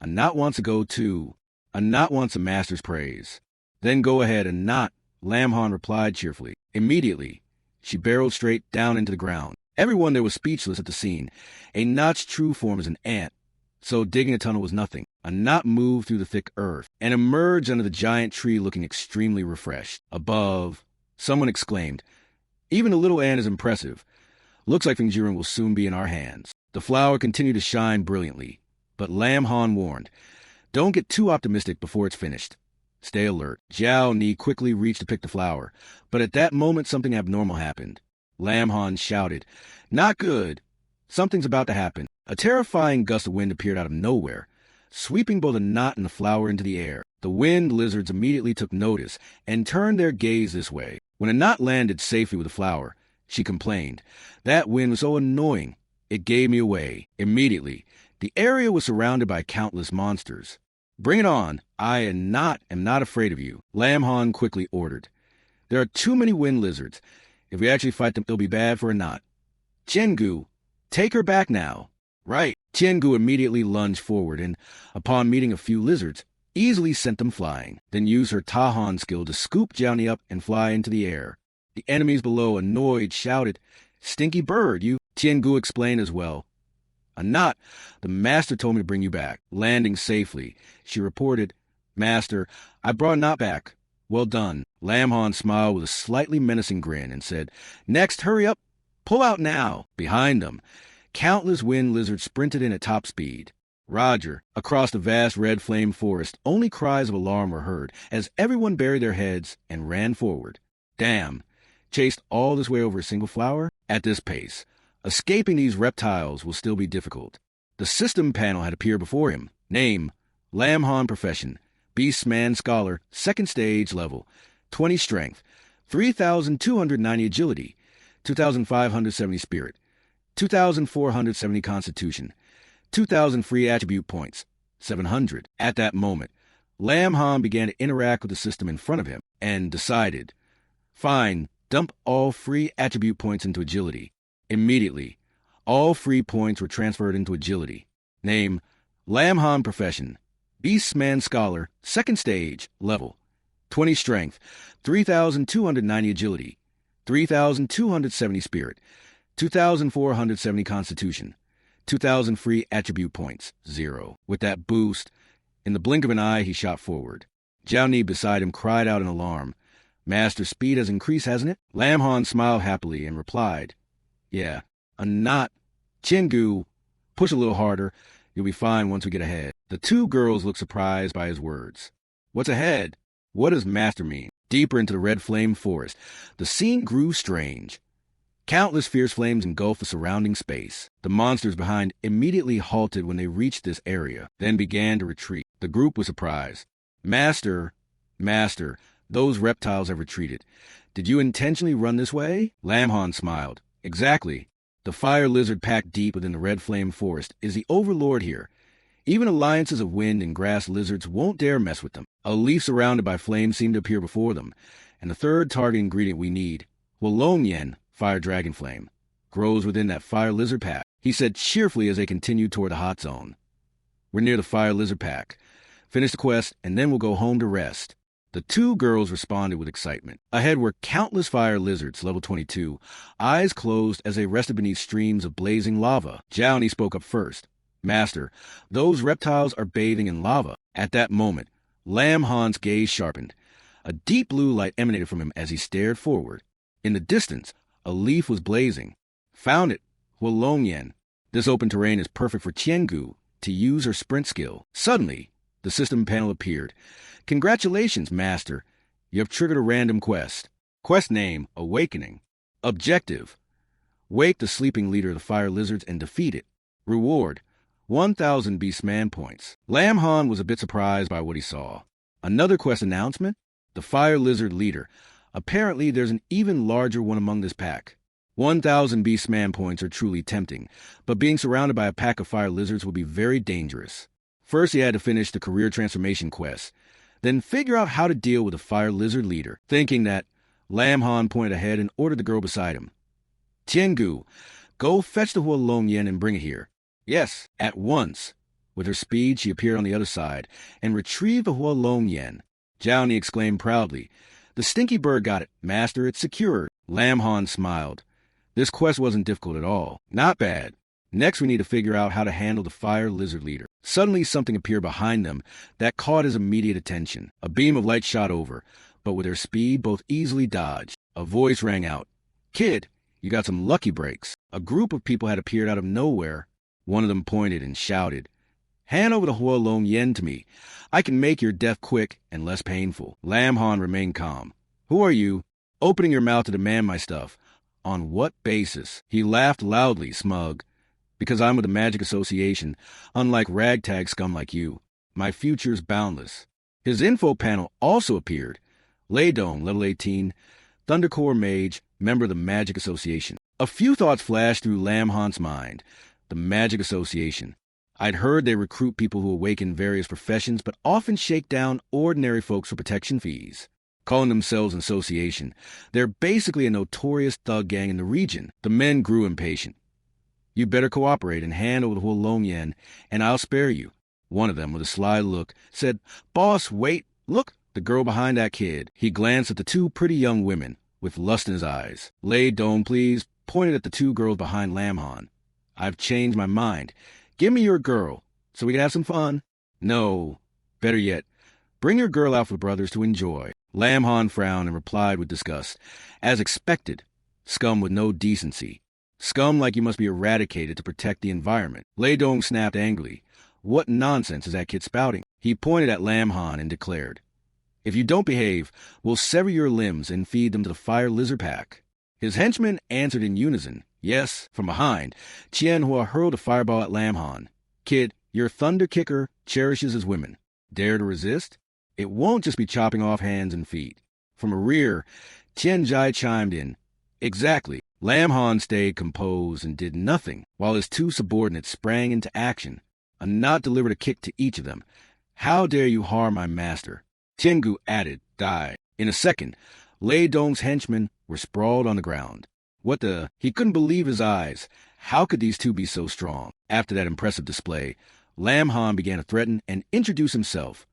Speaker 1: A knot wants to go too. A knot wants a master's praise. Then go ahead, and knot, Lam Han replied cheerfully. Immediately, she barreled straight down into the ground. Everyone there was speechless at the scene. A knot's true form is an ant, so digging a tunnel was nothing. A knot moved through the thick earth and emerged under the giant tree looking extremely refreshed. Above, someone exclaimed, "Even a little ant is impressive. Looks like Fingjiren will soon be in our hands." The flower continued to shine brilliantly, but Lam Han warned, "Don't get too optimistic before it's finished. Stay alert." Zhao Ni quickly reached to pick the flower, but at that moment something abnormal happened. Lam Han shouted, "Not good! Something's about to happen." A terrifying gust of wind appeared out of nowhere, sweeping both the knot and the flower into the air. The wind lizards immediately took notice and turned their gaze this way. When a knot landed safely with the flower, she complained, "That wind was so annoying. It gave me away." Immediately, the area was surrounded by countless monsters. "Bring it on. I am not afraid of you," Lam Han quickly ordered. "There are too many wind lizards. If we actually fight them, it'll be bad for a knot. Qiangu, take her back now." "Right." Qiangu immediately lunged forward and, upon meeting a few lizards, easily sent them flying, then used her Tahan skill to scoop Zhao Ni up and fly into the air. The enemies below, annoyed, shouted, "Stinky bird, you..." Qiangu explained as well. "A knot. The master told me to bring you back." Landing safely, she reported, "Master, I brought a knot back. Well done." Lam Han smiled with a slightly menacing grin and said, "Next, hurry up. Pull out now." Behind them, countless wind lizards sprinted in at top speed. Roger. Across the vast red flame forest, only cries of alarm were heard as everyone buried their heads and ran forward. Damn. Chased all this way over a single flower? At this pace, escaping these reptiles will still be difficult. The system panel had appeared before him. Name, Lam Han profession, Beastman Scholar, 2nd stage level, 20 strength, 3,290 agility, 2,570 spirit, 2,470 constitution, 2,000 free attribute points, 700. At that moment, Lam Han began to interact with the system in front of him and decided, "Fine, dump all free attribute points into agility." Immediately, all free points were transferred into agility. Name, Lam Han profession, Beastman Scholar, 2nd stage, level, 20 strength, 3,290 agility, 3,270 spirit, 2,470 constitution, 2,000 free attribute points, 0. With that boost, in the blink of an eye, he shot forward. Zhao Ni beside him cried out in alarm, "Master, speed has increased, hasn't it?" Lam Han smiled happily and replied, "Yeah, a knot. Qiangu, push a little harder. You'll be fine once we get ahead." The two girls looked surprised by his words. "What's ahead? What does master mean?" Deeper into the red flame forest, the scene grew strange. Countless fierce flames engulfed the surrounding space. The monsters behind immediately halted when they reached this area, then began to retreat. The group was surprised. Master, those reptiles have retreated. Did you intentionally run this way?" Lam Han smiled. "Exactly. The fire lizard packed deep within the red flame forest is the overlord here. Even alliances of wind and grass lizards won't dare mess with them." A leaf surrounded by flames seemed to appear before them, and the third target ingredient we need, Wolongyan, fire dragon flame, grows within that fire lizard pack, he said cheerfully as they continued toward the hot zone. "We're near the fire lizard pack. Finish the quest, and then we'll go home to rest." The two girls responded with excitement. Ahead were countless fire lizards, level 22, eyes closed as they rested beneath streams of blazing lava. Zhao Ni spoke up first. "Master, those reptiles are bathing in lava." At that moment, Lam Han's gaze sharpened. A deep blue light emanated from him as he stared forward. In the distance, a leaf was blazing. "Found it. Wolongyan. This open terrain is perfect for Qiangu to use her sprint skill." Suddenly, the system panel appeared. "Congratulations, Master. You have triggered a random quest. Quest name, Awakening. Objective, wake the sleeping leader of the fire lizards and defeat it. Reward, 1,000 Beastman points." Lam Han was a bit surprised by what he saw. Another quest announcement? The fire lizard leader. Apparently there's an even larger one among this pack. 1,000 Beastman points are truly tempting, but being surrounded by a pack of fire lizards would be very dangerous. First he had to finish the career transformation quest, then figure out how to deal with the fire lizard leader. Thinking that, Lam Han pointed ahead and ordered the girl beside him. "Qiangu, go fetch the Wolongyan and bring it here." "Yes, at once." With her speed, she appeared on the other side and retrieved the Wolongyan. Zhao Ni exclaimed proudly, "The stinky bird got it. Master, it's secured." Lam Han smiled. This quest wasn't difficult at all. Not bad. Next, we need to figure out how to handle the fire lizard leader. Suddenly, something appeared behind them that caught his immediate attention. A beam of light shot over, but with their speed, both easily dodged. A voice rang out. "Kid, you got some lucky breaks." A group of people had appeared out of nowhere. One of them pointed and shouted, "Hand over the Hua Long Yen to me. I can make your death quick and less painful." Lam Han remained calm. "Who are you? Opening your mouth to demand my stuff. On what basis?" He laughed loudly, smug. "Because I'm with the Magic Association, unlike ragtag scum like you. My future's boundless." His info panel also appeared. Lei Dong, level 18, Thundercore Mage, member of the Magic Association. A few thoughts flashed through Lam Han's mind. The Magic Association. I'd heard they recruit people who awaken various professions, but often shake down ordinary folks for protection fees. Calling themselves an association, they're basically a notorious thug gang in the region. The men grew impatient. "You better cooperate and hand over the Hua Long Yen, and I'll spare you." One of them, with a sly look, said, "Boss, wait, look, the girl behind that kid." He glanced at the two pretty young women, with lust in his eyes. Lei Dong, please, pointed at the two girls behind Lam Han. "I've changed my mind. Give me your girl, so we can have some fun." "No. Better yet, bring your girl out for brothers to enjoy." Lam Han frowned and replied with disgust. "As expected. Scum with no decency. Scum like you must be eradicated to protect the environment." Lei Dong snapped angrily. "What nonsense is that kid spouting?" He pointed at Lam Han and declared, "If you don't behave, we'll sever your limbs and feed them to the fire lizard pack." His henchmen answered in unison. Yes, from behind, Qian Hua hurled a fireball at Lam Han. "Kid, your thunder kicker cherishes his women. Dare to resist? It won't just be chopping off hands and feet." From a rear, Tian Jai chimed in. "Exactly." Lam Han stayed composed and did nothing, while his two subordinates sprang into action. A knot delivered a kick to each of them. "How dare you harm my master?" Tiangu added, "Die." In a second, Lei Dong's henchmen were sprawled on the ground. What the? He couldn't believe his eyes. How could these two be so strong? After that impressive display, Lam Han began to threaten and introduce himself.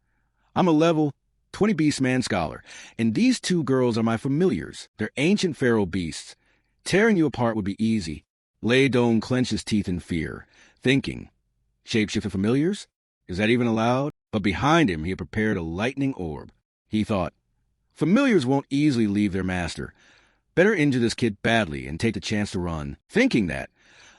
Speaker 1: "I'm a level 20 Beastman scholar, and these two girls are my familiars. They're ancient feral beasts. Tearing you apart would be easy." Lei Dong clenched his teeth in fear, thinking, "Shapeshifter familiars? Is that even allowed?" But behind him he had prepared a lightning orb. He thought, familiars won't easily leave their master. Better injure this kid badly and take the chance to run. Thinking that,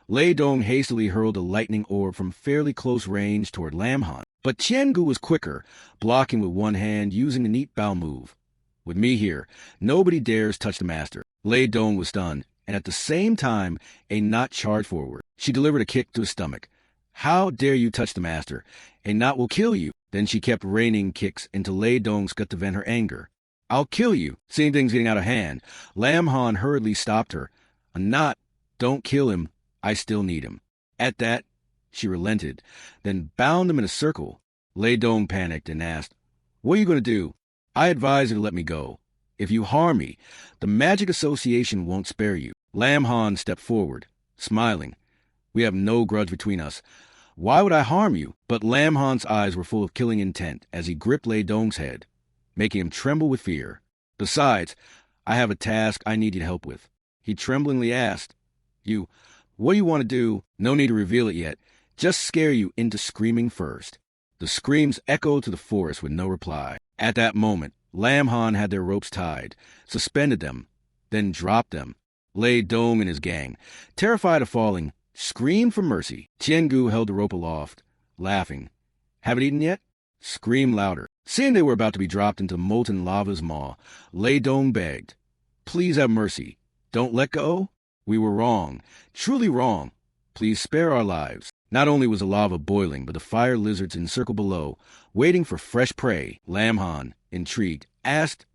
Speaker 1: Lei Dong hastily hurled a lightning orb from fairly close range toward Lam Han. But Qiangu was quicker, blocking with one hand using the neat bow move. "With me here, nobody dares touch the master." Lei Dong was stunned, and at the same time, a knot charged forward. She delivered a kick to his stomach. "How dare you touch the master? A knot will kill you." Then she kept raining kicks into Lei Dong's gut to vent her anger. "I'll kill you." Seeing things getting out of hand, Lam Han hurriedly stopped her. "A knot. Don't kill him. I still need him." At that, she relented, then bound him in a circle. Lei Dong panicked and asked, "What are you going to do?" "I advise you to let me go. If you harm me, the Magic Association won't spare you." Lam Han stepped forward, smiling. "We have no grudge between us. Why would I harm you?" But Lam Han's eyes were full of killing intent as he gripped Lei Dong's head, making him tremble with fear. "Besides, I have a task I need you to help with." He tremblingly asked, What do you want to do?" "No need to reveal it yet. Just scare you into screaming first." The screams echoed to the forest with no reply. At that moment, Lam Han had their ropes tied, suspended them, then dropped them. Lei Dong and his gang, terrified of falling, screamed for mercy. Tiangu held the rope aloft, laughing. "Haven't eaten yet? Scream louder." Seeing they were about to be dropped into molten lava's maw, Lei Dong begged, "Please have mercy. Don't let go. We were wrong, truly wrong. Please spare our lives." Not only was the lava boiling, but the fire lizards encircled below, waiting for fresh prey. Lam Han, intrigued, asked,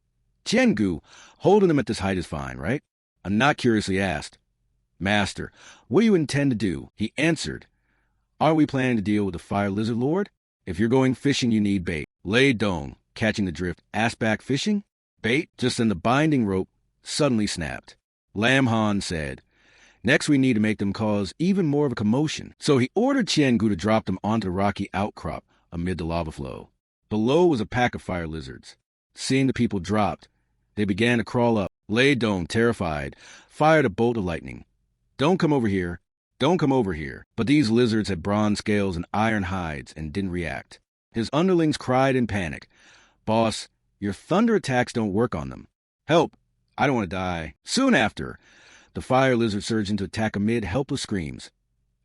Speaker 1: "Tiangu, holding them at this height is fine, right?" A knot curiously asked, "Master, what do you intend to do?" He answered, "Aren't we planning to deal with the fire lizard lord? If you're going fishing, you need bait." Lei Dong, catching the drift, asked back, "Fishing? Bait?" Just then the binding rope suddenly snapped. Lam Han said, "Next we need to make them cause even more of a commotion." So he ordered Qiangu to drop them onto the rocky outcrop amid the lava flow. Below was a pack of fire lizards. Seeing the people dropped, they began to crawl up. Lei Dong, terrified, fired a bolt of lightning. Don't come over here. Don't come over here. But these lizards had bronze scales and iron hides and didn't react. His underlings cried in panic. Boss, your thunder attacks don't work on them. Help! I don't want to die. Soon after, the fire lizard surged into attack amid helpless screams.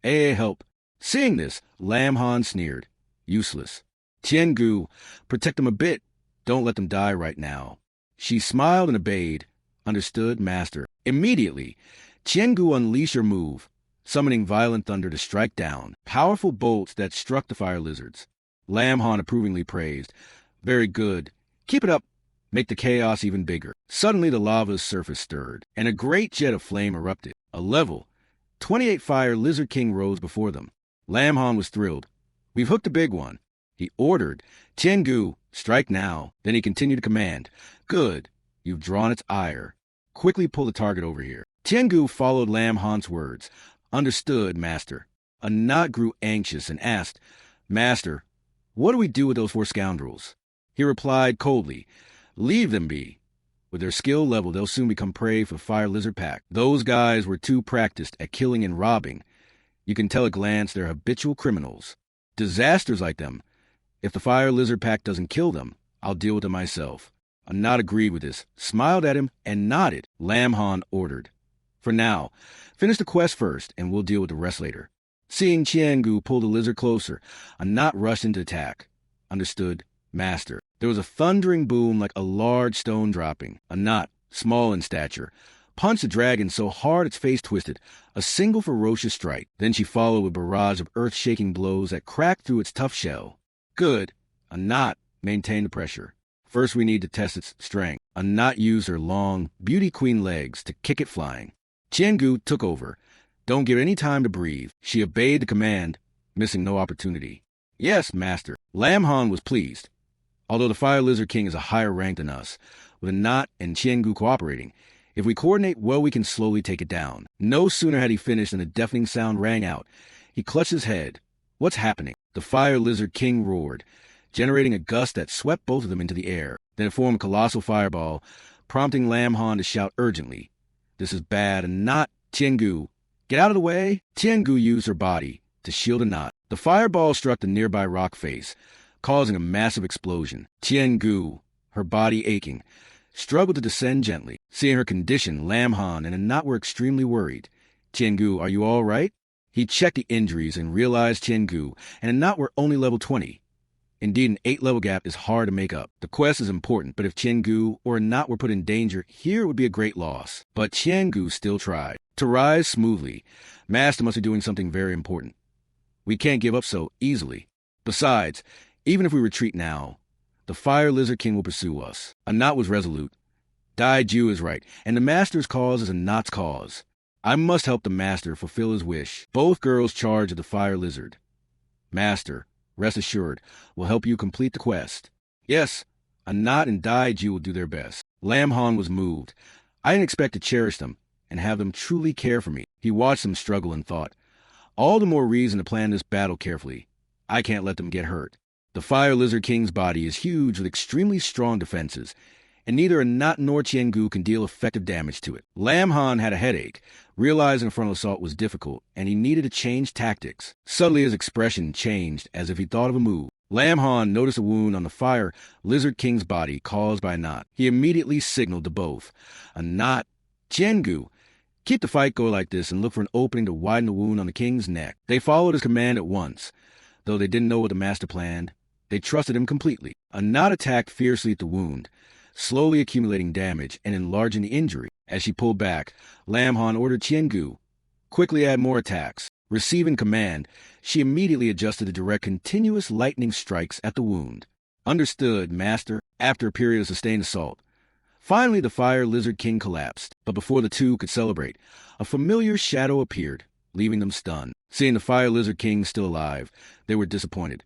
Speaker 1: Help! Seeing this, Lam Han sneered. Useless. Tian-gu, protect them a bit. Don't let them die right now. She smiled and obeyed. Understood, master. Immediately, Tian-gu unleashed her move, summoning violent thunder to strike down, powerful bolts that struck the fire lizards. Lam Han approvingly praised. Very good. Keep it up. Make the chaos even bigger. Suddenly the lava's surface stirred, and a great jet of flame erupted. A level 28 fire lizard king rose before them. Lam Han was thrilled. We've hooked a big one. He ordered, Tian-gu, strike now. Then he continued to command. Good. You've drawn its ire. Quickly pull the target over here. Tian-gu followed Lam Han's words. Understood, master. Anat grew anxious and asked, Master, what do we do with those 4 scoundrels? He replied coldly, Leave them be. With their skill level, they'll soon become prey for the fire lizard pack. Those guys were too practiced at killing and robbing. You can tell at a glance they're habitual criminals. Disasters like them. If the fire lizard pack doesn't kill them, I'll deal with them myself. Anat agreed with this, smiled at him, and nodded. Lam Han ordered. For now, finish the quest first, and we'll deal with the rest later. Seeing Tian-gu pull the lizard closer, Anat rushed into attack. Understood, master. There was a thundering boom like a large stone dropping. Anat, small in stature, punched the dragon so hard its face twisted, a single ferocious strike. Then she followed with a barrage of earth-shaking blows that cracked through its tough shell. Good. Anat maintained the pressure. First we need to test its strength. Anat used her long, beauty queen legs to kick it flying. Tian-gu took over. Don't give any time to breathe. She obeyed the command, missing no opportunity. Yes, master. Lam Han was pleased. Although the Fire Lizard King is a higher rank than us, with Anat and Tian-gu cooperating, if we coordinate well, we can slowly take it down. No sooner had he finished than a deafening sound rang out. He clutched his head. What's happening? The Fire Lizard King roared, generating a gust that swept both of them into the air. Then it formed a colossal fireball, prompting Lam Han to shout urgently. This is bad, and not Tian-gu. Get out of the way! Tian-gu used her body to shield Anat. The fireball struck the nearby rock face, causing a massive explosion. Tian-gu, her body aching, struggled to descend gently. Seeing her condition, Lam Han and Anat were extremely worried. Tian-gu, are you all right? He checked the injuries and realized Tian-gu and Anat were only level 20. Indeed, an 8-level gap is hard to make up. The quest is important, but if Tian-gu or Anat were put in danger, here would be a great loss. But Tian-gu still tried. To rise smoothly, Master must be doing something very important. We can't give up so easily. Besides, even if we retreat now, the Fire Lizard King will pursue us. Anat was resolute. Daiju is right, and the Master's cause is Anat's cause. I must help the Master fulfill his wish. Both girls charged at the Fire Lizard. Master, rest assured, will help you complete the quest. Yes, Anat and Daiju will do their best. Lam Han was moved. I didn't expect to cherish them and have them truly care for me. He watched them struggle and thought, all the more reason to plan this battle carefully. I can't let them get hurt. The Fire Lizard King's body is huge with extremely strong defenses, and neither Anat nor Tian-gu can deal effective damage to it. Lam Han had a headache, realizing a frontal assault was difficult, and he needed to change tactics. Suddenly his expression changed as if he thought of a move. Lam Han noticed a wound on the Fire Lizard King's body caused by Anat. He immediately signaled to both. Anat, Tian-gu, keep the fight going like this and look for an opening to widen the wound on the king's neck. They followed his command at once. Though they didn't know what the master planned, they trusted him completely. Anat attacked fiercely at the wound, slowly accumulating damage and enlarging the injury. As she pulled back, Lam Han ordered Tian-gu, quickly add more attacks. Receiving command, she immediately adjusted to direct continuous lightning strikes at the wound. Understood, master. After a period of sustained assault, finally the Fire Lizard King collapsed. But before the two could celebrate, a familiar shadow appeared, leaving them stunned. Seeing the Fire Lizard King still alive, they were disappointed.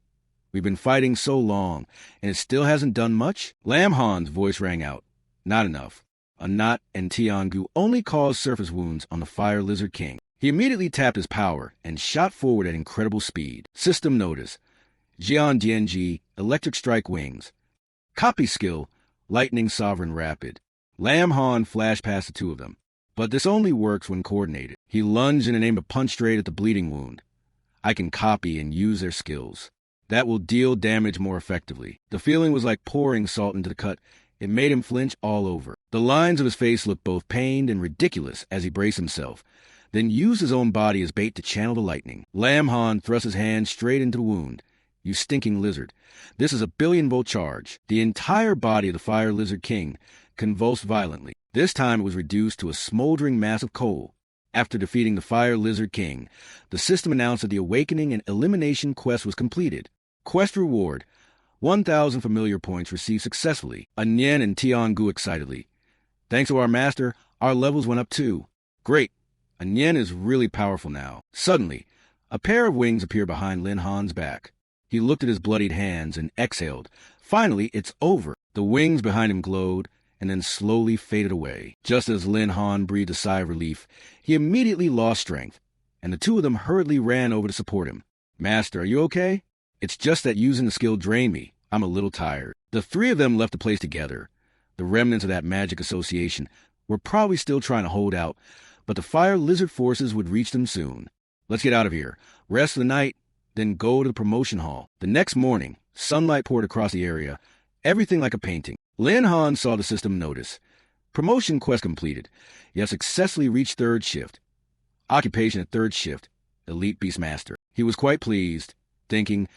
Speaker 1: We've been fighting so long, and it still hasn't done much? Lam Han's voice rang out. Not enough. Anat and Tian-gu only caused surface wounds on the Fire Lizard King. He immediately tapped his power and shot forward at incredible speed. System notice. Jian Dianji, Electric Strike Wings. Copy skill, Lightning Sovereign Rapid. Lam Han flashed past the two of them. But this only works when coordinated. He lunged and aimed a punch straight at the bleeding wound. I can copy and use their skills. That will deal damage more effectively. The feeling was like pouring salt into the cut. It made him flinch all over. The lines of his face looked both pained and ridiculous as he braced himself, then used his own body as bait to channel the lightning. Lam Han thrust his hand straight into the wound. You stinking lizard. This is a billion-volt charge. The entire body of the Fire Lizard King convulsed violently. This time it was reduced to a smoldering mass of coal. After defeating the Fire Lizard King, the system announced that the Awakening and Elimination quest was completed. Quest reward: 1,000 familiar points received successfully. Anyen and Tiangu excitedly. Thanks to our master, our levels went up too. Great. Anyen is really powerful now. Suddenly, a pair of wings appeared behind Lin Han's back. He looked at his bloodied hands and exhaled. Finally, it's over. The wings behind him glowed and then slowly faded away. Just as Lin Han breathed a sigh of relief, he immediately lost strength, and the two of them hurriedly ran over to support him. Master, are you okay? It's just that using the skill drained me. I'm a little tired. The three of them left the place together. The remnants of that magic association were probably still trying to hold out, but the Fire Lizard forces would reach them soon. Let's get out of here, rest for the night, then go to the promotion hall. The next morning, sunlight poured across the area, everything like a painting. Lin Han saw the system notice. Promotion quest completed. You have successfully reached third shift. Occupation at third shift, Elite Beastmaster. He was quite pleased, thinking,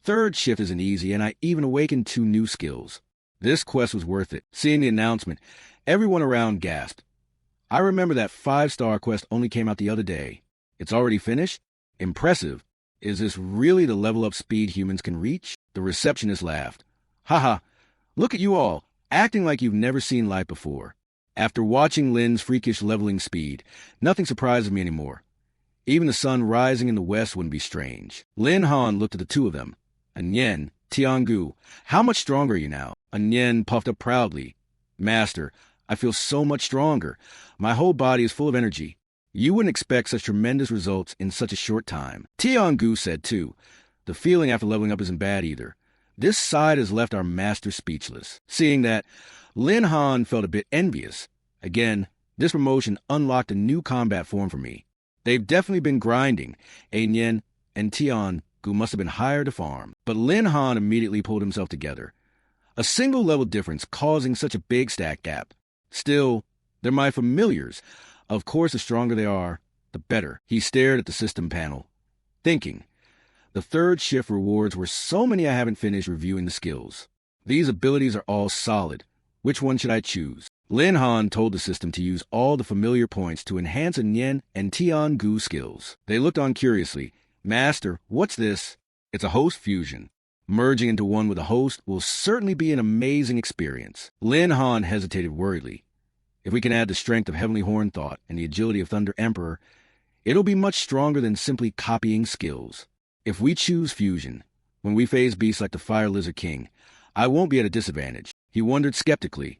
Speaker 1: third shift isn't easy, and I even awakened 2 new skills. This quest was worth it. Seeing the announcement, everyone around gasped. I remember that 5-star quest only came out the other day. It's already finished? Impressive. Is this really the level-up speed humans can reach? The receptionist laughed. Haha, look at you all, acting like you've never seen life before. After watching Lin's freakish leveling speed, nothing surprises me anymore. Even the sun rising in the west wouldn't be strange. Lin Han looked at the two of them. Anyen, Tiangu, how much stronger are you now? Anyen puffed up proudly. Master, I feel so much stronger. My whole body is full of energy. You wouldn't expect such tremendous results in such a short time. Tiangu said too. The feeling after leveling up isn't bad either. This side has left our master speechless. Seeing that, Lin Han felt a bit envious. Again, this promotion unlocked a new combat form for me. They've definitely been grinding. Anyen and Tiangu must have been hired to farm. But Lin Han immediately pulled himself together. A single level difference causing such a big stack gap. Still, they're my familiars. Of course, the stronger they are, the better. He stared at the system panel, thinking. The third shift rewards were so many I haven't finished reviewing the skills. These abilities are all solid. Which one should I choose? Lin Han told the system to use all the familiar points to enhance Anyen and Tiangu skills. They looked on curiously. Master, what's this? It's a host fusion. Merging into one with a host will certainly be an amazing experience. Lin Han hesitated worriedly. If we can add the strength of Heavenly Horn Thought and the agility of Thunder Emperor, it'll be much stronger than simply copying skills. If we choose fusion, when we face beasts like the Fire Lizard King, I won't be at a disadvantage. He wondered skeptically.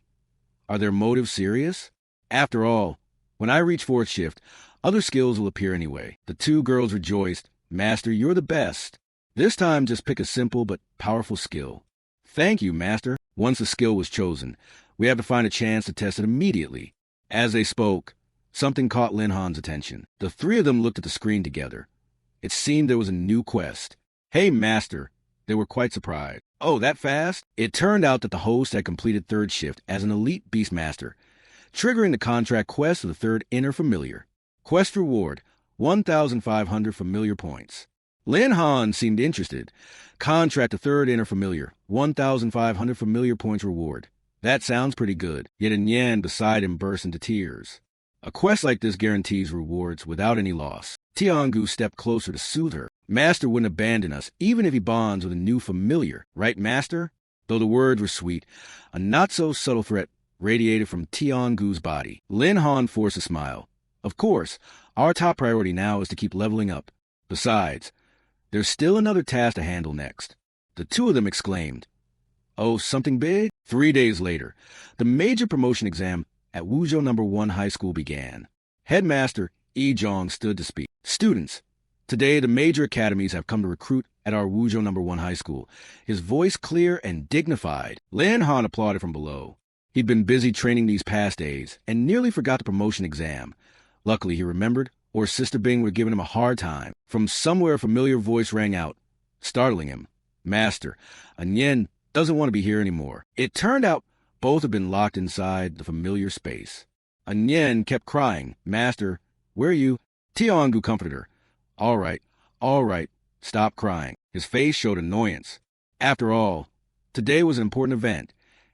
Speaker 1: Are their motives serious? After all, when I reach fourth shift, other skills will appear anyway. The two girls rejoiced. Master, you're the best. This time, just pick a simple but powerful skill. Thank you, Master. Once the skill was chosen, we have to find a chance to test it immediately. As they spoke, something caught Lin Han's attention. The three of them looked at the screen together. It seemed there was a new quest. Hey, Master. They were quite surprised. Oh, that fast? It turned out that the host had completed third shift as an elite Beastmaster, triggering the contract quest of the third inner familiar. Quest reward, 1,500 familiar points. Lin Han seemed interested. Contract the third inner familiar, 1,500 familiar points reward. That sounds pretty good. Yet Anyen beside him burst into tears. A quest like this guarantees rewards without any loss. Tiangu stepped closer to soothe her. Master wouldn't abandon us, even if he bonds with a new familiar. Right, Master? Though the words were sweet, a not-so-subtle threat radiated from Tiangu's body. Lin Han forced a smile. Of course, our top priority now is to keep leveling up. Besides, there's still another task to handle next. The two of them exclaimed. Oh, something big? 3 days later, the major promotion exam at Wuzhou No. 1 High School began. Headmaster Yi Zhong stood to speak. Students, today the major academies have come to recruit at our Wuzhou No. 1 High School. His voice clear and dignified. Lin Han applauded from below. He'd been busy training these past days and nearly forgot the promotion exam. Luckily, he remembered, or Sister Bing were giving him a hard time. From somewhere, a familiar voice rang out, startling him. Master, Anyen doesn't want to be here anymore. It turned out both had been locked inside the familiar space. Anyen kept crying, Master, where are you? Tiangu comforted her. All right, stop crying. His face showed annoyance. After all, today was an important event.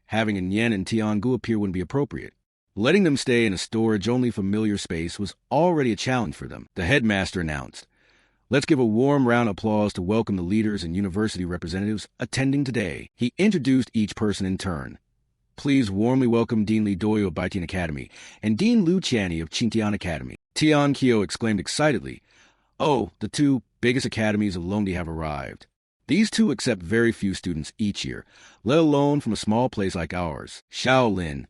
Speaker 1: Having Anyen and Tiangu appear wouldn't be appropriate. Letting them stay in a storage-only familiar space was already a challenge for them. The headmaster announced, Let's give a warm round of applause to welcome the leaders and university representatives attending today. He introduced each person in turn. Please warmly welcome Dean Li Doyo of Baitian Academy and Dean Liu Channy of Qingtian Academy. Tian Kyo exclaimed excitedly, Oh, the two biggest academies of Longdi have arrived. These two accept very few students each year, let alone from a small place like ours. Shaolin,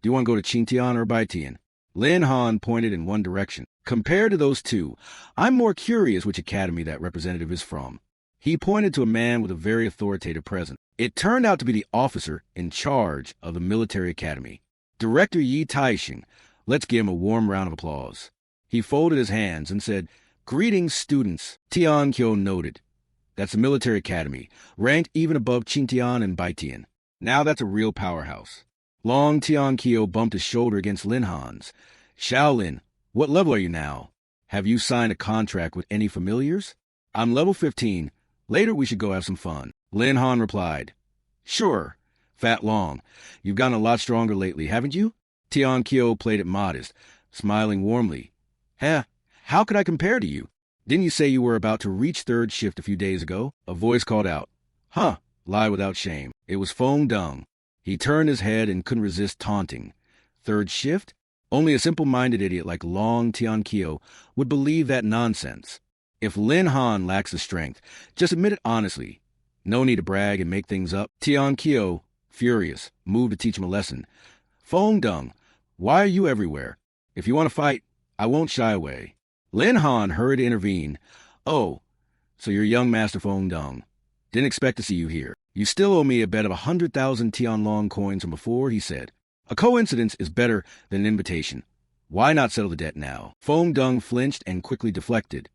Speaker 1: do you want to go to Qingtian or Baitian? Lin Han pointed in one direction. Compared to those two, I'm more curious which academy that representative is from. He pointed to a man with a very authoritative presence. It turned out to be the officer in charge of the military academy. Director Yi Taixing. Let's give him a warm round of applause. He folded his hands and said, Greetings, students. Tian Kyo noted. That's the military academy, ranked even above Qingtian and Baitian. Now that's a real powerhouse. Long Tian Kyo bumped his shoulder against Lin Han's. Shaolin, what level are you now? Have you signed a contract with any familiars? I'm level 15. Later we should go have some fun. Lin Han replied. Sure. Fat Long, you've gotten a lot stronger lately, haven't you? Tian Kyo played it modest, smiling warmly. How could I compare to you? Didn't you say you were about to reach third shift a few days ago? A voice called out. Huh, lie without shame. It was Feng Dong. He turned his head and couldn't resist taunting. Third shift? Only a simple-minded idiot like Long Tian Kyo would believe that nonsense. If Lin Han lacks the strength, just admit it honestly. No need to brag and make things up. Tian Kyo, furious, moved to teach him a lesson. Feng Dong, why are you everywhere? If you want to fight, I won't shy away. Lin Han hurried to intervene. Oh, so you're young Master Feng Dong. Didn't expect to see you here. You still owe me a bet of 100,000 Tianlong coins from before, he said. A coincidence is better than an invitation. Why not settle the debt now? Feng Dong flinched and quickly deflected.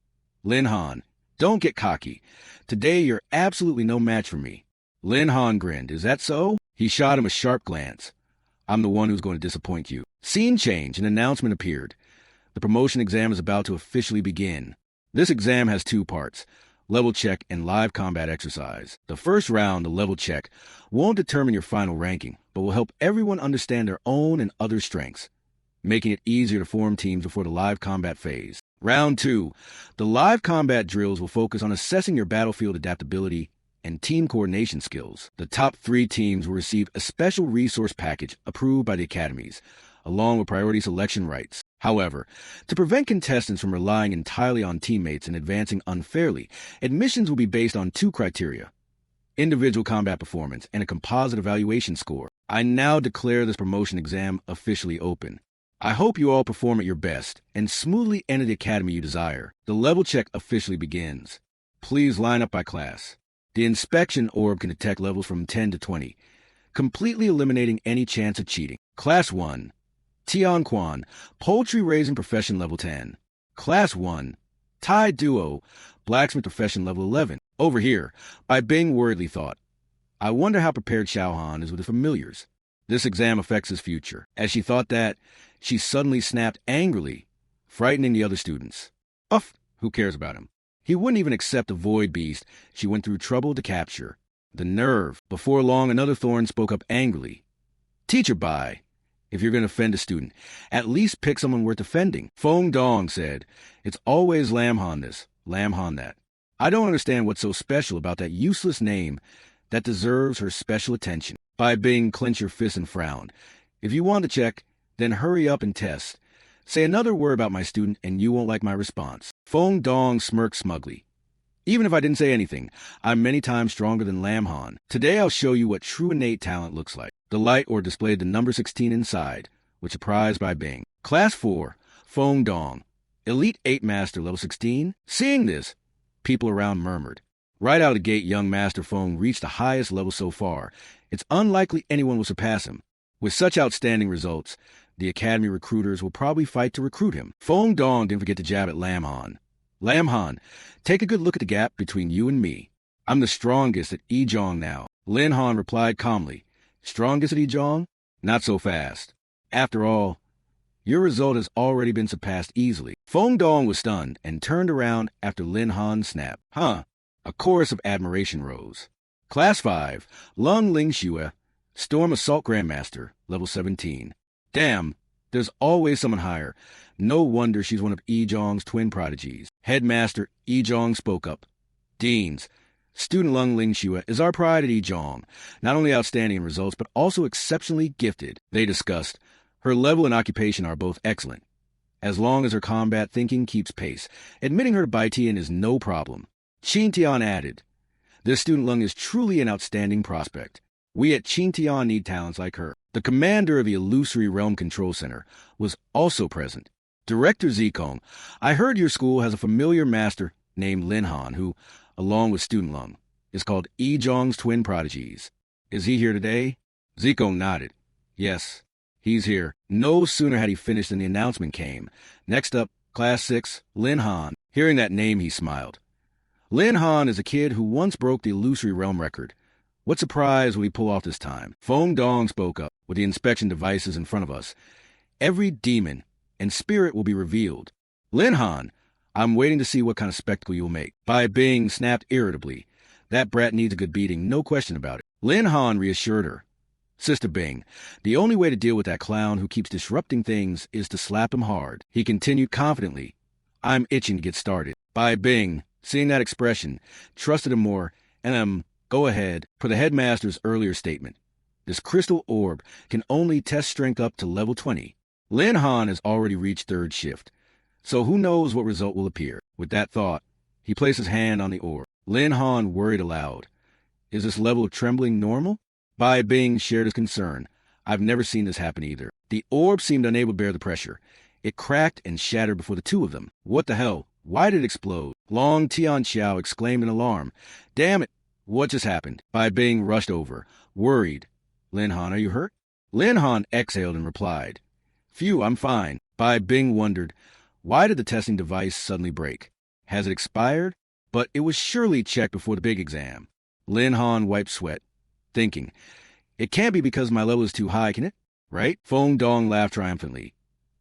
Speaker 1: Lin Han, don't get cocky. Today you're absolutely no match for me. Lin Han grinned. Is that so? He shot him a sharp glance. I'm the one who's going to disappoint you. Scene change. An announcement appeared. The promotion exam is about to officially begin. This exam has two parts, level check and live combat exercise. The first round, the level check, won't determine your final ranking, but will help everyone understand their own and other strengths, making it easier to form teams before the live combat phase. Round 2, the live combat drills will focus on assessing your battlefield adaptability and team coordination skills. The top 3 teams will receive a special resource package approved by the academies, along with priority selection rights. However, to prevent contestants from relying entirely on teammates and advancing unfairly, admissions will be based on 2 criteria: individual combat performance and a composite evaluation score. I now declare this promotion exam officially open. I hope you all perform at your best and smoothly enter the academy you desire. The level check officially begins. Please line up by class. The inspection orb can detect levels from 10 to 20, completely eliminating any chance of cheating. Class 1. Tian Quan, Poultry Raising Profession Level 10. Class 1. Tai Duo, Blacksmith Profession Level 11. Over here, Bai Bing worriedly thought, I wonder how prepared Xiao Han is with the familiars. This exam affects his future. As she thought that, she suddenly snapped angrily, frightening the other students. Uff, who cares about him? He wouldn't even accept the void beast she went through trouble to capture. The nerve. Before long, another thorn spoke up angrily. Teacher Bai, if you're going to offend a student, at least pick someone worth offending. Feng Dong said, It's always Lam Han this, Lam Han that. I don't understand what's so special about that useless name that deserves her special attention. Bai Bing clenched her fist and frowned. If you want to check, then hurry up and test. Say another word about my student and you won't like my response. Feng Dong smirked smugly. Even if I didn't say anything, I'm many times stronger than Lam Han. Today I'll show you what true innate talent looks like. The light orb displayed the number 16 inside, which surprised Bai Bing. Class 4, Feng Dong, Elite 8 Master Level 16. Seeing this, people around murmured. Right out of the gate, young Master Feng reached the highest level so far. It's unlikely anyone will surpass him. With such outstanding results, the academy recruiters will probably fight to recruit him. Fong Dong didn't forget to jab at Lam Han. Lam Han, take a good look at the gap between you and me. I'm the strongest at Ejong now. Lin Han replied calmly. Strongest at Ejong? Not so fast. After all, your result has already been surpassed easily. Fong Dong was stunned and turned around after Lin Han snapped. Huh. A chorus of admiration rose. Class 5, Lung Ling Xue, Storm Assault Grandmaster, level 17. Damn, there's always someone higher. No wonder she's one of Ejong's twin prodigies. Headmaster Ejong spoke up. Deans, student Lung Ling Xue is our pride at Ejong. Not only outstanding in results, but also exceptionally gifted. They discussed. Her level and occupation are both excellent. As long as her combat thinking keeps pace, admitting her to Bai Tian is no problem. Qin Tian added. This student Lung is truly an outstanding prospect. We at Qin Tian need talents like her. The commander of the Illusory Realm Control Center was also present. Director Zikong, I heard your school has a familiar master named Lin Han who, along with student Lung, is called Ejong's twin prodigies. Is he here today? Zikong nodded. Yes, he's here. No sooner had he finished than the announcement came. Next up, Class 6, Lin Han. Hearing that name, he smiled. Lin Han is a kid who once broke the Illusory Realm record. What surprise will he pull off this time? Fong Dong spoke up. With the inspection devices in front of us, every demon and spirit will be revealed. Lin Han, I'm waiting to see what kind of spectacle you'll make. Bai Bing snapped irritably. That brat needs a good beating, no question about it. Lin Han reassured her. Sister Bing, the only way to deal with that clown who keeps disrupting things is to slap him hard. He continued confidently. I'm itching to get started. Bai Bing, seeing that expression, trusted him more, and go ahead, per the headmaster's earlier statement. This crystal orb can only test strength up to level 20. Lin Han has already reached third shift, so who knows what result will appear. With that thought, he placed his hand on the orb. Lin Han worried aloud. Is this level of trembling normal? Bai Bing shared his concern. I've never seen this happen either. The orb seemed unable to bear the pressure. It cracked and shattered before the two of them. What the hell? Why did it explode? Long Tianxiao exclaimed in alarm. Damn it! What just happened? Bai Bing rushed over, worried. Lin Han, are you hurt? Lin Han exhaled and replied. Phew, I'm fine. Bai Bing wondered, why did the testing device suddenly break? Has it expired? But it was surely checked before the big exam. Lin Han wiped sweat, thinking, it can't be because my level is too high, can it? Right? Fong Dong laughed triumphantly.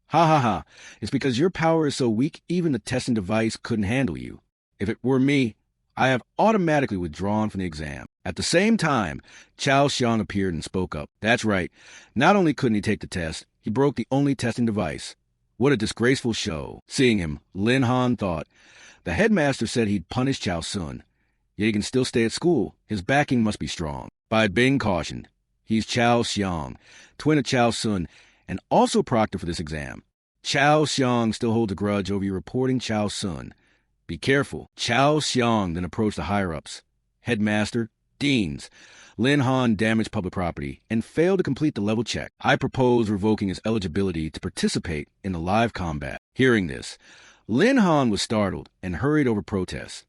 Speaker 1: Ha ha ha, it's because your power is so weak even the testing device couldn't handle you. If it were me, I have automatically withdrawn from the exam. At the same time, Chao Xiang appeared and spoke up. That's right. Not only couldn't he take the test, he broke the only testing device. What a disgraceful show. Seeing him, Lin Han thought. The headmaster said he'd punish Chao Sun. Yet he can still stay at school. His backing must be strong. Bai Bing cautioned. He's Chao Xiang, twin of Chao Sun, and also proctor for this exam. Chao Xiang still holds a grudge over you reporting Chao Sun. Be careful. Chao Xiang then approached the higher-ups. Headmaster, Deans, Lin Han damaged public property and failed to complete the level check. I propose revoking his eligibility to participate in the live combat. Hearing this, Lin Han was startled and hurried over protests.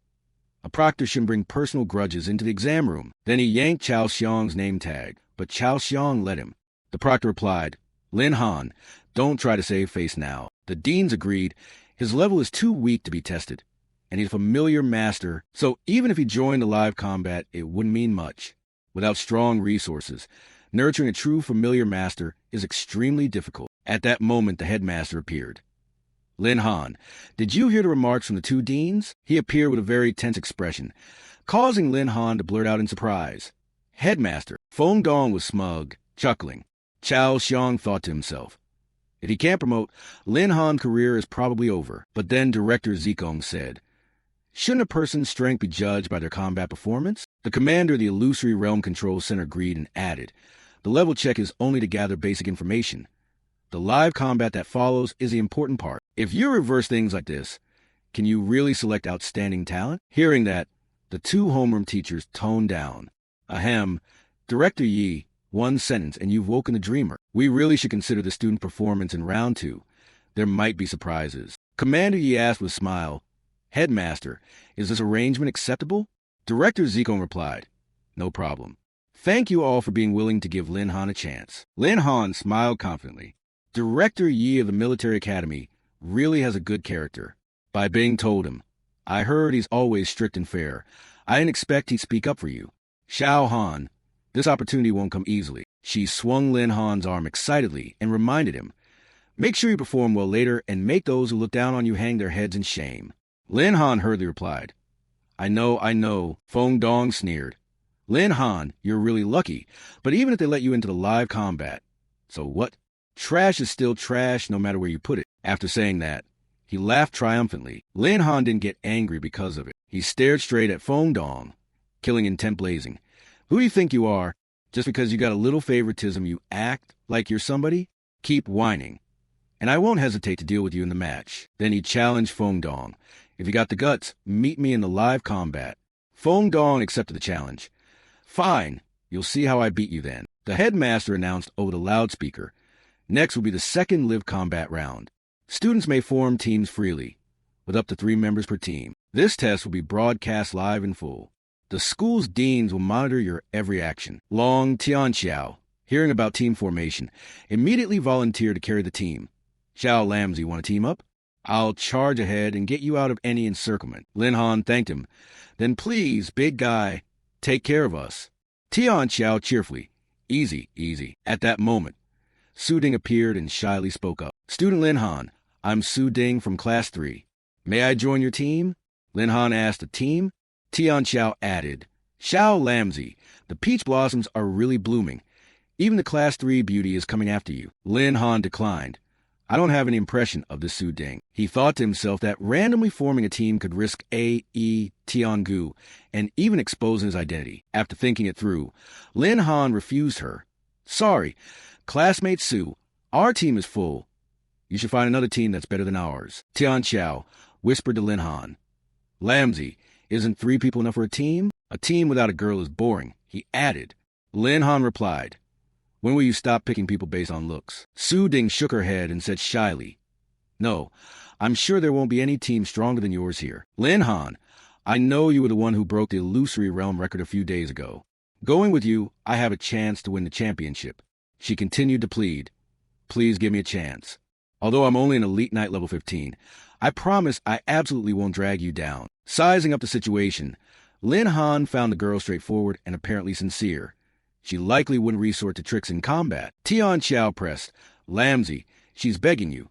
Speaker 1: A proctor shouldn't bring personal grudges into the exam room. Then he yanked Chao Xiang's name tag, but Chao Xiang let him. The proctor replied, Lin Han, don't try to save face now. The deans agreed. His level is too weak to be tested, and he's a familiar master, so even if he joined the live combat, it wouldn't mean much. Without strong resources, nurturing a true familiar master is extremely difficult. At that moment, the headmaster appeared. Lin Han, did you hear the remarks from the two deans? He appeared with a very tense expression, causing Lin Han to blurt out in surprise. Headmaster, Fong Dong was smug, chuckling. Chao Xiang thought to himself, if he can't promote, Lin Han's career is probably over. But then Director Zikong said, shouldn't a person's strength be judged by their combat performance? The commander of the Illusory Realm Control Center agreed and added, the level check is only to gather basic information. The live combat that follows is the important part. If you reverse things like this, can you really select outstanding talent? Hearing that, the two homeroom teachers toned down. Ahem, Director Yi, one sentence and you've woken the dreamer. We really should consider the student performance in round 2. There might be surprises. Commander Yi asked with a smile, Headmaster, is this arrangement acceptable? Director Zikong replied, no problem. Thank you all for being willing to give Lin Han a chance. Lin Han smiled confidently. Director Yi of the Military Academy really has a good character. Bai Bing told him, I heard he's always strict and fair. I didn't expect he'd speak up for you. Xiao Han, this opportunity won't come easily. She swung Lin Han's arm excitedly and reminded him, make sure you perform well later and make those who look down on you hang their heads in shame. Lin Han hurriedly replied, I know, Feng Dong sneered. Lin Han, you're really lucky, but even if they let you into the live combat, so what? Trash is still trash no matter where you put it. After saying that, he laughed triumphantly. Lin Han didn't get angry because of it. He stared straight at Feng Dong, killing intent blazing. Who do you think you are? Just because you got a little favoritism, you act like you're somebody? Keep whining, and I won't hesitate to deal with you in the match. Then he challenged Feng Dong. If you got the guts, meet me in the live combat. Feng Dong accepted the challenge. Fine, you'll see how I beat you then. The headmaster announced over the loudspeaker. Next will be the second live combat round. Students may form teams freely, with up to 3 members per team. This test will be broadcast live in full. The school's deans will monitor your every action. Long Tianxiao, hearing about team formation, immediately volunteered to carry the team. Xiao Lamzi, want to team up? I'll charge ahead and get you out of any encirclement. Lin Han thanked him. Then please, big guy, take care of us. Tianxiao cheerfully. Easy. At that moment, Su Ding appeared and shyly spoke up. Student Lin Han, I'm Su Ding from Class 3. May I join your team? Lin Han asked the team. Tianxiao added, Xiao Lamzi, the peach blossoms are really blooming. Even the Class 3 beauty is coming after you. Lin Han declined. I don't have any impression of this Su Ding. He thought to himself that randomly forming a team could risk A.E. Tiangu and even exposing his identity. After thinking it through, Lin Han refused her. Sorry, classmate Su, our team is full. You should find another team that's better than ours. Tianxiao whispered to Lin Han. Lamzi, isn't 3 people enough for a team? A team without a girl is boring, he added. Lin Han replied, when will you stop picking people based on looks? Su Ding shook her head and said shyly, no, I'm sure there won't be any team stronger than yours here. Lin Han, I know you were the one who broke the illusory realm record a few days ago. Going with you, I have a chance to win the championship. She continued to plead, please give me a chance. Although I'm only an elite knight level 15, I promise I absolutely won't drag you down. Sizing up the situation, Lin Han found the girl straightforward and apparently sincere. She likely wouldn't resort to tricks in combat. Tianxiao pressed, Lamzi, she's begging you.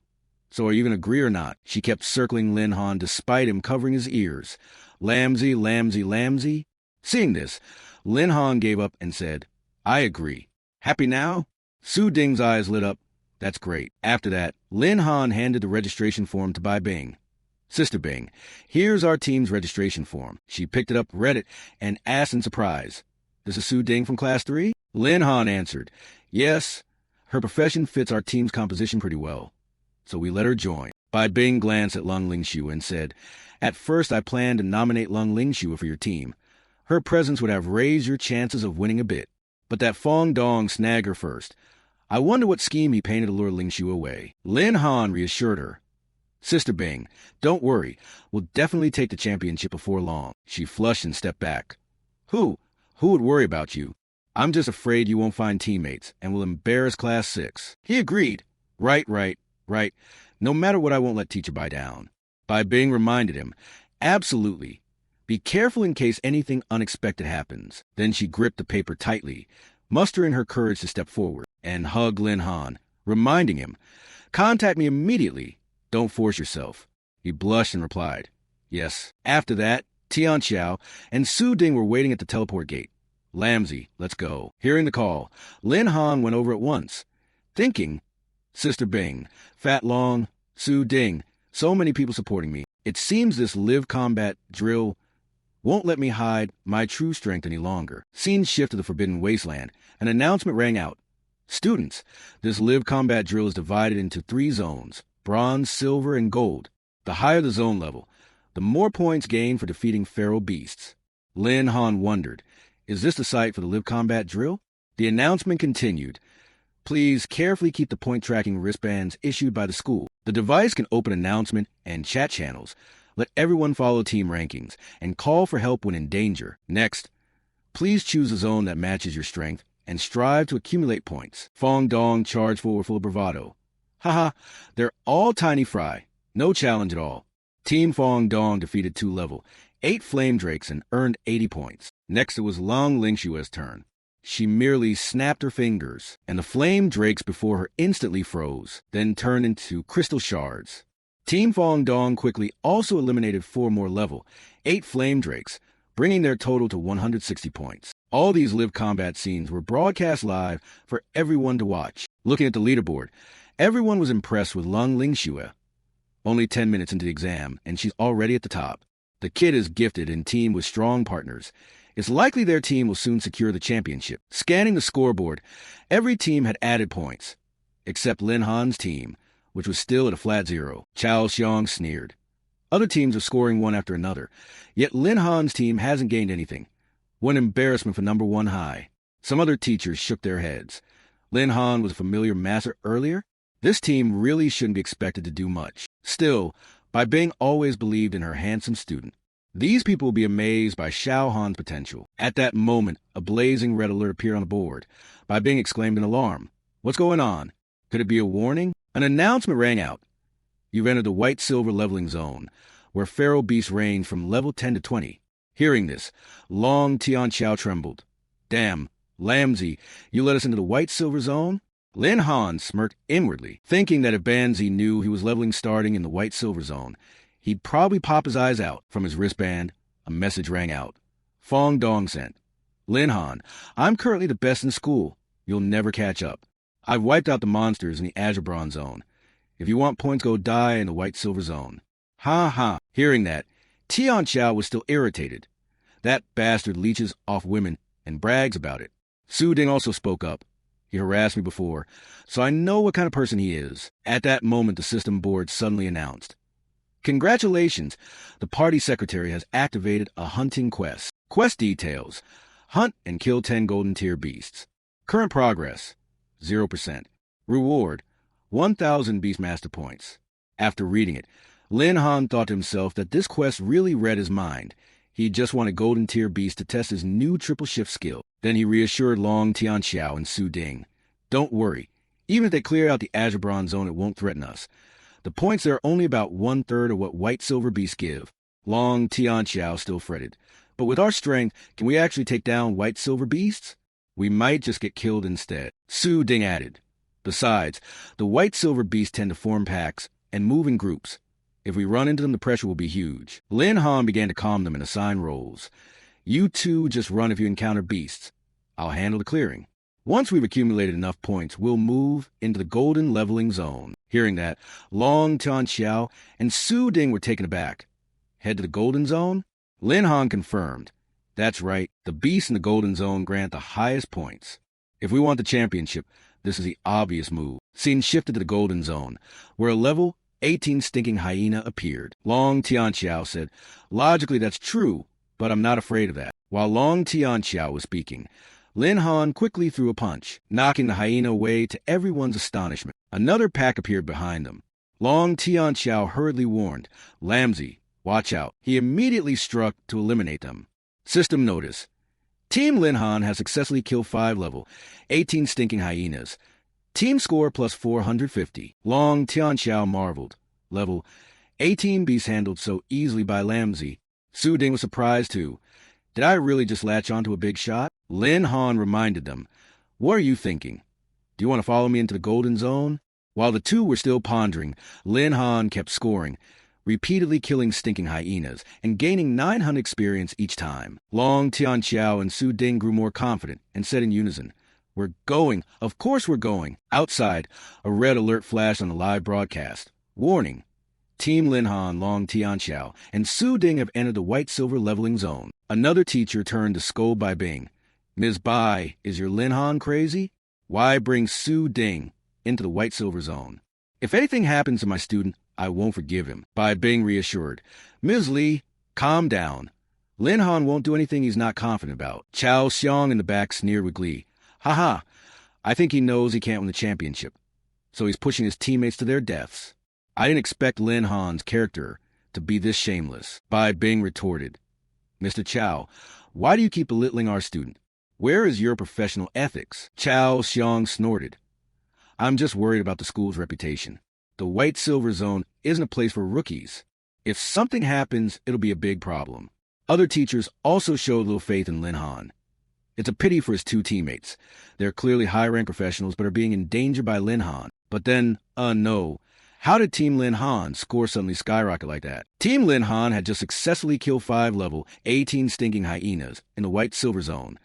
Speaker 1: So are you going to agree or not? She kept circling Lin Han despite him covering his ears. Lamzi. Seeing this, Lin Han gave up and said, I agree. Happy now? Su Ding's eyes lit up. That's great. After that, Lin Han handed the registration form to Bai Bing. Sister Bing, here's our team's registration form. She picked it up, read it, and asked in surprise, this is Su Ding from Class 3? Lin Han answered, yes, her profession fits our team's composition pretty well. So we let her join. Bai Bing glanced at Lung Lingxue and said, at first I planned to nominate Lung Lingxue for your team. Her presence would have raised your chances of winning a bit. But that Feng Dong snagged her first. I wonder what scheme he painted to lure Lingxue away. Lin Han reassured her. Sister Bing, don't worry. We'll definitely take the championship before long. She flushed and stepped back. Who would worry about you? I'm just afraid you won't find teammates and will embarrass Class 6. He agreed. Right. No matter what, I won't let teacher Bai down. Bai Bing reminded him. Absolutely. Be careful in case anything unexpected happens. Then she gripped the paper tightly, mustering her courage to step forward, and hugged Lin Han, reminding him, contact me immediately. Don't force yourself. He blushed and replied, yes. After that, Tianxiao and Su Ding were waiting at the teleport gate. Lamzi, let's go. Hearing the call, Lin Han went over at once, thinking, Sister Bing, Fat Long, Su Ding, so many people supporting me. It seems this live combat drill won't let me hide my true strength any longer. Scene shift to the Forbidden Wasteland. An announcement rang out. Students, this live combat drill is divided into 3 zones, bronze, silver, and gold. The higher the zone level, the more points gained for defeating feral beasts. Lin Han wondered, is this the site for the live combat drill? The announcement continued. Please carefully keep the point tracking wristbands issued by the school. The device can open announcement and chat channels. Let everyone follow team rankings and call for help when in danger. Next, Please choose a zone that matches your strength and strive to accumulate points. Fong Dong charged forward full of bravado. Haha, they're all tiny fry. No challenge at all. Team Fong Dong defeated 2 level 8 flame drakes and earned 80 points. Next it was Long Lingshua's turn. She merely snapped her fingers, and the flame drakes before her instantly froze, then turned into crystal shards. Team Fong Dong quickly also eliminated 4 more level 8 flame drakes, bringing their total to 160 points. All these live combat scenes were broadcast live for everyone to watch. Looking at the leaderboard, everyone was impressed with Long Lingxue. Only 10 minutes into the exam, and she's already at the top. The kid is gifted and teamed with strong partners. It's likely their team will soon secure the championship. Scanning the scoreboard, every team had added points, except Lin Han's team, which was still at a flat 0. Chao Xiong sneered. Other teams are scoring one after another, yet Lin Han's team hasn't gained anything. What an embarrassment for number 1 high. Some other teachers shook their heads. Lin Han was a familiar master earlier. This team really shouldn't be expected to do much. Still, Bai Bing always believed in her handsome student. These people will be amazed by Xiao Han's potential. At that moment, a blazing red alert appeared on the board. Bai Bing exclaimed in alarm. What's going on? Could it be a warning? An announcement rang out. You've entered the white-silver leveling zone, where feral beasts range from level 10 to 20. Hearing this, Long Tianxiao trembled. Damn, Lamzi, you let us into the white-silver zone? Lin Han smirked inwardly, thinking that if Banzi knew he was leveling starting in the white-silver zone, he'd probably pop his eyes out. From his wristband, a message rang out. Fong Dong sent. Lin Han, I'm currently the best in school. You'll never catch up. I've wiped out the monsters in the Azure Bronze zone. If you want points, go die in the white-silver zone. Ha ha. Hearing that, Tian Xiao was still irritated. That bastard leeches off women and brags about it. Su Ding also spoke up. He harassed me before, so I know what kind of person he is. At that moment, the system board suddenly announced. Congratulations! The party secretary has activated a hunting quest. Quest details. Hunt and kill 10 golden tier beasts. Current progress. 0%. Reward. 1,000 Beastmaster points. After reading it, Lin Han thought to himself that this quest really read his mind. He just wanted golden tier beast to test his new triple shift skill. Then he reassured Long Tianxiao and Su Ding. Don't worry. Even if they clear out the Azure Bronze zone, it won't threaten us. The points there are only about 1/3 of what white-silver beasts give. Long Tianxiao still fretted. But with our strength, can we actually take down white-silver beasts? We might just get killed instead. Su Ding added. Besides, the white-silver beasts tend to form packs and move in groups. If we run into them, the pressure will be huge. Lin Han began to calm them and assign roles. You two just run if you encounter beasts. I'll handle the clearing. Once we've accumulated enough points, we'll move into the golden leveling zone. Hearing that, Long Tianxiao and Su Ding were taken aback. Head to the golden zone? Lin Han confirmed. That's right, the beasts in the golden zone grant the highest points. If we want the championship, this is the obvious move. Scene shifted to the golden zone, where a level 18 stinking hyena appeared. Long Tianxiao said, logically that's true, but I'm not afraid of that. While Long Tianxiao was speaking, Lin Han quickly threw a punch, knocking the hyena away to everyone's astonishment. Another pack appeared behind them. Long Tianxiao hurriedly warned, Lamzi, watch out. He immediately struck to eliminate them. System notice. Team Lin Han has successfully killed 5 level 18 stinking hyenas. Team score plus 450. Long Tianxiao marveled. Level 18 beasts handled so easily by Lamzi. Su Ding was surprised too. Did I really just latch onto a big shot? Lin Han reminded them. What are you thinking? Do you want to follow me into the golden zone? While the two were still pondering, Lin Han kept scoring, repeatedly killing stinking hyenas and gaining 900 experience each time. Long Tianxiao and Su Ding grew more confident and said in unison, We're going. Of course we're going. Outside, a red alert flashed on the live broadcast. Warning. Team Lin Han, Long Tianxiao, and Su Ding have entered the white-silver leveling zone. Another teacher turned to scold Bai Bing. Ms. Bai, is your Lin Han crazy? Why bring Su Ding into the white-silver zone? If anything happens to my student, I won't forgive him. Bai Bing reassured. Ms. Li, calm down. Lin Han won't do anything he's not confident about. Chao Xiong in the back sneered with glee. Ha! I think he knows he can't win the championship, so he's pushing his teammates to their deaths. I didn't expect Lin Han's character to be this shameless. Bai Bing retorted. Mr. Chao, Why do you keep belittling our student? Where is your professional ethics? Chao Xiong snorted. I'm just worried about the school's reputation. The white-silver zone isn't a place for rookies. If something happens, it'll be a big problem. Other teachers also showed little faith in Lin Han. It's a pity for his two teammates. They're clearly high-rank professionals but are being endangered by Lin Han. But then, no. How did Team Lin Han score suddenly skyrocket like that? Team Lin Han had just successfully killed 5 level 18 stinking hyenas in the white-silver zone.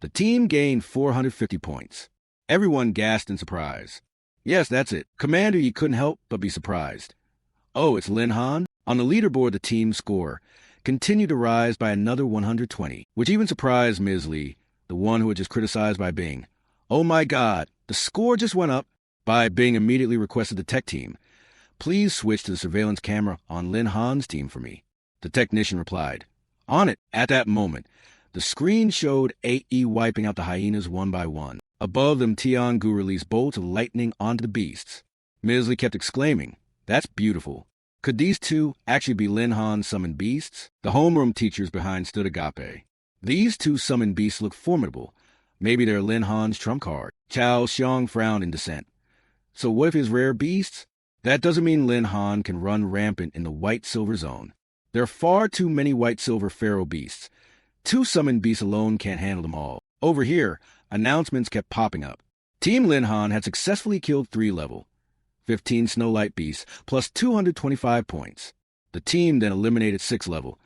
Speaker 1: The team gained 450 points. Everyone gasped in surprise. Yes, that's it. Commander, you couldn't help but be surprised. Oh, it's Lin Han? On the leaderboard, the team's score continued to rise by another 120, which even surprised Ms. Lee, the one who had just criticized Bai Bing. Oh my God, the score just went up. Bai Bing immediately requested the tech team, please switch to the surveillance camera on Lin Han's team for me. The technician replied, on it. At that moment, the screen showed AE wiping out the hyenas one by one. Above them, Tian Gu released bolts of lightning onto the beasts. Ms. Lee kept exclaiming, that's beautiful. Could these two actually be Lin Han's summoned beasts? The homeroom teachers behind stood agape. These two summoned beasts look formidable. Maybe they're Lin Han's trump card. Chao Xiong frowned in dissent. So what if his rare beasts? That doesn't mean Lin Han can run rampant in the white-silver zone. There are far too many white-silver pharaoh beasts. 2 summoned beasts alone can't handle them all. Over here, announcements kept popping up. Team Lin Han had successfully killed 3 level 15 Snow Light beasts plus 225 points. The team then eliminated 6 level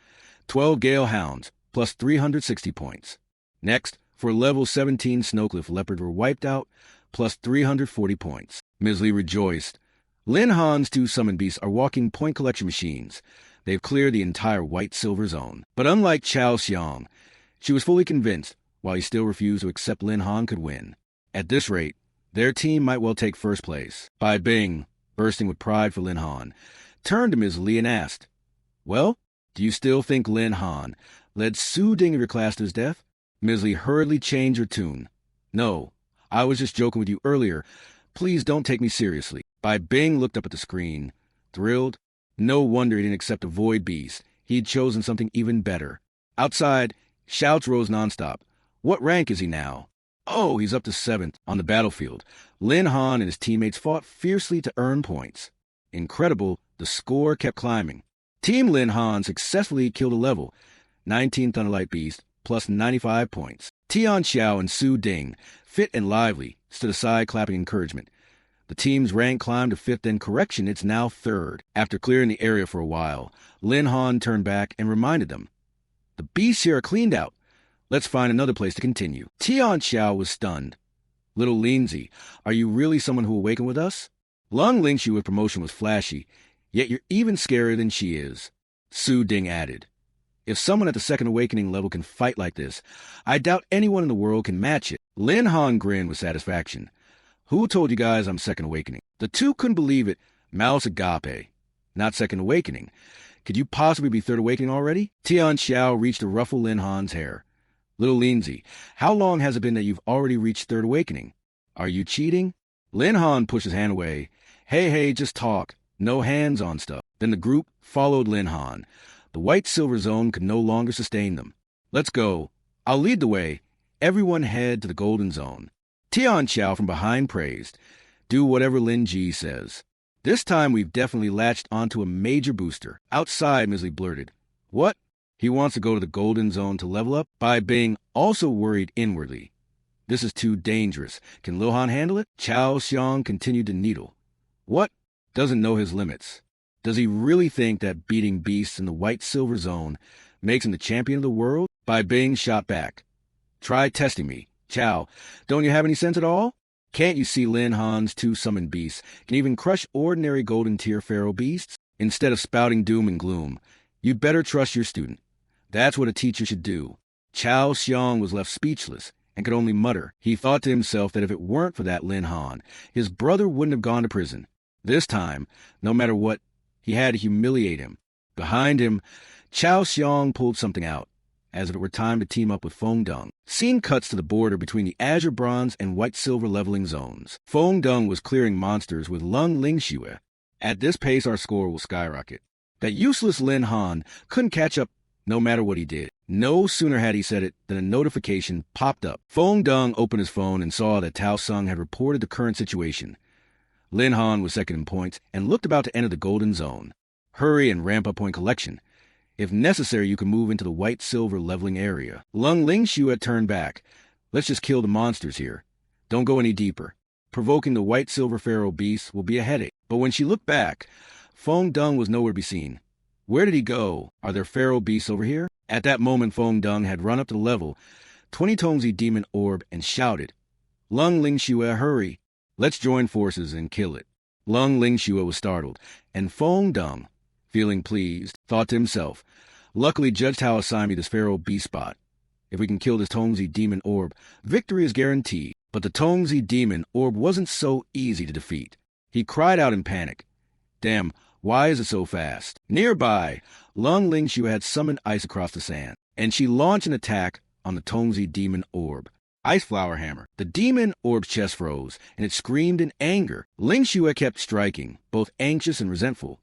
Speaker 1: 12 Gale Hounds plus 360 points. Next, for level 17 Snowcliff Leopard were wiped out plus 340 points. Ms. Lee rejoiced. Lin Han's 2 summoned beasts are walking point collection machines. They've cleared the entire white-silver zone. But unlike Chao Xiong, she was fully convinced, while he still refused to accept Lin Han could win. At this rate, their team might well take first place. Bai Bing, bursting with pride for Lin Han, turned to Ms. Lee and asked, well, do you still think Lin Han led Su Ding of your class to his death? Ms. Lee hurriedly changed her tune. No, I was just joking with you earlier. Please don't take me seriously. Bai Bing looked up at the screen, thrilled. No wonder he didn't accept a void beast. He'd chosen something even better. Outside, shouts rose nonstop. What rank is he now? Oh, he's up to 7th on the battlefield. Lin Han and his teammates fought fiercely to earn points. Incredible, the score kept climbing. Team Lin Han successfully killed a level 19 Thunderlight Beast plus 95 points. Tian Xiao and Su Ding, fit and lively, stood aside clapping encouragement. The team's rank climbed to 5th, and correction, it's now 3rd. After clearing the area for a while, Lin Han turned back and reminded them, the beasts here are cleaned out. Let's find another place to continue. Tian Xiao was stunned. Little Lindsay, are you really someone who awakened with us? Lung Lingshu with promotion was flashy, yet you're even scarier than she is. Su Ding added, if someone at the 2nd awakening level can fight like this, I doubt anyone in the world can match it. Lin Han grinned with satisfaction. Who told you guys I'm 2nd awakening? The two couldn't believe it. Mouse agape. Not 2nd awakening. Could you possibly be 3rd awakening already? Tian Xiao reached to ruffle Lin Han's hair. Little Lindsay, how long has it been that you've already reached 3rd awakening? Are you cheating? Lin Han pushed his hand away. Hey, just talk. No hands-on stuff. Then the group followed Lin Han. The white-silver zone could no longer sustain them. Let's go. I'll lead the way. Everyone head to the golden zone. Tian Xiao from behind praised. Do whatever Lin Ji says. This time we've definitely latched onto a major booster. Outside, Ms. Lee blurted. What? He wants to go to the golden zone to level up? Bai Bing also worried inwardly. This is too dangerous. Can Lil Han handle it? Chao Xiong continued to needle. What? Doesn't know his limits. Does he really think that beating beasts in the white-silver zone makes him the champion of the world? Bai Bing shot back. Try testing me. Chao, don't you have any sense at all? Can't you see Lin Han's 2 summoned beasts can even crush ordinary golden-tier pharaoh beasts? Instead of spouting doom and gloom, you'd better trust your student. That's what a teacher should do. Chao Xiong was left speechless and could only mutter. He thought to himself that if it weren't for that Lin Han, his brother wouldn't have gone to prison. This time, no matter what, he had to humiliate him. Behind him, Chao Xiong pulled something out, as if it were time to team up with Feng Dung. Scene cuts to the border between the azure bronze and white-silver leveling zones. Feng Dung was clearing monsters with Lung Lingshu. At this pace, our score will skyrocket. That useless Lin Han couldn't catch up no matter what he did. No sooner had he said it than a notification popped up. Fong Dung opened his phone and saw that Tao Sung had reported the current situation. Lin Han was second in points and looked about to enter the golden zone. Hurry and ramp up point collection. If necessary, you can move into the white-silver leveling area. Lung Lingshu had turned back. Let's just kill the monsters here. Don't go any deeper. Provoking the white-silver pharaoh beast will be a headache. But when she looked back, Fong Dung was nowhere to be seen. Where did he go? Are there pharaoh beasts over here? At that moment, Fong Dung had run up to the level 20 Tongzi demon orb and shouted, Lung Lingxue, hurry. Let's join forces and kill it. Lung Lingxue was startled, and Fong Dung, feeling pleased, thought to himself, luckily Judge Tao assigned me this pharaoh beast spot. If we can kill this Tongzi demon orb, victory is guaranteed. But the Tongzi demon orb wasn't so easy to defeat. He cried out in panic. Damn, why is it so fast? Nearby, Lung Lingshu had summoned ice across the sand, and she launched an attack on the Tongzi demon orb. Ice flower hammer. The demon orb's chest froze, and it screamed in anger. Lingshu kept striking, both anxious and resentful.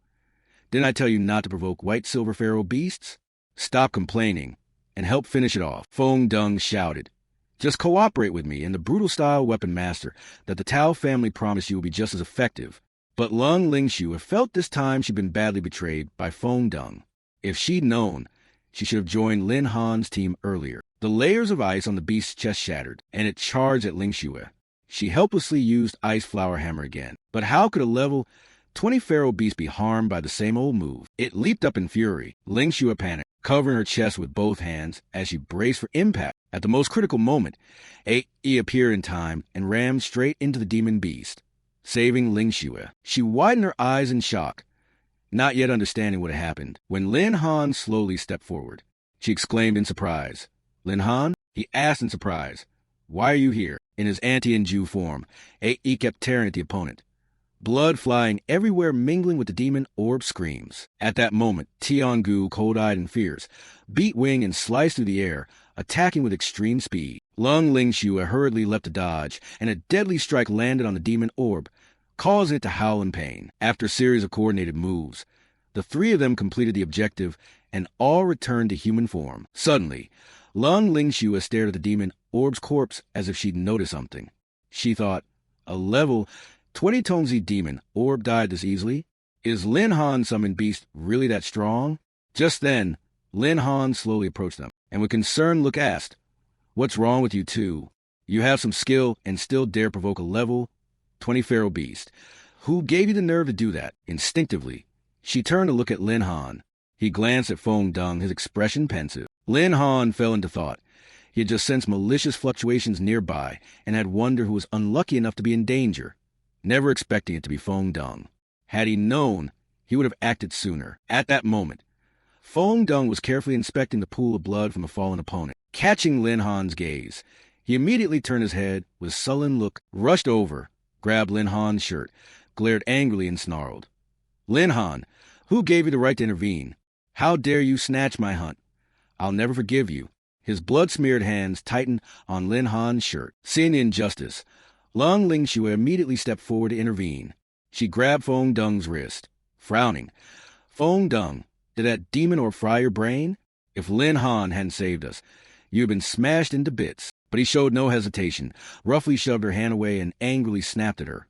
Speaker 1: Didn't I tell you not to provoke white silver pharaoh beasts? Stop complaining, and help finish it off. Fong Dung shouted. Just cooperate with me, and the brutal-style weapon master that the Tao family promised you will be just as effective. But Lung Lingshu felt this time she'd been badly betrayed by Fong Dung. If she'd known, she should have joined Lin Han's team earlier. The layers of ice on the beast's chest shattered, and it charged at Lingshu. She helplessly used Ice Flower Hammer again. But how could a level 20 pharaoh beast be harmed by the same old move? It leaped up in fury. Lingshu panicked, covering her chest with both hands as she braced for impact. At the most critical moment, He appeared in time and rammed straight into the demon beast, saving Lingshu. She widened her eyes in shock, not yet understanding what had happened. When Lin Han slowly stepped forward, she exclaimed in surprise. Lin Han? He asked in surprise. Why are you here? In his anti-Inju form, He kept tearing at the opponent, blood flying everywhere, mingling with the demon orb screams. At that moment, Tiangu, cold-eyed and fierce, beat wing and sliced through the air, attacking with extreme speed. Lung Lingshu hurriedly leapt to dodge, and a deadly strike landed on the demon orb, causing it to howl in pain. After a series of coordinated moves, the three of them completed the objective, and all returned to human form. Suddenly, Lung Lingshu stared at the demon orb's corpse as if she'd noticed something. She thought, a level 20 Tongzi demon orb died this easily? Is Lin Han summoned beast really that strong? Just then, Lin Han slowly approached them, and with concerned look asked, What's wrong with you two? You have some skill and still dare provoke a level 20 pharaoh beast. Who gave you the nerve to do that? Instinctively, she turned to look at Lin Han. He glanced at Fong Dung, his expression pensive. Lin Han fell into thought. He had just sensed malicious fluctuations nearby and had wondered who was unlucky enough to be in danger, never expecting it to be Fong Dung. Had he known, he would have acted sooner. At that moment, Fong Dung was carefully inspecting the pool of blood from a fallen opponent. Catching Lin Han's gaze, he immediately turned his head with a sullen look, rushed over, grabbed Lin Han's shirt, glared angrily and snarled. Lin Han, who gave you the right to intervene? How dare you snatch my hunt? I'll never forgive you. His blood-smeared hands tightened on Lin Han's shirt. Seeing the injustice, Lung Lingshu immediately stepped forward to intervene. She grabbed Fong Dung's wrist, frowning. Fong Dung, did that demon or fry your brain? If Lin Han hadn't saved us, you'd have been smashed into bits. But he showed no hesitation, roughly shoved her hand away and angrily snapped at her.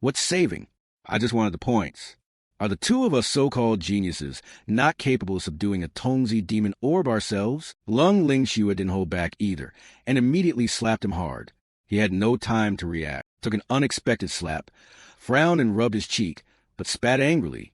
Speaker 1: What's saving? I just wanted the points. Are the two of us so-called geniuses not capable of subduing a Tongzi demon orb ourselves? Lung Lingshu didn't hold back either, and immediately slapped him hard. He had no time to react, took an unexpected slap, frowned and rubbed his cheek, but spat angrily.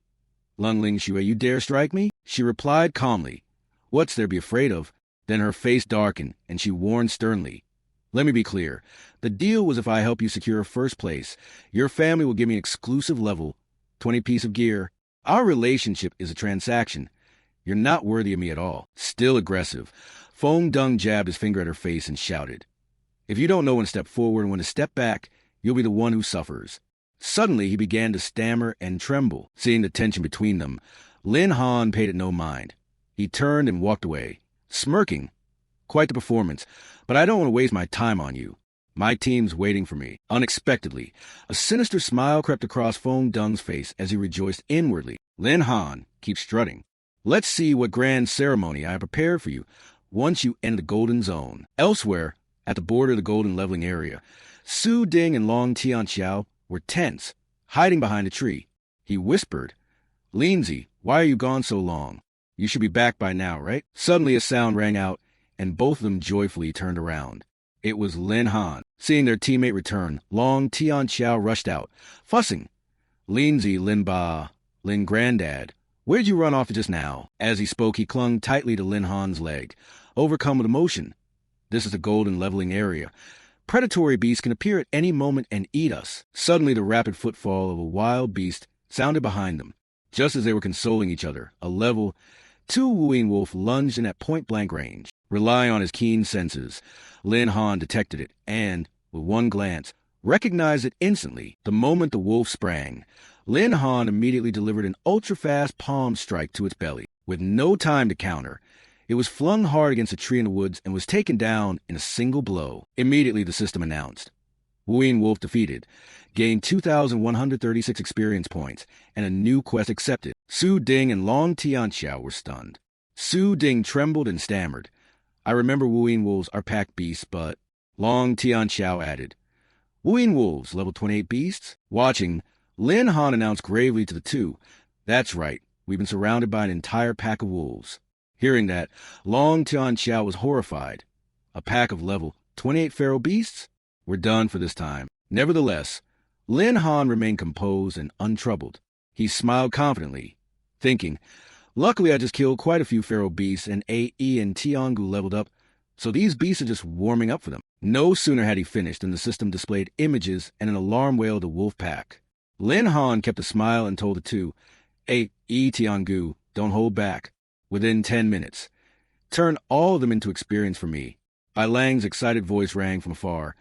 Speaker 1: Lung Lingshu, you dare strike me? She replied calmly. What's there to be afraid of? Then her face darkened, and she warned sternly. Let me be clear. The deal was if I help you secure first place, your family will give me an exclusive level 20 piece of gear. Our relationship is a transaction. You're not worthy of me at all. Still aggressive, Fong Dung jabbed his finger at her face and shouted. If you don't know when to step forward and when to step back, you'll be the one who suffers. Suddenly, he began to stammer and tremble. Seeing the tension between them, Lin Han paid it no mind. He turned and walked away, smirking. Quite the performance, but I don't want to waste my time on you. My team's waiting for me. Unexpectedly, a sinister smile crept across Fong Dung's face as he rejoiced inwardly. Lin Han, keep strutting. Let's see what grand ceremony I have prepared for you once you enter the golden zone. Elsewhere, at the border of the golden leveling area, Su Ding and Long Tianxiao were tense, hiding behind a tree. He whispered, "Lindsay, why are you gone so long? You should be back by now, right?" Suddenly a sound rang out, and both of them joyfully turned around. It was Lin Han. Seeing their teammate return, Long Tianxiao rushed out, fussing. "Lindsay, Lin Ba, Lin Granddad, where'd you run off to just now?" As he spoke, he clung tightly to Lin Han's leg, overcome with emotion. "This is the golden leveling area. Predatory beasts can appear at any moment and eat us." Suddenly the rapid footfall of a wild beast sounded behind them. Just as they were consoling each other, a level 2 wooing wolf lunged in at point-blank range. Relying on his keen senses, Lin Han detected it and, with one glance, recognized it instantly. The moment the wolf sprang, Lin Han immediately delivered an ultra-fast palm strike to its belly. With no time to counter, it was flung hard against a tree in the woods and was taken down in a single blow. Immediately the system announced, "Wooing Wolf defeated. Gained 2,136 experience points, and a new quest accepted." Su Ding and Long Tianxiao were stunned. Su Ding trembled and stammered, "I remember Wooing Wolves are pack beasts, but..." Long Tianxiao added, "Wooing Wolves, level 28 beasts?" Watching, Lin Han announced gravely to the two, "That's right, we've been surrounded by an entire pack of wolves." Hearing that, Long Tianxiao was horrified. A pack of level 28 feral beasts? We're done for this time. Nevertheless, Lin Han remained composed and untroubled. He smiled confidently, thinking, "Luckily I just killed quite a few feral beasts and AE and Tiangu leveled up, so these beasts are just warming up for them." No sooner had he finished than the system displayed images and an alarm wail of the wolf pack. Lin Han kept a smile and told the two, "AE Tiangu, don't hold back. Within 10 minutes. Turn all of them into experience for me." Bai Lang's excited voice rang from afar.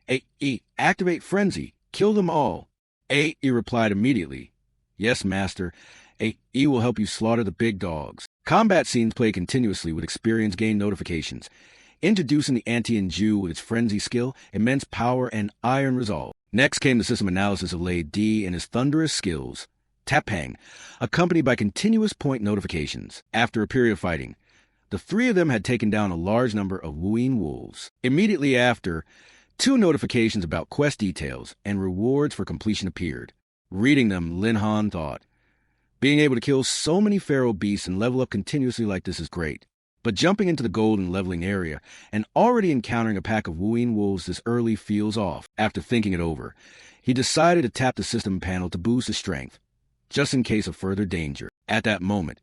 Speaker 1: "AE, activate frenzy. Kill them all." AE replied immediately, "Yes, master. AE will help you slaughter the big dogs." Combat scenes play continuously with experience gain notifications, introducing the Antian Jew with its frenzy skill, immense power, and iron resolve. Next came the system analysis of Lei D and his thunderous skills, Tapang, accompanied by continuous point notifications. After a period of fighting, the three of them had taken down a large number of wooing wolves. Immediately after, 2 notifications about quest details and rewards for completion appeared. Reading them, Lin Han thought, "Being able to kill so many feral beasts and level up continuously like this is great." But jumping into the golden leveling area and already encountering a pack of wooing wolves this early feels off. After thinking it over, he decided to tap the system panel to boost his strength, just in case of further danger. At that moment,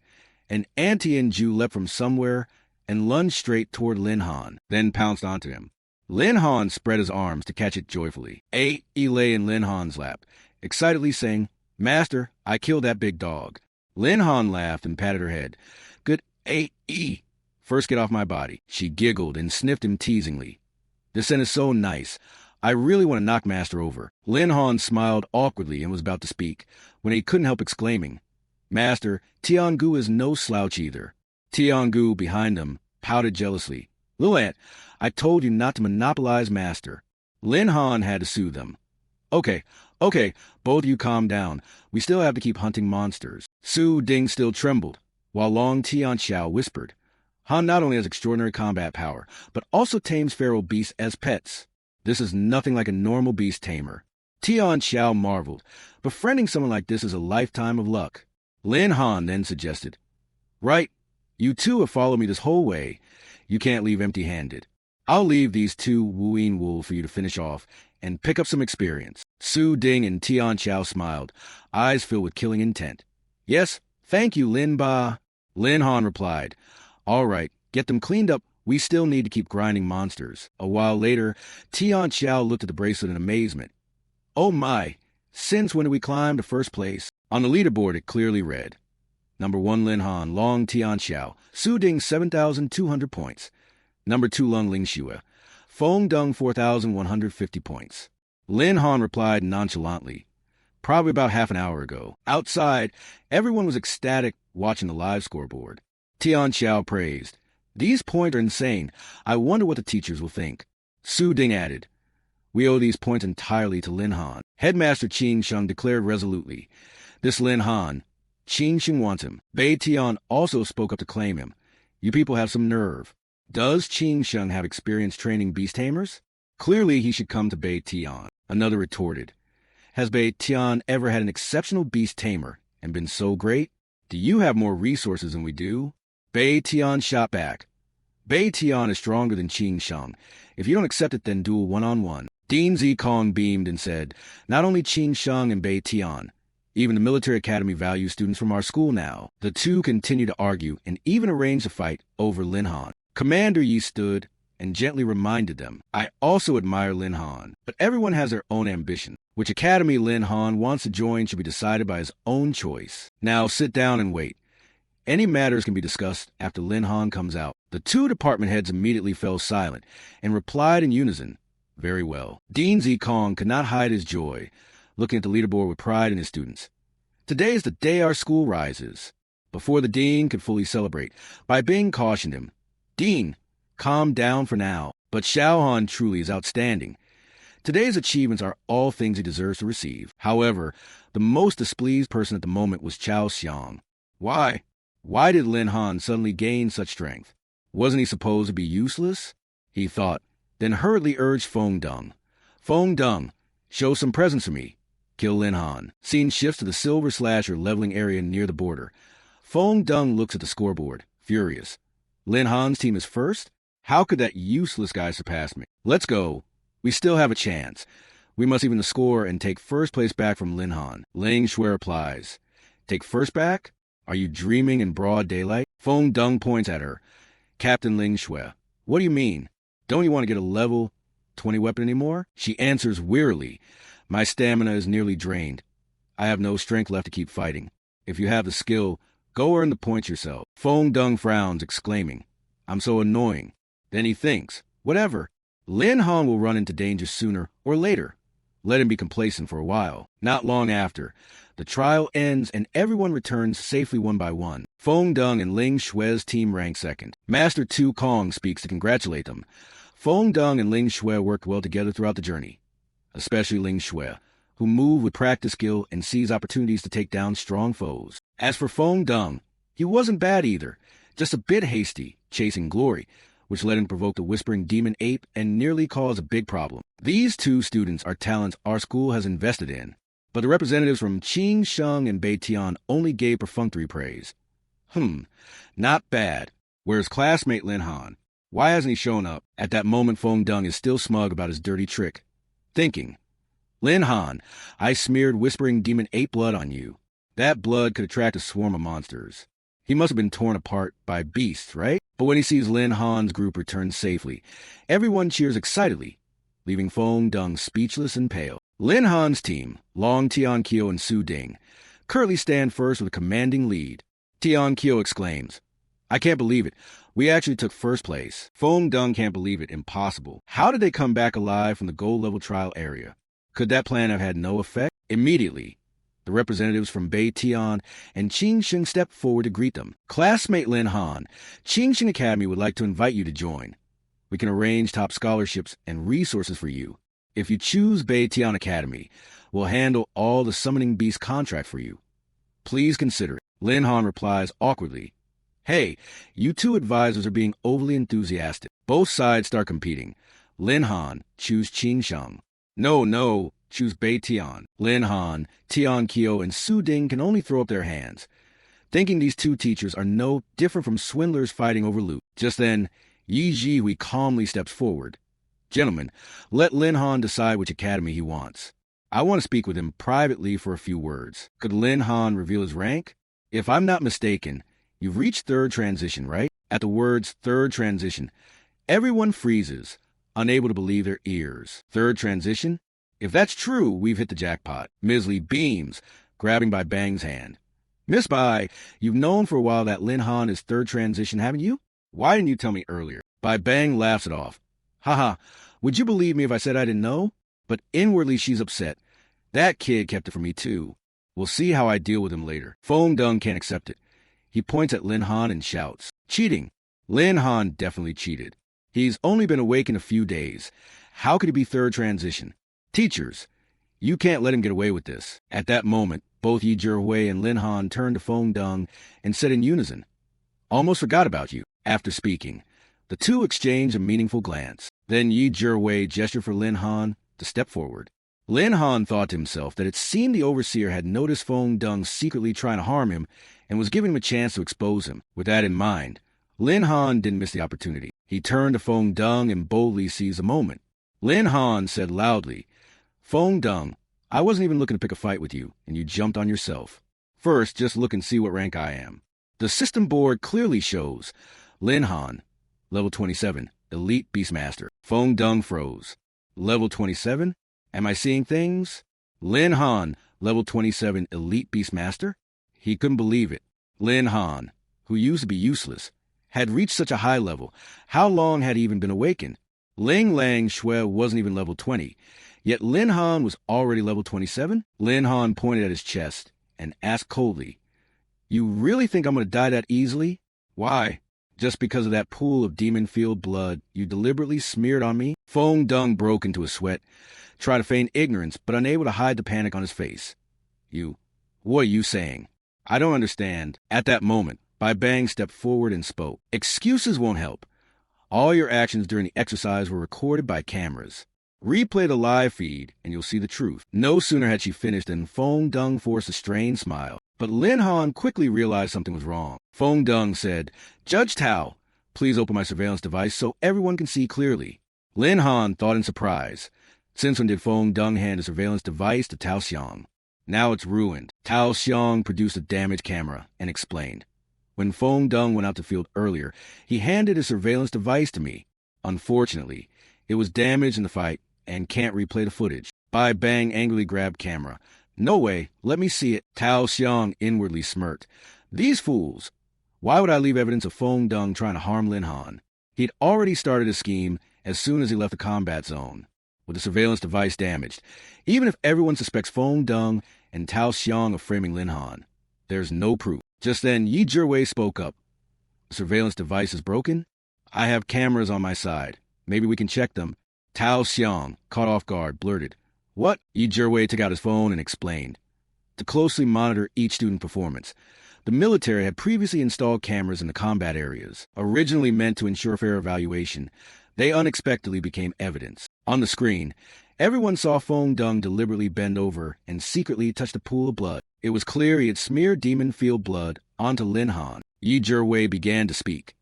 Speaker 1: an Antian Jew leapt from somewhere and lunged straight toward Lin Han, then pounced onto him. Lin Han spread his arms to catch it joyfully. AE lay in Lin Han's lap, excitedly saying, "Master, I killed that big dog." Lin Han laughed and patted her head. "Good AE. First get off my body." She giggled and sniffed him teasingly. "This scent is so nice. I really want to knock Master over." Lin Han smiled awkwardly and was about to speak, when he couldn't help exclaiming, "Master, Tiangu is no slouch either." Tiangu, behind him, pouted jealously. "Lil Ant, I told you not to monopolize Master." Lin Han had to soothe them. Okay, both of you calm down. We still have to keep hunting monsters." Su Ding still trembled, while Long Tianxiao whispered, "Han not only has extraordinary combat power, but also tames feral beasts as pets. This is nothing like a normal beast tamer." Tianxiao marveled. Befriending someone like this is a lifetime of luck. Lin Han then suggested, "Right, you two have followed me this whole way. You can't leave empty-handed. I'll leave these 2 wooing wolves for you to finish off and pick up some experience." Su Ding and Tianxiao smiled, eyes filled with killing intent. "Yes, thank you, Lin Ba." Lin Han replied, "All right, get them cleaned up. We still need to keep grinding monsters." A while later, Tianxiao looked at the bracelet in amazement. "Oh my, since when did we climb to first place?" On the leaderboard it clearly read, Number 1 Lin Han, Long Tianxiao, Su Ding 7,200 points. Number 2 Lung Lingxue, Feng Dung 4,150 points. Lin Han replied nonchalantly, "Probably about half an hour ago." Outside, everyone was ecstatic watching the live scoreboard. Tianxiao praised, "These points are insane. I wonder what the teachers will think." Su Ding added, "We owe these points entirely to Lin Han." Headmaster Qing Sheng declared resolutely, "This Lin Han, Qing Sheng wants him." Bei Tian also spoke up to claim him. "You people have some nerve. Does Qing Sheng have experience training beast tamers? Clearly he should come to Bei Tian. Another retorted. Has Bei Tian ever had an exceptional beast tamer and been so great? Do you have more resources than we do? Bei Tian shot back. Bei Tian is stronger than Qing Sheng. If you don't accept it, then duel one-on-one. Dean Zikong beamed and said, not only Qing Sheng and Bei Tian, even the military academy values students from our school now. The two continued to argue and even arranged a fight over Lin Han. Commander Yi stood and gently reminded them, I also admire Lin Han, but everyone has their own ambition. Which academy Lin Han wants to join should be decided by his own choice. Now sit down and wait. Any matters can be discussed after Lin Han comes out. The two department heads immediately fell silent and replied in unison, very well. Dean Zikong could not hide his joy, looking at the leaderboard with pride in his students. Today is the day our school rises. Before the dean could fully celebrate, Bai Bing cautioned him, Dean, calm down for now, but Xiao Han truly is outstanding. Today's achievements are all things he deserves to receive. However, the most displeased person at the moment was Chao Xiang. Why? Why did Lin Han suddenly gain such strength? Wasn't he supposed to be useless? He thought, then hurriedly urged Feng Deng. Feng Deng, show some presence for me. Kill Lin Han. Scene shifts to the silver slasher leveling area near the border. Feng Deng looks at the scoreboard, furious. Lin Han's team is first? How could that useless guy surpass me? Let's go. We still have a chance. We must even the score and take first place back from Lin Han. Ling Shui replies, take first back? Are you dreaming in broad daylight? Feng Deng points at her. Captain Ling Shui, what do you mean? Don't you want to get a level 20 weapon anymore? She answers wearily, my stamina is nearly drained. I have no strength left to keep fighting. If you have the skill, go earn the points yourself. Feng Deng frowns, exclaiming, I'm so annoying. Then he thinks, whatever. Lin Han will run into danger sooner or later. Let him be complacent for a while. Not long after, the trial ends and everyone returns safely one by one. Feng Deng and Ling Shui's team rank second. Master Tu Kong speaks to congratulate them. Feng Deng and Ling Shui worked well together throughout the journey, especially Ling Shui, who moved with practice skill and seized opportunities to take down strong foes. As for Feng Deng, he wasn't bad either, just a bit hasty, chasing glory, which led him to provoke the whispering demon ape and nearly cause a big problem. These two students are talents our school has invested in, but the representatives from Qing Sheng and Bei Tian only gave perfunctory praise. Not bad. Where's classmate Lin Han? Why hasn't he shown up? At that moment, Feng Deng is still smug about his dirty trick, thinking, Lin Han, I smeared whispering demon ape blood on you. That blood could attract a swarm of monsters. He must have been torn apart by beasts, right? But when he sees Lin Han's group return safely, everyone cheers excitedly, leaving Feng Deng speechless and pale. Lin Han's team, Long Tiankyo and Su Ding, currently stand first with a commanding lead. Tiankyo exclaims, I can't believe it. We actually took first place. Feng Deng can't believe it. Impossible. How did they come back alive from the gold level trial area? Could that plan have had no effect? Immediately, the representatives from Bei Tian and Qing Sheng stepped forward to greet them. Classmate Lin Han, Qing Sheng Academy would like to invite you to join. We can arrange top scholarships and resources for you. If you choose Bei Tian Academy, we'll handle all the summoning beast contract for you. Please consider it. Lin Han replies awkwardly, Hey, you two advisors are being overly enthusiastic. Both sides start competing. Lin Han, choose Qing Sheng. No, choose Bei Tian. Lin Han, Tiankyo, and Su Ding can only throw up their hands, thinking these two teachers are no different from swindlers fighting over loot. Just then, Yi Jihui calmly steps forward. Gentlemen, let Lin Han decide which academy he wants. I want to speak with him privately for a few words. Could Lin Han reveal his rank? If I'm not mistaken, you've reached third transition, right? At the words third transition, everyone freezes, unable to believe their ears. Third transition? If that's true, we've hit the jackpot. Ms. Lee beams, grabbing Bai Bang's hand. Miss Bai, you've known for a while that Lin Han is third transition, haven't you? Why didn't you tell me earlier? Bai Bang laughs it off. Haha, would you believe me if I said I didn't know? But inwardly she's upset. That kid kept it from me too. We'll see how I deal with him later. Feng Deng can't accept it. He points at Lin Han and shouts, Cheating! Lin Han definitely cheated. He's only been awakened a few days. How could he be third transition? Teachers, you can't let him get away with this. At that moment, both Yi Jihui and Lin Han turned to Feng Deng and said in unison, Almost forgot about you. After speaking, The two exchanged a meaningful glance. Then Yi Jiwei gestured for Lin Han to step forward. Lin Han thought to himself that it seemed the overseer had noticed Feng Deng secretly trying to harm him and was giving him a chance to expose him. With that in mind, Lin Han didn't miss the opportunity. He turned to Feng Deng and boldly seized the moment. Lin Han said loudly, "Feng Deng, I wasn't even looking to pick a fight with you, and you jumped on yourself. First, just look and see what rank I am." The system board clearly shows Lin Han, level 27, Elite Beastmaster. Feng Deng froze. Level 27? Am I seeing things? Lin Han, level 27, Elite Beastmaster? He couldn't believe it. Lin Han, who used to be useless, had reached such a high level. How long had he even been awakened? Ling Lang Shui wasn't even level 20, yet Lin Han was already level 27? Lin Han pointed at his chest and asked coldly, "You really think I'm going to die that easily? Why? Just because of that pool of demon-filled blood you deliberately smeared on me?" Feng Deng broke into a sweat, tried to feign ignorance, but unable to hide the panic on his face. What are you saying? I don't understand." At that moment, Bai Bang stepped forward and spoke. "Excuses won't help. All your actions during the exercise were recorded by cameras. Replay the live feed, and you'll see the truth." No sooner had she finished than Feng Deng forced a strained smile. But Lin Han quickly realized something was wrong. Feng Deng said, "Judge Tao, please open my surveillance device so everyone can see clearly." Lin Han thought in surprise. Since when did Feng Deng hand a surveillance device to Tao Xiang? Now it's ruined. Tao Xiang produced a damaged camera and explained. "When Feng Deng went out to field earlier, he handed his surveillance device to me. Unfortunately, it was damaged in the fight and can't replay the footage." Bai Bang angrily grabbed camera. "No way, let me see it." Tao Xiang inwardly smirked. "These fools! Why would I leave evidence of Feng Deng trying to harm Lin Han?" He'd already started his scheme as soon as he left the combat zone, with the surveillance device damaged. Even if everyone suspects Feng Deng and Tao Xiang of framing Lin Han, there's no proof. Just then, Yi Jiwei spoke up. "The surveillance device is broken? I have cameras on my side. Maybe we can check them." Tao Xiang, caught off guard, blurted, "What?" Yi Jiwei took out his phone and explained. To closely monitor each student performance, the military had previously installed cameras in the combat areas. Originally meant to ensure fair evaluation, they unexpectedly became evidence. On the screen, everyone saw Feng Deng deliberately bend over and secretly touch a pool of blood. It was clear he had smeared demon-filled blood onto Lin Han. Yi Jiwei began to speak.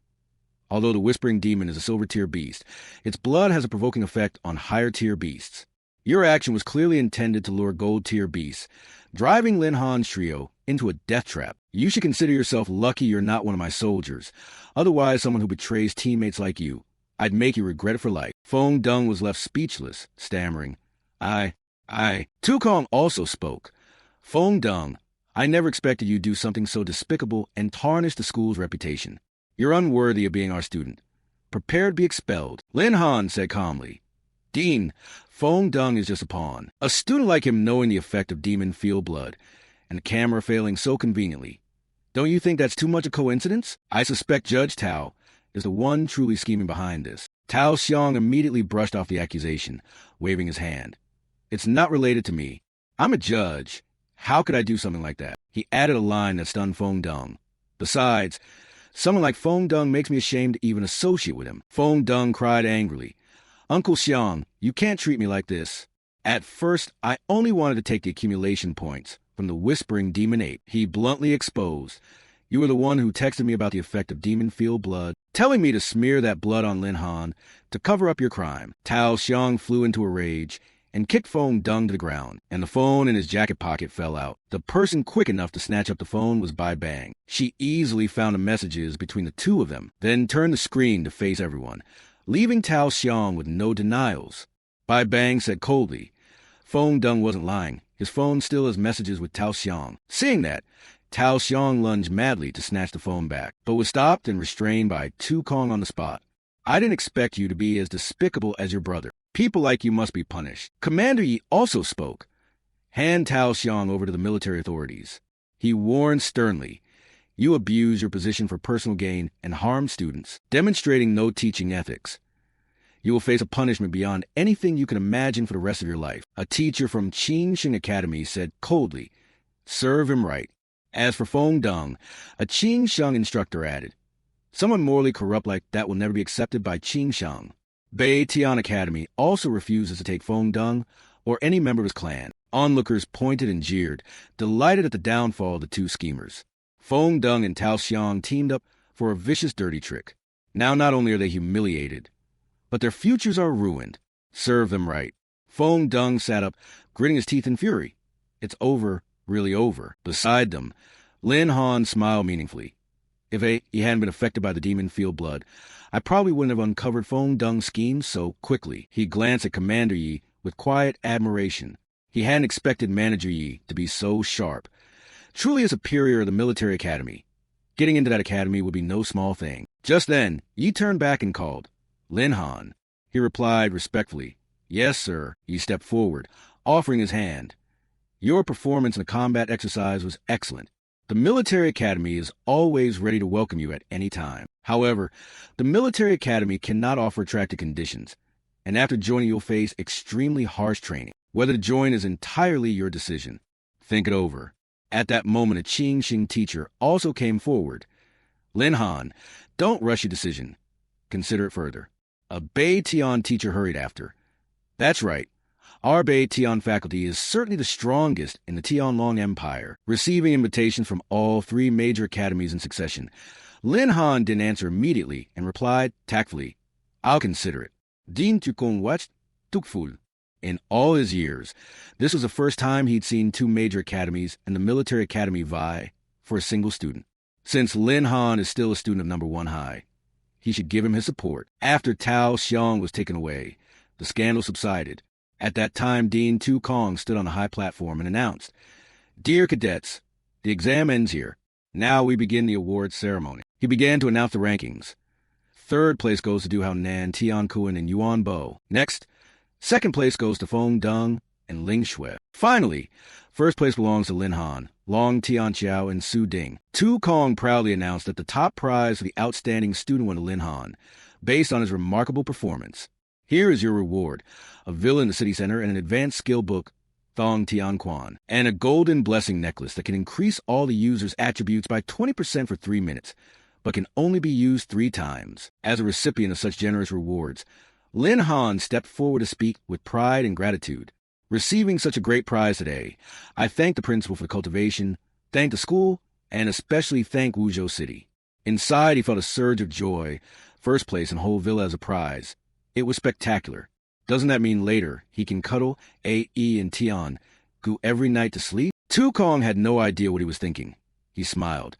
Speaker 1: "Although the Whispering Demon is a silver-tier beast, its blood has a provoking effect on higher-tier beasts. Your action was clearly intended to lure gold-tier beasts, driving Lin Han's trio into a death trap. You should consider yourself lucky you're not one of my soldiers. Otherwise, someone who betrays teammates like you, I'd make you regret it for life." Feng Deng was left speechless, stammering, I. Tukong also spoke. "Feng Deng, I never expected you'd do something so despicable and tarnish the school's reputation. You're unworthy of being our student. Prepare to be expelled." Lin Han said calmly, "Dean, Feng Deng is just a pawn. A student like him knowing the effect of demon-filled blood, and the camera failing so conveniently. Don't you think that's too much a coincidence? I suspect Judge Tao is the one truly scheming behind this." Tao Xiang immediately brushed off the accusation, waving his hand. "It's not related to me. I'm a judge. How could I do something like that?" He added a line that stunned Feng Deng. "Besides, someone like Feng Deng makes me ashamed to even associate with him." Feng Deng cried angrily, "Uncle Xiang, you can't treat me like this. At first, I only wanted to take the accumulation points from the Whispering Demon Ape," he bluntly exposed. "You were the one who texted me about the effect of demon-filled blood, telling me to smear that blood on Lin Han to cover up your crime." Tao Xiang flew into a rage and kicked Feng Deng to the ground, and the phone in his jacket pocket fell out. The person quick enough to snatch up the phone was Bai Bang. She easily found the messages between the two of them, then turned the screen to face everyone, leaving Tao Xiang with no denials. Bai Bang said coldly, "Feng Deng wasn't lying. His phone still has messages with Tao Xiang." Seeing that, Tao Xiang lunged madly to snatch the phone back, but was stopped and restrained by Tukong on the spot. "I didn't expect you to be as despicable as your brother. People like you must be punished." Commander Yi also spoke. "Hand Tao Xiang over to the military authorities." He warned sternly, "You abuse your position for personal gain and harm students, demonstrating no teaching ethics. You will face a punishment beyond anything you can imagine for the rest of your life." A teacher from Qingxing Academy said coldly, "Serve him right." As for Feng Deng, a Qingsheng instructor added, Someone morally corrupt like that will never be accepted by Qing Shang. Bei Tian Academy also refuses to take Feng Deng or any member of his clan. Onlookers pointed and jeered, delighted at the downfall of the two schemers. Feng Deng and Tao Xiang teamed up for a vicious dirty trick. Now not only are they humiliated, but their futures are ruined. Serve them right. Feng Deng sat up, gritting his teeth in fury. It's over, really over. Beside them, Lin Han smiled meaningfully. If he hadn't been affected by the demon field blood, I probably wouldn't have uncovered Feng Deng's schemes so quickly. He glanced at Commander Yi with quiet admiration. He hadn't expected Manager Yi to be so sharp. Truly a superior of the military academy. Getting into that academy would be no small thing. Just then, Yi turned back and called, "Lin Han." He replied respectfully, "Yes, sir." Yi stepped forward, offering his hand. "Your performance in the combat exercise was excellent. The military academy is always ready to welcome you at any time. However, the military academy cannot offer attractive conditions, and after joining you'll face extremely harsh training. Whether to join is entirely your decision. Think it over." At that moment, a Qing Xing teacher also came forward. "Lin Han, don't rush your decision. Consider it further." A Bei Tian teacher hurried after. "That's right. Our Bei Tian faculty is certainly the strongest in the Tianlong Empire." Receiving invitations from all three major academies in succession, Lin Han didn't answer immediately and replied tactfully, "I'll consider it." Din Tukong watched Tukful. In all his years, this was the first time he'd seen two major academies and the military academy vie for a single student. Since Lin Han is still a student of number 1 high, he should give him his support. After Tao Xiang was taken away, the scandal subsided. At that time, Dean Tu Kong stood on a high platform and announced, "Dear cadets, the exam ends here. Now we begin the awards ceremony." He began to announce the rankings. Third place goes to Du Hao Nan, Tian Kuan, and Yuan Bo. Next, second place goes to Feng Deng and Ling Shui. Finally, first place belongs to Lin Han, Long Tianqiao, and Su Ding. Tu Kong proudly announced that the top prize for the outstanding student went to Lin Han, based on his remarkable performance. "Here is your reward, a villa in the city center and an advanced skill book, Thong Tian Quan, and a golden blessing necklace that can increase all the user's attributes by 20% for 3 minutes, but can only be used 3 times. As a recipient of such generous rewards, Lin Han stepped forward to speak with pride and gratitude. "Receiving such a great prize today, I thank the principal for the cultivation, thank the school, and especially thank Wuzhou City." Inside, he felt a surge of joy. First place and whole villa as a prize. It was spectacular. Doesn't that mean later he can cuddle A.E. and Tian Gu every night to sleep? Tu Kong had no idea what he was thinking. He smiled.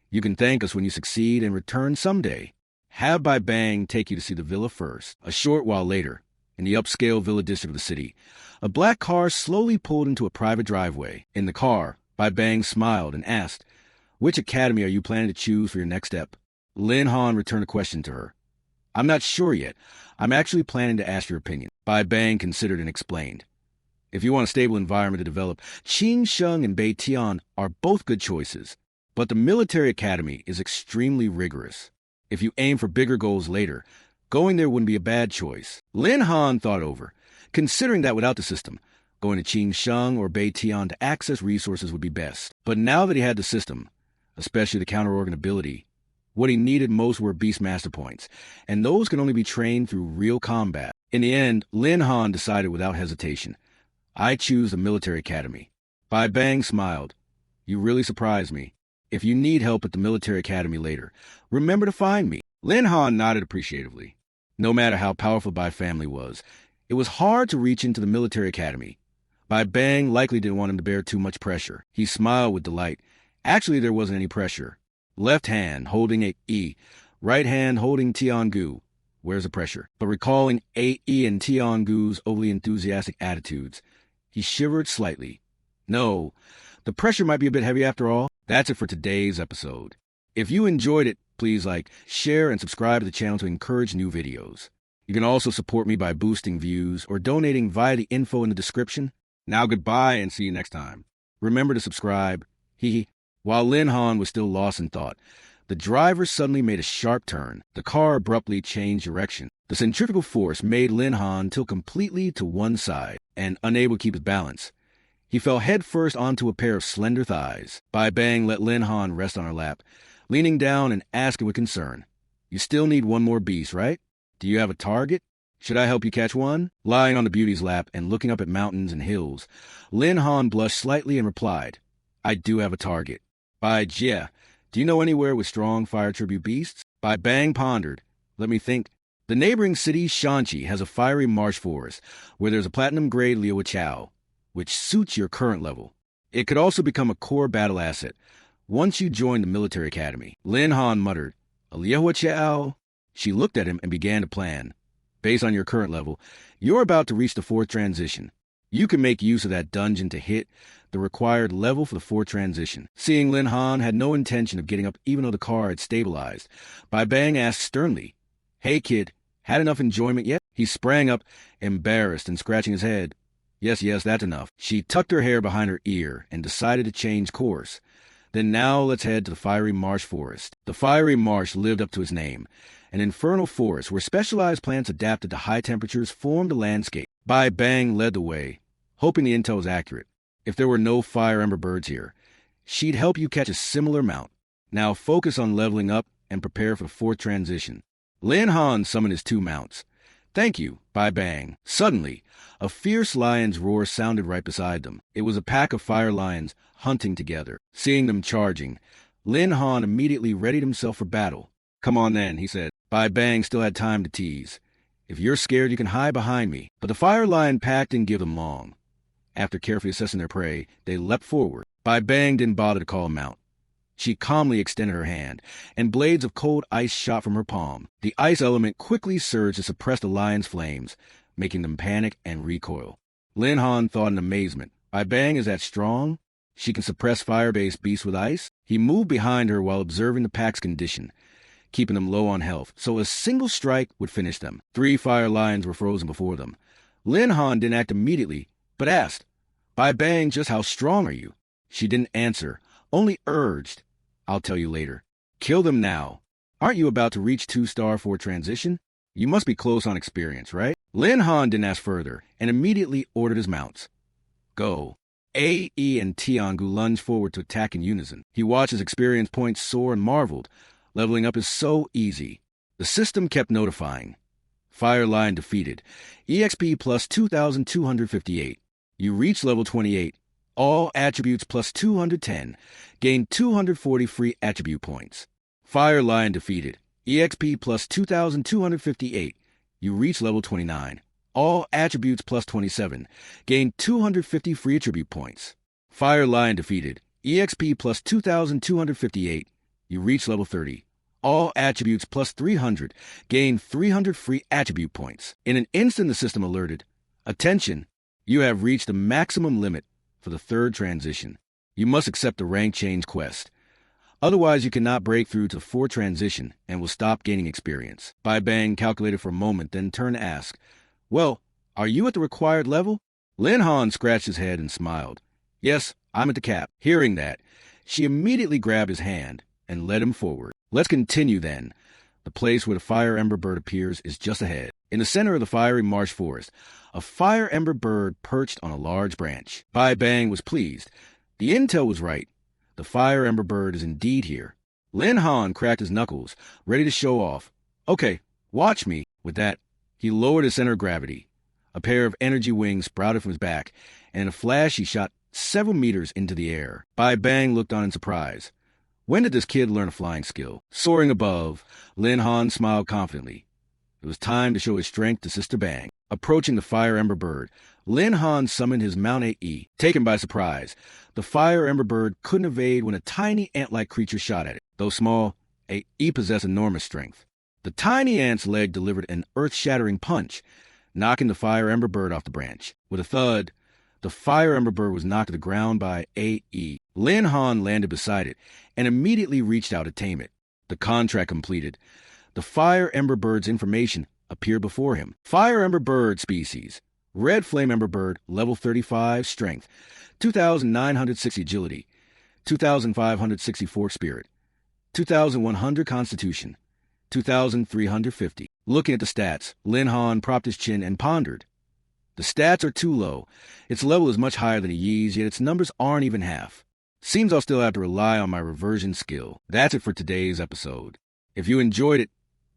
Speaker 1: "You can thank us when you succeed and return someday. Have Bai Bang take you to see the villa first." A short while later, in the upscale villa district of the city, a black car slowly pulled into a private driveway. In the car, Bai Bang smiled and asked, "Which academy are you planning to choose for your next step?" Lin Han returned a question to her. "I'm not sure yet. I'm actually planning to ask your opinion." Bai Bang considered and explained. "If you want a stable environment to develop, Qing Sheng and Bei Tian are both good choices. But the military academy is extremely rigorous. If you aim for bigger goals later, going there wouldn't be a bad choice." Lin Han thought over, considering that without the system, going to Qing Sheng or Bei Tian to access resources would be best. But now that he had the system, especially the counter-organ ability, what he needed most were Beastmaster points, and those can only be trained through real combat. In the end, Lin Han decided without hesitation, "I choose the military academy." Bai Bang smiled. "You really surprised me. If you need help at the military academy later, remember to find me." Lin Han nodded appreciatively. No matter how powerful Bai family was, it was hard to reach into the military academy. Bai Bang likely didn't want him to bear too much pressure. He smiled with delight. Actually, there wasn't any pressure. Left hand holding A.E., right hand holding Tiangu. Where's the pressure? But recalling A.E. and Tiangu's overly enthusiastic attitudes, he shivered slightly. No, the pressure might be a bit heavy after all. That's it for today's episode. If you enjoyed it, please like, share, and subscribe to the channel to encourage new videos. You can also support me by boosting views or donating via the info in the description. Now goodbye and see you next time. Remember to subscribe. Hee. While Lin Han was still lost in thought, the driver suddenly made a sharp turn. The car abruptly changed direction. The centrifugal force made Lin Han tilt completely to one side, and unable to keep his balance, he fell headfirst onto a pair of slender thighs. Bai Bang let Lin Han rest on her lap, leaning down and asking with concern. You still need one more beast, right? Do you have a target? Should I help you catch one? Lying on the beauty's lap and looking up at mountains and hills, Lin Han blushed slightly and replied, I do have a target. By Jia, do you know anywhere with strong fire tribute beasts? Bai Bang pondered. Let me think. The neighboring city, Shanxi, has a fiery marsh forest where there's a platinum-grade Liu Chao, which suits your current level. It could also become a core battle asset once you join the military academy. Lin Han muttered, a Liu Chao? She looked at him and began to plan. Based on your current level, you're about to reach the 4th transition. You can make use of that dungeon to hit the required level for the 4th transition. Seeing Lin Han had no intention of getting up even though the car had stabilized, Bai Bang asked sternly, Hey kid, had enough enjoyment yet? He sprang up, embarrassed and scratching his head. Yes, that's enough. She tucked her hair behind her ear and decided to change course. Then now let's head to the fiery marsh forest. The fiery marsh lived up to its name, an infernal forest where specialized plants adapted to high temperatures formed a landscape. Bai Bang led the way, hoping the intel was accurate. If there were no fire ember birds here, she'd help you catch a similar amount. Now focus on leveling up and prepare for the 4th transition. Lin Han summoned his 2 mounts. Thank you, Bai Bang. Suddenly, a fierce lion's roar sounded right beside them. It was a pack of fire lions hunting together. Seeing them charging, Lin Han immediately readied himself for battle. Come on then, he said. Bai Bang still had time to tease. If you're scared, you can hide behind me. But the fire lion pack didn't give them long. After carefully assessing their prey, they leapt forward. Bai Bang didn't bother to call him out. She calmly extended her hand, and blades of cold ice shot from her palm. The ice element quickly surged to suppress the lion's flames, making them panic and recoil. Lin Han thought in amazement, Bai Bang is that strong? She can suppress fire-based beasts with ice? He moved behind her while observing the pack's condition, keeping them low on health, so a single strike would finish them. 3 fire lions were frozen before them. Lin Han didn't act immediately, but asked, Bai Bang, just how strong are you? She didn't answer, only urged, I'll tell you later. Kill them now. Aren't you about to reach 2-star 4 transition? You must be close on experience, right? Lin Han didn't ask further, and immediately ordered his mounts. Go. A, E, and Tiangu lunged forward to attack in unison. He watched his experience points soar and marveled. Leveling up is so easy. The system kept notifying. Fire Lion defeated. EXP plus 2,258. You reach level 28. All attributes plus 210. Gain 240 free attribute points. Fire Lion defeated. EXP plus 2,258. You reach level 29. All attributes plus 27. Gain 250 free attribute points. Fire Lion defeated. EXP plus 2,258. You reach level 30. All attributes plus 300. Gain 300 free attribute points. In an instant, the system alerted. Attention! You have reached the maximum limit for the 3rd transition. You must accept the rank change quest. Otherwise, you cannot break through to the 4th transition and will stop gaining experience. Bai Bang calculated for a moment, then turned to ask, Well, are you at the required level? Lin Han scratched his head and smiled. Yes, I'm at the cap. Hearing that, she immediately grabbed his hand and led him forward. Let's continue then. The place where the fire ember bird appears is just ahead. In the center of the fiery marsh forest, a fire ember bird perched on a large branch. Bai Bang was pleased. The intel was right. The fire ember bird is indeed here. Lin Han cracked his knuckles, ready to show off. Okay, watch me. With that, he lowered his center of gravity. A pair of energy wings sprouted from his back, and in a flash he shot several meters into the air. Bai Bang looked on in surprise. When did this kid learn a flying skill? Soaring above, Lin Han smiled confidently. It was time to show his strength to Sister Bang. Approaching the fire ember bird, Lin Han summoned his Mount AE. Taken by surprise, the fire ember bird couldn't evade when a tiny ant-like creature shot at it. Though small, AE possessed enormous strength. The tiny ant's leg delivered an earth-shattering punch, knocking the fire ember bird off the branch. With a thud, the fire ember bird was knocked to the ground by AE. Lin Han landed beside it and immediately reached out to tame it. The contract completed. The fire ember bird's information appeared before him. Fire ember bird species. Red flame ember bird, level 35 strength, 2,960 agility, 2,564 spirit, 2,100 constitution, 2,350. Looking at the stats, Lin Han propped his chin and pondered. The stats are too low. Its level is much higher than Yi's, yet its numbers aren't even half. Seems I'll still have to rely on my reversion skill. That's it for today's episode. If you enjoyed it,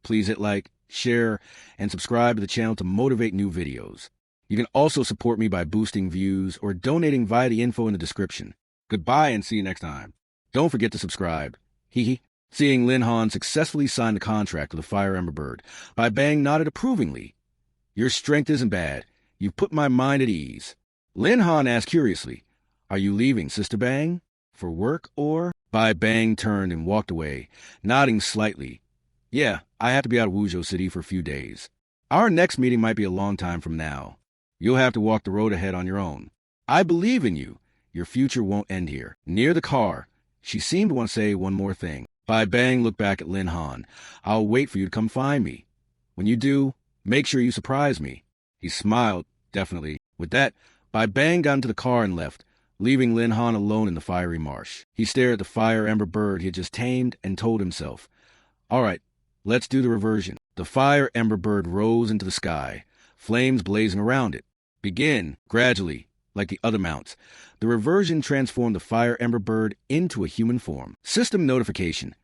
Speaker 1: please hit like, share, and subscribe to the channel to motivate new videos. You can also support me by boosting views or donating via the info in the description. Goodbye and see you next time. Don't forget to subscribe. Hee hee. Seeing Lin Han successfully sign the contract with the Fire Ember Bird, Bai Bang nodded approvingly. Your strength isn't bad. You've put my mind at ease. Lin Han asked curiously, Are you leaving, Sister Bang? For work or? Bai Bang turned and walked away, nodding slightly. Yeah, I have to be out of Wuzhou City for a few days. Our next meeting might be a long time from now. You'll have to walk the road ahead on your own. I believe in you. Your future won't end here. Near the car, she seemed to want to say one more thing. Bai Bang looked back at Lin Han. I'll wait for you to come find me. When you do, make sure you surprise me. He smiled, definitely. With that, Bai Bang got into the car and left, leaving Lin Han alone in the fiery marsh. He stared at the Fire Ember Bird he had just tamed and told himself, All right, let's do the reversion. The Fire Ember Bird rose into the sky, flames blazing around it. Begin, gradually, like the other mounts. The reversion transformed the Fire Ember Bird into a human form. System notification.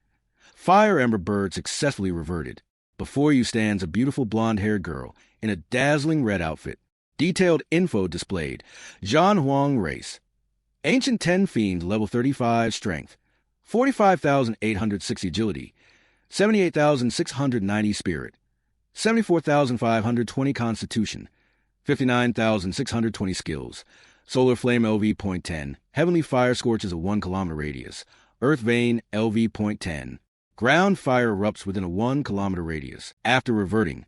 Speaker 1: Fire Ember Bird successfully reverted. Before you stands a beautiful blonde-haired girl in a dazzling red outfit. Detailed info displayed. Zhan Huang race. Ancient 10 Fiend, level 35 strength. 45,860 agility. 78,690 spirit. 74,520 constitution. 59,620 skills. Solar Flame LV .10. Heavenly Fire scorches a 1 kilometer radius. Earth Vein LV .10. Ground fire erupts within a 1 kilometer radius. After reverting,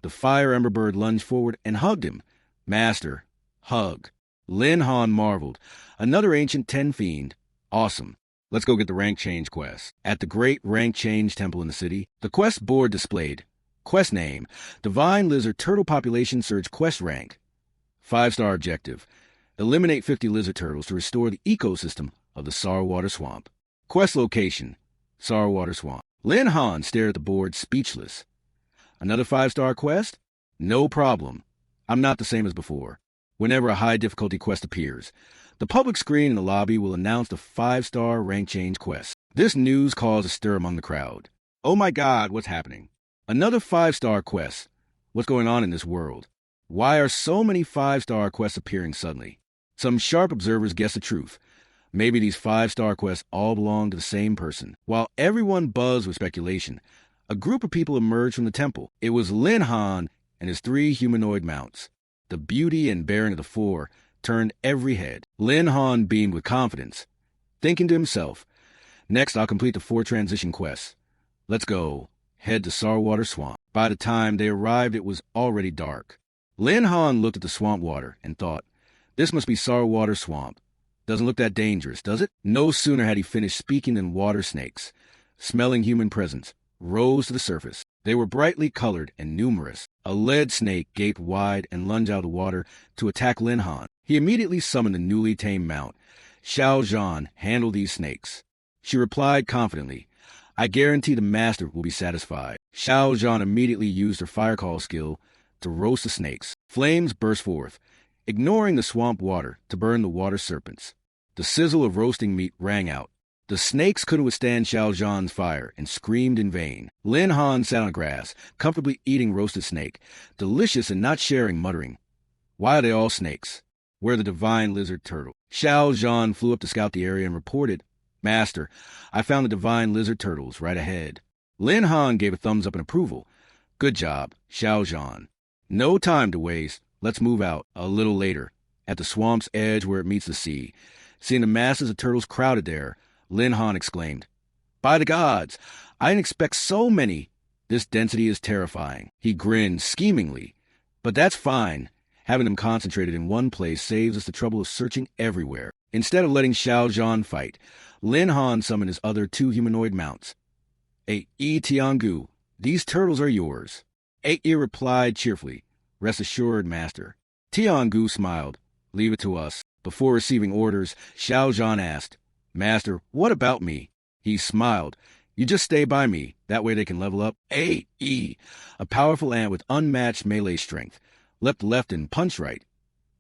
Speaker 1: the Fire Ember Bird lunged forward and hugged him. Master, hug. Lin Han marveled. Another ancient 10 Fiend. Awesome. Let's go get the rank change quest. At the Great Rank Change Temple in the city, the quest board displayed. Quest name, Divine Lizard Turtle Population Surge Quest Rank. 5-star objective. Eliminate 50 lizard turtles to restore the ecosystem of the Sarwater Swamp. Quest location, Sarwater Swamp. Lin Han stared at the board, speechless. Another 5-star quest? No problem. I'm not the same as before. Whenever a high-difficulty quest appears, the public screen in the lobby will announce the 5-star rank change quest. This news caused a stir among the crowd. Oh my God, what's happening? Another 5-star quest. What's going on in this world? Why are so many 5-star quests appearing suddenly? Some sharp observers guessed the truth. Maybe these 5-star quests all belong to the same person. While everyone buzzed with speculation, a group of people emerged from the temple. It was Lin Han and his 3 humanoid mounts. The beauty and bearing of the 4 turned every head. Lin Han beamed with confidence, thinking to himself, Next, I'll complete the 4 transition quests. Let's go. Head to Sarwater Swamp. By the time they arrived, it was already dark. Lin Han looked at the swamp water and thought, This must be Sarwater Swamp. Doesn't look that dangerous, does it? No sooner had he finished speaking than water snakes, smelling human presence, rose to the surface. They were brightly colored and numerous. A lead snake gaped wide and lunged out of the water to attack Lin Han. He immediately summoned the newly tamed mount. Xiao Zhan handled these snakes. She replied confidently, I guarantee the master will be satisfied. Xiao Zhan immediately used her fire call skill to roast the snakes. Flames burst forth, ignoring the swamp water to burn the water serpents. The sizzle of roasting meat rang out. The snakes couldn't withstand Xiao Zhan's fire and screamed in vain. Lin Han sat on the grass, comfortably eating roasted snake, delicious and not sharing, muttering, Why are they all snakes? We're the divine lizard turtle. Xiao Zhan flew up to scout the area and reported, Master, I found the divine lizard turtles right ahead. Lin Han gave a thumbs up in approval. Good job, Xiao Zhan. No time to waste. Let's move out a little later, at the swamp's edge where it meets the sea. Seeing the masses of turtles crowded there, Lin Han exclaimed, By the gods, I didn't expect so many. This density is terrifying. He grinned schemingly. But that's fine. Having them concentrated in one place saves us the trouble of searching everywhere. Instead of letting Xiao Zhan fight, Lin Han summoned his other 2 humanoid mounts. Tiangu, these turtles are yours. Yi replied cheerfully, Rest assured, Master. Tiangu smiled. Leave it to us. Before receiving orders, Xiao Zhan asked, Master, what about me? He smiled. You just stay by me. That way they can level up. Yi, a powerful ant with unmatched melee strength, leapt left and punched right,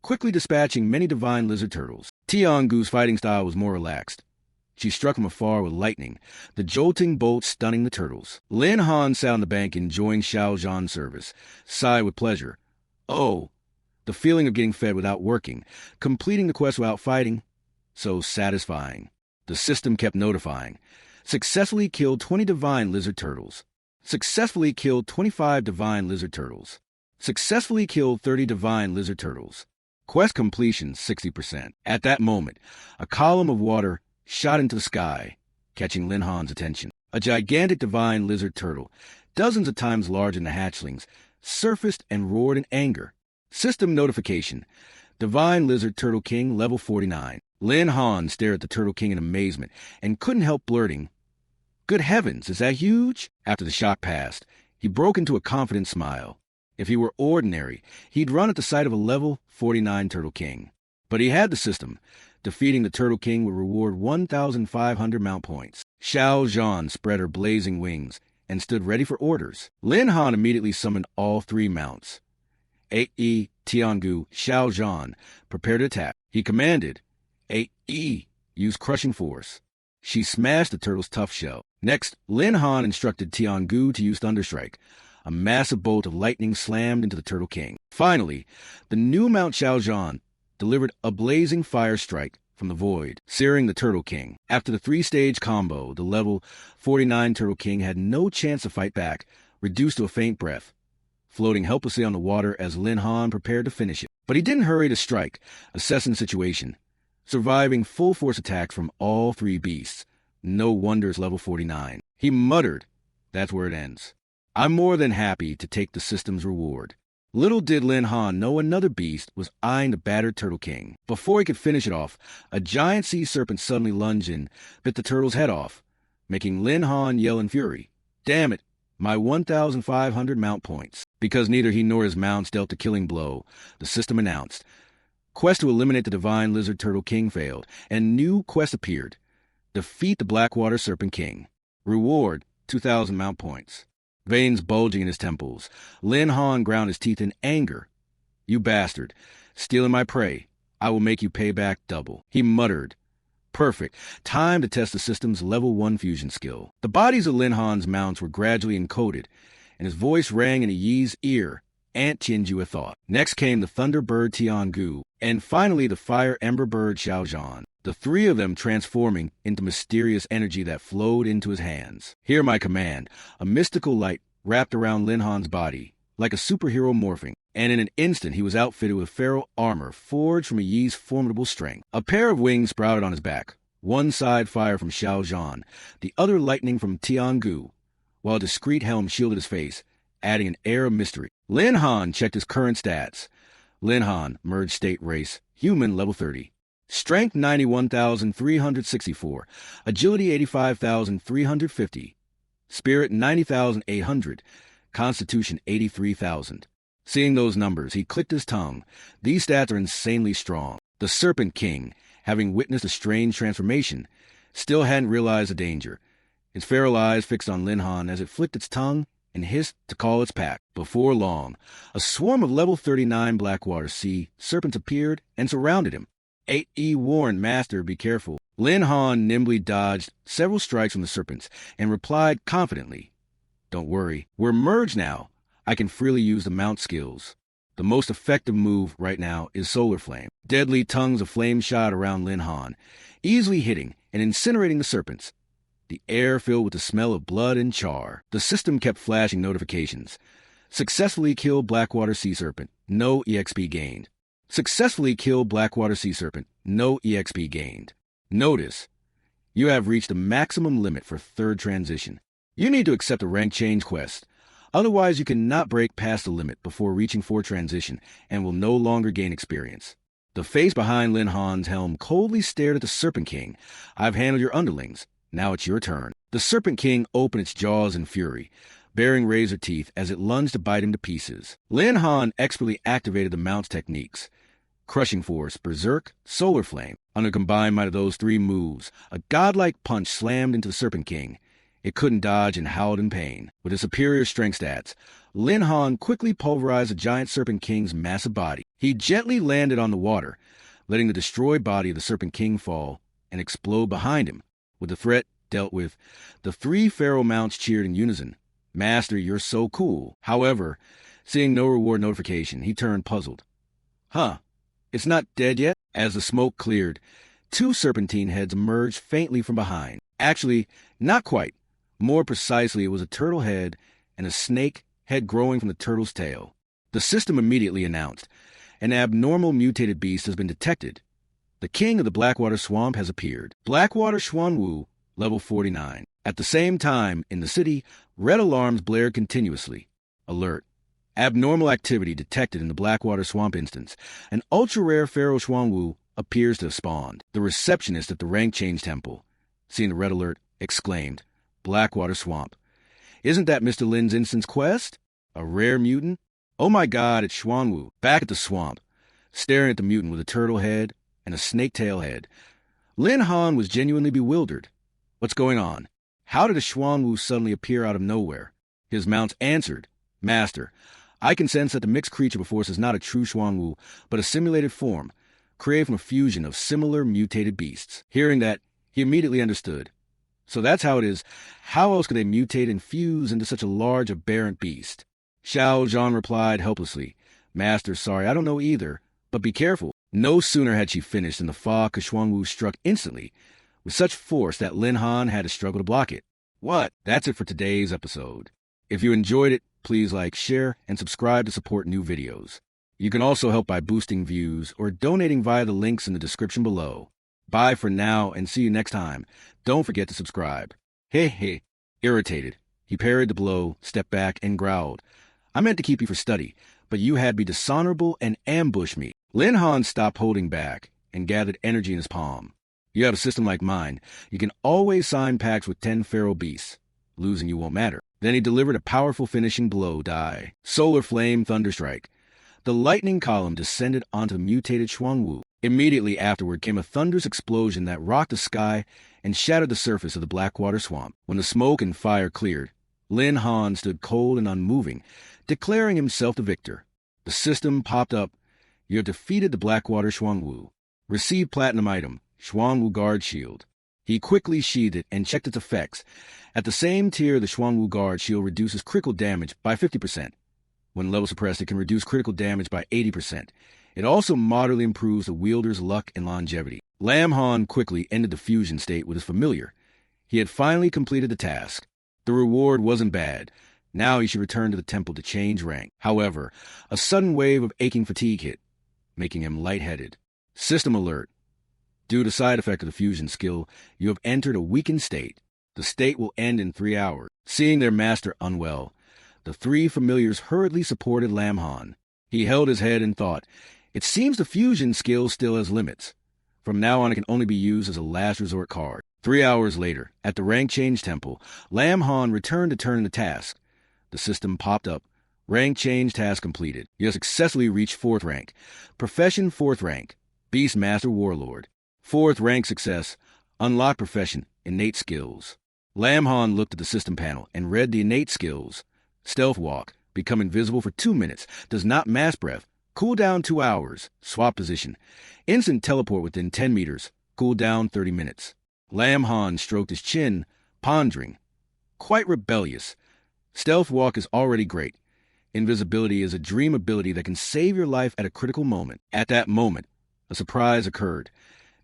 Speaker 1: quickly dispatching many divine lizard turtles. Tiangu's fighting style was more relaxed. She struck from afar with lightning, the jolting bolt stunning the turtles. Lin Han sat on the bank enjoying Xiao Zhan's service, sighed with pleasure. Oh, the feeling of getting fed without working, completing the quest without fighting. So satisfying. The system kept notifying. Successfully killed 20 divine lizard turtles. Successfully killed 25 divine lizard turtles. Successfully killed 30 divine lizard turtles. Quest completion 60%. At that moment, a column of water shot into the sky, catching Lin Han's attention. A gigantic divine lizard turtle, dozens of times larger than the hatchlings, surfaced and roared in anger. System notification. Divine Lizard Turtle King, level 49. Lin Han stared at the Turtle King in amazement and couldn't help blurting, "Good heavens, is that huge?" After the shock passed, he broke into a confident smile. If he were ordinary, he'd run at the sight of a level 49 Turtle King. But he had the system. Defeating the Turtle King would reward 1,500 mount points. Xiao Zhan spread her blazing wings and stood ready for orders. Lin Han immediately summoned all three mounts. Ei, Tiangu, Xiao Zhan, prepare to attack. He commanded, Ei, use crushing force. She smashed the turtle's tough shell. Next, Lin Han instructed Tiangu to use Thunderstrike. A massive bolt of lightning slammed into the Turtle King. Finally, the new Mount Xiao Zhan delivered a blazing fire strike from the void, searing the Turtle King. After the three-stage combo, the level 49 Turtle King had no chance to fight back, reduced to a faint breath, floating helplessly on the water as Lin Han prepared to finish it. But he didn't hurry to strike, assessing the situation, surviving full-force attacks from all three beasts. No wonder it's level 49. He muttered, "That's where it ends. I'm more than happy to take the system's reward." Little did Lin Han know another beast was eyeing the battered Turtle King. Before he could finish it off, a giant sea serpent suddenly lunged and bit the turtle's head off, making Lin Han yell in fury, "Damn it, my 1,500 mount points." Because neither he nor his mounts dealt the killing blow, the system announced, quest to eliminate the Divine Lizard Turtle King failed, and new quest appeared. Defeat the Blackwater Serpent King. Reward, 2,000 mount points. Veins bulging in his temples, Lin Han ground his teeth in anger. "You bastard, stealing my prey. I will make you pay back double." He muttered. Perfect. Time to test the system's level 1 fusion skill. The bodies of Lin Han's mounts were gradually encoded, and his voice rang in Yi's ear. Ant Tianju a thought. Next came the Thunderbird Tiangu, and finally the Fire Ember Bird Xiao Zhan. The three of them transforming into mysterious energy that flowed into his hands. Hear my command. A mystical light wrapped around Lin Han's body, like a superhero morphing, and in an instant he was outfitted with feral armor forged from Yi's formidable strength. A pair of wings sprouted on his back, one side fire from Xiao Zhan, the other lightning from Tiangu, while a discreet helm shielded his face, adding an air of mystery. Lin Han checked his current stats. Lin Han, merged state race, human level 30. Strength 91,364, agility 85,350, spirit 90,800, constitution 83,000. Seeing those numbers, he clicked his tongue. These stats are insanely strong. The Serpent King, having witnessed a strange transformation, still hadn't realized the danger. Its feral eyes fixed on Lin Han as it flicked its tongue and hissed to call its pack. Before long, a swarm of level 39 Blackwater Sea serpents appeared and surrounded him. 8E warned Master, be careful. Lin Han nimbly dodged several strikes from the serpents and replied confidently, "Don't worry, we're merged now. I can freely use the mount skills. The most effective move right now is Solar Flame." Deadly tongues of flame shot around Lin Han, easily hitting and incinerating the serpents. The air filled with the smell of blood and char. The system kept flashing notifications. Successfully killed Blackwater Sea Serpent. No EXP gained. Successfully killed Blackwater Sea Serpent. No EXP gained. Notice, you have reached the maximum limit for third transition. You need to accept a rank change quest. Otherwise, you cannot break past the limit before reaching 4th transition and will no longer gain experience. The face behind Lin Han's helm coldly stared at the Serpent King. "I've handled your underlings. Now it's your turn." The Serpent King opened its jaws in fury, baring razor teeth as it lunged to bite him to pieces. Lin Han expertly activated the mount's techniques. Crushing Force, Berserk, Solar Flame. Under the combined might of those three moves, a godlike punch slammed into the Serpent King. It couldn't dodge and howled in pain. With his superior strength stats, Lin Han quickly pulverized the giant Serpent King's massive body. He gently landed on the water, letting the destroyed body of the Serpent King fall and explode behind him. With the threat dealt with, the three feral mounts cheered in unison. Master, you're so cool. However, seeing no reward notification, he turned puzzled. Huh, it's not dead yet? As the smoke cleared, two serpentine heads emerged faintly from behind. Actually, not quite. More precisely, it was a turtle head and a snake head growing from the turtle's tail. The system immediately announced, an abnormal mutated beast has been detected. The king of the Blackwater Swamp has appeared. Blackwater Xuanwu, level 49. At the same time, in the city, red alarms blared continuously. Alert. Abnormal activity detected in the Blackwater Swamp instance. An ultra-rare feral Xuanwu appears to have spawned. The receptionist at the rank change temple, seeing the red alert, exclaimed, Blackwater Swamp. Isn't that Mr. Lin's instance quest? A rare mutant? Oh my god, it's Xuanwu, back at the swamp, staring at the mutant with a turtle head and a snake tail head. Lin Han was genuinely bewildered. What's going on? How did a Xuanwu suddenly appear out of nowhere? His mounts answered, Master, I can sense that the mixed creature before us is not a true Xuanwu, but a simulated form, created from a fusion of similar mutated beasts. Hearing that, he immediately understood. So that's how it is. How else could they mutate and fuse into such a large, aberrant beast? Xiao Zhan replied helplessly, Master, sorry, I don't know either, but be careful. No sooner had she finished than the fog of Xuanwu struck instantly, with such force that Lin Han had to struggle to block it. What? That's it for today's episode. If you enjoyed it, please like, share, and subscribe to support new videos. You can also help by boosting views or donating via the links in the description below. Bye for now and see you next time. Don't forget to subscribe. Hey. Irritated, he parried the blow, stepped back, and growled. I meant to keep you for study, but you had me dishonorable and ambushed me. Lin Han stopped holding back and gathered energy in his palm. You have a system like mine. You can always sign pacts with 10 feral beasts. Losing you won't matter. Then he delivered a powerful finishing blow, die. Solar Flame Thunderstrike. The lightning column descended onto the mutated Xuanwu. Immediately afterward came a thunderous explosion that rocked the sky and shattered the surface of the Blackwater Swamp. When the smoke and fire cleared, Lin Han stood cold and unmoving, declaring himself the victor. The system popped up. You have defeated the Blackwater Xuanwu. Receive platinum item, Xuanwu Guard Shield. He quickly sheathed it and checked its effects. At the same tier, the Xuanwu Guard Shield reduces critical damage by 50%. When level suppressed, it can reduce critical damage by 80%. It also moderately improves the wielder's luck and longevity. Lam Han quickly ended the fusion state with his familiar. He had finally completed the task. The reward wasn't bad. Now he should return to the temple to change rank. However, a sudden wave of aching fatigue hit, making him lightheaded. System alert. Due to side effect of the fusion skill, you have entered a weakened state. The state will end in 3 hours. Seeing their master unwell, the three familiars hurriedly supported Lam Han. He held his head and thought, it seems the fusion skill still has limits. From now on, it can only be used as a last resort card. 3 hours later, at the rank change temple, Lam Han returned to turn the task. The system popped up. Rank change task completed. You have successfully reached 4th rank. Profession 4th rank. Beastmaster Warlord. 4th rank success. Unlock profession. Innate skills. Lam Han looked at the system panel and read the innate skills. Stealth walk. Become invisible for 2 minutes. Does not mass breath. Cooldown 2 hours. Swap position. Instant teleport within 10 meters. Cooldown 30 minutes. Lam Han stroked his chin, pondering. Quite rebellious. Stealth walk is already great. Invisibility is a dream ability that can save your life at a critical moment. At that moment, a surprise occurred.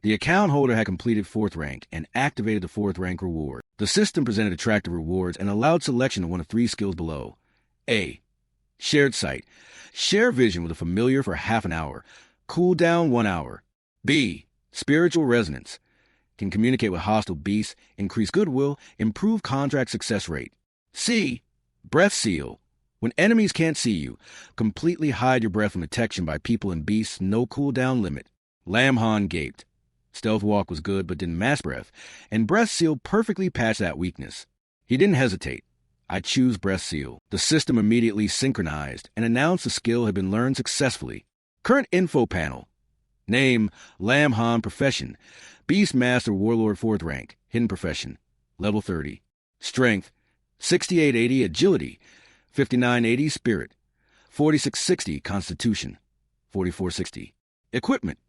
Speaker 1: The account holder had completed 4th rank and activated the 4th rank reward. The system presented attractive rewards and allowed selection of one of 3 skills below. A. Shared sight. Share vision with a familiar for half an hour. Cooldown 1 hour. B. Spiritual resonance. Can communicate with hostile beasts, increase goodwill, improve contract success rate. C. Breath seal. When enemies can't see you, completely hide your breath from detection by people and beasts, no cooldown limit. Lam Han gaped. Stealth walk was good but didn't mass breath, and breath seal perfectly patched that weakness. He didn't hesitate. I choose breath seal. The system immediately synchronized and announced the skill had been learned successfully. Current info panel. Name, Lam Han profession. Beastmaster Warlord 4th rank. Hidden profession. Level 30. Strength, 6880 agility. 5980 spirit. 4660 constitution. 4460. Equipment.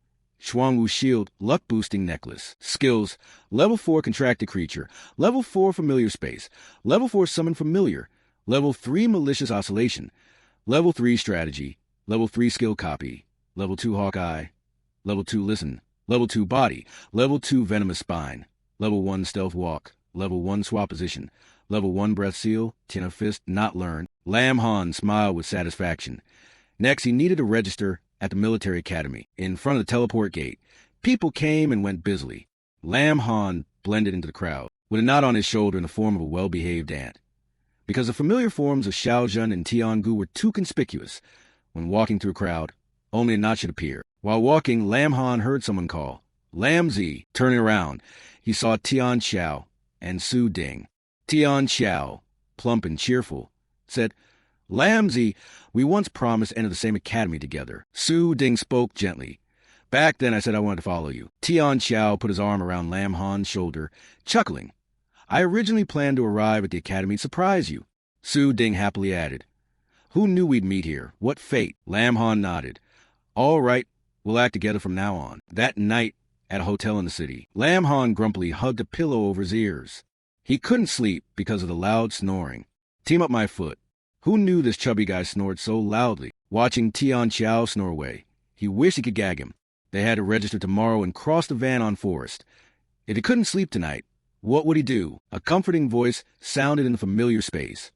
Speaker 1: Shuangwu Shield, luck-boosting necklace. Skills, Level 4 contracted creature, Level 4 familiar space, Level 4 summon familiar, Level 3 malicious oscillation, Level 3 strategy, Level 3 skill copy, Level 2 Hawkeye, Level 2 listen, Level 2 body, Level 2 venomous spine, Level 1 stealth walk, Level 1 swap position, Level 1 breath seal, Tin of Fist, not learned. Lam Han smiled with satisfaction. Next, he needed to register at the military academy. In front of the teleport gate, people came and went busily. Lam Han blended into the crowd, with a knot on his shoulder in the form of a well-behaved ant. Because the familiar forms of Xiaojun and Tiangu were too conspicuous, when walking through a crowd, only a knot should appear. While walking, Lam Han heard someone call, "Lamzi!" Turning around, he saw Tian Xiao and Su Ding. Tian Xiao, plump and cheerful, said, "Lamzi, we once promised to enter the same academy together." Su Ding spoke gently. "Back then I said I wanted to follow you." Tian Xiao put his arm around Lam Han's shoulder, chuckling. "I originally planned to arrive at the academy to surprise you." Su Ding happily added, "Who knew we'd meet here? What fate?" Lam Han nodded. "All right, we'll act together from now on." That night, at a hotel in the city, Lam Han grumpily hugged a pillow over his ears. He couldn't sleep because of the loud snoring. "Team up my foot." Who knew this chubby guy snored so loudly? Watching Tian Xiao snore away, he wished he could gag him. They had to register tomorrow and cross the van on Forest. If he couldn't sleep tonight, what would he do? A comforting voice sounded in the familiar space.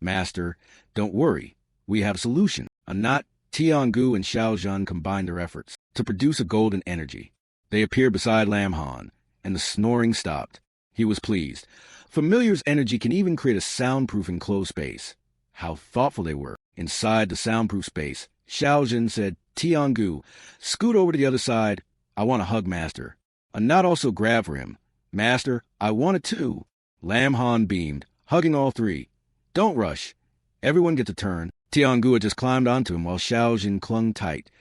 Speaker 1: "Master, don't worry. We have a solution." A knot, Tiangu and Xiaojun combined their efforts to produce a golden energy. They appeared beside Lam Han, and the snoring stopped. He was pleased. Familiar's energy can even create a soundproof enclosed space. How thoughtful they were. Inside the soundproof space, Xiaojun said, "Tiangu, scoot over to the other side. I want to hug Master." A knot also grabbed for him. "Master, I want it too." Lam Han beamed, hugging all three. "Don't rush. Everyone gets a turn." Tiangu had just climbed onto him while Xiaojun clung tight.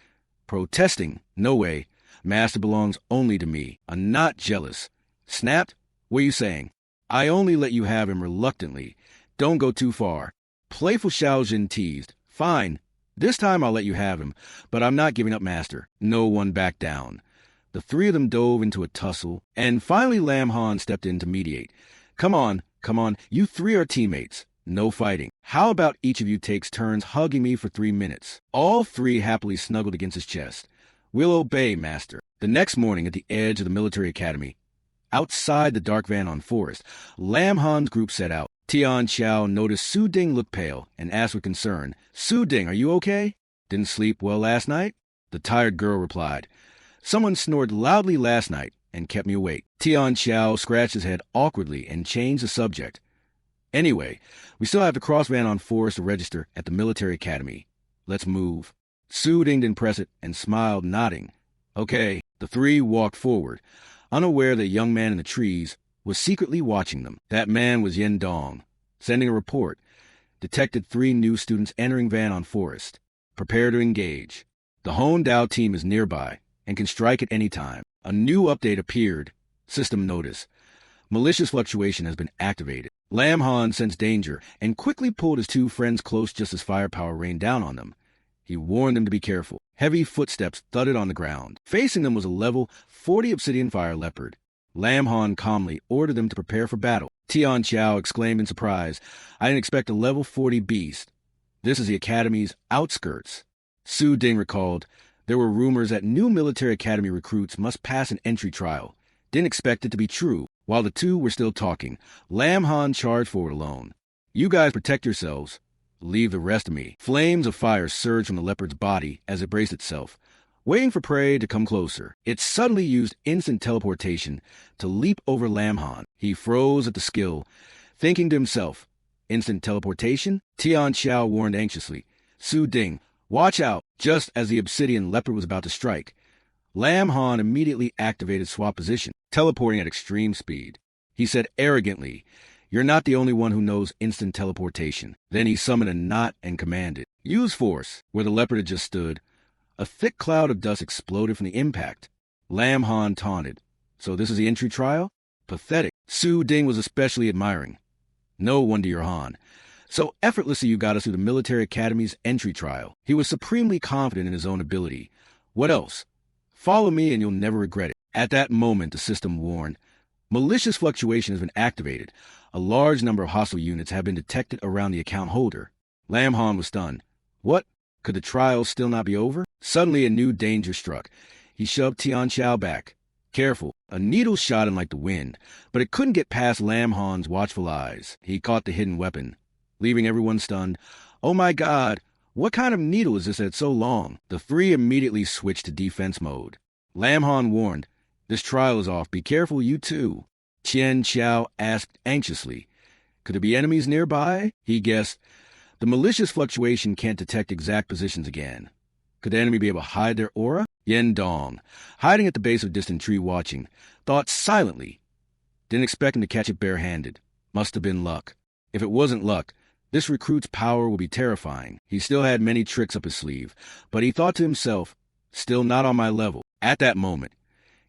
Speaker 1: Protesting, "No way. Master belongs only to me." A knot jealous. Snapped, "What are you saying? I only let you have him reluctantly. Don't go too far." Playful Xiaojun teased, "Fine. This time I'll let you have him, but I'm not giving up Master." No one backed down. The three of them dove into a tussle, and finally Lam Han stepped in to mediate. Come on, you three are teammates. No fighting. How about each of you takes turns hugging me for 3 minutes?" All three happily snuggled against his chest. "We'll obey, Master." The next morning at the edge of the military academy, outside the dark van on Forest, Lam Han's group set out. Tian Xiao noticed Su Ding looked pale and asked with concern, "Su Ding, are you okay? Didn't sleep well last night?" The tired girl replied, "Someone snored loudly last night and kept me awake." Tian Xiao scratched his head awkwardly and changed the subject. "Anyway, we still have to cross van on Forest to register at the military academy. Let's move." Su Ding didn't press it and smiled, nodding. "Okay." The three walked forward, unaware that a young man in the trees was secretly watching them. That man was Yen Dong. Sending a report, detected 3 new students entering van on Forest. Prepare to engage. The Hone Dao team is nearby and can strike at any time. A new update appeared. System notice. Malicious fluctuation has been activated. Lam Han sensed danger and quickly pulled his 2 friends close just as firepower rained down on them. He warned them to be careful. Heavy footsteps thudded on the ground. Facing them was a level 40 obsidian fire leopard. Lam Han calmly ordered them to prepare for battle. Tian Xiao exclaimed in surprise, "I didn't expect a level 40 beast. This is the academy's outskirts." Su Ding recalled, there were rumors that new military academy recruits must pass an entry trial. Didn't expect it to be true. While the two were still talking, Lam Han charged forward alone. "You guys protect yourselves. Leave the rest to me." Flames of fire surged from the leopard's body as it braced itself, waiting for prey to come closer. It suddenly used instant teleportation to leap over Lam Han. He froze at the skill, thinking to himself, "Instant teleportation?" Tian Xiao warned anxiously, "Su Ding, watch out!" Just as the obsidian leopard was about to strike, Lam Han immediately activated swap position, teleporting at extreme speed. He said arrogantly, "You're not the only one who knows instant teleportation." Then he summoned a knot and commanded, "Use force." Where the leopard had just stood, a thick cloud of dust exploded from the impact. Lam Han taunted, "So this is the entry trial? Pathetic." Su Ding was especially admiring. "No wonder you're Han. So effortlessly you got us through the military academy's entry trial." He was supremely confident in his own ability. What else? Follow me and you'll never regret it. At that moment, the system warned, malicious fluctuation has been activated. A large number of hostile units have been detected around the account holder. Lam Han was stunned. What? Could the trial still not be over? Suddenly, a new danger struck. He shoved Tian Xiao back. Careful. A needle shot him like the wind, but it couldn't get past Lam Han's watchful eyes. He caught the hidden weapon, leaving everyone stunned. Oh my God! What kind of needle is this that's so long? The three immediately switched to defense mode. Lam Han warned, this trial is off. Be careful, you too. Tian Xiao asked anxiously. Could there be enemies nearby? He guessed. The malicious fluctuation can't detect exact positions again. Could the enemy be able to hide their aura? Yen Dong, hiding at the base of a distant tree watching, thought silently. Didn't expect him to catch it barehanded. Must have been luck. If it wasn't luck, this recruit's power will be terrifying. He still had many tricks up his sleeve, but he thought to himself, still not on my level. At that moment,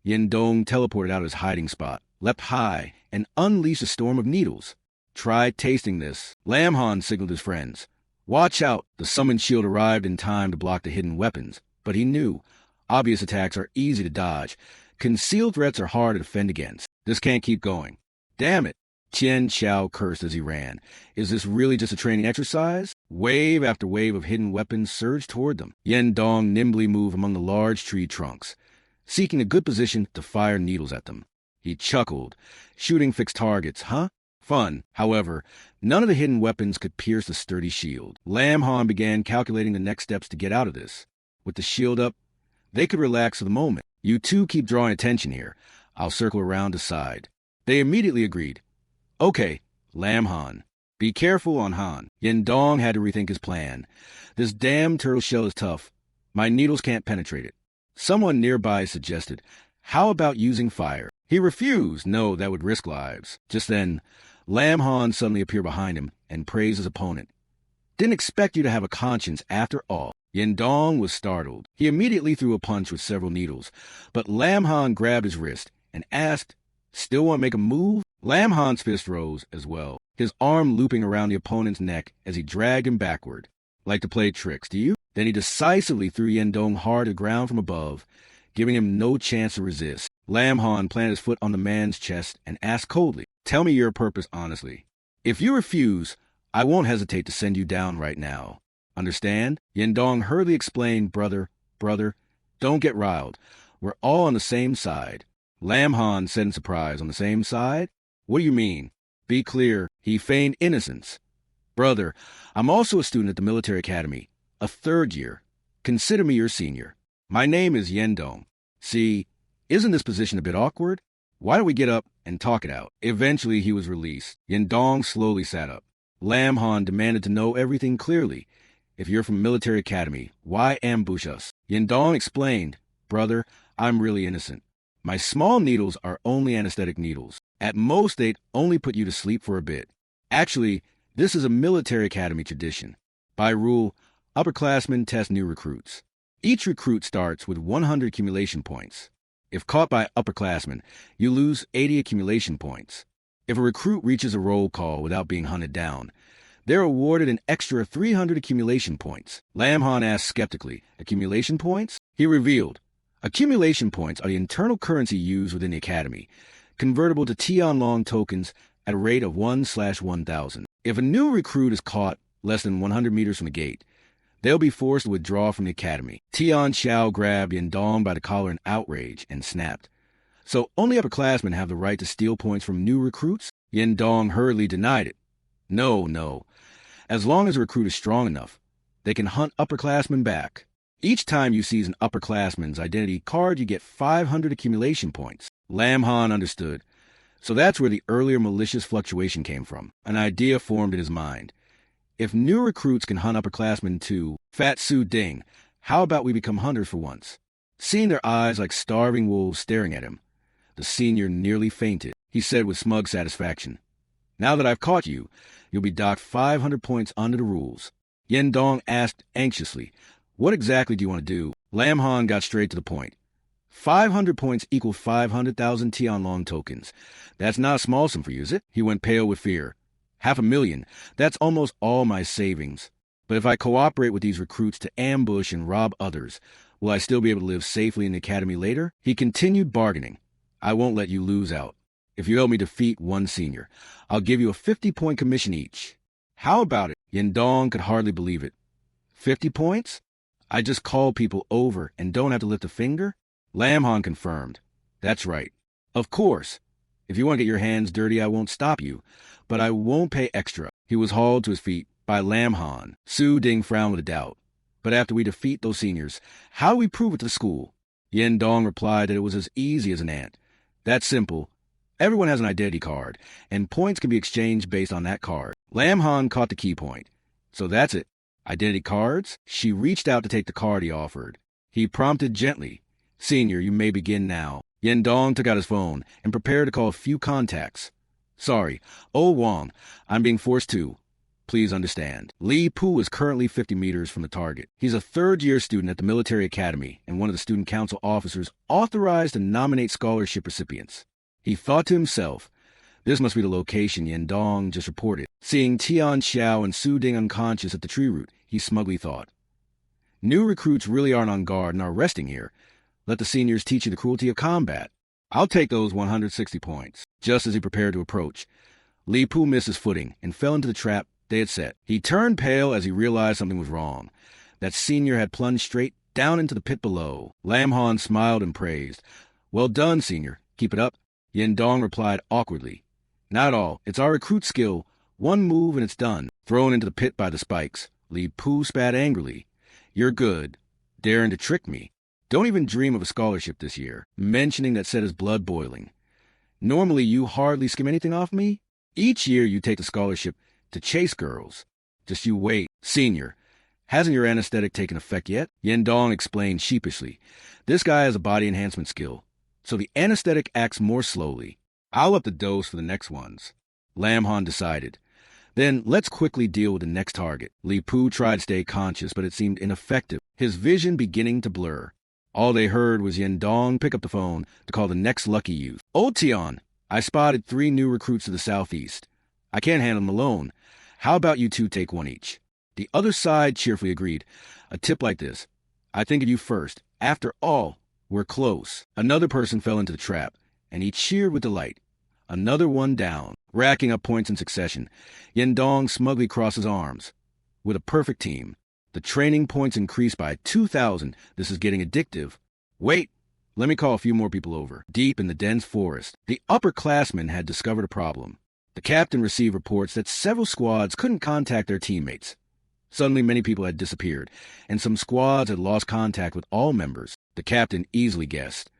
Speaker 1: Yen Dong teleported out of his hiding spot, leapt high, and unleashed a storm of needles. Try tasting this. Lam Han signaled his friends. Watch out! The summoned shield arrived in time to block the hidden weapons, but he knew obvious attacks are easy to dodge. Concealed threats are hard to defend against. This can't keep going. Damn it! Tian Xiao cursed as he ran. Is this really just a training exercise? Wave after wave of hidden weapons surged toward them. Yen Dong nimbly moved among the large tree trunks, seeking a good position to fire needles at them. He chuckled. Shooting fixed targets, huh? Fun. However, none of the hidden weapons could pierce the sturdy shield. Lam Han began calculating the next steps to get out of this. With the shield up, they could relax for the moment. You two keep drawing attention here. I'll circle around to side. They immediately agreed. Okay, Lam Han. Be careful on Han. Yen Dong had to rethink his plan. This damn turtle shell is tough. My needles can't penetrate it. Someone nearby suggested, how about using fire? He refused. No, that would risk lives. Just then, Lam Han suddenly appeared behind him and praised his opponent. Didn't expect you to have a conscience after all. Yen Dong was startled. He immediately threw a punch with several needles, but Lam Han grabbed his wrist and asked, still want to make a move? Lam Han's fist rose as well, his arm looping around the opponent's neck as he dragged him backward. Like to play tricks, do you? Then he decisively threw Yen Dong hard to the ground from above, giving him no chance to resist. Lam Han planted his foot on the man's chest and asked coldly, tell me your purpose honestly. If you refuse, I won't hesitate to send you down right now. Understand? Yen Dong hurriedly explained, brother, don't get riled. We're all on the same side. Lam Han said in surprise, on the same side? What do you mean? Be clear. He feigned innocence. Brother, I'm also a student at the military academy, a third year. Consider me your senior. My name is Yen Dong. See, isn't this position a bit awkward? Why don't we get up and talk it out? Eventually, he was released. Yen Dong slowly sat up. Lam Han demanded to know everything clearly. If you're from military academy, why ambush us? Yen Dong explained, brother, I'm really innocent. My small needles are only anesthetic needles. At most, they'd only put you to sleep for a bit. Actually, this is a military academy tradition. By rule, upperclassmen test new recruits. Each recruit starts with 100 accumulation points. If caught by upperclassmen, you lose 80 accumulation points. If a recruit reaches a roll call without being hunted down, they're awarded an extra 300 accumulation points. Lam Han asked skeptically, accumulation points? He revealed, accumulation points are the internal currency used within the academy, convertible to Tianlong tokens at a rate of 1/1000. If a new recruit is caught less than 100 meters from the gate, they'll be forced to withdraw from the academy. Tian Xiao grabbed Yen Dong by the collar in outrage and snapped. So only upperclassmen have the right to steal points from new recruits? Yen Dong hurriedly denied it. No. As long as a recruit is strong enough, they can hunt upperclassmen back. Each time you seize an upperclassman's identity card, you get 500 accumulation points. Lam Han understood. So that's where the earlier malicious fluctuation came from. An idea formed in his mind. If new recruits can hunt upperclassmen too, Fat Su Ding, how about we become hunters for once? Seeing their eyes like starving wolves staring at him, the senior nearly fainted. He said with smug satisfaction, now that I've caught you, you'll be docked 500 points under the rules. Yen Dong asked anxiously, what exactly do you want to do? Lam Han got straight to the point. 500 points equal 500,000 Tianlong tokens. That's not a small sum for you, is it? He went pale with fear. 500,000. That's almost all my savings. But if I cooperate with these recruits to ambush and rob others, Will I still be able to live safely in the academy later? He continued bargaining. I won't let you lose out. If you help me defeat one senior, I'll give you a 50-point commission each. How about it? Yendong could hardly believe it. 50 points? I just call people over and don't have to lift a finger? Lam Han confirmed. That's right. Of course. If you want to get your hands dirty, I won't stop you, but I won't pay extra. He was hauled to his feet by Lam Han. Su Ding frowned with a doubt. But after we defeat those seniors, how do we prove it to the school? Yendong replied that it was as easy as an ant. That's simple. Everyone has an identity card, and points can be exchanged based on that card. Lam Han caught the key point. So that's it. Identity cards? She reached out to take the card he offered. He prompted gently. Senior, you may begin now. Yendong took out his phone and prepared to call a few contacts. Sorry. Oh, Wang, I'm being forced to. Please understand. Li Pu is currently 50 meters from the target. He's a third-year student at the military academy and one of the student council officers authorized to nominate scholarship recipients. He thought to himself, this must be the location Yendong just reported. Seeing Tian Xiao and Su Ding unconscious at the tree root, he smugly thought. New recruits really aren't on guard and are resting here. Let the seniors teach you the cruelty of combat. I'll take those 160 points. Just as he prepared to approach, Li Pu missed his footing and fell into the trap they had set. He turned pale as he realized something was wrong. That senior had plunged straight down into the pit below. Lam Han smiled and praised. Well done, senior. Keep it up. Yendong replied awkwardly. Not at all. It's our recruit skill. One move and it's done. Thrown into the pit by the spikes, Li Pu spat angrily. You're good. Daring to trick me. Don't even dream of a scholarship this year. Mentioning that set his blood boiling. Normally you hardly skim anything off me. Each year you take the scholarship to chase girls. Just you wait. Senior, hasn't your anesthetic taken effect yet? Yendong explained sheepishly. This guy has a body enhancement skill, so the anesthetic acts more slowly. I'll up the dose for the next ones. Lam Han decided. Then let's quickly deal with the next target. Li Pu tried to stay conscious, but it seemed ineffective, his vision beginning to blur. All they heard was Yendong pick up the phone to call the next lucky youth. Oh, Tian, I spotted 3 new recruits to the southeast. I can't handle them alone. How about you two take one each? The other side cheerfully agreed. A tip like this. I think of you first. After all, we're close. Another person fell into the trap, and he cheered with delight. Another one down. Racking up points in succession, Yendong smugly crossed his arms. With a perfect team. The training points increased by 2,000. This is getting addictive. Wait, let me call a few more people over. Deep in the dense forest, the upperclassmen had discovered a problem. The captain received reports that several squads couldn't contact their teammates. Suddenly, many people had disappeared, and some squads had lost contact with all members. The captain easily guessed.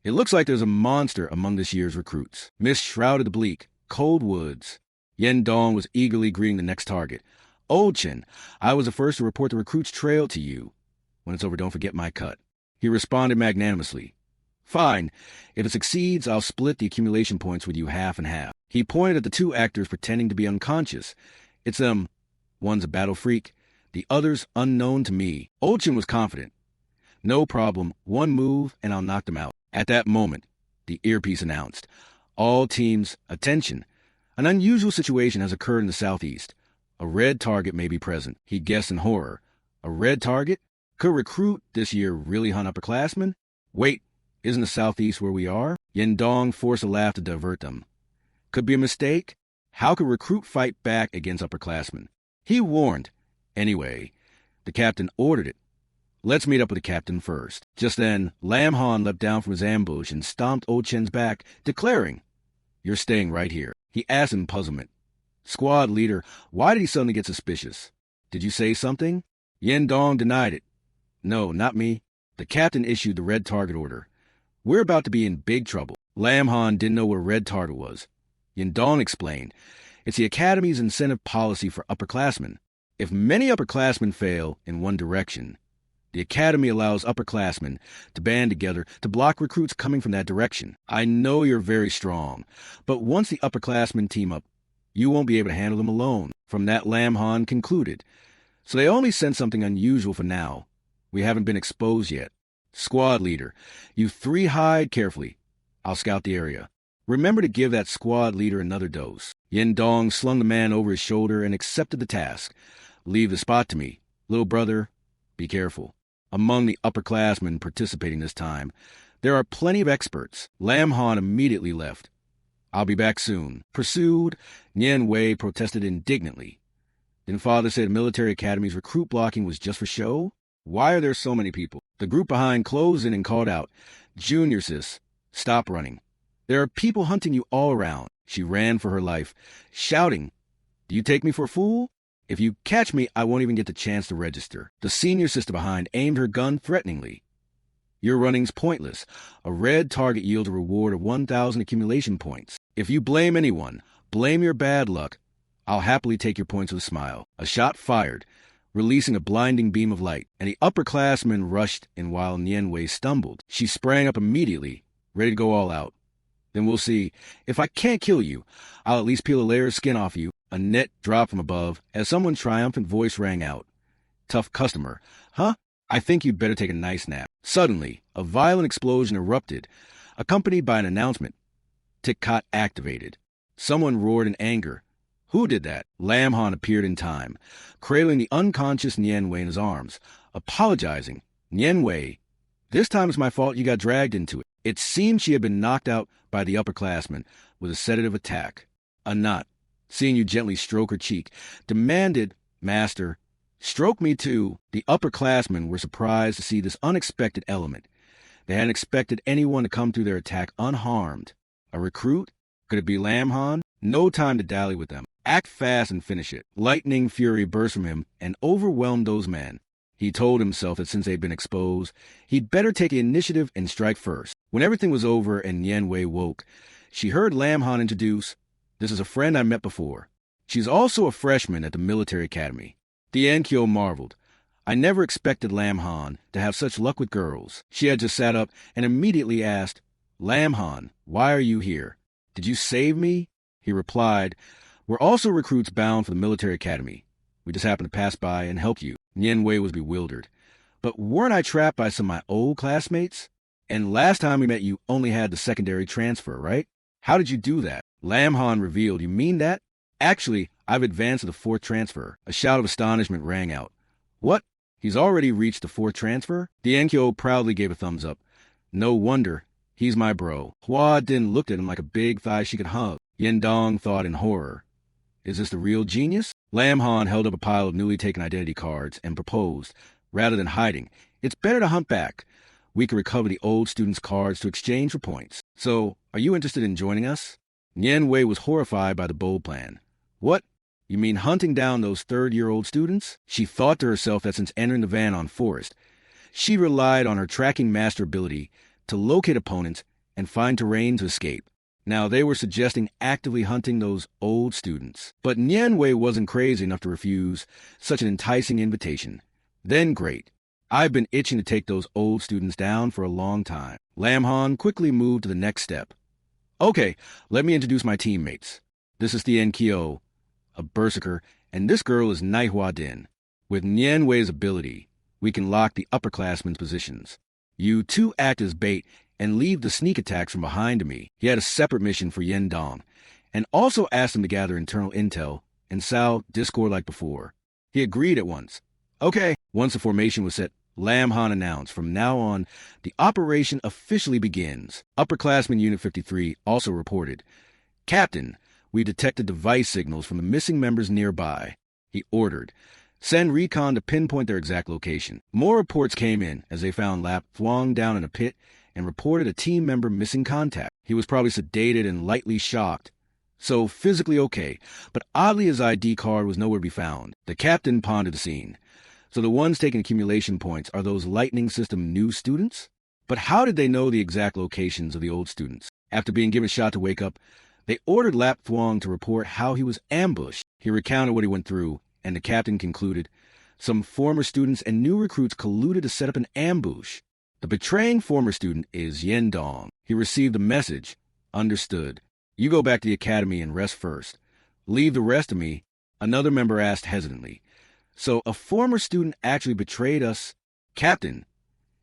Speaker 1: It looks like there's a monster among this year's recruits. Mist shrouded the bleak, cold woods. Yendong was eagerly greeting the next target. Chen, I was the first to report the recruit's trail to you. When it's over, don't forget my cut. He responded magnanimously. Fine. If it succeeds, I'll split the accumulation points with you half and half. He pointed at the 2 actors pretending to be unconscious. It's them. One's a battle freak, the other's unknown to me. Chen was confident. No problem. One move, and I'll knock them out. At that moment, the earpiece announced, all teams, attention. An unusual situation has occurred in the southeast. A red target may be present. He guessed in horror. A red target? Could recruit this year really hunt upperclassmen? Wait, isn't the southeast where we are? Yendong forced a laugh to divert them. Could be a mistake? How could recruit fight back against upperclassmen? He warned. Anyway, the captain ordered it. Let's meet up with the captain first. Just then, Lam Han leapt down from his ambush and stomped Chen's back, declaring, You're staying right here. He asked in puzzlement. Squad leader, why did he suddenly get suspicious? Did you say something? Yendong denied it. No, not me. The captain issued the red target order. We're about to be in big trouble. Lam Han didn't know what a red target was. Yendong explained. It's the academy's incentive policy for upperclassmen. If many upperclassmen fail in one direction, the academy allows upperclassmen to band together to block recruits coming from that direction. I know you're very strong, but once the upperclassmen team up, you won't be able to handle them alone. From that, Lam Han concluded. So they only sent something unusual for now. We haven't been exposed yet. Squad leader, you 3 hide carefully. I'll scout the area. Remember to give that squad leader another dose. Yendong slung the man over his shoulder and accepted the task. Leave the spot to me. Little brother, be careful. Among the upperclassmen participating this time, there are plenty of experts. Lam Han immediately left. "I'll be back soon." Pursued, Nien Wei protested indignantly. Then father said military academy's recruit blocking was just for show? Why are there so many people? The group behind closed in and called out, "Junior sis, stop running. There are people hunting you all around." She ran for her life, shouting, "Do you take me for a fool? If you catch me, I won't even get the chance to register." The senior sister behind aimed her gun threateningly. "Your running's pointless. A red target yields a reward of 1,000 accumulation points. If you blame anyone, blame your bad luck. I'll happily take your points with a smile." A shot fired, releasing a blinding beam of light, and the upperclassmen rushed in while Nien Wei stumbled. She sprang up immediately, ready to go all out. "Then we'll see. If I can't kill you, I'll at least peel a layer of skin off you." A net dropped from above as someone's triumphant voice rang out. "Tough customer, huh? I think you'd better take a nice nap." Suddenly, a violent explosion erupted, accompanied by an announcement. Tick-Cot activated. Someone roared in anger. Who did that? Lam Han appeared in time, cradling the unconscious Nien Wei in his arms, apologizing. "Nien Wei, this time it's my fault you got dragged into it." It seemed she had been knocked out by the upperclassmen with a sedative attack. Anat, seeing you gently stroke her cheek, demanded, "Master, stroke me too." The upperclassmen were surprised to see this unexpected element. They hadn't expected anyone to come through their attack unharmed. A recruit? Could it be Lam Han? No time to dally with them. Act fast and finish it. Lightning fury burst from him and overwhelmed those men. He told himself that since they'd been exposed, he'd better take the initiative and strike first. When everything was over and Nien Wei woke, she heard Lam Han introduce, "This is a friend I met before. She's also a freshman at the military academy." Tien Kyo marveled. "I never expected Lam Han to have such luck with girls." She had just sat up and immediately asked, "Lam Han, why are you here? Did you save me?" He replied, "We're also recruits bound for the military academy. We just happened to pass by and help you." Nien Wei was bewildered. "But weren't I trapped by some of my old classmates? And last time we met you only had the secondary transfer, right? How did you do that?" Lam Han revealed, "You mean that? Actually, I've advanced to the 4th transfer." A shout of astonishment rang out. "What? He's already reached the 4th transfer?" Tien Kyo proudly gave a thumbs up. "No wonder. He's my bro." Hua Din looked at him like a big thigh she could hug. Yen Dong thought in horror. Is this the real genius? Lam Han held up a pile of newly taken identity cards and proposed, rather than hiding, "It's better to hunt back. We can recover the old students' cards to exchange for points. So, are you interested in joining us?" Nien Wei was horrified by the bold plan. "What? You mean hunting down those third-year-old students?" She thought to herself that since entering the van on Forest, she relied on her tracking master ability to locate opponents and find terrain to escape. Now they were suggesting actively hunting those old students. But Nien Wei wasn't crazy enough to refuse such an enticing invitation. Then great. I've been itching to take those old students down for a long time. Lam Han quickly moved to the next step. "Okay, let me introduce my teammates. This is Tien Kyo, a berserker, and this girl is Manhwa Din. With Nien Wei's ability, we can lock the upperclassmen's positions. You two act as bait and leave the sneak attacks from behind to me." He had a separate mission for Yen Dong, and also asked him to gather internal intel and sow discord like before. He agreed at once. "Okay." Once the formation was set, Lam Han announced, "From now on, the operation officially begins." Upperclassman Unit 53 also reported, "Captain, we detected device signals from the missing members nearby." He ordered, "Send recon to pinpoint their exact location." More reports came in as they found Lap Thuong down in a pit and reported a team member missing contact. He was probably sedated and lightly shocked, so physically okay, but oddly his ID card was nowhere to be found. The captain pondered the scene. So the ones taking accumulation points are those Lightning System new students? But how did they know the exact locations of the old students? After being given a shot to wake up, they ordered Lap Thuong to report how he was ambushed. He recounted what he went through, and the captain concluded, "Some former students and new recruits colluded to set up an ambush. The betraying former student is Yen Dong. He received the message. Understood. You go back to the academy and rest first. Leave the rest to me," another member asked hesitantly. "So a former student actually betrayed us. Captain,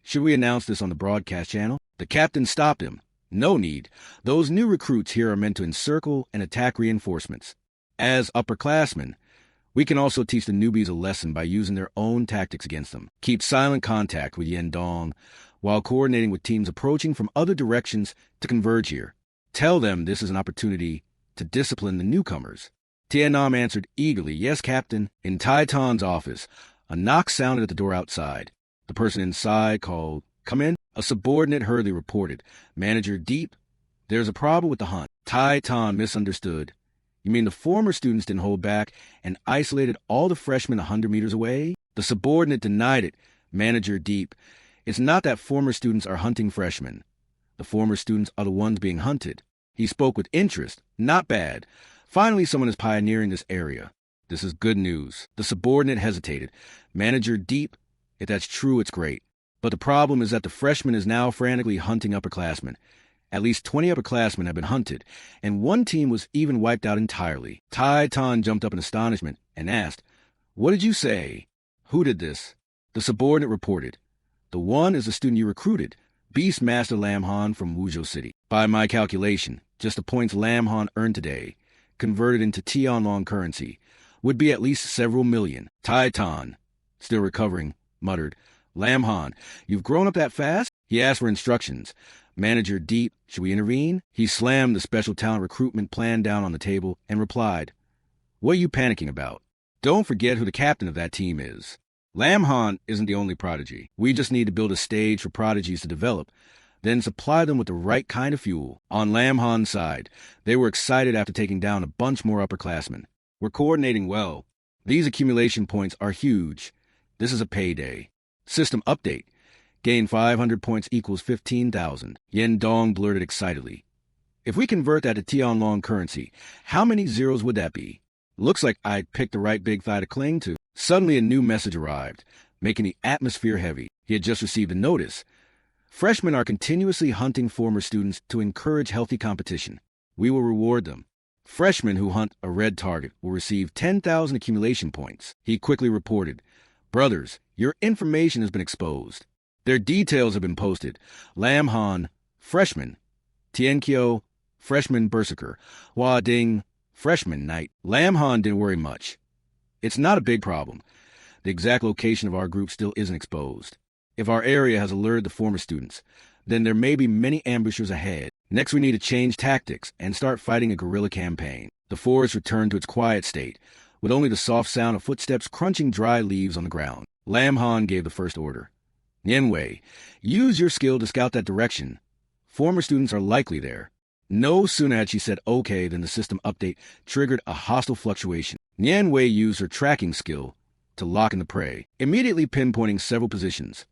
Speaker 1: should we announce this on the broadcast channel?" The captain stopped him. "No need. Those new recruits here are meant to encircle and attack reinforcements. As upperclassmen, We can also teach the newbies a lesson by using their own tactics against them. Keep silent contact with Yen Dong while coordinating with teams approaching from other directions to converge here. Tell them this is an opportunity to discipline the newcomers. Tiannam answered eagerly, "Yes, Captain." In Tai Tan's office, a knock sounded at the door outside. The person inside called, "Come in." A subordinate hurriedly reported, "Manager Deep, there's a problem with the hunt." Tai Tan misunderstood. "You mean the former students didn't hold back and isolated all the freshmen 100 meters away?" The subordinate denied it. "Manager Deep, it's not that former students are hunting freshmen. The former students are the ones being hunted." He spoke with interest. "Not bad. Finally, someone is pioneering this area. This is good news." The subordinate hesitated. "Manager Deep, if that's true, it's great. But the problem is that the freshman is now frantically hunting upperclassmen. At least 20 upperclassmen have been hunted, and one team was even wiped out entirely." Tai Tan jumped up in astonishment and asked, "What did you say? Who did this?" The subordinate reported, "The one is the student you recruited, Beastmaster Lam Han from Wuzhou City. By my calculation, just the points Lam Han earned today, converted into Tianlong currency, would be at least several million." Tai Tan, still recovering, muttered, "Lam Han, you've grown up that fast?" He asked for instructions. "Manager Deep, should we intervene?" He slammed the special talent recruitment plan down on the table and replied, "What are you panicking about? Don't forget who the captain of that team is. Lam Han isn't the only prodigy. We just need to build a stage for prodigies to develop, then supply them with the right kind of fuel." On Lam Han's side, they were excited after taking down a bunch more upperclassmen. "We're coordinating well. These accumulation points are huge. This is a payday. System update. Gain 500 points equals 15,000. Yen Dong blurted excitedly. "If we convert that to Tianlong currency, how many zeros would that be? Looks like I'd picked the right big thigh to cling to." Suddenly a new message arrived, making the atmosphere heavy. He had just received a notice. "Freshmen are continuously hunting former students to encourage healthy competition. We will reward them. Freshmen who hunt a red target will receive 10,000 accumulation points." He quickly reported, "Brothers, your information has been exposed. Their details have been posted. Lam Han, freshman. Tienkyo, freshman berserker. Hua Ding, freshman knight." Lam Han didn't worry much. "It's not a big problem. The exact location of our group still isn't exposed. If our area has alerted the former students, then there may be many ambushers ahead. Next, we need to change tactics and start fighting a guerrilla campaign." The forest returned to its quiet state, with only the soft sound of footsteps crunching dry leaves on the ground. Lam Han gave the first order. "Nianwei, use your skill to scout that direction. Former students are likely there." No sooner had she said okay than the system update triggered a hostile fluctuation. Nianwei used her tracking skill to lock in the prey, immediately pinpointing several positions.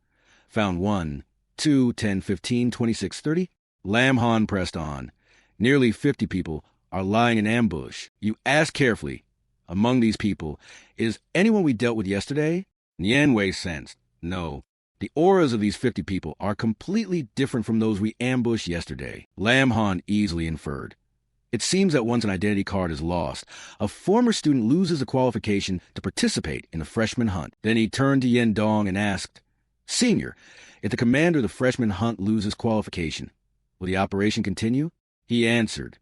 Speaker 1: Found 1, 2, 10, 15, 26, 30. Lam Han pressed on. "Nearly 50 people are lying in ambush. You ask carefully. Among these people, is anyone we dealt with yesterday?" Nianwei sensed, no. The auras of these 50 people are completely different from those we ambushed yesterday. Lam Han easily inferred. It seems that once an identity card is lost, a former student loses the qualification to participate in the freshman hunt. Then he turned to Yen Dong and asked, "Senior, if the commander of the freshman hunt loses qualification, will the operation continue?" He answered,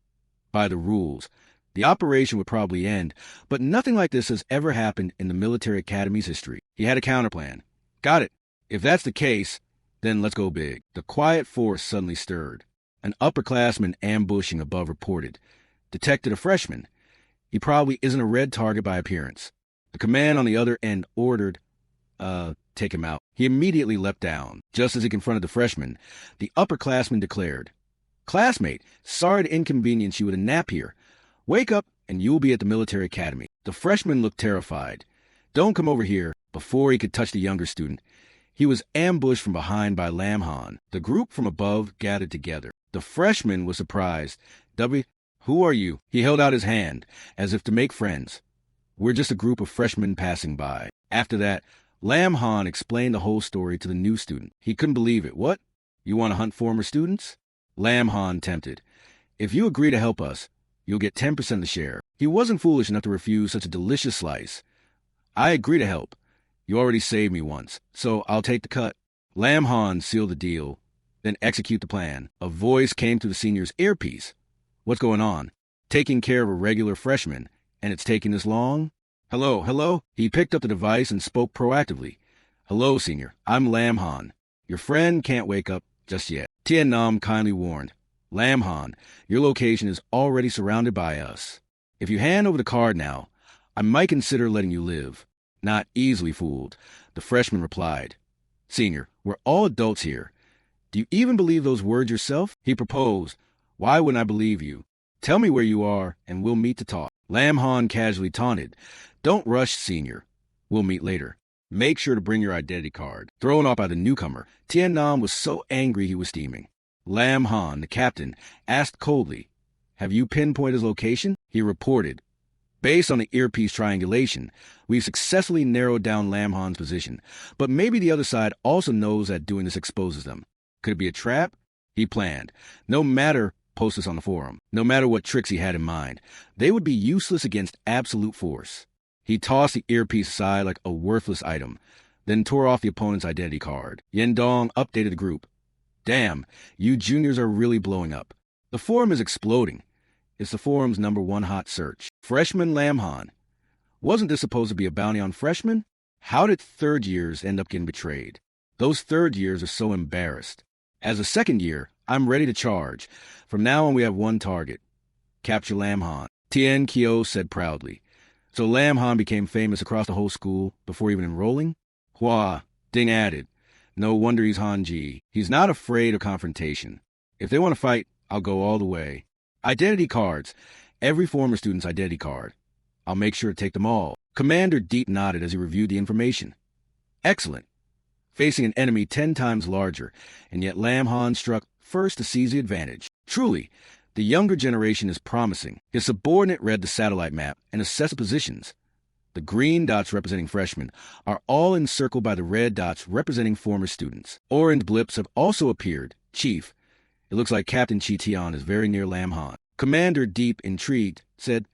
Speaker 1: "By the rules, the operation would probably end, but nothing like this has ever happened in the military academy's history." He had a counterplan. "Got it. If that's the case, then let's go big." The quiet force suddenly stirred. An upperclassman ambushing above reported, "Detected a freshman. He probably isn't a red target by appearance." The command on the other end ordered, take him out." He immediately leapt down. Just as he confronted the freshman, the upperclassman declared, "Classmate, sorry to inconvenience you with a nap here. Wake up and you'll be at the military academy." The freshman looked terrified. "Don't come over here." Before he could touch the younger student, he was ambushed from behind by Lam Han. The group from above gathered together. The freshman was surprised. Who are you?" He held out his hand, as if to make friends. "We're just a group of freshmen passing by." After that, Lam Han explained the whole story to the new student. He couldn't believe it. "What? You want to hunt former students?" Lam Han tempted. "If you agree to help us, you'll get 10% of the share." He wasn't foolish enough to refuse such a delicious slice. "I agree to help. You already saved me once, so I'll take the cut." Lam Han sealed the deal, then execute the plan. A voice came through the senior's earpiece. "What's going on?" "Taking care of a regular freshman, and it's taking this long?" Hello, hello? He picked up the device and spoke proactively. Hello, Senior. I'm Lam Han. Your friend can't wake up just yet. Tien Nam kindly warned. Lam Han, your location is already surrounded by us. If you hand over the card now, I might consider letting you live. Not easily fooled, the freshman replied. Senior, we're all adults here. Do you even believe those words yourself? He proposed. Why wouldn't I believe you? Tell me where you are, and we'll meet to talk. Lam Han casually taunted. Don't rush, Senior. We'll meet later. Make sure to bring your identity card. Thrown off by the newcomer, Tien Nam was so angry he was steaming. Lam Han, the captain, asked coldly, Have you pinpointed his location? He reported. Based on the earpiece triangulation, we've successfully narrowed down Lam Han's position, but maybe the other side also knows that doing this exposes them. Could it be a trap? He planned. Post this on the forum. No matter what tricks he had in mind, they would be useless against absolute force. He tossed the earpiece aside like a worthless item, then tore off the opponent's identity card. Yendong updated the group. Damn, you juniors are really blowing up. The forum is exploding. It's the forum's #1 hot search. Freshman Lam Han. Wasn't this supposed to be a bounty on freshmen? How did third years end up getting betrayed? Those third years are so embarrassed. As a second year, I'm ready to charge. From now on, we have one target. Capture Lam Han. Tien Kyo said proudly. So Lam Han became famous across the whole school before even enrolling? Hua, Ding added. No wonder he's Hanji. He's not afraid of confrontation. If they want to fight, I'll go all the way. Identity cards. Every former student's identity card. I'll make sure to take them all. Commander Deep nodded as he reviewed the information. Excellent. Facing an enemy 10 times larger, and yet Lam Han struck first to seize the advantage. Truly, the younger generation is promising. His subordinate read the satellite map and assessed the positions. The green dots representing freshmen are all encircled by the red dots representing former students. Orange blips have also appeared. Chief, it looks like Captain Chi Tian is very near Lam Han. Commander Deep, intrigued, said,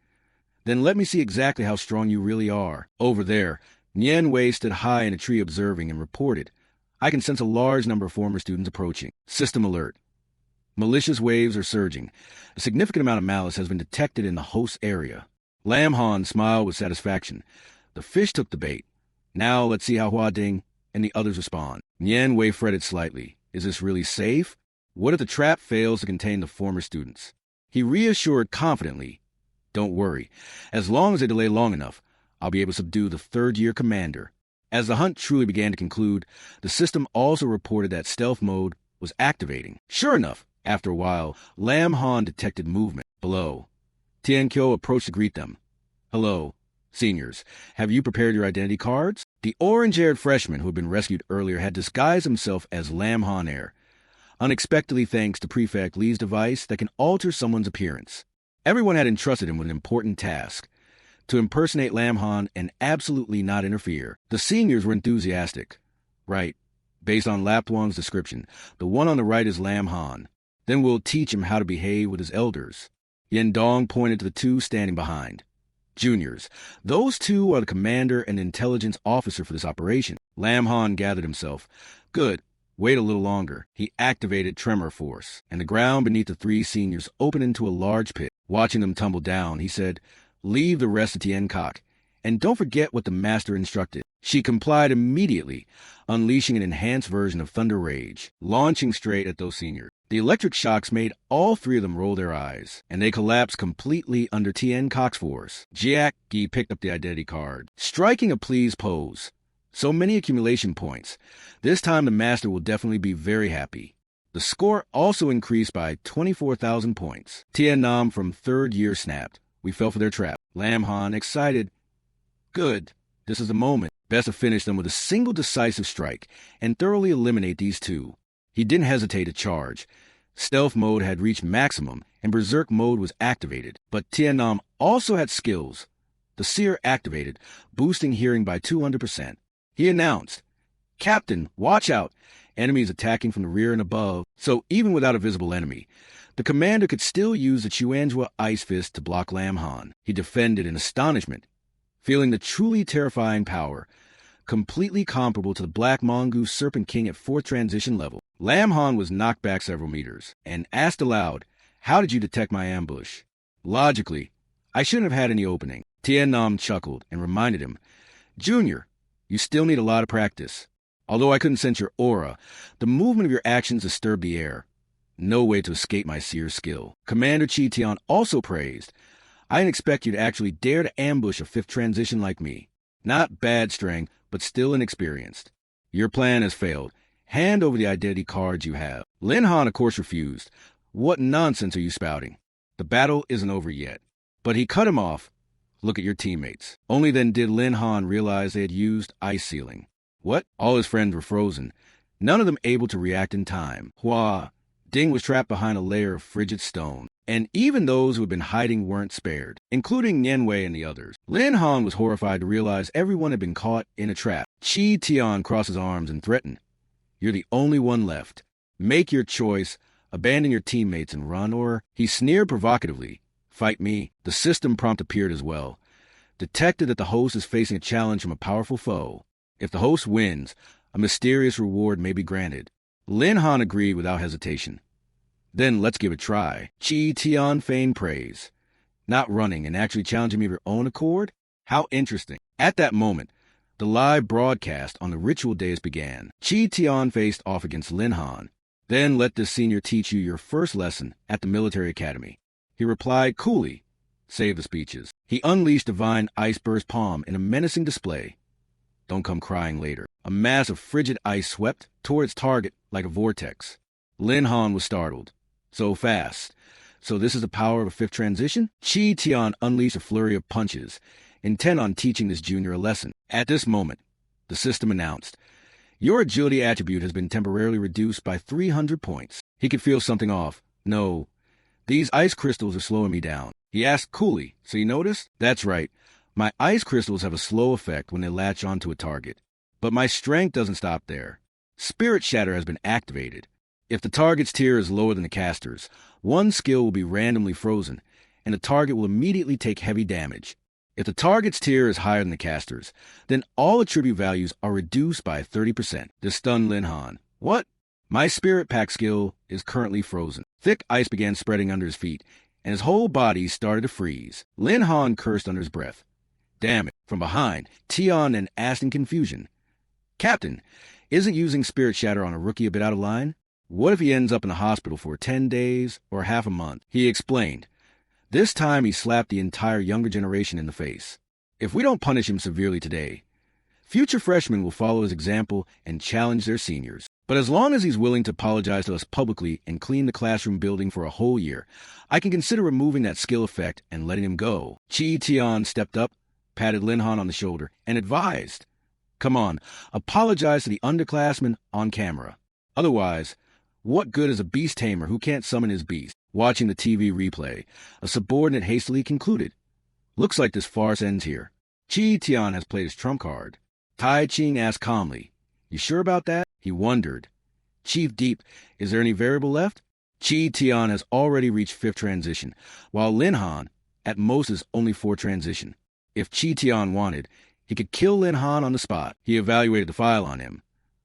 Speaker 1: Then let me see exactly how strong you really are. Over there, Nian Wei stood high in a tree observing and reported, I can sense a large number of former students approaching. System alert. Malicious waves are surging. A significant amount of malice has been detected in the host area. Lam Han smiled with satisfaction. The fish took the bait. Now let's see how Hua Ding and the others respond. Nian Wei fretted slightly. Is this really safe? What if the trap fails to contain the former students? He reassured confidently, Don't worry. As long as they delay long enough, I'll be able to subdue the third-year commander. As the hunt truly began to conclude, the system also reported that stealth mode was activating. Sure enough, after a while, Lam Han detected movement below. Tien Kyo approached to greet them. Hello, seniors. Have you prepared your identity cards? The orange-haired freshman who had been rescued earlier had disguised himself as Lam Han Air, unexpectedly thanks to Prefect Lee's device that can alter someone's appearance. Everyone had entrusted him with an important task, to impersonate Lam Han and absolutely not interfere. The seniors were enthusiastic. Right. Based on Lapwang's description, the one on the right is Lam Han. Then we'll teach him how to behave with his elders. Yendong pointed to the two standing behind. Juniors, those two are the commander and intelligence officer for this operation. Lam Han gathered himself. Good. Wait a little longer. He activated Tremor Force, and the ground beneath the three seniors opened into a large pit. Watching them tumble down, he said, Leave the rest to Tien Kok, and don't forget what the master instructed. She complied immediately, unleashing an enhanced version of Thunder Rage, launching straight at those seniors. The electric shocks made all three of them roll their eyes, and they collapsed completely under Tien Kok's force. Jiak Gi picked up the identity card, striking a please pose. So many accumulation points. This time the master will definitely be very happy. The score also increased by 24,000 points. Tien Nam from third year snapped. We fell for their trap. Lam Han, excited. Good. This is the moment. Best to finish them with a single decisive strike and thoroughly eliminate these two. He didn't hesitate to charge. Stealth mode had reached maximum and Berserk mode was activated. But Tien Nam also had skills. The Seer activated, boosting hearing by 200%. He announced, Captain, watch out. Enemies attacking from the rear and above. So even without a visible enemy, the commander could still use the Chuanjua Ice Fist to block Lam Han. He defended in astonishment, feeling the truly terrifying power, completely comparable to the Black Mongoose Serpent King at 4th transition level. Lam Han was knocked back several meters, and asked aloud, How did you detect my ambush? Logically, I shouldn't have had any opening. Tien Nam chuckled and reminded him, Junior, you still need a lot of practice. Although I couldn't sense your aura, the movement of your actions disturbed the air. No way to escape my seer's skill. Commander Chi Tian also praised, I didn't expect you to actually dare to ambush a fifth transition like me. Not bad strength, but still inexperienced. Your plan has failed. Hand over the identity cards you have. Lin Han, of course, refused. What nonsense are you spouting? The battle isn't over yet. But he cut him off. Look at your teammates. Only then did Lin Han realize they had used ice sealing. What? All his friends were frozen. None of them able to react in time. Hua, Ding was trapped behind a layer of frigid stone. And even those who had been hiding weren't spared, including Nianwei and the others. Lin Han was horrified to realize everyone had been caught in a trap. Chi Tian crossed his arms and threatened, You're the only one left. Make your choice, abandon your teammates and run, or, he sneered provocatively, fight me. The system prompt appeared as well. Detected that the host is facing a challenge from a powerful foe. If the host wins, a mysterious reward may be granted. Lin Han agreed without hesitation. Then let's give it a try. Chi Tian feigned praise. Not running and actually challenging me of your own accord? How interesting. At that moment, the live broadcast on the ritual dais began. Chi Tian faced off against Lin Han. Then let this senior teach you your first lesson at the military academy. He replied coolly, save the speeches. He unleashed divine ice burst palm in a menacing display. Don't come crying later. A mass of frigid ice swept toward its target like a vortex. Lin Han was startled. So fast. So this is the power of a fifth transition? Chi Tian unleashed a flurry of punches, intent on teaching this junior a lesson. At this moment, the system announced, your agility attribute has been temporarily reduced by 300 points. He could feel something off. No, these ice crystals are slowing me down. He asked coolly, so you notice? That's right. My ice crystals have a slow effect when they latch onto a target. But my strength doesn't stop there. Spirit Shatter has been activated. If the target's tier is lower than the caster's, one skill will be randomly frozen, and the target will immediately take heavy damage. If the target's tier is higher than the caster's, then all attribute values are reduced by 30%. This stunned Lin Han. What? My Spirit Pack skill is currently frozen. Thick ice began spreading under his feet, and his whole body started to freeze. Lin Han cursed under his breath. Damn it. From behind, Tian then asked in confusion, Captain, isn't using Spirit Shatter on a rookie a bit out of line? What if he ends up in the hospital for 10 days or half a month? He explained. This time he slapped the entire younger generation in the face. If we don't punish him severely today, future freshmen will follow his example and challenge their seniors. But as long as he's willing to apologize to us publicly and clean the classroom building for a whole year, I can consider removing that skill effect and letting him go. Chi Tian stepped up, patted Lin Han on the shoulder, and advised, Come on, apologize to the underclassmen on camera. Otherwise, what good is a beast tamer who can't summon his beast? Watching the TV replay, a subordinate hastily concluded, Looks like this farce ends here. Chi Tian has played his trump card. Tai Ching asked calmly, You sure about that? He wondered. Chief Deep, is there any variable left? Chi Tian has already reached 5th transition, while Lin Han, at most, is only 4th transition. If Chi Tian wanted, he could kill Lin Han on the spot. He evaluated the file on him.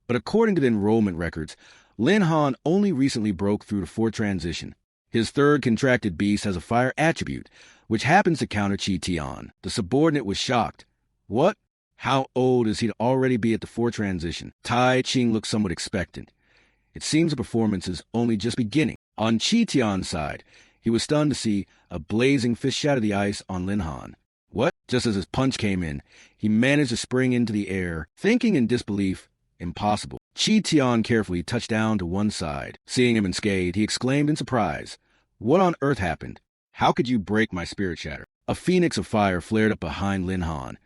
Speaker 1: But according to the enrollment records, Lin Han only recently broke through to 4th transition. His 3rd contracted beast has a fire attribute, which happens to counter Chi Tian. The subordinate was shocked. What? How old is he to already be at the 4th transition? Tai Ching looked somewhat expectant. It seems the performance is only just beginning. On Chi Tian's side, he was stunned to see a blazing fist shatter the ice on Lin Han. What? Just as his punch came in, he managed to spring into the air, thinking in disbelief, impossible. Chi Tian carefully touched down to one side. Seeing him unscathed, he exclaimed in surprise, What on earth happened? How could you break my Spirit Shatter? A phoenix of fire flared up behind Lin Han,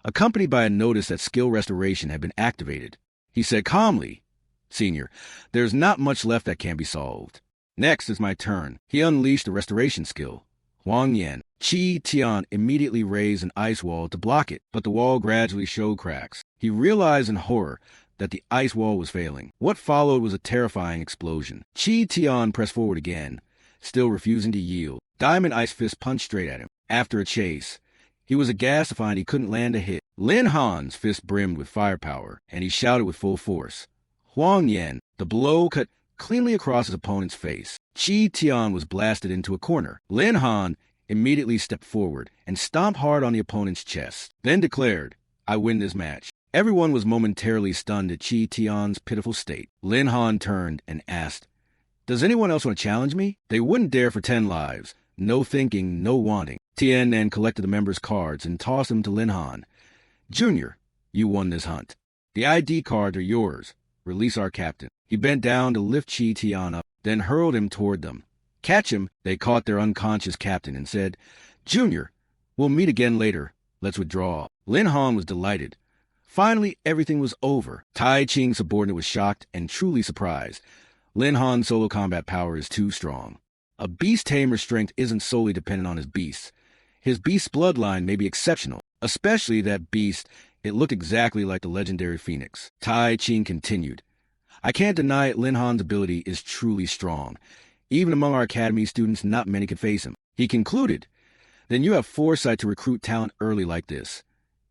Speaker 1: accompanied by a notice that skill restoration had been activated. He said calmly, Senior, there's not much left that can be solved. Next is my turn. He unleashed the restoration skill. Huang Yan. Chi Tian immediately raised an ice wall to block it, but the wall gradually showed cracks. He realized in horror that the ice wall was failing. What followed was a terrifying explosion. Chi Tian pressed forward again, still refusing to yield. Diamond Ice Fist punched straight at him. After a chase, he was aghast to find he couldn't land a hit. Lin Han's fist brimmed with firepower, and he shouted with full force. Huang Yan. The blow cut cleanly across his opponent's face. Chi Tian was blasted into a corner. Lin Han immediately stepped forward and stomped hard on the opponent's chest, then declared, "I win this match." Everyone was momentarily stunned at Chi Tian's pitiful state. Lin Han turned and asked, "Does anyone else want to challenge me?" They wouldn't dare for 10 lives. No thinking, no wanting. Tian then collected the members' cards and tossed them to Lin Han. "Junior, you won this hunt. The ID cards are yours. Release our captain." He bent down to lift Chi Tian up, then hurled him toward them. "Catch him!" They caught their unconscious captain and said, "Junior, we'll meet again later. Let's withdraw." Lin Han was delighted. Finally, everything was over. Tai Ching's subordinate was shocked and truly surprised. Lin Han's solo combat power is too strong. A beast tamer's strength isn't solely dependent on his beasts. His beast's bloodline may be exceptional, especially that beast. It looked exactly like the legendary phoenix. Tai Ching continued, "I can't deny it, Lin Han's ability is truly strong. Even among our academy students, not many can face him." He concluded, "Then you have foresight to recruit talent early like this.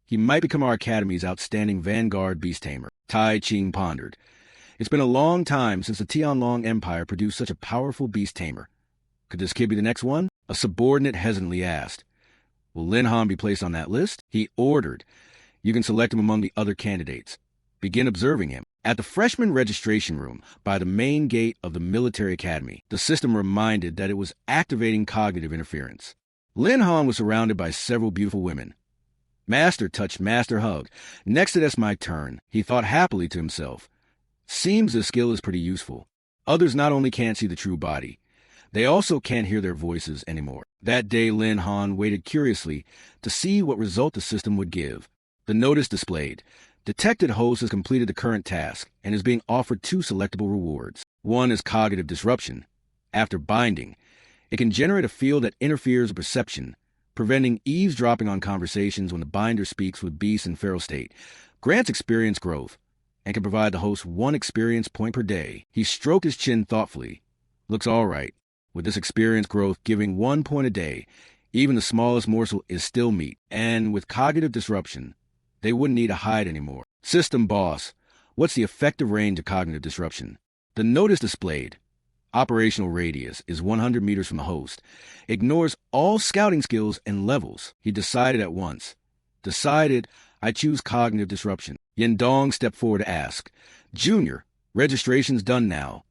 Speaker 1: He might become our academy's outstanding vanguard beast tamer." Tai Ching pondered. It's been a long time since the Tianlong Empire produced such a powerful beast tamer. Could this kid be the next one? A subordinate hesitantly asked. "Will Lin Han be placed on that list?" He ordered. "You can select him among the other candidates. Begin observing him." At the freshman registration room, by the main gate of the military academy, the system reminded that it was activating cognitive interference. Lin Han was surrounded by several beautiful women. Master touched Master hugged. "Next that's my turn," he thought happily to himself. Seems this skill is pretty useful. Others not only can't see the true body, they also can't hear their voices anymore. That day, Lin Han waited curiously to see what result the system would give. The notice displayed, "Detected host has completed the current task and is being offered 2 selectable rewards. One is cognitive disruption. After binding, it can generate a field that interferes with perception, preventing eavesdropping on conversations when the binder speaks with beasts in feral state, grants experience growth, and can provide the host 1 experience point per day." He stroked his chin thoughtfully. "Looks all right. With this experience growth giving 1 point a day, even the smallest morsel is still meat. And with cognitive disruption, they wouldn't need to hide anymore." "System boss, what's the effective range of cognitive disruption?" The notice displayed, "Operational radius is 100 meters from the host. Ignores all scouting skills and levels." He decided at once. "Decided, I choose cognitive disruption." Yendong stepped forward to ask, "Junior, registration's done now.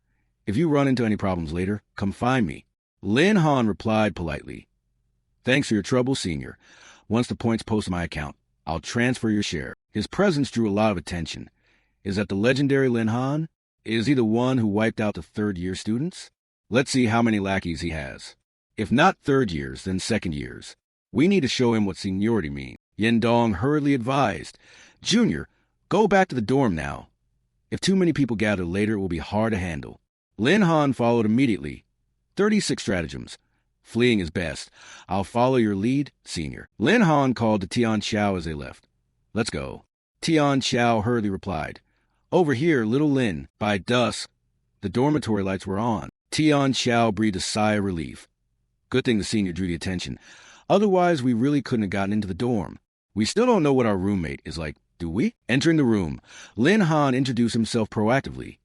Speaker 1: If you run into any problems later, come find me." Lin Han replied politely, "Thanks for your trouble, Senior. Once the points post my account, I'll transfer your share." His presence drew a lot of attention. Is that the legendary Lin Han? Is he the one who wiped out the third-year students? Let's see how many lackeys he has. If not third years, then second years. We need to show him what seniority means. Yendong hurriedly advised, "Junior, go back to the dorm now. If too many people gather later, it will be hard to handle." Lin Han followed immediately. 36 stratagems. Fleeing is best. I'll follow your lead, Senior. Lin Han called to Tian Xiao as they left. "Let's go." Tian Xiao hurriedly replied, "Over here, little Lin." By dusk, the dormitory lights were on. Tian Xiao breathed a sigh of relief. Good thing the Senior drew the attention. Otherwise, we really couldn't have gotten into the dorm. We still don't know what our roommate is like, do we? Entering the room, Lin Han introduced himself proactively.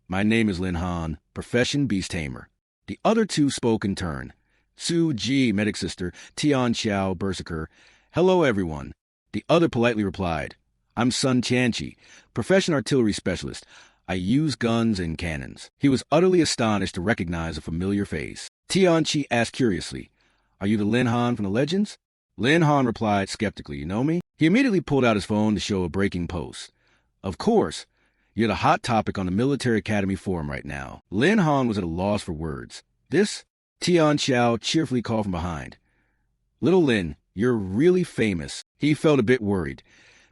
Speaker 1: "My name is Lin Han, profession beast tamer." The other 2 spoke in turn. Su Ji, medic sister, Tian Xiao, berserker. "Hello, everyone." The other politely replied, "I'm Sun Tianqi, profession artillery specialist. I use guns and cannons." He was utterly astonished to recognize a familiar face. Tianqi asked curiously, "Are you the Lin Han from the legends?" Lin Han replied skeptically, "You know me?" He immediately pulled out his phone to show a breaking post. "Of course. You're the hot topic on the military academy forum right now." Lin Han was at a loss for words. "This?" Tian Xiao cheerfully called from behind. "Little Lin, you're really famous." He felt a bit worried.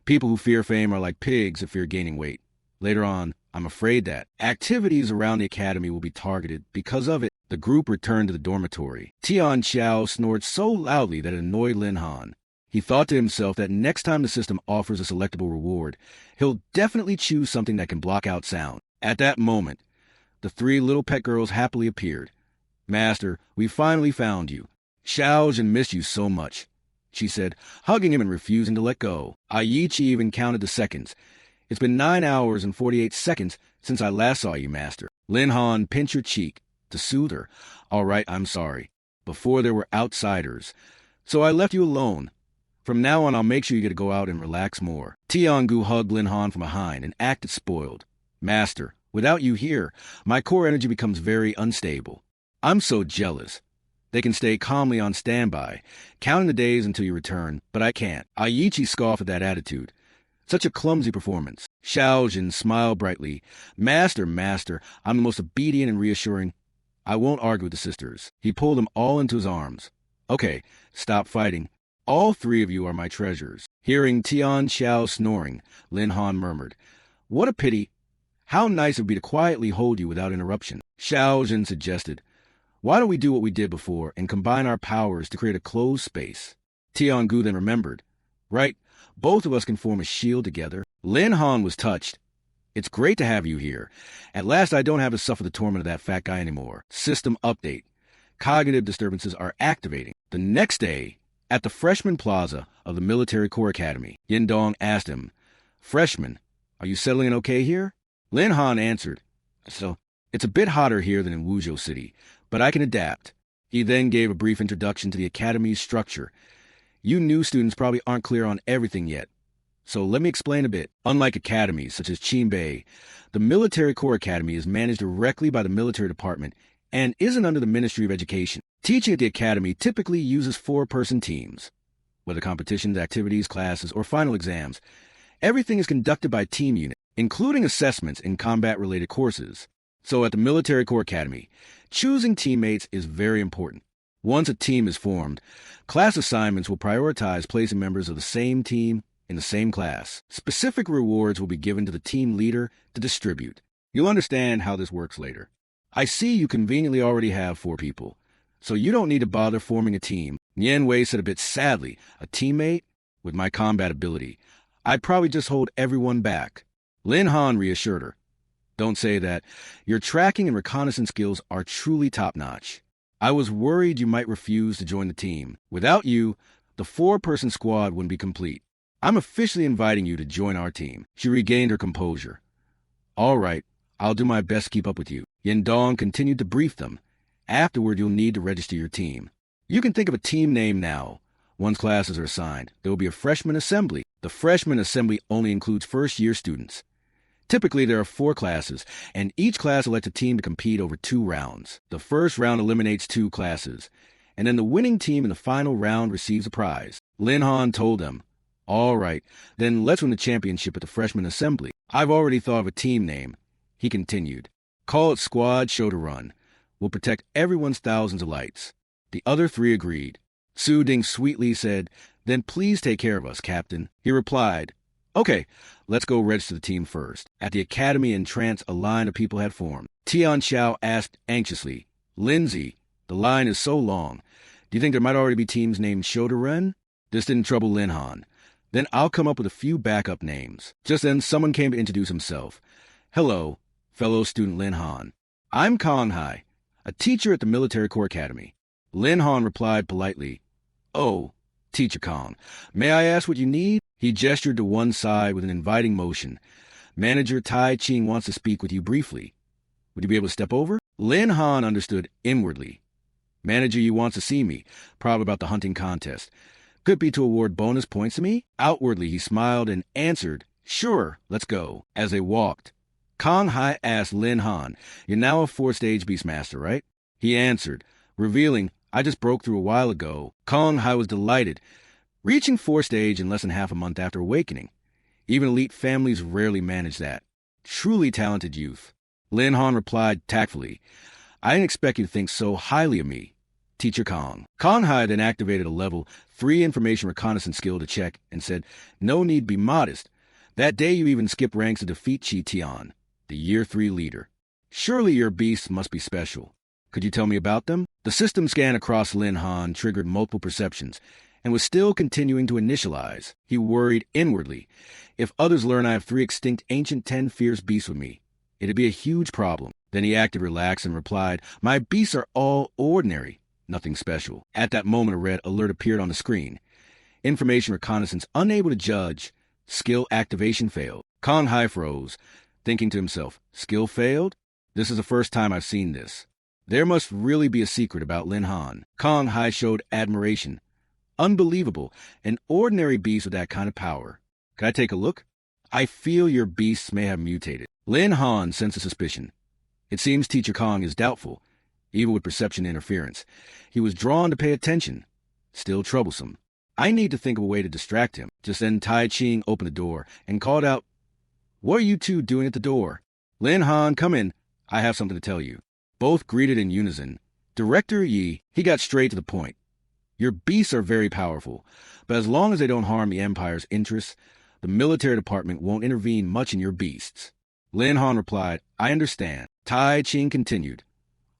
Speaker 1: People who fear fame are like pigs that fear gaining weight. Later on, I'm afraid that activities around the academy will be targeted because of it. The group returned to the dormitory. Tian Xiao snored so loudly that it annoyed Lin Han. He thought to himself that next time the system offers a selectable reward, he'll definitely choose something that can block out sound. At that moment, the 3 little pet girls happily appeared. "Master, we finally found you. Xiaojin missed you so much," she said, hugging him and refusing to let go. Aichi even counted the seconds. "It's been 9 hours and 48 seconds since I last saw you, Master." Lin Han pinched her cheek to soothe her. "All right, I'm sorry. before there were outsiders. So I left you alone. From now on, I'll make sure you get to go out and relax more. Tiangu hugged Lin Han from behind and acted spoiled. Master, without you here, my core energy becomes very unstable. I'm so jealous. They can stay calmly on standby, counting the days until you return, but I can't. Aichi scoffed at that attitude. Such a clumsy performance. Xiaojin smiled brightly. Master, I'm the most obedient and reassuring. I won't argue with the sisters. He pulled them all into his arms. Okay, stop fighting. All three of you are my treasures. Hearing Tian Xiao snoring, Lin Han murmured, What a pity. How nice it would be to quietly hold you without interruption. Xiaojin suggested, Why don't we do what we did before and combine our powers to create a closed space? Tiangu then remembered, Right, both of us can form a shield together. Lin Han was touched. It's great to have you here. At last I don't have to suffer the torment of that fat guy anymore. System update. Cognitive disturbances are activating. The next day, at the freshman plaza of the Military Corps Academy, Yindong asked him, Freshman, are you settling in okay here? Lin Han answered, So, it's a bit hotter here than in Wuzhou City, but I can adapt. He then gave a brief introduction to the academy's structure. You new students probably aren't clear on everything yet, so let me explain a bit. Unlike academies such as Qinbei, the Military Corps Academy is managed directly by the military department and isn't under the Ministry of Education. Teaching at the academy typically uses 4-person teams. Whether competitions, activities, classes, or final exams, everything is conducted by team unit, including assessments in combat-related courses. So at the Military Corps Academy, choosing teammates is very important. Once a team is formed, class assignments will prioritize placing members of the same team in the same class. Specific rewards will be given to the team leader to distribute. You'll understand how this works later. I see you conveniently already have 4 people, so you don't need to bother forming a team. Nian Wei said a bit sadly, a teammate? With my combat ability, I'd probably just hold everyone back. Lin Han reassured her. Don't say that. Your tracking and reconnaissance skills are truly top-notch. I was worried you might refuse to join the team. Without you, the 4-person squad wouldn't be complete. I'm officially inviting you to join our team. She regained her composure. All right, I'll do my best to keep up with you. Yindong continued to brief them. Afterward, you'll need to register your team. You can think of a team name now. Once classes are assigned, there will be a freshman assembly. The freshman assembly only includes first-year students. Typically, there are 4 classes, and each class elects a team to compete over 2 rounds. The first round eliminates 2 classes, and then the winning team in the final round receives a prize. Lin Han told them, All right, then let's win the championship at the freshman assembly. I've already thought of a team name. He continued, Call it Squad Show to Run. We'll protect everyone's thousands of lights. The other 3 agreed. Su Ding sweetly said, Then please take care of us, Captain. He replied, Okay, let's go register the team first. At the academy in trance, a line of people had formed. Tian Xiao asked anxiously, Lindsay, the line is so long. Do you think there might already be teams named Shotoren? This didn't trouble Lin Han. Then I'll come up with a few backup names. Just then, someone came to introduce himself. Hello, fellow student Lin Han. I'm Kong Hai, a teacher at the Military Corps Academy. Lin Han replied politely, Oh, Teacher Kong, may I ask what you need? He gestured to one side with an inviting motion. Manager Tai Ching wants to speak with you briefly. Would you be able to step over? Lin Han understood inwardly. Manager, you want to see me, probably about the hunting contest. Could be to award bonus points to me? Outwardly, he smiled and answered, Sure, let's go. As they walked, Kong Hai asked Lin Han, You're now a 4-stage Beastmaster, right? He answered, revealing, I just broke through a while ago. Kong Hai was delighted, reaching 4-stage in less than half a month after awakening. Even elite families rarely manage that. Truly talented youth. Lin Han replied tactfully, I didn't expect you to think so highly of me, Teacher Kong. Kong Hai then activated a level 3 information reconnaissance skill to check and said, No need be modest. That day you even skipped ranks to defeat Chi Tian, the Year 3 leader. Surely your beasts must be special. Could you tell me about them? The system scan across Lin Han triggered multiple perceptions and was still continuing to initialize. He worried inwardly. If others learn I have 3 extinct ancient 10 fierce beasts with me, it'd be a huge problem. Then he acted relaxed and replied, My beasts are all ordinary, nothing special. At that moment, a red alert appeared on the screen. Information reconnaissance unable to judge. Skill activation failed. Kong Hai froze, thinking to himself, Skill failed? This is the first time I've seen this. There must really be a secret about Lin Han. Kong Hai showed admiration. Unbelievable. An ordinary beast with that kind of power. Can I take a look? I feel your beasts may have mutated. Lin Han sensed a suspicion. It seems Teacher Kong is doubtful, even with perception interference. He was drawn to pay attention. Still troublesome. I need to think of a way to distract him. Just then Tai Ching opened the door and called out, "What are you two doing at the door?" "Lin Han, come in. I have something to tell you." Both greeted in unison. Director Yi, he got straight to the point. "Your beasts are very powerful, but as long as they don't harm the Empire's interests, the military department won't intervene much in your beasts." Lin Han replied, "I understand." Tai Ching continued,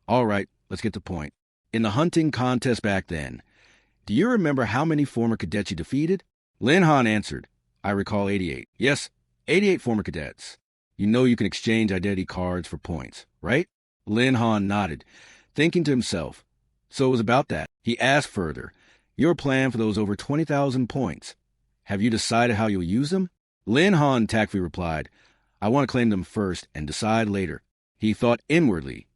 Speaker 1: "All right, let's get to the point. In the hunting contest back then, do you remember how many former cadets you defeated?" Lin Han answered, "I recall 88. Yes, 88 former cadets. You know you can exchange identity cards for points, right?" Lin Han nodded, thinking to himself. So it was about that. He asked further, "Your plan for those over 20,000 points. Have you decided how you'll use them?" Lin Han tactfully replied, "I want to claim them first and decide later." He thought inwardly,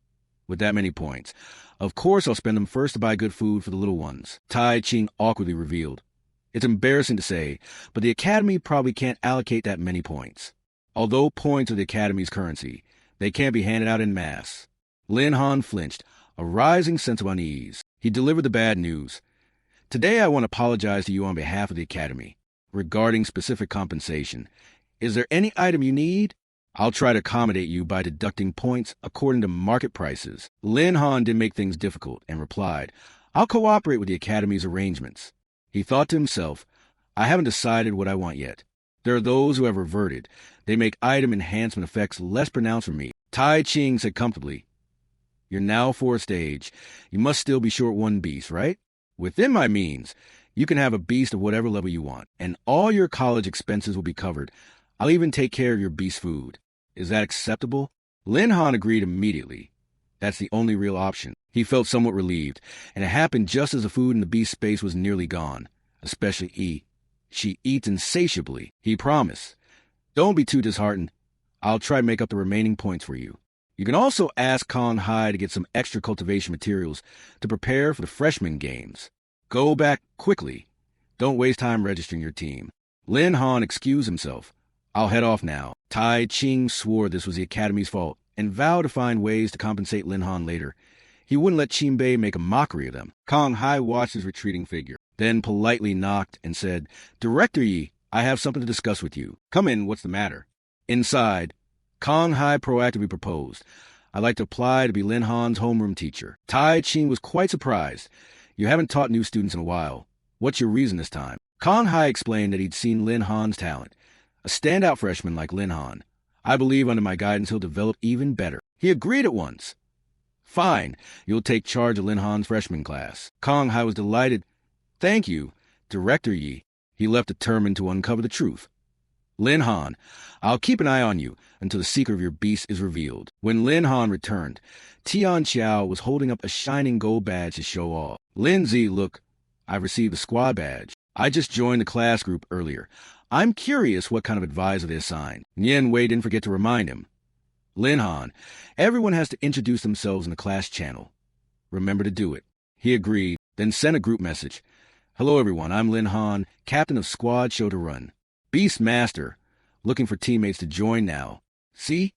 Speaker 1: "With that many points, of course I'll spend them first to buy good food for the little ones." Tai Ching awkwardly revealed, "It's embarrassing to say, but the Academy probably can't allocate that many points. Although points are the Academy's currency, they can't be handed out in mass." Lin Han flinched, a rising sense of unease. He delivered the bad news. "Today I want to apologize to you on behalf of the Academy. Regarding specific compensation, is there any item you need? I'll try to accommodate you by deducting points according to market prices." Lin Han didn't make things difficult and replied, "I'll cooperate with the Academy's arrangements." He thought to himself, "I haven't decided what I want yet. There are those who have reverted. They make item enhancement effects less pronounced for me." Tai Ching said comfortably, "You're now 4th stage. You must still be short one beast, right? Within my means, you can have a beast of whatever level you want, and all your college expenses will be covered. I'll even take care of your beast food. Is that acceptable?" Lin Han agreed immediately. That's the only real option. He felt somewhat relieved, and it happened just as the food in the beast space was nearly gone, especially E. She eats insatiably. He promised, "Don't be too disheartened. I'll try to make up the remaining points for you. You can also ask Kong Hai to get some extra cultivation materials to prepare for the freshman games. Go back quickly. Don't waste time registering your team." Lin Han excused himself. "I'll head off now." Tai Ching swore this was the Academy's fault and vowed to find ways to compensate Lin Han later. He wouldn't let Qinbei make a mockery of them. Kong Hai watched his retreating figure, then politely knocked and said, "Director Yi, I have something to discuss with you." "Come in, what's the matter?" Inside, Kong Hai proactively proposed, "I'd like to apply to be Lin Han's homeroom teacher." Tai Ching was quite surprised. "You haven't taught new students in a while. What's your reason this time?" Kong Hai explained that he'd seen Lin Han's talent. A standout freshman like Lin Han. "I believe under my guidance he'll develop even better." He agreed at once. "Fine, you'll take charge of Lin Han's freshman class." Kong Hai was delighted. "Thank you, Director Yi." He left determined to uncover the truth. "Lin Han, I'll keep an eye on you until the secret of your beast is revealed." When Lin Han returned, Tian Xiao was holding up a shining gold badge to show off. "Lindsay, look, I've received a squad badge. I just joined the class group earlier. I'm curious what kind of advisor they assigned." Nian Wei didn't forget to remind him. "Lin Han, everyone has to introduce themselves in the class channel. Remember to do it." He agreed, then sent a group message. "Hello everyone, I'm Lin Han, captain of Squad Show to Run. Beast Master, looking for teammates to join now. See?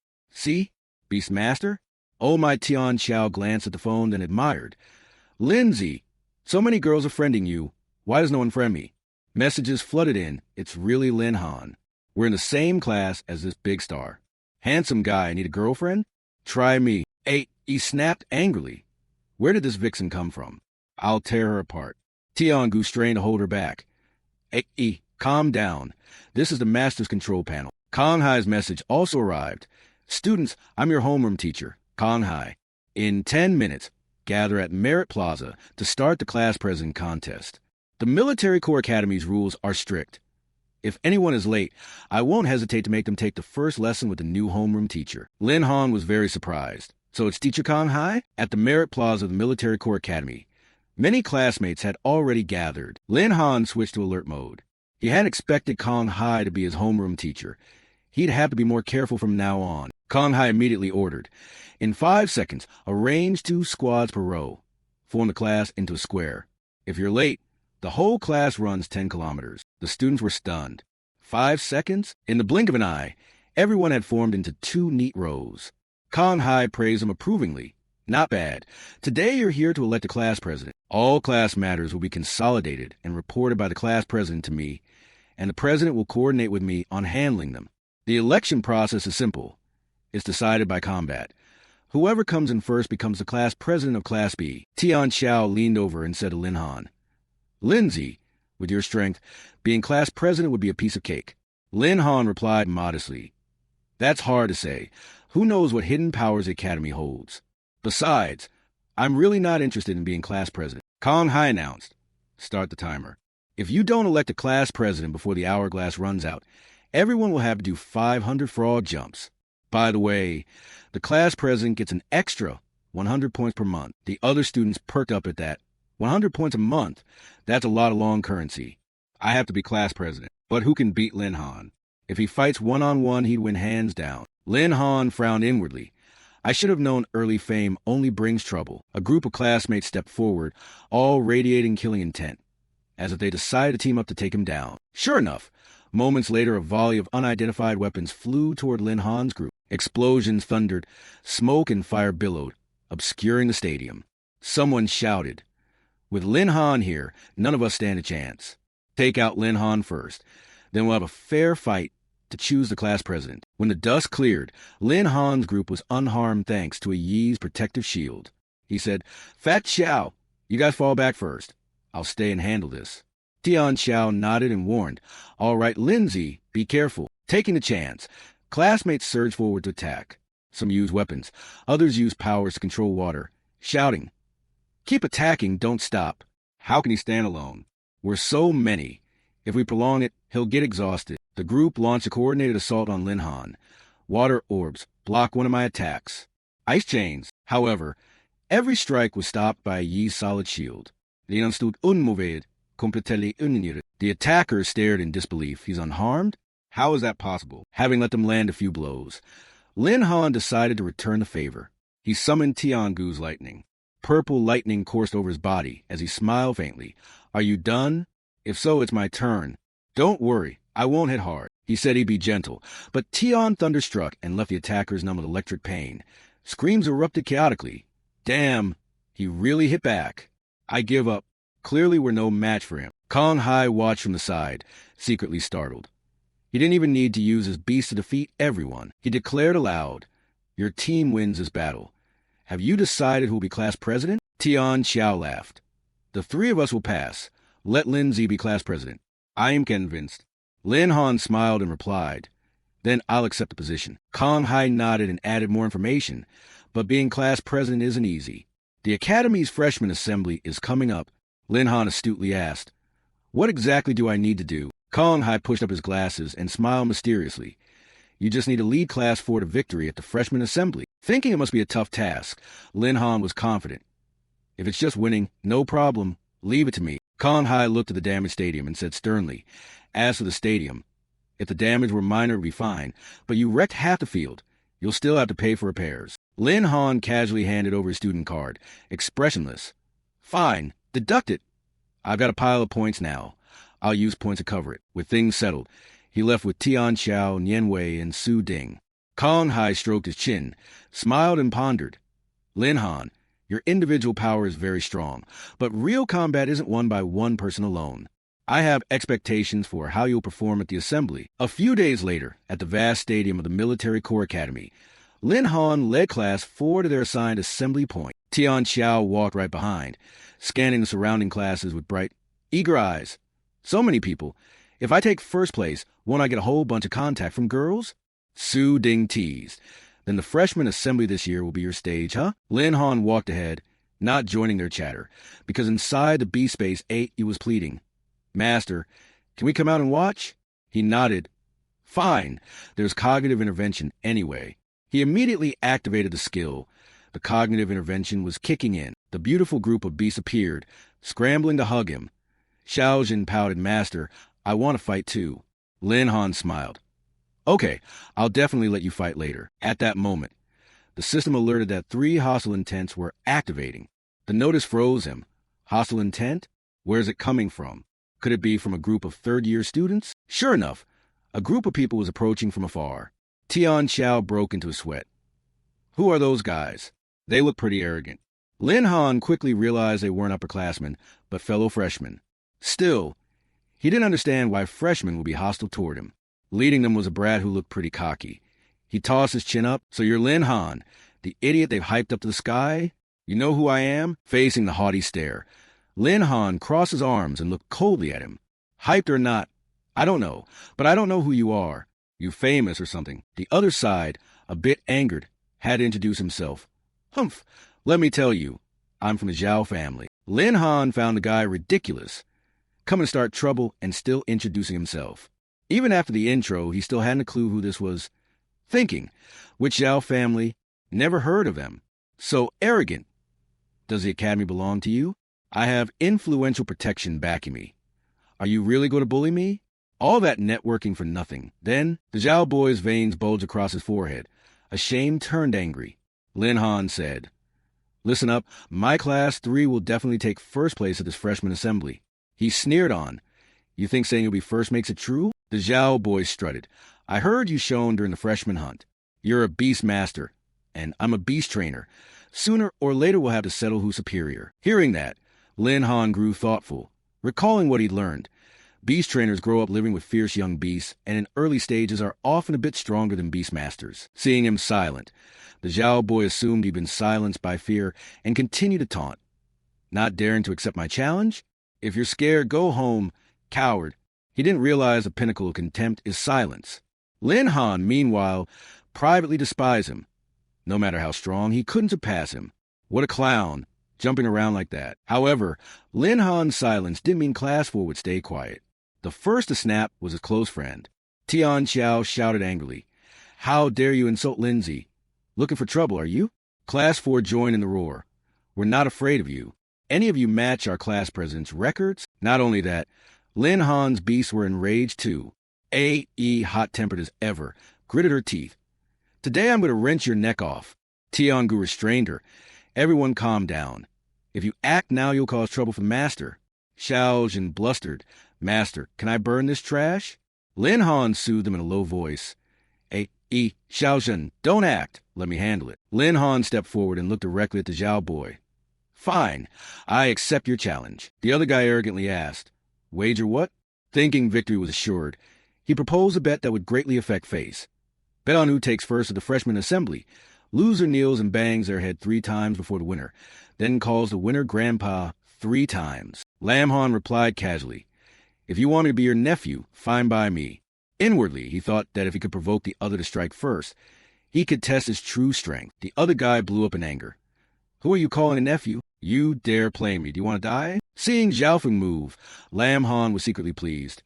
Speaker 1: Beast Master?" Oh, my Tian Xiao glanced at the phone, then admired. "Lindsay, so many girls are friending you. Why does no one friend me?" Messages flooded in. "It's really Lin Han. We're in the same class as this big star. Handsome guy, need a girlfriend? Try me." Hey, he snapped angrily. Where did this vixen come from? I'll tear her apart. Tiangu strained to hold her back. Hey, calm down. This is the Master's control panel. Kong Hai's message also arrived. "Students, I'm your homeroom teacher, Kong Hai. In 10 minutes, gather at Merit Plaza to start the class president contest. The Military Corps Academy's rules are strict. If anyone is late, I won't hesitate to make them take the first lesson with the new homeroom teacher." Lin Han was very surprised. "So it's Teacher Kong Hai?" At the Merit Plaza of the Military Corps Academy, many classmates had already gathered. Lin Han switched to alert mode. He hadn't expected Kong Hai to be his homeroom teacher. He'd have to be more careful from now on. Kong Hai immediately ordered. In 5 seconds, arrange 2 squads per row. Form the class into a square. If you're late, the whole class runs 10 kilometers. The students were stunned. 5 seconds? In the blink of an eye, everyone had formed into 2 neat rows. Kong Hai praised them approvingly. Not bad. Today you're here to elect a class president. All class matters will be consolidated and reported by the class president to me, and the president will coordinate with me on handling them. The election process is simple. It's decided by combat. Whoever comes in first becomes the class president of Class B. Tian Xiao leaned over and said to Lin Han, Lindsay, with your strength, being class president would be a piece of cake. Lin Han replied modestly, That's hard to say. Who knows what hidden powers the academy holds? Besides, I'm really not interested in being class president. Kong Hai announced, Start the timer. If you don't elect a class president before the hourglass runs out, everyone will have to do 500 frog jumps. By the way, the class president gets an extra 100 points per month. The other students perked up at that. 100 points a month? That's a lot of long currency. I have to be class president. But who can beat Lin Han? If he fights one-on-one, he'd win hands down. Lin Han frowned inwardly. I should have known early fame only brings trouble. A group of classmates stepped forward, all radiating killing intent, as if they decided to team up to take him down. Sure enough, moments later, a volley of unidentified weapons flew toward Lin Han's group. Explosions thundered, smoke and fire billowed, obscuring the stadium. Someone shouted, With Lin Han here, none of us stand a chance. Take out Lin Han first, then we'll have a fair fight to choose the class president. When the dust cleared, Lin Han's group was unharmed thanks to a Yi's protective shield. He said, Fat Xiao, you guys fall back first. I'll stay and handle this. Tian Xiao nodded and warned, All right, Lindsay, be careful. Taking the chance, classmates surged forward to attack. Some used weapons. Others used powers to control water, shouting, Keep attacking, don't stop. How can he stand alone? We're so many. If we prolong it, he'll get exhausted. The group launched a coordinated assault on Lin Han. Water orbs blocked one of my attacks. Ice chains, however, every strike was stopped by a Yi's solid shield. Han stod unmoved, completely unirret. The attacker stared in disbelief. He's unharmed? How is that possible? Having let them land a few blows, Lin Han decided to return the favor. He summoned Tiangu's lightning. Purple lightning coursed over his body as he smiled faintly. Are you done? If so, it's my turn. Don't worry, I won't hit hard. He said he'd be gentle, but Tian thunderstruck and left the attackers numb with electric pain. Screams erupted chaotically. Damn, he really hit back. I give up. Clearly we're no match for him. Kong Hai watched from the side, secretly startled. He didn't even need to use his beast to defeat everyone. He declared aloud, Your team wins this battle. Have you decided who will be class president? Tian Xiao laughed. The 3 of us will pass. Let Lindsay be class president. I am convinced. Lin Han smiled and replied, Then I'll accept the position. Kong Hai nodded and added more information, but being class president isn't easy. The Academy's freshman assembly is coming up. Lin Han astutely asked, What exactly do I need to do? Kong Hai pushed up his glasses and smiled mysteriously. You just need to lead Class 4 to victory at the freshman assembly. Thinking it must be a tough task, Lin Han was confident. If it's just winning, no problem. Leave it to me. Kong Hai looked at the damaged stadium and said sternly, As for the stadium, if the damage were minor, it'd be fine, but you wrecked half the field. You'll still have to pay for repairs. Lin Han casually handed over his student card, expressionless. Fine, deduct it. I've got a pile of points now. I'll use points to cover it. With things settled, he left with Tian Xiao, Nian Wei, and Su Ding. Kong Hai stroked his chin, smiled and pondered. Lin Han, your individual power is very strong, but real combat isn't won by one person alone. I have expectations for how you'll perform at the assembly. A few days later, at the vast stadium of the Military Corps Academy, Lin Han led Class 4 to their assigned assembly point. Tian Xiao walked right behind, scanning the surrounding classes with bright, eager eyes. So many people. If I take first place, won't I get a whole bunch of contact from girls? Su Ding teased. Then the freshman assembly this year will be your stage, huh? Lin Han walked ahead, not joining their chatter, because inside the B-Space 8 he was pleading. Master, can we come out and watch? He nodded. Fine. There's cognitive intervention anyway. He immediately activated the skill. The cognitive intervention was kicking in. The beautiful group of beasts appeared, scrambling to hug him. Xiaojin pouted, Master, I want to fight too. Lin Han smiled. Okay, I'll definitely let you fight later. At that moment, the system alerted that 3 hostile intents were activating. The notice froze him. Hostile intent? Where's it coming from? Could it be from a group of third-year students? Sure enough, a group of people was approaching from afar. Tian Xiao broke into a sweat. Who are those guys? They look pretty arrogant. Lin Han quickly realized they weren't upperclassmen, but fellow freshmen. Still, he didn't understand why freshmen would be hostile toward him. Leading them was a brat who looked pretty cocky. He tossed his chin up. So you're Lin Han, the idiot they've hyped up to the sky? You know who I am? Facing the haughty stare, Lin Han crossed his arms and looked coldly at him. Hyped or not, I don't know, but I don't know who you are. You famous or something. The other side, a bit angered, had to introduce himself. Humph, let me tell you, I'm from the Zhao family. Lin Han found the guy ridiculous. Come and start trouble and still introducing himself. Even after the intro, he still hadn't a clue who this was. Thinking, which Zhao family? Never heard of them. So arrogant. Does the academy belong to you? I have influential protection backing me. Are you really going to bully me? All that networking for nothing. Then, the Zhao boy's veins bulged across his forehead. Ashamed turned angry. Lin Han said, Listen up, my class 3 will definitely take first place at this freshman assembly. He sneered on. You think saying you'll be first makes it true? The Zhao boy strutted. I heard you shone during the freshman hunt. You're a beast master, and I'm a beast trainer. Sooner or later we'll have to settle who's superior. Hearing that, Lin Han grew thoughtful, recalling what he'd learned. Beast trainers grow up living with fierce young beasts, and in early stages are often a bit stronger than beast masters. Seeing him silent, the Zhao boy assumed he'd been silenced by fear and continued to taunt. Not daring to accept my challenge? If you're scared, go home, coward. He didn't realize the pinnacle of contempt is silence. Lin Han, meanwhile, privately despised him. No matter how strong, he couldn't surpass him. What a clown, jumping around like that. However, Lin Han's silence didn't mean Class 4 would stay quiet. The first to snap was his close friend. Tian Xiao shouted angrily, How dare you insult Lindsay? Looking for trouble, are you? Class 4 joined in the roar. We're not afraid of you. Any of you match our class president's records? Not only that, Lin Han's beasts were enraged too. A.E. hot-tempered as ever, gritted her teeth. Today I'm going to wrench your neck off. Tian Gu restrained her. Everyone calm down. If you act now, you'll cause trouble for the master. Xiao Jin blustered. Master, can I burn this trash? Lin Han soothed him in a low voice. Xiao Jin, don't act. Let me handle it. Lin Han stepped forward and looked directly at the Zhao boy. Fine. I accept your challenge. The other guy arrogantly asked. Wager what? Thinking victory was assured, he proposed a bet that would greatly affect face. Bet on who takes first at the freshman assembly. Loser kneels and bangs their head 3 times before the winner, then calls the winner Grandpa 3 times. Lam Han replied casually, If you want me to be your nephew, fine by me. Inwardly, he thought that if he could provoke the other to strike first, he could test his true strength. The other guy blew up in anger. Who are you calling a nephew? You dare play me. Do you want to die? Seeing Xiaofeng move, Lam Han was secretly pleased.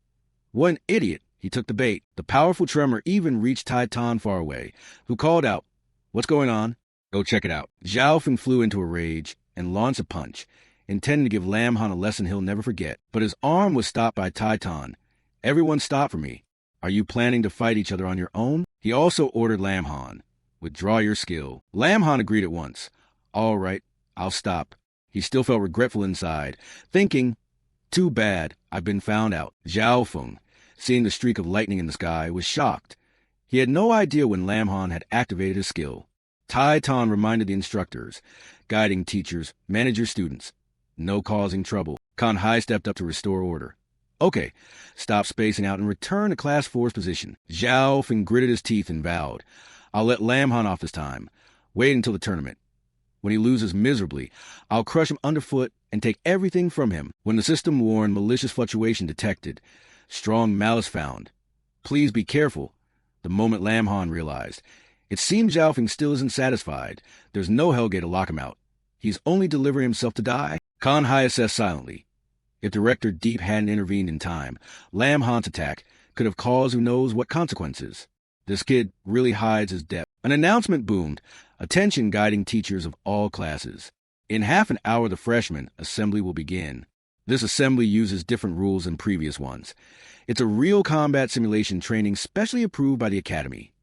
Speaker 1: What an idiot. He took the bait. The powerful tremor even reached Tai Tan far away, who called out, What's going on? Go check it out. Xiaofeng flew into a rage and launched a punch, intending to give Lam Han a lesson he'll never forget. But his arm was stopped by Tai Tan. Everyone stop for me. Are you planning to fight each other on your own? He also ordered Lam Han. Withdraw your skill. Lam Han agreed at once. All right, I'll stop. He still felt regretful inside, thinking, Too bad, I've been found out. Xiaofeng, seeing the streak of lightning in the sky, was shocked. He had no idea when Lam Han had activated his skill. Tai Tan reminded the instructors, guiding teachers, manage your students. No causing trouble. Kan Hai stepped up to restore order. Okay, stop spacing out and return to Class 4's position. Xiaofeng gritted his teeth and vowed, I'll let Lam Han off this time. Wait until the tournament. When he loses miserably, I'll crush him underfoot and take everything from him. When the system warned malicious fluctuation detected, strong malice found. Please be careful. The moment Lam Han realized. It seemed Xiaofeng still isn't satisfied. There's no Hellgate to lock him out. He's only delivering himself to die. Kan Hai assessed silently. If Director Deep hadn't intervened in time, Lam Han's attack could have caused who knows what consequences. This kid really hides his depth. An announcement boomed, attention guiding teachers of all classes. In half an hour, the freshman assembly will begin. This assembly uses different rules than previous ones. It's a real combat simulation training specially approved by the Academy.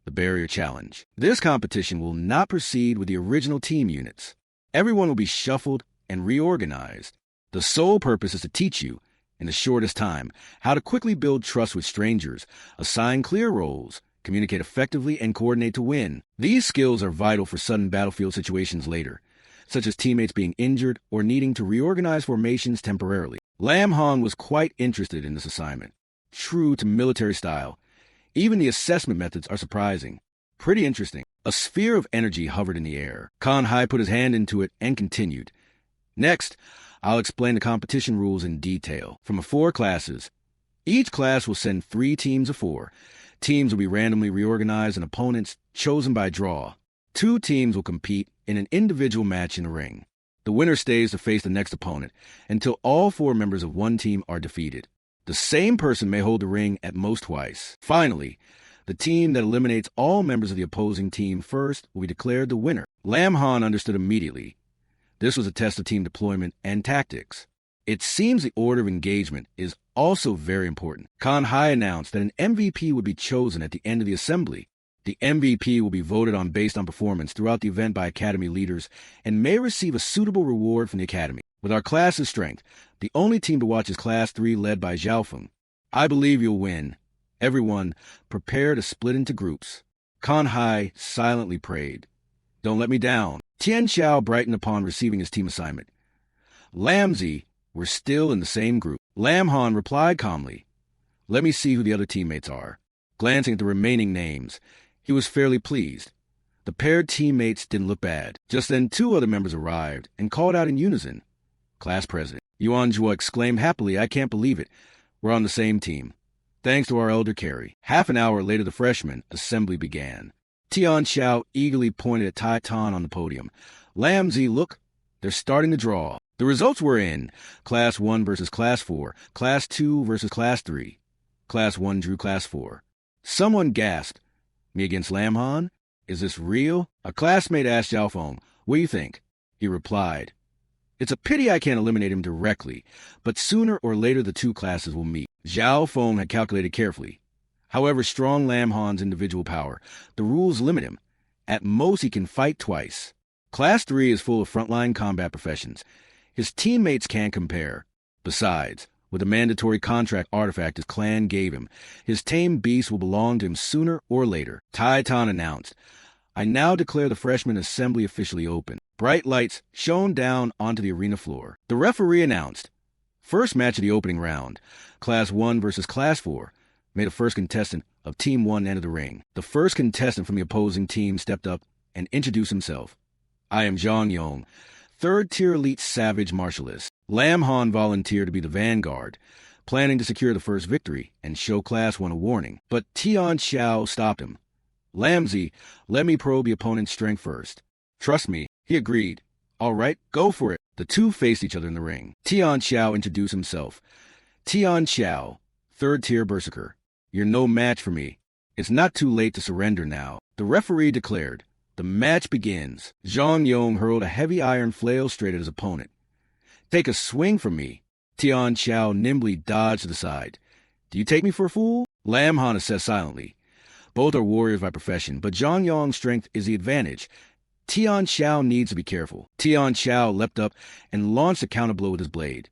Speaker 1: The Barrier Challenge. This competition will not proceed with the original team units. Everyone will be shuffled and reorganized. The sole purpose is to teach you, in the shortest time, how to quickly build trust with strangers, assign clear roles, communicate effectively, and coordinate to win. These skills are vital for sudden battlefield situations later, such as teammates being injured or needing to reorganize formations temporarily. Lam Han was quite interested in this assignment. True to military style, even the assessment methods are surprising. Pretty interesting. A sphere of energy hovered in the air. Kan Hai put his hand into it and continued. Next, I'll explain the competition rules in detail. From 4 classes, each class will send 3 teams of 4. Teams will be randomly reorganized and opponents chosen by draw. 2 teams will compete in an individual match in the ring. The winner stays to face the next opponent until all 4 members of one team are defeated. The same person may hold the ring at most twice. Finally, the team that eliminates all members of the opposing team first will be declared the winner. Lam Han understood immediately. This was a test of team deployment and tactics. It seems the order of engagement is also very important. Kan Hai announced that an MVP would be chosen at the end of the assembly. The MVP will be voted on based on performance throughout the event by Academy leaders and may receive a suitable reward from the Academy. With our class's strength, the only team to watch is Class 3 led by Xiaofeng. I believe you'll win. Everyone, prepare to split into groups. Kan Hai silently prayed. Don't let me down. Tian Xiao brightened upon receiving his team assignment. Lam Zi were still in the same group. Lam Han replied calmly. Let me see who the other teammates are. Glancing at the remaining names, he was fairly pleased. The paired teammates didn't look bad. Just then 2 other members arrived and called out in unison. Class President. Yuan Zhuo exclaimed happily, I can't believe it. We're on the same team. Thanks to our elder carry. Half an hour later, the freshman assembly began. Tian Xiao eagerly pointed at Tai Tan on the podium. Lam Zi, look, they're starting to draw. The results were in. Class 1 versus Class 4. Class 2 versus Class 3. Class 1 drew Class 4. Someone gasped. Me against Lam Han? Is this real? A classmate asked Xiaofeng, what do you think? He replied, it's a pity I can't eliminate him directly, but sooner or later the 2 classes will meet. Xiaofeng had calculated carefully. However strong Lam Han's individual power, the rules limit him. At most he can fight twice. Class 3 is full of frontline combat professions. His teammates can't compare. Besides, with the mandatory contract artifact his clan gave him, his tame beast will belong to him sooner or later. Tai Tan announced, I now declare the freshman assembly officially open. Bright lights shone down onto the arena floor. The referee announced, first match of the opening round, Class 1 versus Class 4. May the first contestant of Team 1 enter the ring. The first contestant from the opposing team stepped up and introduced himself. I am Zhang Yong, 3rd-tier elite savage martialist. Lam Han volunteered to be the vanguard, planning to secure the first victory and show Class 1 a warning. But Tian Xiao stopped him. Lam Zi, let me probe the opponent's strength first. Trust me, he agreed. All right, go for it. The 2 faced each other in the ring. Tian Xiao introduced himself. Tian Xiao, 3rd-tier berserker. You're no match for me. It's not too late to surrender now. The referee declared. The match begins. Zhang Yong hurled a heavy iron flail straight at his opponent. Take a swing from me. Tian Xiao nimbly dodged to the side. Do you take me for a fool? Lam Han assessed silently. Both are warriors by profession, but Zhang Yong's strength is the advantage. Tian Xiao needs to be careful. Tian Xiao leapt up and launched a counterblow with his blade.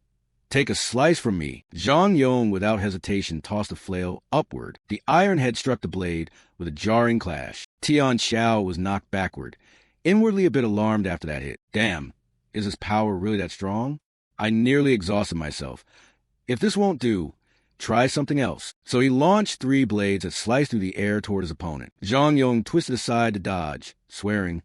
Speaker 1: Take a slice from me. Zhang Yong, without hesitation, tossed the flail upward. The iron head struck the blade with a jarring clash. Tian Xiao was knocked backward, inwardly a bit alarmed after that hit. Damn, is his power really that strong? I nearly exhausted myself. If this won't do, try something else. So he launched 3 blades that sliced through the air toward his opponent. Zhang Yong twisted aside to dodge, swearing,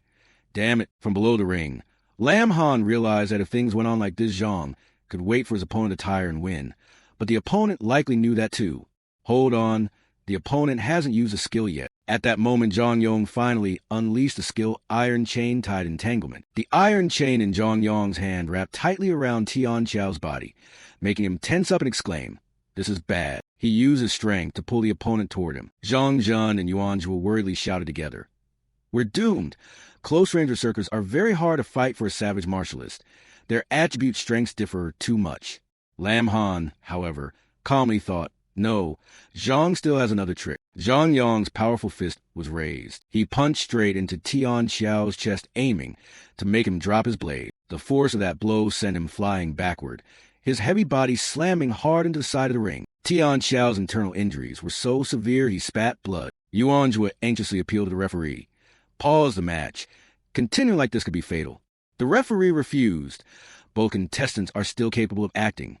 Speaker 1: damn it, from below the ring. Lam Han realized that if things went on like this, Zhang could wait for his opponent to tire and win. But the opponent likely knew that too. Hold on, the opponent hasn't used a skill yet. At that moment, Zhang Yong finally unleashed the skill Iron Chain Tied Entanglement. The iron chain in Zhang Yong's hand wrapped tightly around Tian Xiao's body, making him tense up and exclaim, this is bad. He used his strength to pull the opponent toward him. Zhang Zhen and Yuan Zhuo worriedly shouted together. We're doomed. Close-range berserkers are very hard to fight for a savage martialist. Their attribute strengths differ too much. Lam Han, however, calmly thought, No, Zhang still has another trick. Zhang Yong's powerful fist was raised. He punched straight into Tian Xiao's chest, aiming to make him drop his blade. The force of that blow sent him flying backward, his heavy body slamming hard into the side of the ring. Tian Xiao's internal injuries were so severe he spat blood. Yuanjue anxiously appealed to the referee. Pause the match. Continuing like this could be fatal. The referee refused. Both contestants are still capable of acting.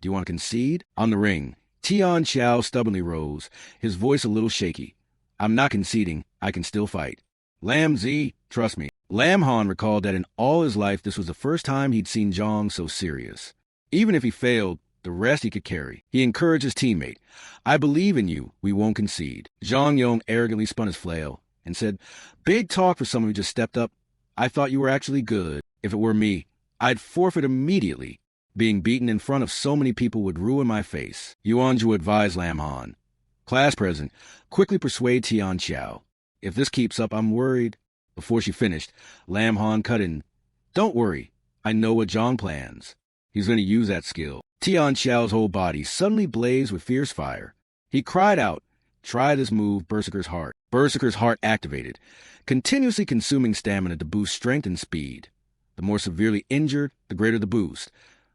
Speaker 1: Do you want to concede? On the ring, Tian Xiao stubbornly rose, his voice a little shaky. I'm not conceding. I can still fight. Lam Zi, trust me. Lam Han recalled that in all his life this was the first time he'd seen Zhang so serious. Even if he failed, the rest he could carry. He encouraged his teammate. I believe in you. We won't concede. Zhang Yong arrogantly spun his flail and said, Big talk for someone who just stepped up. I thought you were actually good. If it were me, I'd forfeit immediately. Being beaten in front of so many people would ruin my face. Yuanju advised Lam Han. Class president, quickly persuade Tian Xiao. If this keeps up, I'm worried. Before she finished, Lam Han cut in. Don't worry. I know what Zhang plans. He's going to use that skill. Tian Xiao's whole body suddenly blazed with fierce fire. He cried out, Try this move, Berserker's Heart. Berserker's Heart activated, continuously consuming stamina to boost strength and speed. The more severely injured, the greater the boost.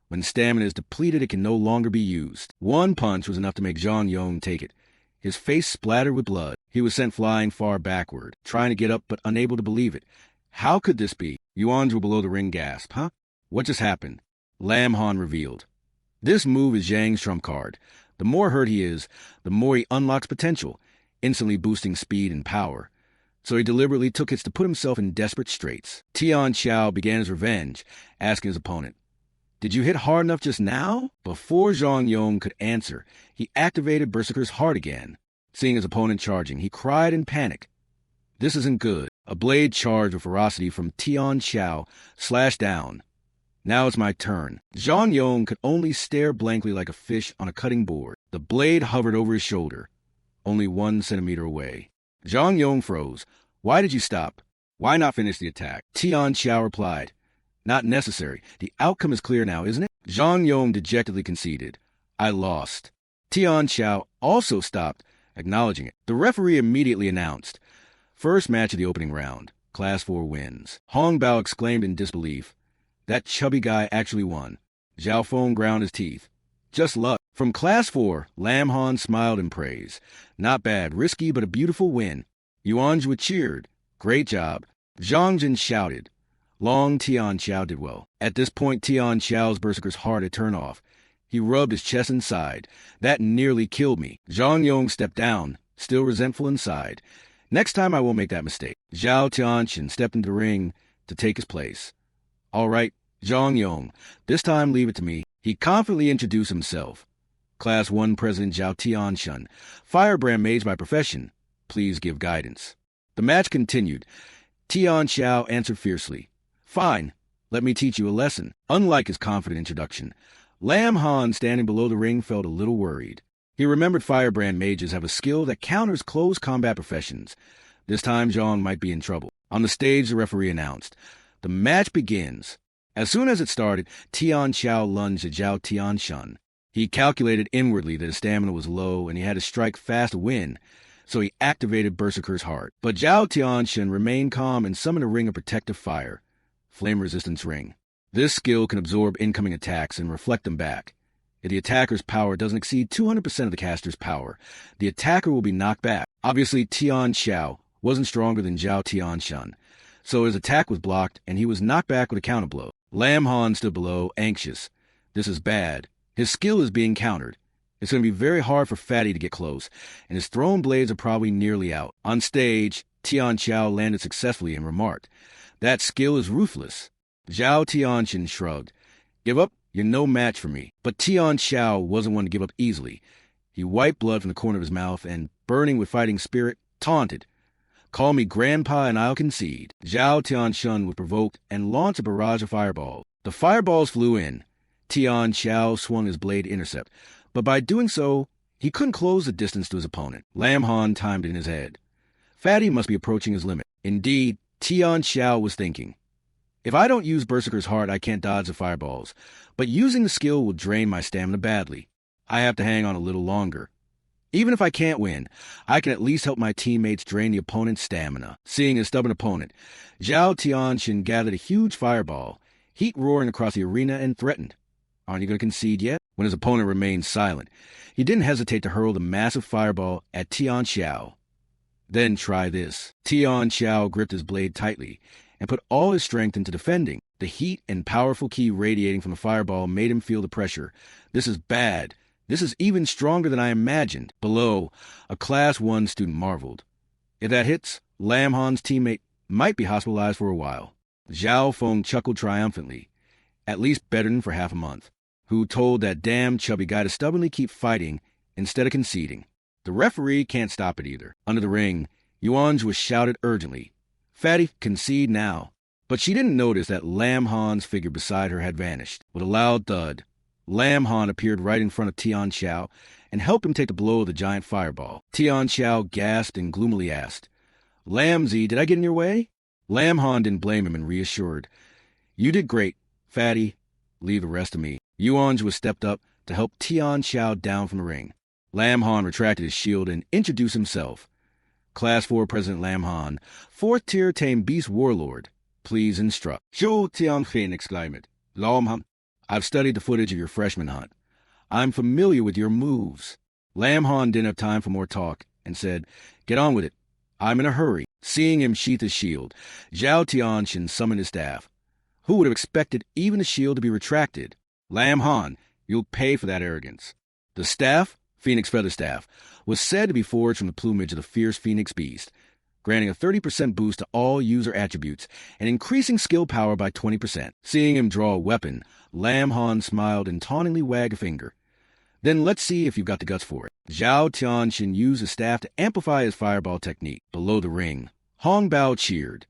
Speaker 1: When stamina is depleted, it can no longer be used. One punch was enough to make Zhang Yong take it. His face splattered with blood. He was sent flying far backward, trying to get up but unable to believe it. How could this be? Yuanju below the ring gasped. Huh? What just happened? Lam Han revealed. This move is Zhang's trump card. The more hurt he is, the more he unlocks potential, instantly boosting speed and power. So he deliberately took hits to put himself in desperate straits. Tian Xiao began his revenge, asking his opponent, Did you hit hard enough just now? Before Zhang Yong could answer, he activated Berserker's Heart again. Seeing his opponent charging, he cried in panic. This isn't good. A blade charged with ferocity from Tian Xiao slashed down. Now it's my turn. Zhang Yong could only stare blankly like a fish on a cutting board. The blade hovered over his shoulder, only 1 centimeter away. Zhang Yong froze. Why did you stop? Why not finish the attack? Tian Xiao replied. Not necessary. The outcome is clear now, isn't it? Zhang Yong dejectedly conceded. I lost. Tian Xiao also stopped, acknowledging it. The referee immediately announced. First match of the opening round. Class 4 wins. Hong Bao exclaimed in disbelief. That chubby guy actually won. Zhao Feng ground his teeth. Just luck. From Class 4, Lam Han smiled in praise. Not bad, risky, but a beautiful win. Yuanjue cheered. Great job. Zhang Jin shouted. Long Tian Xiao did well. At this point, Tian Xiao's Berserker's Heart had turned off. He rubbed his chest and sighed. That nearly killed me. Zhang Yong stepped down, still resentful inside. Next time I won't make that mistake. Zhao Tianxin stepped into the ring to take his place. All right, Zhang Yong, this time leave it to me. He confidently introduced himself. Class 1 President Zhao Tianxin, firebrand mage by profession. Please give guidance. The match continued. Tian Xiao answered fiercely. Fine, let me teach you a lesson. Unlike his confident introduction, Lam Han, standing below the ring, felt a little worried. He remembered firebrand mages have a skill that counters close combat professions. This time Zhang might be in trouble. On the stage, the referee announced. The match begins. As soon as it started, Tian Xiao lunged at Zhao Tianxin. He calculated inwardly that his stamina was low and he had to strike fast to win, so he activated Berserker's Heart. But Zhao Tianxin remained calm and summoned a ring of protective fire. Flame Resistance Ring. This skill can absorb incoming attacks and reflect them back. If the attacker's power doesn't exceed 200% of the caster's power, the attacker will be knocked back. Obviously, Tian Xiao wasn't stronger than Zhao Tianxin, so his attack was blocked and he was knocked back with a counterblow. Lam Han stood below, anxious. This is bad. His skill is being countered. It's going to be very hard for Fatty to get close, and his thrown blades are probably nearly out. On stage, Tian Xiao landed successfully and remarked, That skill is ruthless. Zhao Tianxin shrugged. Give up? You're no match for me. But Tian Xiao wasn't one to give up easily. He wiped blood from the corner of his mouth and, burning with fighting spirit, taunted. Call me Grandpa and I'll concede. Zhao Tianxin was provoked and launched a barrage of fireballs. The fireballs flew in. Tian Xiao swung his blade to intercept, but by doing so, he couldn't close the distance to his opponent. Lam Han timed it in his head. Fatty must be approaching his limit. Indeed, Tian Xiao was thinking. If I don't use Berserker's Heart, I can't dodge the fireballs, but using the skill will drain my stamina badly. I have to hang on a little longer. Even if I can't win, I can at least help my teammates drain the opponent's stamina. Seeing his stubborn opponent, Zhao Tianxin gathered a huge fireball, heat roaring across the arena, and threatened. Aren't you going to concede yet? When his opponent remained silent, he didn't hesitate to hurl the massive fireball at Tian Xiao. Then try this. Tian Xiao gripped his blade tightly and put all his strength into defending. The heat and powerful ki radiating from the fireball made him feel the pressure. This is bad. This is even stronger than I imagined. Below, a Class 1 student marveled. If that hits, Lam Han's teammate might be hospitalized for a while. Zhao Feng chuckled triumphantly. At least better than for half a month. Who told that damn chubby guy to stubbornly keep fighting instead of conceding. The referee can't stop it either. Under the ring, Yuanj was shouted urgently, "Fatty, concede now." But she didn't notice that Lam Han's figure beside her had vanished. With a loud thud, Lam Han appeared right in front of Tian Xiao and helped him take the blow of the giant fireball. Tian Xiao gasped and gloomily asked, "Lamzi, did I get in your way?" Lam Han didn't blame him and reassured, "You did great, Fatty. Leave the rest to me." Yuanj was stepped up to help Tian Xiao down from the ring. Lam Han retracted his shield and introduced himself. Class 4 President Lam Han, 4th Tier Tame Beast Warlord. Please instruct. Zhou Tianfin exclaimed, "Lam Han, I've studied the footage of your freshman hunt. I'm familiar with your moves." Lam Han didn't have time for more talk and said, "Get on with it. I'm in a hurry." Seeing him sheath his shield, Zhao Tianxin summoned his staff. Who would have expected even the shield to be retracted? Lam Han, you'll pay for that arrogance. The staff, Phoenix Feather Staff, was said to be forged from the plumage of the fierce Phoenix Beast, granting a 30% boost to all user attributes and increasing skill power by 20%. Seeing him draw a weapon, Lam Han smiled and tauntingly wagged a finger. "Then let's see if you've got the guts for it." Zhao Tianxin used his staff to amplify his fireball technique. Below the ring, Hong Bao cheered.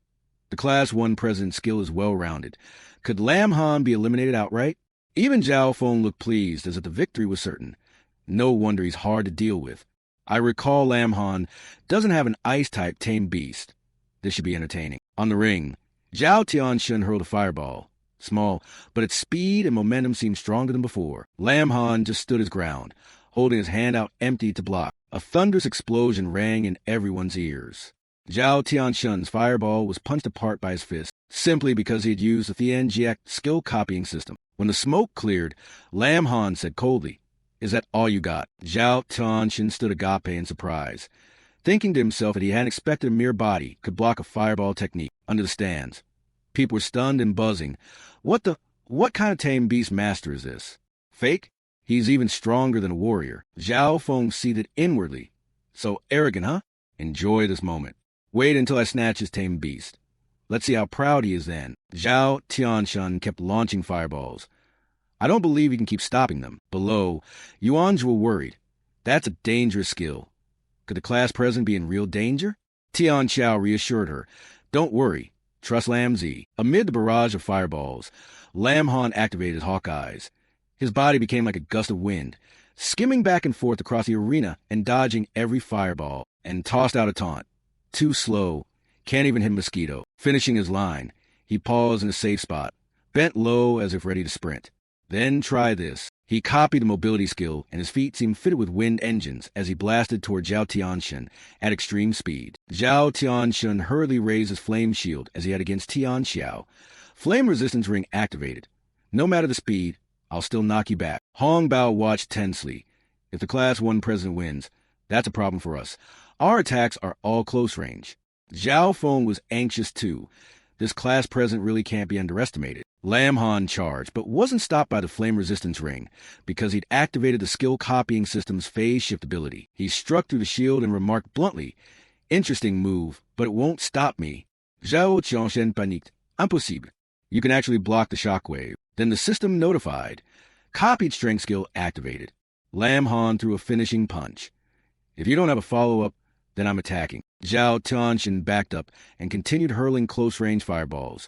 Speaker 1: The Class 1 President's skill is well-rounded. Could Lam Han be eliminated outright? Even Zhao Feng looked pleased, as if the victory was certain. No wonder he's hard to deal with. I recall Lam Han doesn't have an ice-type tame beast. This should be entertaining. On the ring, Zhao Tianxin hurled a fireball. Small, but its speed and momentum seemed stronger than before. Lam Han just stood his ground, holding his hand out empty to block. A thunderous explosion rang in everyone's ears. Zhao Tianxin's fireball was punched apart by his fist, simply because he had used the Tianjiak skill copying system. When the smoke cleared, Lam Han said coldly, "Is that all you got?" Zhao Tianxin stood agape in surprise, thinking to himself that he hadn't expected a mere body could block a fireball technique. Under the stands, people were stunned and buzzing. What kind of tame beast master is this? Fake? He's even stronger than a warrior. Zhao Feng seethed inwardly. So arrogant, huh? Enjoy this moment. Wait until I snatch his tame beast. Let's see how proud he is then. Zhao Tianxin kept launching fireballs. I don't believe he can keep stopping them. Below, Yuanj were worried. That's a dangerous skill. Could the class president be in real danger? Tian Xiao reassured her. Don't worry. Trust Lam Zi. Amid the barrage of fireballs, Lam Han activated Hawkeyes. His body became like a gust of wind, skimming back and forth across the arena and dodging every fireball, and tossed out a taunt. Too slow. Can't even hit Mosquito. Finishing his line, he paused in a safe spot, bent low as if ready to sprint. Then try this. He copied the mobility skill, and his feet seemed fitted with wind engines as he blasted toward Zhao Tianxin at extreme speed. Zhao Tianxin hurriedly raised his flame shield as he had against Tian Xiao. Flame resistance ring activated. No matter the speed, I'll still knock you back. Hong Bao watched tensely. If the Class 1 president wins, that's a problem for us. Our attacks are all close range. Zhao Feng was anxious too. This class president really can't be underestimated. Lam Han charged, but wasn't stopped by the flame resistance ring, because he'd activated the skill copying system's phase shift ability. He struck through the shield and remarked bluntly, "Interesting move, but it won't stop me." Zhao Tianxin paniqued. "Impossible. You can actually block the shockwave." Then the system notified. Copied strength skill activated. Lam Han threw a finishing punch. "If you don't have a follow-up, then I'm attacking." Zhao Tianxin backed up and continued hurling close-range fireballs.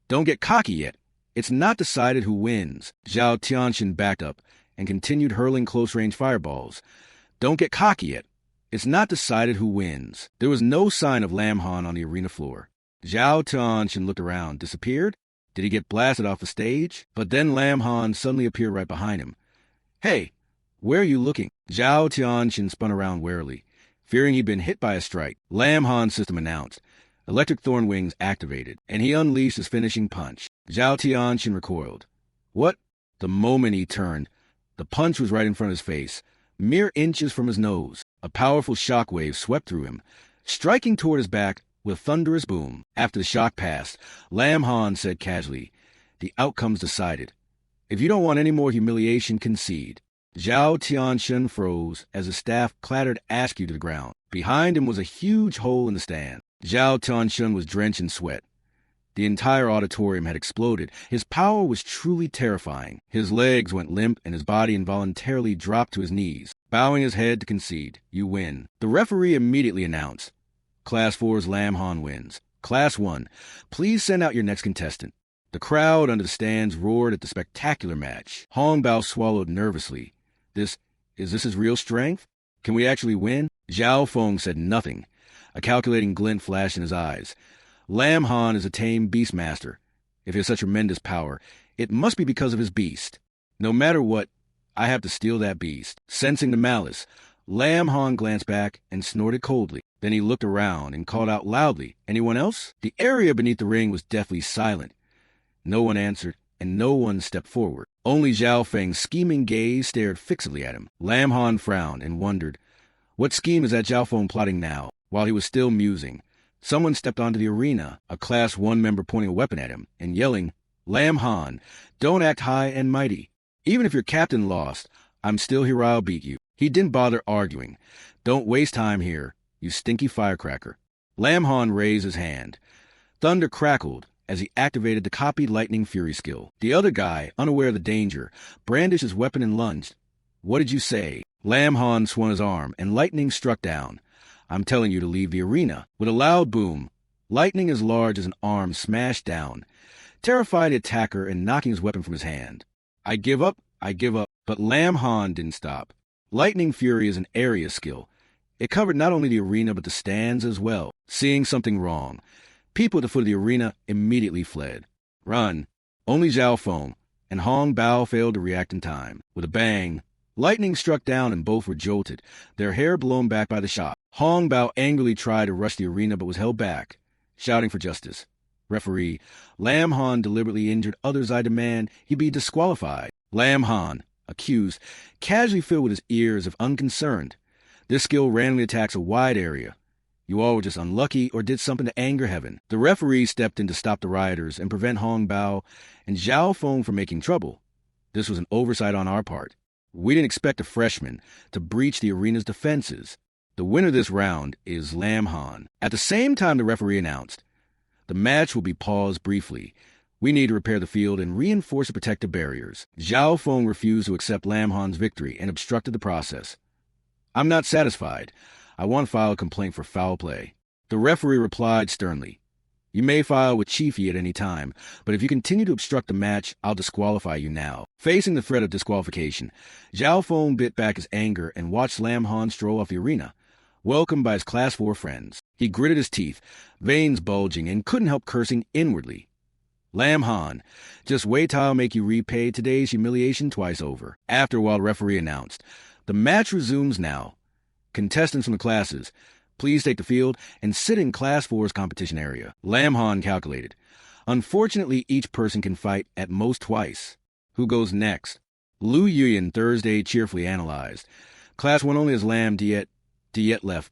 Speaker 1: "Don't get cocky yet. It's not decided who wins." Zhao Tianxin backed up and continued hurling close-range fireballs. "Don't get cocky yet. It's not decided who wins." There was no sign of Lam Han on the arena floor. Zhao Tianxin looked around. Disappeared? Did he get blasted off the stage? But then Lam Han suddenly appeared right behind him. "Hey, Where are you looking? Zhao Tianxin spun around warily, fearing he'd been hit by a strike. Lam Han's system announced. Electric Thorn Wings activated, and he unleashed his finishing punch. Zhao Tianxin recoiled. What? The moment he turned, the punch was right in front of his face, mere inches from his nose. A powerful shockwave swept through him, striking toward his back with a thunderous boom. After the shock passed, Lam Han said casually, "The outcome's decided. If you don't want any more humiliation, concede." Zhao Tianxin froze as the staff clattered askew to the ground. Behind him was a huge hole in the stand. Zhao Tianxin was drenched in sweat. The entire auditorium had exploded. His power was truly terrifying. His legs went limp and his body involuntarily dropped to his knees. Bowing his head to concede, "You win." The referee immediately announced, Class 4's Lam Han wins. Class 1, please send out your next contestant. The crowd under the stands roared at the spectacular match. Hong Bao swallowed nervously. Is this his real strength? Can we actually win? Zhao Feng said nothing. A calculating glint flashed in his eyes. Lam Han is a tame beastmaster. If he has such tremendous power, it must be because of his beast. No matter what, I have to steal that beast. Sensing the malice, Lam Han glanced back and snorted coldly. Then he looked around and called out loudly, "Anyone else?" The area beneath the ring was deathly silent. No one answered, and no one stepped forward. Only Zhao Feng's scheming gaze stared fixedly at him. Lam Han frowned and wondered, what scheme is that Zhao Feng plotting now? While he was still musing, someone stepped onto the arena, a Class 1 member pointing a weapon at him and yelling, "Lam Han, don't act high and mighty. Even if your captain lost, I'm still here, I'll beat you." He didn't bother arguing. "Don't waste time here, you stinky firecracker." Lam Han raised his hand. Thunder crackled as he activated the copied Lightning Fury skill. The other guy, unaware of the danger, brandished his weapon and lunged. "What did you say?" Lam Han swung his arm, and lightning struck down. "I'm telling you to leave the arena." With a loud boom, lightning as large as an arm smashed down, terrifying the attacker and knocking his weapon from his hand. I give up. But Lam Han didn't stop. Lightning Fury is an area skill. It covered not only the arena but the stands as well. Seeing something wrong, people at the foot of the arena immediately fled. Run. Only Zhao Feng and Hong Bao failed to react in time. With a bang, lightning struck down and both were jolted, their hair blown back by the shock. Hong Bao angrily tried to rush the arena but was held back, shouting for justice. Referee, Lam Han deliberately injured others. I demand he be disqualified. Lam Han, accused, casually filled with his ears if unconcerned. This skill randomly attacks a wide area. You all were just unlucky or did something to anger heaven. The referee stepped in to stop the rioters and prevent Hong Bao and Zhao Feng from making trouble. This was an oversight on our part. We didn't expect a freshman to breach the arena's defenses. The winner of this round is Lam Han. At the same time, the referee announced, the match will be paused briefly. We need to repair the field and reinforce the protective barriers. Zhao Feng refused to accept Lam Han's victory and obstructed the process. I'm not satisfied. I want to file a complaint for foul play. The referee replied sternly, You may file with Chiefy at any time, but if you continue to obstruct the match, I'll disqualify you now. Facing the threat of disqualification, Zhao Feng bit back his anger and watched Lam Han stroll off the arena, welcomed by his Class 4 friends. He gritted his teeth, veins bulging, and couldn't help cursing inwardly. Lam Han, just wait till I'll make you repay today's humiliation twice over. After a while, the referee announced, the match resumes now. Contestants from the classes, please take the field and sit in Class 4's competition area. Lam Han calculated. Unfortunately, each person can fight at most twice. Who goes next? Lu Yuyan Thursday cheerfully analyzed. Class 1 only has Lam Diet. Diet left.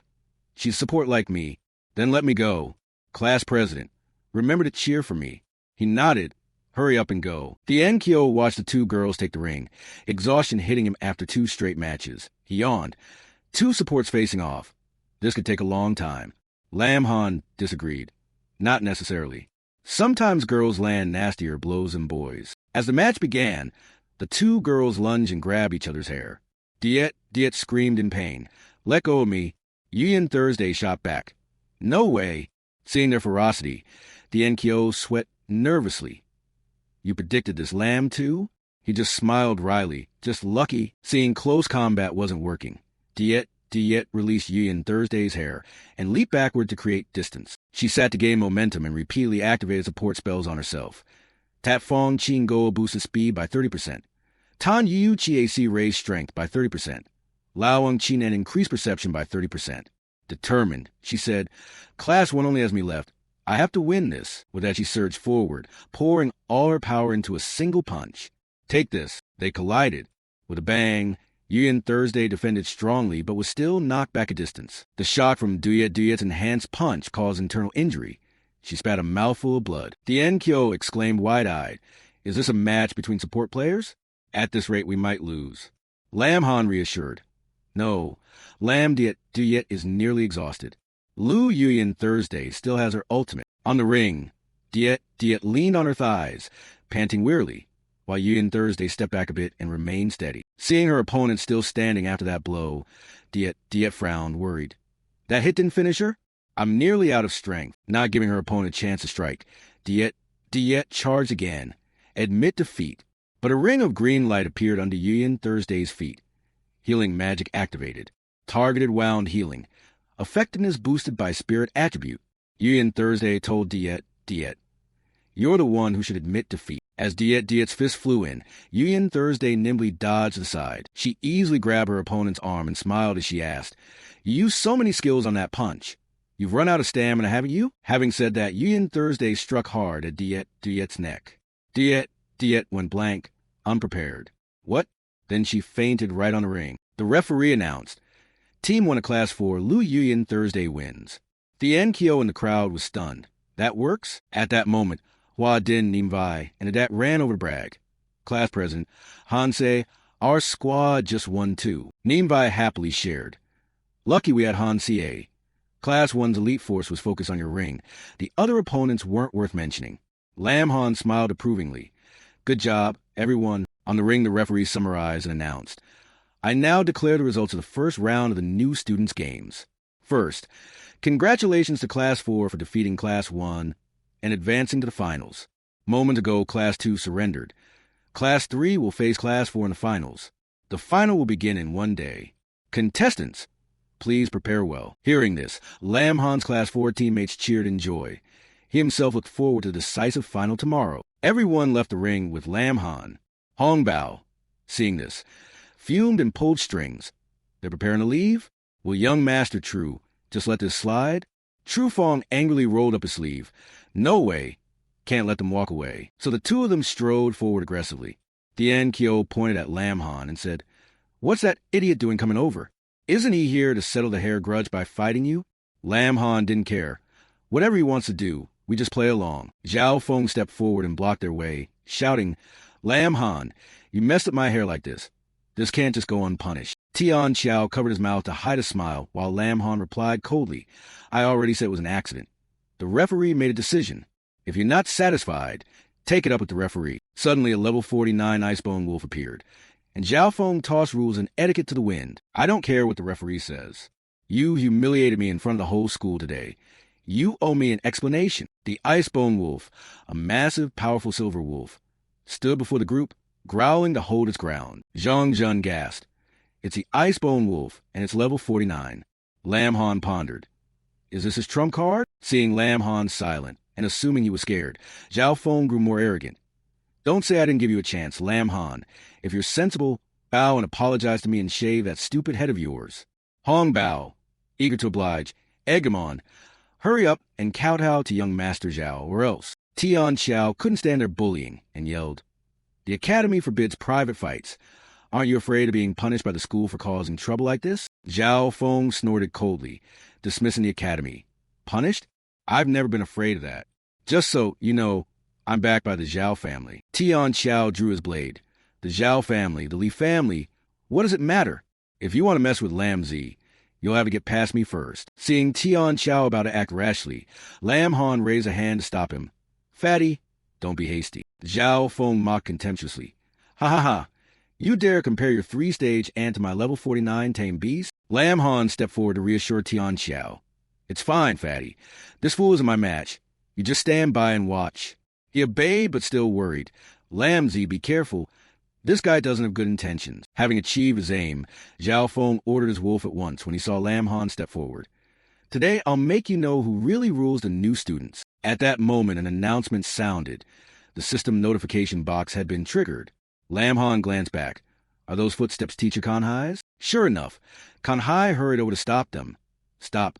Speaker 1: She's support like me. Then let me go. Class president, remember to cheer for me. He nodded. Hurry up and go. The Enkyo watched the two girls take the ring, exhaustion hitting him after 2 straight matches. He yawned. 2 supports facing off. This could take a long time. Lam Han disagreed. Not necessarily. Sometimes girls land nastier blows than boys. As the match began, the 2 girls lunged and grabbed each other's hair. Diet screamed in pain. Let go of me. Yuyan Thursday shot back. No way. Seeing their ferocity, the Enkyo sweat nervously. You predicted this, Lam, too? He just smiled wryly. Just lucky. Seeing close combat wasn't working. Diet released Yuyan Thursday's hair and leaped backward to create distance. She sat to gain momentum and repeatedly activated support spells on herself. Tap Fong Qing Go boosted speed by 30%. Tan Yu Chiac raised strength by 30%. Lauang Chinen increased perception by 30%. Determined, she said, Class 1 only has me left. I have to win this. With that, she surged forward, pouring all her power into a single punch. Take this. They collided. With a bang, Yuan Thursday defended strongly but was still knocked back a distance. The shock from Duyet's enhanced punch caused internal injury. She spat a mouthful of blood. Tien Kyo exclaimed wide-eyed, Is this a match between support players? At this rate, we might lose. Lam Han reassured. No, Lam Duyet is nearly exhausted. Lu Yuan Thursday still has her ultimate. On the ring, Duyet leaned on her thighs, panting wearily, while Yuan Thursday stepped back a bit and remained steady. Seeing her opponent still standing after that blow, Duyet frowned, worried. That hit didn't finish her? I'm nearly out of strength. Not giving her opponent a chance to strike, Duyet charged again. Admit defeat. But a ring of green light appeared under Yuan Thursday's feet. Healing magic activated. Targeted wound healing. Effectiveness boosted by spirit attribute. Yuan Thursday told Duyet, You're the one who should admit defeat. As Duyet's fist flew in, Yuan Thursday nimbly dodged aside. She easily grabbed her opponent's arm and smiled as she asked, You used so many skills on that punch. You've run out of stamina, haven't you? Having said that, Yuan Thursday struck hard at Duyet's neck. Duyet went blank, unprepared. What? Then she fainted right on the ring. The referee announced, Team 1 of Class 4, Lu Yuan Thursday wins. Tien Kyo in the crowd was stunned. That works? At that moment, Hua Din Nimbai and Adat ran over to brag. Class President, Hansei, our squad just won too. Nimbai happily shared. Lucky we had Hansei. Class 1's elite force was focused on your ring. The other opponents weren't worth mentioning. Lam Han smiled approvingly. Good job, everyone. On the ring, the referee summarized and announced, I now declare the results of the first round of the new students' games. First, congratulations to Class 4 for defeating Class 1 and advancing to the finals. Moment ago, Class 2 surrendered. Class 3 will face Class 4 in the finals. The final will begin in 1 day. Contestants, please prepare well. Hearing this, Lam Han's Class 4 teammates cheered in joy. He himself looked forward to the decisive final tomorrow. Everyone left the ring with Lam Han. Hong Bao, seeing this, fumed and pulled strings. They're preparing to leave? Will young Master True just let this slide? True Fong angrily rolled up his sleeve. No way. Can't let them walk away. So the two of them strode forward aggressively. Tien Kyo pointed at Lam Han and said, What's that idiot doing coming over? Isn't he here to settle the hair grudge by fighting you? Lam Han didn't care. Whatever he wants to do, we just play along. Zhao Feng stepped forward and blocked their way, shouting, Lam Han, you messed up my hair like this. This can't just go unpunished. Tian Xiao covered his mouth to hide a smile, while Lam Han replied coldly, I already said it was an accident. The referee made a decision. If you're not satisfied, take it up with the referee. Suddenly, a level 49 Icebone Wolf appeared, and Zhao Feng tossed rules and etiquette to the wind. I don't care what the referee says. You humiliated me in front of the whole school today. You owe me an explanation. The Icebone Wolf, a massive, powerful silver wolf, stood before the group, growling to hold its ground. Zhang Jun gasped. It's the Icebone Wolf, and it's level 49. Lam Han pondered. Is this his trump card? Seeing Lam Han silent, and assuming he was scared, Zhao Feng grew more arrogant. Don't say I didn't give you a chance, Lam Han. If you're sensible, bow and apologize to me and shave that stupid head of yours. Hong Bao, eager to oblige, egged him on. Hurry up and kowtow to young Master Zhao, or else. Tian Xiao couldn't stand their bullying and yelled, The Academy forbids private fights. Aren't you afraid of being punished by the school for causing trouble like this? Zhao Feng snorted coldly, dismissing the Academy. Punished? I've never been afraid of that. Just so you know, I'm backed by the Zhao family. Tian Xiao drew his blade. The Zhao family, the Li family, what does it matter? If you want to mess with Lam Zi, you'll have to get past me first. Seeing Tian Xiao about to act rashly, Lam Han raised a hand to stop him. Fatty, don't be hasty. Zhao Feng mocked contemptuously. Ha ha ha. You dare compare your 3-stage ant to my level 49 tame beast? Lam Han stepped forward to reassure Tian Xiao. It's fine, Fatty. This fool isn't my match. You just stand by and watch. He obeyed, but still worried. Lam Zi, be careful. This guy doesn't have good intentions. Having achieved his aim, Zhao Feng ordered his wolf at once when he saw Lam Han step forward. Today, I'll make you know who really rules the new students. At that moment, an announcement sounded. The system notification box had been triggered. Lam Han glanced back. Are those footsteps Teacher Kanhai's? Sure enough, Kanhai hurried over to stop them. Stop.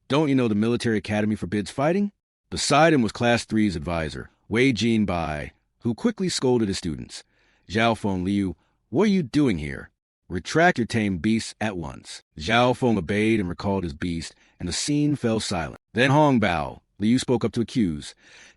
Speaker 1: Don't you know the military academy forbids fighting? Beside him was Class 3's advisor, Wei Jin Bai, who quickly scolded his students. Zhao Feng Liu, what are you doing here? Retract your tame beasts at once. Zhao Feng obeyed and recalled his beast, and the scene fell silent. Then Hong Bao, Liu spoke up to accuse.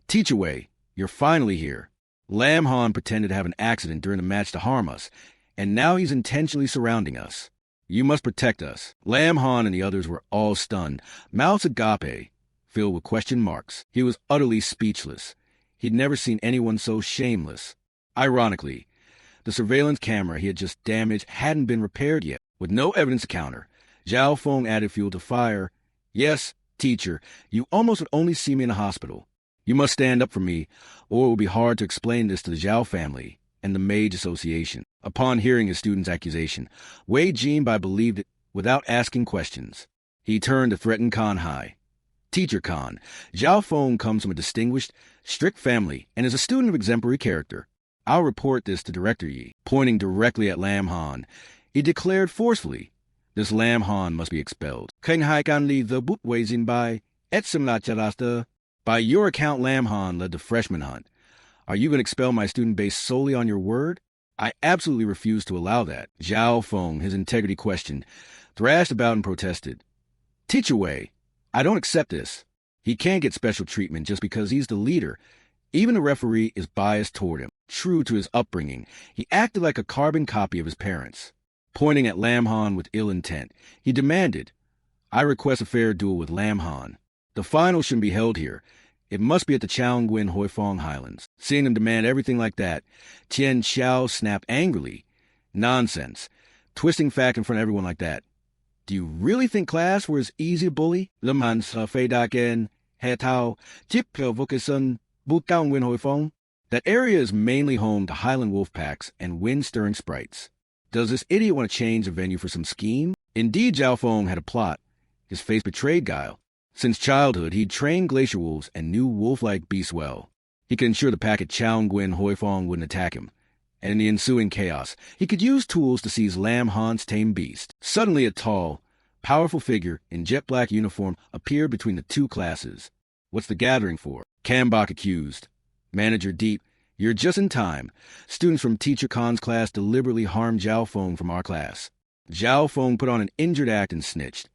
Speaker 1: Teacher Wei, you're finally here. Lam Han pretended to have an accident during the match to harm us, and now he's intentionally surrounding us. You must protect us. Lam Han and the others were all stunned, mouths agape, filled with question marks. He was utterly speechless. He'd never seen anyone so shameless. Ironically, the surveillance camera he had just damaged hadn't been repaired yet. With no evidence to counter, Zhao Feng added fuel to fire. Yes, teacher, you almost would only see me in a hospital. You must stand up for me, or it will be hard to explain this to the Zhao family and the Mage Association. Upon hearing his student's accusation, Wei Jinbai believed it without asking questions. He turned to threaten Kanhai. Teacher Khan, Zhao Feng comes from a distinguished, strict family and is a student of exemplary character. I'll report this to Director Yi. Pointing directly at Lam Han, he declared forcefully, this Lam Han must be expelled. Kanhai kan li the boot Wei Jinbai, etsim la charasta. By your account, Lam Han led the freshman hunt. Are you going to expel my student based solely on your word? I absolutely refuse to allow that. Zhao Feng, his integrity questioned, thrashed about and protested. Teacher Wei, I don't accept this. He can't get special treatment just because he's the leader. Even the referee is biased toward him. True to his upbringing, he acted like a carbon copy of his parents. Pointing at Lam Han with ill intent, he demanded, I request a fair duel with Lam Han. The final shouldn't be held here. It must be at the Chaongwen Hoifong Highlands. Seeing him demand everything like that, Tian Xiao snapped angrily. Nonsense. Twisting fact in front of everyone like that. Do you really think class were as easy to bully? Lemhan sa fei da gen, he tao, jip vokesun, bukang win hoifong. That area is mainly home to Highland wolf packs and wind-stirring sprites. Does this idiot want to change the venue for some scheme? Indeed, Zhao Feng had a plot. His face betrayed guile. Since childhood, he'd trained glacier wolves and knew wolf-like beasts well. He could ensure the pack at Chaongwen Hoifong wouldn't attack him. And in the ensuing chaos, he could use tools to seize Lam Han's tame beast. Suddenly, a tall, powerful figure in jet-black uniform appeared between the two classes. What's the gathering for? Kambok accused. Manager Deep, you're just in time. Students from Teacher Khan's class deliberately harmed Zhao Feng from our class. Zhao Feng put on an injured act and snitched.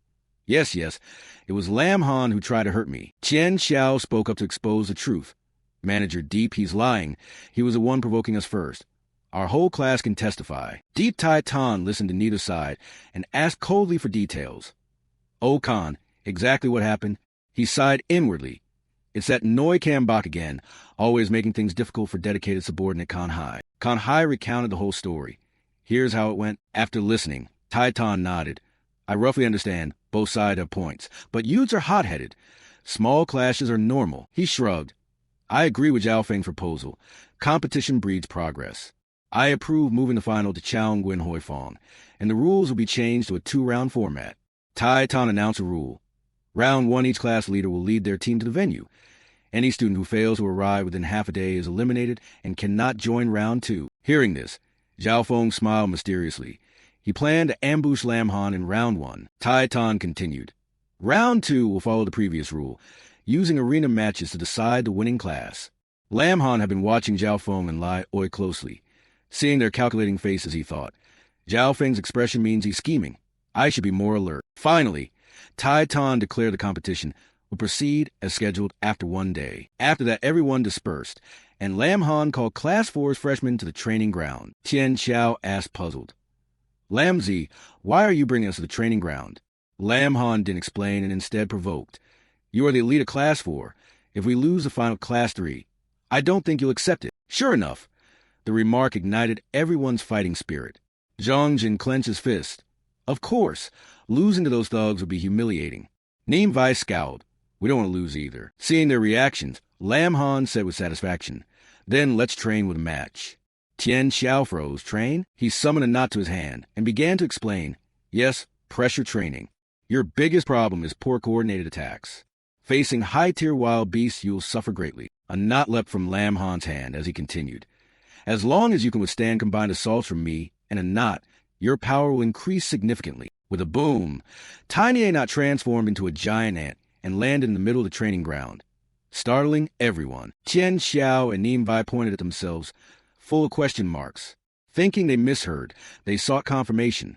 Speaker 1: Yes, it was Lam Han who tried to hurt me. Tian Xiao spoke up to expose the truth. Manager Deep, he's lying. He was the one provoking us first. Our whole class can testify. Deep Tai Tan listened to neither side and asked coldly for details. Oh, Khan, exactly what happened? He sighed inwardly. It's that Noi Kambok again, always making things difficult for dedicated subordinate Kanhai. Kanhai recounted the whole story. Here's how it went. After listening, Tai Tan nodded. I roughly understand. Both sides have points. But youths are hot-headed. Small clashes are normal. He shrugged. I agree with Zhao Feng's proposal. Competition breeds progress. I approve moving the final to Chaongwen Hoifong, and the rules will be changed to a 2-round format. Tai Tan announced a rule. Round 1, each class leader will lead their team to the venue. Any student who fails to arrive within half a day is eliminated and cannot join round 2. Hearing this, Zhao Feng smiled mysteriously. He planned to ambush Lam Han in round 1. Tai Tan continued. Round 2 will follow the previous rule, using arena matches to decide the winning class. Lam Han had been watching Zhao Feng and Lai Oi closely. Seeing their calculating faces, he thought, Zhao Feng's expression means he's scheming. I should be more alert. Finally, Tai Tan declared the competition would proceed as scheduled after 1 day. After that, everyone dispersed, and Lam Han called Class 4's freshmen to the training ground. Tian Xiao asked puzzled. Lamzi, why are you bringing us to the training ground? Lam Han didn't explain and instead provoked. You are the elite of Class 4. If we lose the final Class 3, I don't think you'll accept it. Sure enough, the remark ignited everyone's fighting spirit. Zhang Jin clenched his fist. Of course, losing to those thugs would be humiliating. Neem Vai scowled. We don't want to lose either. Seeing their reactions, Lam Han said with satisfaction, Then let's train with a match. Tian Xiao froze. Train? He summoned a knot to his hand and began to explain. Yes, pressure training. Your biggest problem is poor coordinated attacks. Facing high-tier wild beasts, you'll suffer greatly. A knot leapt from Lam Han's hand as he continued. As long as you can withstand combined assaults from me and a knot, your power will increase significantly. With a boom, Tiny A Knot transformed into a giant ant and landed in the middle of the training ground, startling everyone. Qian Xiao and Nimbai pointed at themselves, full of question marks. Thinking they misheard, they sought confirmation.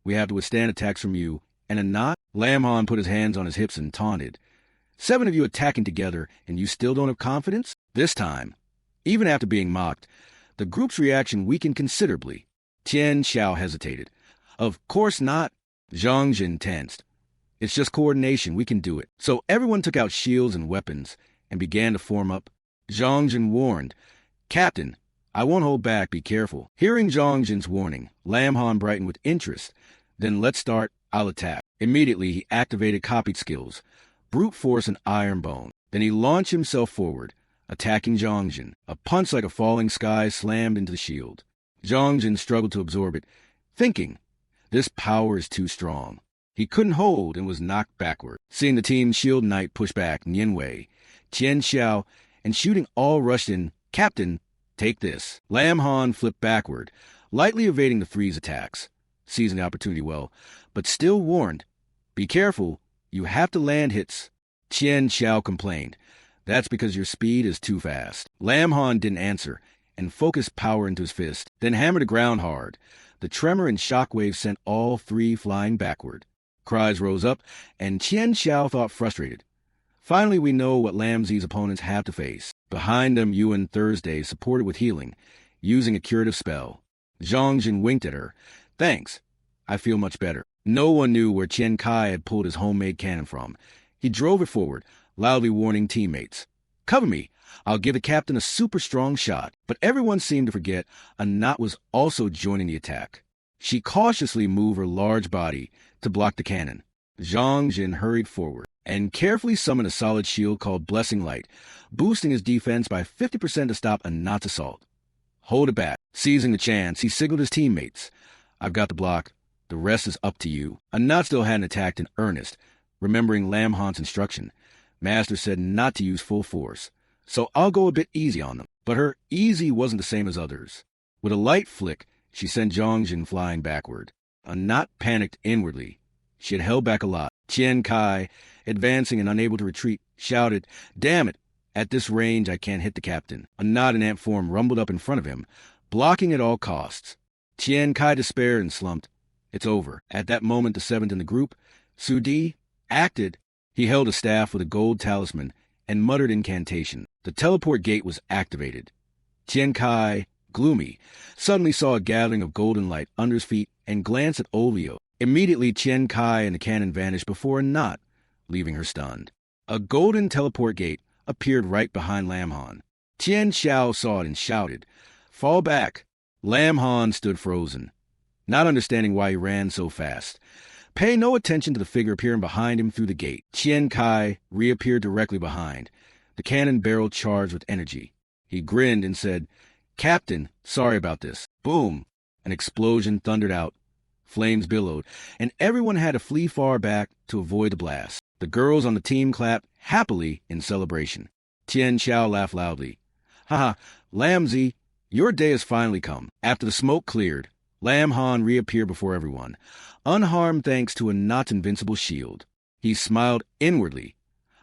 Speaker 1: We have to withstand attacks from you, and a knot? Lam Han put his hands on his hips and taunted. 7 of you attacking together, and you still don't have confidence? This time, even after being mocked, the group's reaction weakened considerably. Tian Xiao hesitated. Of course not. Zhang Jin tensed. It's just coordination, we can do it. So everyone took out shields and weapons and began to form up. Zhang Jin warned, Captain, I won't hold back, be careful. Hearing Zhang Jin's warning, Lam Han brightened with interest. Then let's start, I'll attack. Immediately he activated copied skills, brute force and iron bone. Then he launched himself forward, attacking Zhang Jin. A punch like a falling sky slammed into the shield. Zhang Jin struggled to absorb it, thinking, this power is too strong. He couldn't hold and was knocked backward. Seeing the team's shield knight push back, Nian Wei, Qian Xiao, and shooting all rushed in, Captain, take this. Lam Han flipped backward, lightly evading the three's attacks, seizing the opportunity well, but still warned, be careful, you have to land hits. Qian Xiao complained, that's because your speed is too fast. Lam Han didn't answer, and focused power into his fist, then hammered the ground hard. The tremor and shockwave sent all 3 flying backward. Cries rose up, and Qian Xiao thought frustrated. Finally, we know what Lam Zi's opponents have to face. Behind them, Yuan Thursday supported with healing, using a curative spell. Zhang Jin winked at her. Thanks. I feel much better. No one knew where Qian Kai had pulled his homemade cannon from. He drove it forward, loudly warning teammates. Cover me. I'll give the captain a super strong shot. But everyone seemed to forget a knot was also joining the attack. She cautiously moved her large body to block the cannon. Zhang Jin hurried forward and carefully summoned a solid shield called Blessing Light, boosting his defense by 50% to stop a knot's assault. Hold it back. Seizing the chance, he signaled his teammates. I've got the block. The rest is up to you. A knot still hadn't attacked in earnest. Remembering Lam Han's instruction, Master said not to use full force. So I'll go a bit easy on them. But her easy wasn't the same as others. With a light flick, she sent Zhang Jin flying backward. A knot panicked inwardly. She had held back a lot. Qian Kai, advancing and unable to retreat, shouted, Damn it! At this range, I can't hit the captain. A knot in ant form rumbled up in front of him, blocking at all costs. Qian Kai despaired and slumped. It's over. At that moment, the 7th in the group, Su Di, acted. He held a staff with a gold talisman and muttered incantation. The teleport gate was activated. Qian Kai, gloomy, suddenly saw a gathering of golden light under his feet and glanced at Olvio. Immediately, Qian Kai and the cannon vanished before a knot, leaving her stunned. A golden teleport gate appeared right behind Lam Han. Tian Xiao saw it and shouted, Fall back! Lam Han stood frozen, not understanding why he ran so fast. Pay no attention to the figure appearing behind him through the gate. Qian Kai reappeared directly behind, the cannon barrel charged with energy. He grinned and said, Captain, sorry about this. Boom! An explosion thundered out. Flames billowed, and everyone had to flee far back to avoid the blast. The girls on the team clapped happily in celebration. Tian Xiao laughed loudly. Haha, Lam Zi, your day has finally come. After the smoke cleared, Lam Han reappeared before everyone, unharmed thanks to a not invincible shield. He smiled inwardly.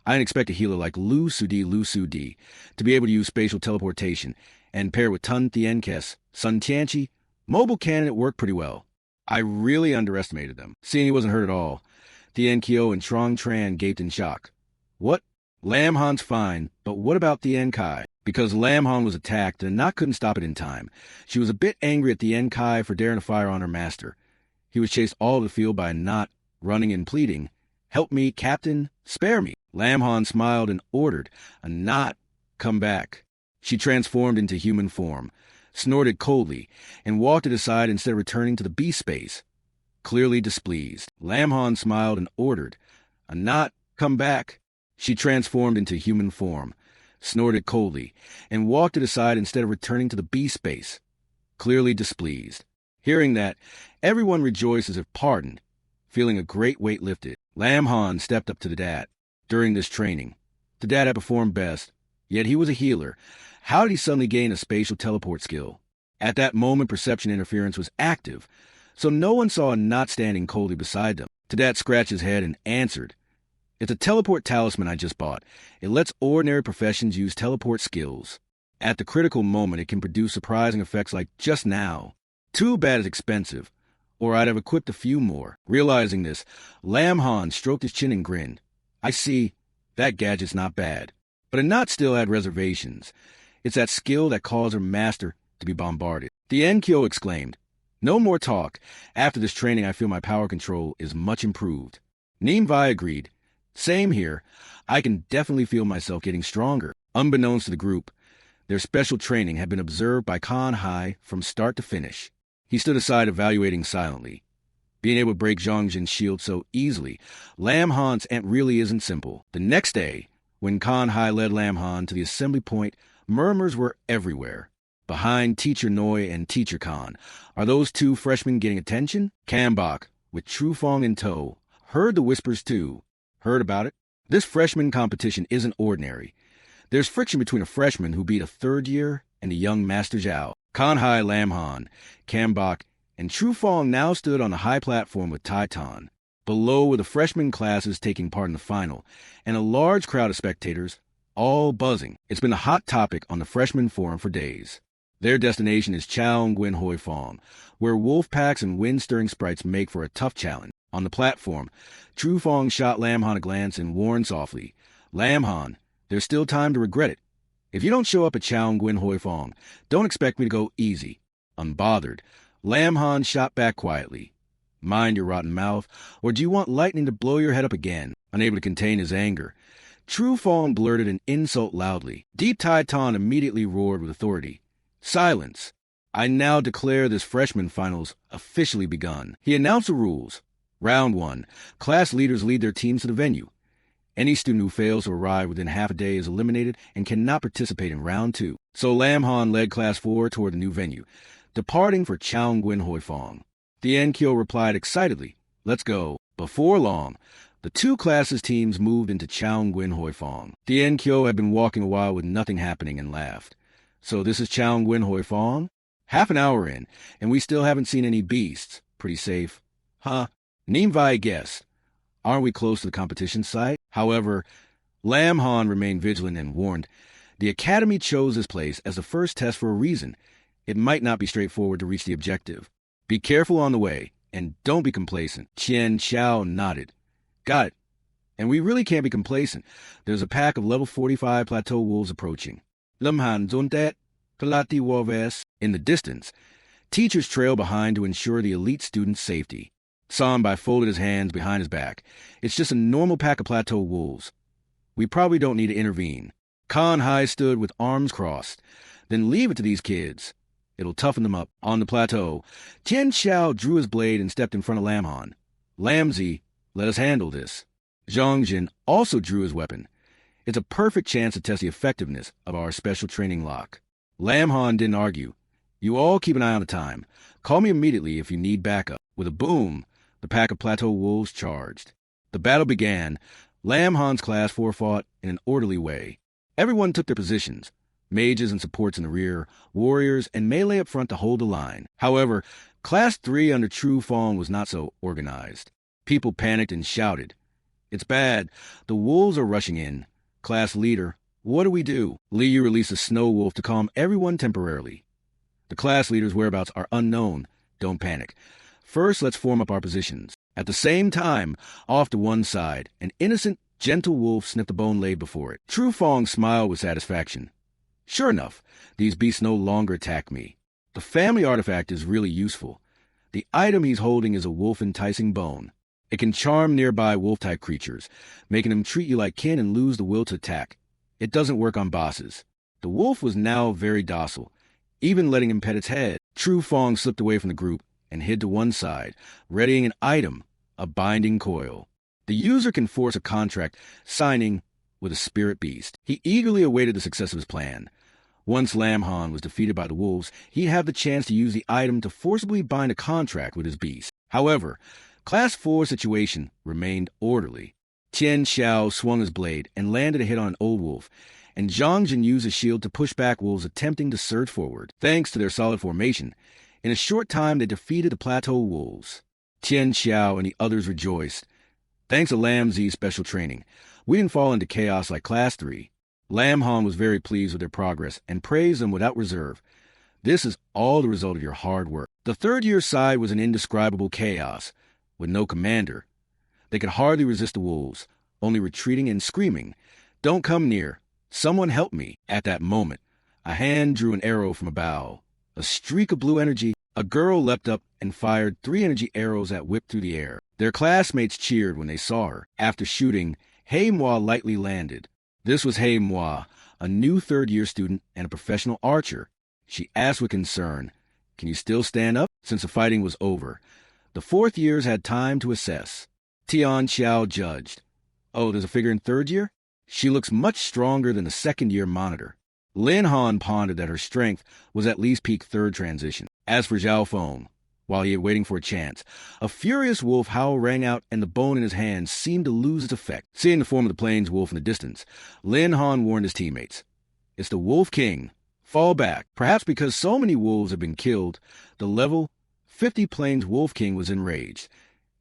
Speaker 1: I didn't expect a healer like Lu Su Di to be able to use spatial teleportation, and paired with Tun Tien Kes, Sun Tianchi, mobile cannon it worked pretty well. I really underestimated them. Seeing he wasn't hurt at all, Tien Kyo and Trong Tran gaped in shock. What? Lam Han's fine, but what about Tien Kai? Because Lam Han was attacked and Knot couldn't stop it in time. She was a bit angry at Tien Kai for daring to fire on her master. He was chased all over the field by Knot, running and pleading, Help me, Captain, spare me. Lam Han smiled and ordered, A Knot, come back. She transformed into human form, snorted coldly, and walked it aside instead of returning to the beast space. Clearly displeased, Lam Han smiled and ordered, A Knot, come back. She transformed into human form, snorted coldly, and walked it aside instead of returning to the beast space. Clearly displeased. Hearing that, everyone rejoiced as if pardoned, feeling a great weight lifted. Lam Han stepped up to the dad. During this training, the dad had performed best, Yet he was a healer. How did he suddenly gain a spatial teleport skill? At that moment, perception interference was active, so no one saw a knot standing coldly beside them. Tadat scratched his head and answered, "It's a teleport talisman I just bought. It lets ordinary professions use teleport skills. At the critical moment, it can produce surprising effects like just now. Too bad it's expensive, or I'd have equipped a few more." Realizing this, Lam Han stroked his chin and grinned. "I see. That gadget's not bad." But a knot still had reservations. It's that skill that caused her master to be bombarded. The Enkyo exclaimed, "No more talk. After this training, I feel my power control is much improved." Nimbai agreed. "Same here. I can definitely feel myself getting stronger." Unbeknownst to the group, their special training had been observed by Kan Hai from start to finish. He stood aside evaluating silently. Being able to break Zhang Jin's shield so easily, Lam Han's ant really isn't simple. The next day, when Kan Hai led Lam Han to the assembly point, murmurs were everywhere. Behind Teacher Noi and Teacher Khan, are those two freshmen getting attention? Kambok, with Trufong in tow, heard the whispers too. Heard about it? This freshman competition isn't ordinary. There's friction between a freshman who beat a third year and a young Master Zhao. Kan Hai, Lam Han, Kambok, and Trufong now stood on a high platform with Taitan. Below were the freshman classes taking part in the final, and a large crowd of spectators, all buzzing. It's been a hot topic on the freshman forum for days. Their destination is Chao Nguyen Hoi Fong, where wolf packs and wind-stirring sprites make for a tough challenge. On the platform, Trufong shot Lam Han a glance and warned softly, "Lam Han, there's still time to regret it. If you don't show up at Chao Nguyen Hoi Fong, don't expect me to go easy." Unbothered, Lam Han shot back quietly, "Mind your rotten mouth, or do you want lightning to blow your head up again?" Unable to contain his anger, Trufong blurted an insult loudly. Deep Taitan immediately roared with authority, "Silence! I now declare this freshman finals officially begun." He announced the rules. Round 1. Class leaders lead their teams to the venue. Any student who fails to arrive within half a day is eliminated and cannot participate in Round 2. So Lam Han led Class 4 toward the new venue, departing for Chao Nguyen Hoi Fong. The Enkyo replied excitedly, "Let's go." Before long, the two classes' teams moved into Chao Nguyen Hoi Fong. The Enkyo had been walking a while with nothing happening and laughed. "So this is Chao Nguyen Hoi Fong? Half an hour in, and we still haven't seen any beasts. Pretty safe." "Huh?" Nimbai guessed. "Aren't we close to the competition site?" However, Lam Han remained vigilant and warned, "The Academy chose this place as the first test for a reason. It might not be straightforward to reach the objective. Be careful on the way, and don't be complacent." Qian Xiao nodded. "Got it. And we really can't be complacent. There's a pack of level 45 plateau wolves approaching." Lamhan Zondet, Kalati Wolves. In the distance, teachers trail behind to ensure the elite student's safety. Sanbai folded his hands behind his back. "It's just a normal pack of plateau wolves. We probably don't need to intervene." Kan Hai stood with arms crossed. "Then leave it to these kids. It'll toughen them up." On the plateau, Tian Xiao drew his blade and stepped in front of Lam Han. "Lamzi, let us handle this." Zhang Jin also drew his weapon. "It's a perfect chance to test the effectiveness of our special training lock." Lam Han didn't argue. "You all keep an eye on the time. Call me immediately if you need backup." With a boom, the pack of plateau wolves charged. The battle began. Lam Han's Class 4 fought in an orderly way. Everyone took their positions. Mages and supports in the rear, warriors and melee up front to hold the line. However, Class 3 under Trufong was not so organized. People panicked and shouted, "It's bad. The wolves are rushing in." Class leader, "What do we do?" Liu released a snow wolf to calm everyone temporarily. "The class leader's whereabouts are unknown. Don't panic. First, let's form up our positions." At the same time, off to one side, an innocent, gentle wolf sniffed a bone laid before it. Trufong smiled with satisfaction. "Sure enough, these beasts no longer attack me. The family artifact is really useful. The item he's holding is a wolf-enticing bone. It can charm nearby wolf-type creatures, making them treat you like kin and lose the will to attack. It doesn't work on bosses." The wolf was now very docile, even letting him pet its head. Trufong slipped away from the group and hid to one side, readying an item, a binding coil. The user can force a contract, signing with a spirit beast. He eagerly awaited the success of his plan. Once Lam Han was defeated by the wolves, he'd have the chance to use the item to forcibly bind a contract with his beast. However, Class 4 situation remained orderly. Tian Xiao swung his blade and landed a hit on an old wolf, and Zhang Jin used his shield to push back wolves attempting to surge forward. Thanks to their solid formation, in a short time they defeated the plateau wolves. Tian Xiao and the others rejoiced. Thanks to Lam Zi's special training, we didn't fall into chaos like Class 3. Lam Han was very pleased with their progress and praised them without reserve. This is all the result of your hard work. The third-year side was an indescribable chaos, with no commander. They could hardly resist the wolves, only retreating and screaming, "Don't come near! Someone help me!" At that moment, a hand drew an arrow from a bow. A streak of blue energy, a girl leapt up and fired 3 energy arrows that whipped through the air. Their classmates cheered when they saw her. After shooting, Manhwa lightly landed. This was Manhwa, a new third-year student and a professional archer. She asked with concern, "Can you still stand up?" Since the fighting was over, the fourth years had time to assess. Tian Xiao judged. "Oh, there's a figure in third year? She looks much stronger than the second-year monitor." Lin Han pondered that her strength was at least peak third transition. As for Zhao Feng, while he was waiting for a chance, a furious wolf howl rang out and the bone in his hand seemed to lose its effect. Seeing the form of the plains wolf in the distance, Lin Han warned his teammates, "It's the Wolf King. Fall back." Perhaps because so many wolves had been killed, the level 50 plains Wolf King was enraged.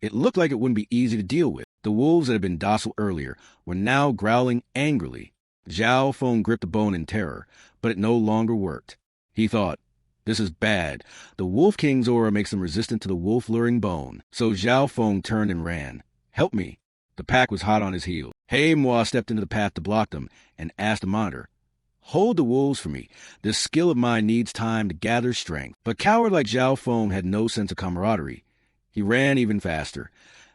Speaker 1: It looked like it wouldn't be easy to deal with. The wolves that had been docile earlier were now growling angrily. Zhao Feng gripped the bone in terror, but it no longer worked. He thought, "This is bad. The Wolf King's aura makes them resistant to the wolf-luring bone." So Zhao Feng turned and ran. "Help me." The pack was hot on his heels. Manhwa stepped into the path to block them and asked the monitor, "Hold the wolves for me. This skill of mine needs time to gather strength." But coward like Zhao Feng had no sense of camaraderie. He ran even faster.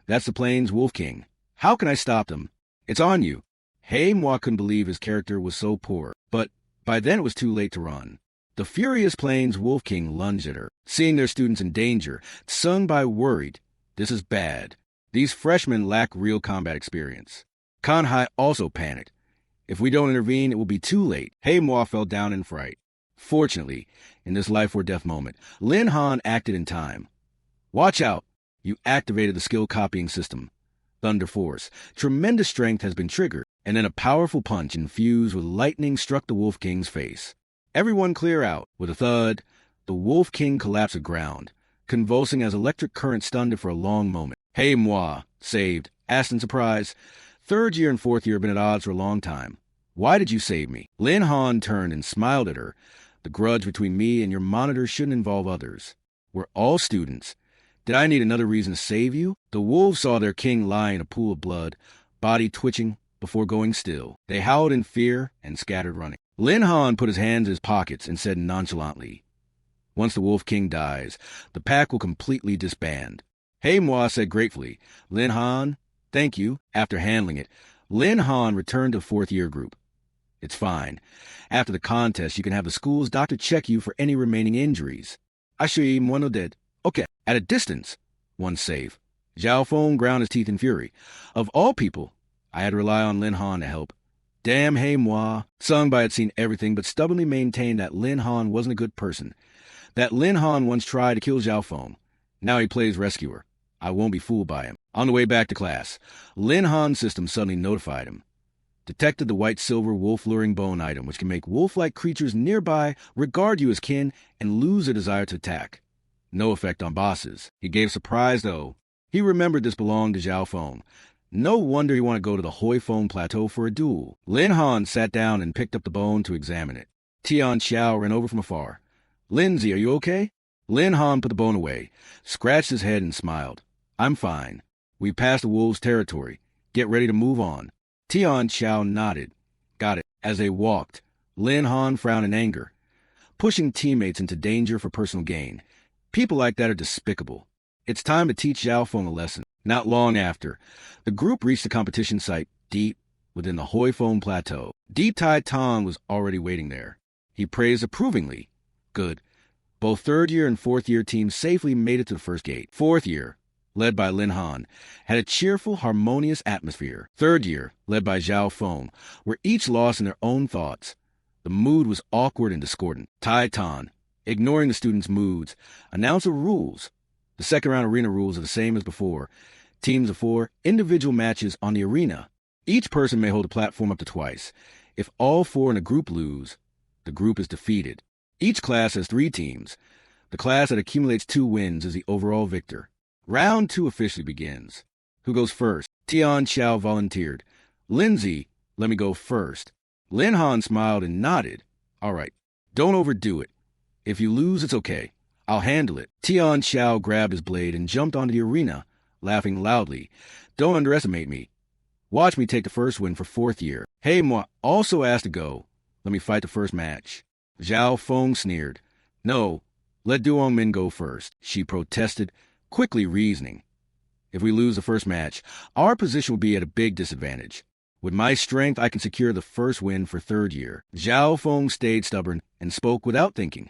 Speaker 1: "That's the plains Wolf King. How can I stop them? It's on you." Manhwa couldn't believe his character was so poor, but by then it was too late to run. The furious plains Wolf King lunged at her. Seeing their students in danger, Tsung Bai worried, "This is bad. These freshmen lack real combat experience." Kanhai also panicked. "If we don't intervene, it will be too late." Manhwa fell down in fright. Fortunately, in this life-or-death moment, Lin Han acted in time. "Watch out! You activated the skill copying system. Thunder Force. Tremendous strength has been triggered." And then a powerful punch infused with lightning struck the Wolf King's face. "Everyone clear out." With a thud, the Wolf King collapsed to the ground, convulsing as electric current stunned it for a long moment. Manhwa, saved, asked in surprise, "Third year and fourth year have been at odds for a long time. Why did you save me?" Lin Han turned and smiled at her. "The grudge between me and your monitor shouldn't involve others. We're all students. Did I need another reason to save you?" The wolves saw their king lie in a pool of blood, body twitching, before going still. They howled in fear and scattered running. Lin Han put his hands in his pockets and said nonchalantly, "Once the Wolf King dies, the pack will completely disband." Manhwa said gratefully, "Lin Han, thank you." After handling it, Lin Han returned to the fourth-year group. "It's fine. After the contest, you can have the school's doctor check you for any remaining injuries." "Ashui mono dead." "Okay." At a distance, one's safe. Zhao Feng ground his teeth in fury. Of all people, I had to rely on Lin Han to help. Damn Manhwa. Tsung Bai had seen everything but stubbornly maintained that Lin Han wasn't a good person. That Lin Han once tried to kill Zhao Feng. Now he plays rescuer. I won't be fooled by him. On the way back to class, Lin Han's system suddenly notified him. Detected the white-silver wolf-luring bone item, which can make wolf-like creatures nearby regard you as kin and lose their desire to attack. No effect on bosses. He gave surprise, though. He remembered this belonged to Zhao Feng. No wonder he wanted to go to the Hoi Feng Plateau for a duel. Lin Han sat down and picked up the bone to examine it. Tian Xiao ran over from afar. "Lindsay, are you okay?" Lin Han put the bone away, scratched his head and smiled. "I'm fine. We passed the wolves' territory. Get ready to move on." Tian Xiao nodded. "Got it." As they walked, Lin Han frowned in anger. Pushing teammates into danger for personal gain. People like that are despicable. It's time to teach Zhao Feng a lesson. Not long after, the group reached the competition site deep within the Hoi Feng Plateau. Deep Tai Tan was already waiting there. He praised approvingly. Good. Both third-year and fourth-year teams safely made it to the first gate. Fourth year, led by Lin Han, had a cheerful, harmonious atmosphere. Third year, led by Zhao Feng, were each lost in their own thoughts. The mood was awkward and discordant. Tai Tan, ignoring the students' moods, announced the rules. The second-round arena rules are the same as before. Teams of 4, individual matches on the arena. Each person may hold a platform up to twice. If all 4 in a group lose, the group is defeated. Each class has 3 teams. The class that accumulates 2 wins is the overall victor. Round 2 officially begins. Who goes first? Tian Xiao volunteered. Lindsay, let me go first. Lin Han smiled and nodded. All right, don't overdo it. If you lose, it's okay. I'll handle it. Tian Xiao grabbed his blade and jumped onto the arena, laughing loudly. Don't underestimate me. Watch me take the first win for 4th year. Hey, moi also asked to go. Let me fight the first match. Zhao Feng sneered. No, let Duong Min go first, she protested, quickly reasoning. If we lose the first match, our position will be at a big disadvantage. With my strength, I can secure the first win for 3rd year. Zhao Feng stayed stubborn and spoke without thinking.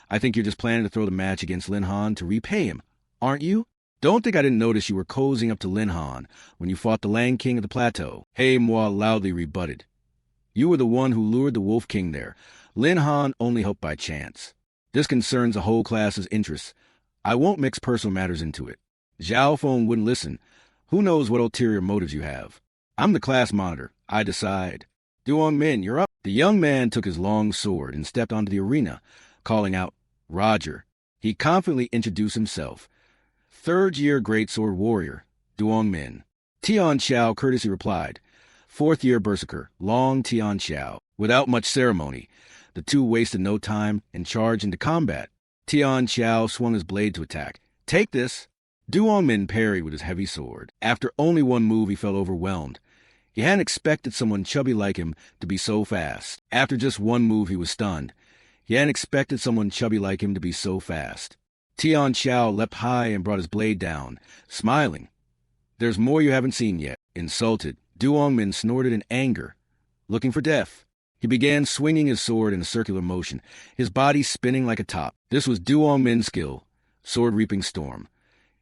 Speaker 1: I think you're just planning to throw the match against Lin Han to repay him, aren't you? Don't think I didn't notice you were cozying up to Lin Han when you fought the Land King of the Plateau. Hey Moi loudly rebutted. You were the one who lured the Wolf King there. Lin Han only helped by chance. This concerns the whole class's interests. I won't mix personal matters into it. Zhao Feng wouldn't listen. Who knows what ulterior motives you have? I'm the class monitor. I decide. Duong Min, you're up. The young man took his long sword and stepped onto the arena, calling out, Roger. He confidently introduced himself. 3rd year greatsword warrior, Duong Min. Tian Xiao courteously replied. 4th year berserker, Long Tian Xiao. Without much ceremony, the two wasted no time and charged into combat. Tian Xiao swung his blade to attack. Take this. Duong Min parried with his heavy sword. After only one move, he felt overwhelmed. He hadn't expected someone chubby like him to be so fast. After just one move, he was stunned. He hadn't expected someone chubby like him to be so fast. Tian Xiao leapt high and brought his blade down, smiling. There's more you haven't seen yet. Insulted, Duong Min snorted in anger, looking for death. He began swinging his sword in a circular motion, his body spinning like a top. This was Duong Min's skill, sword reaping storm.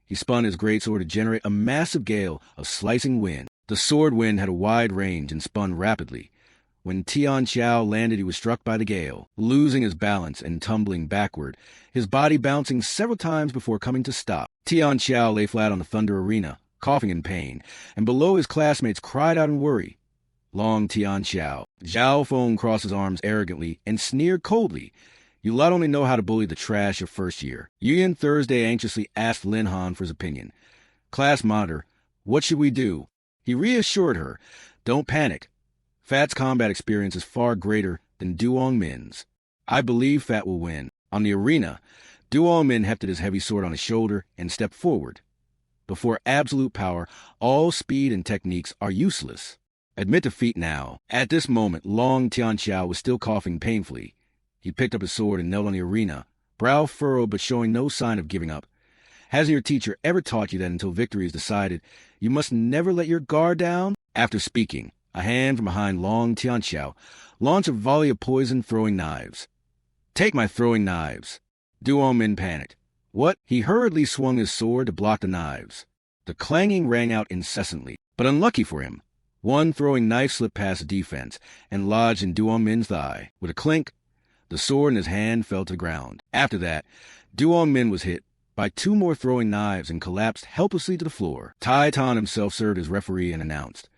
Speaker 1: He spun his greatsword to generate a massive gale of slicing wind. The sword wind had a wide range and spun rapidly. When Tian Xiao landed, he was struck by the gale, losing his balance and tumbling backward, his body bouncing several times before coming to stop. Tian Xiao lay flat on the thunder arena, coughing in pain, and below his classmates cried out in worry. Long Tian Xiao. Zhao Feng crossed his arms arrogantly and sneered coldly. You lot only know how to bully the trash of 1st year. Yuan Thursday anxiously asked Lin Han for his opinion. Class monitor, what should we do? He reassured her. Don't panic. Fat's combat experience is far greater than Duong Min's. I believe Fat will win. On the arena, Duong Min hefted his heavy sword on his shoulder and stepped forward. Before absolute power, all speed and techniques are useless. Admit defeat now. At this moment, Long Tian Xiao was still coughing painfully. He picked up his sword and knelt on the arena, brow furrowed but showing no sign of giving up. Hasn't your teacher ever taught you that until victory is decided, you must never let your guard down? After speaking, a hand from behind Long Tian Xiao launched a volley of poison-throwing knives. Take my throwing knives. Duong Min panicked. What? He hurriedly swung his sword to block the knives. The clanging rang out incessantly, but unlucky for him, one throwing knife slipped past the defense and lodged in Duong Min's thigh. With a clink, the sword in his hand fell to the ground. After that, Duong Min was hit by 2 more throwing knives and collapsed helplessly to the floor. Tai Tan himself served as referee and announced,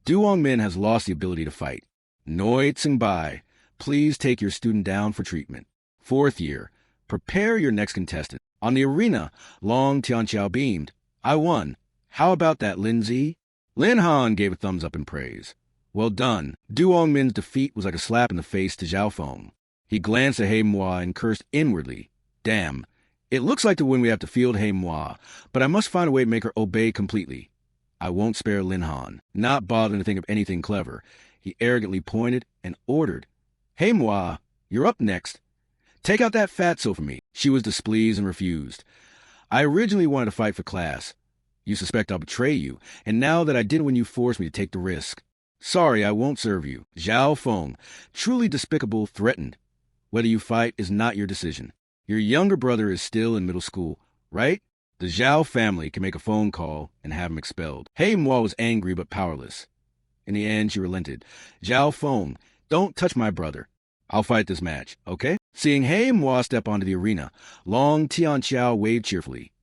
Speaker 1: Duong Min has lost the ability to fight. Noi Tsingbai, please take your student down for treatment. 4th year, prepare your next contestant. On the arena, Long Tianxiao beamed. I won. How about that, Lindsay? Lin Han gave a thumbs up in praise. Well done. Duong Min's defeat was like a slap in the face to Zhao Feng. He glanced at He Moi and cursed inwardly. Damn. It looks like the win we have to field He Moi, but I must find a way to make her obey completely. I won't spare Lin Han. Not bothering to think of anything clever, he arrogantly pointed and ordered. He Moi, you're up next. Take out that fatso for me. She was displeased and refused. I originally wanted to fight for class. You suspect I'll betray you, and now that I did win, you forced me to take the risk. Sorry, I won't serve you. Zhao Feng, truly despicable, threatened. Whether you fight is not your decision. Your younger brother is still in middle school, right? The Zhao family can make a phone call and have him expelled. He Moi was angry but powerless. In the end, she relented. Zhao Feng, don't touch my brother. I'll fight this match, okay? Seeing He Moi step onto the arena, Long Tian Xiao waved cheerfully.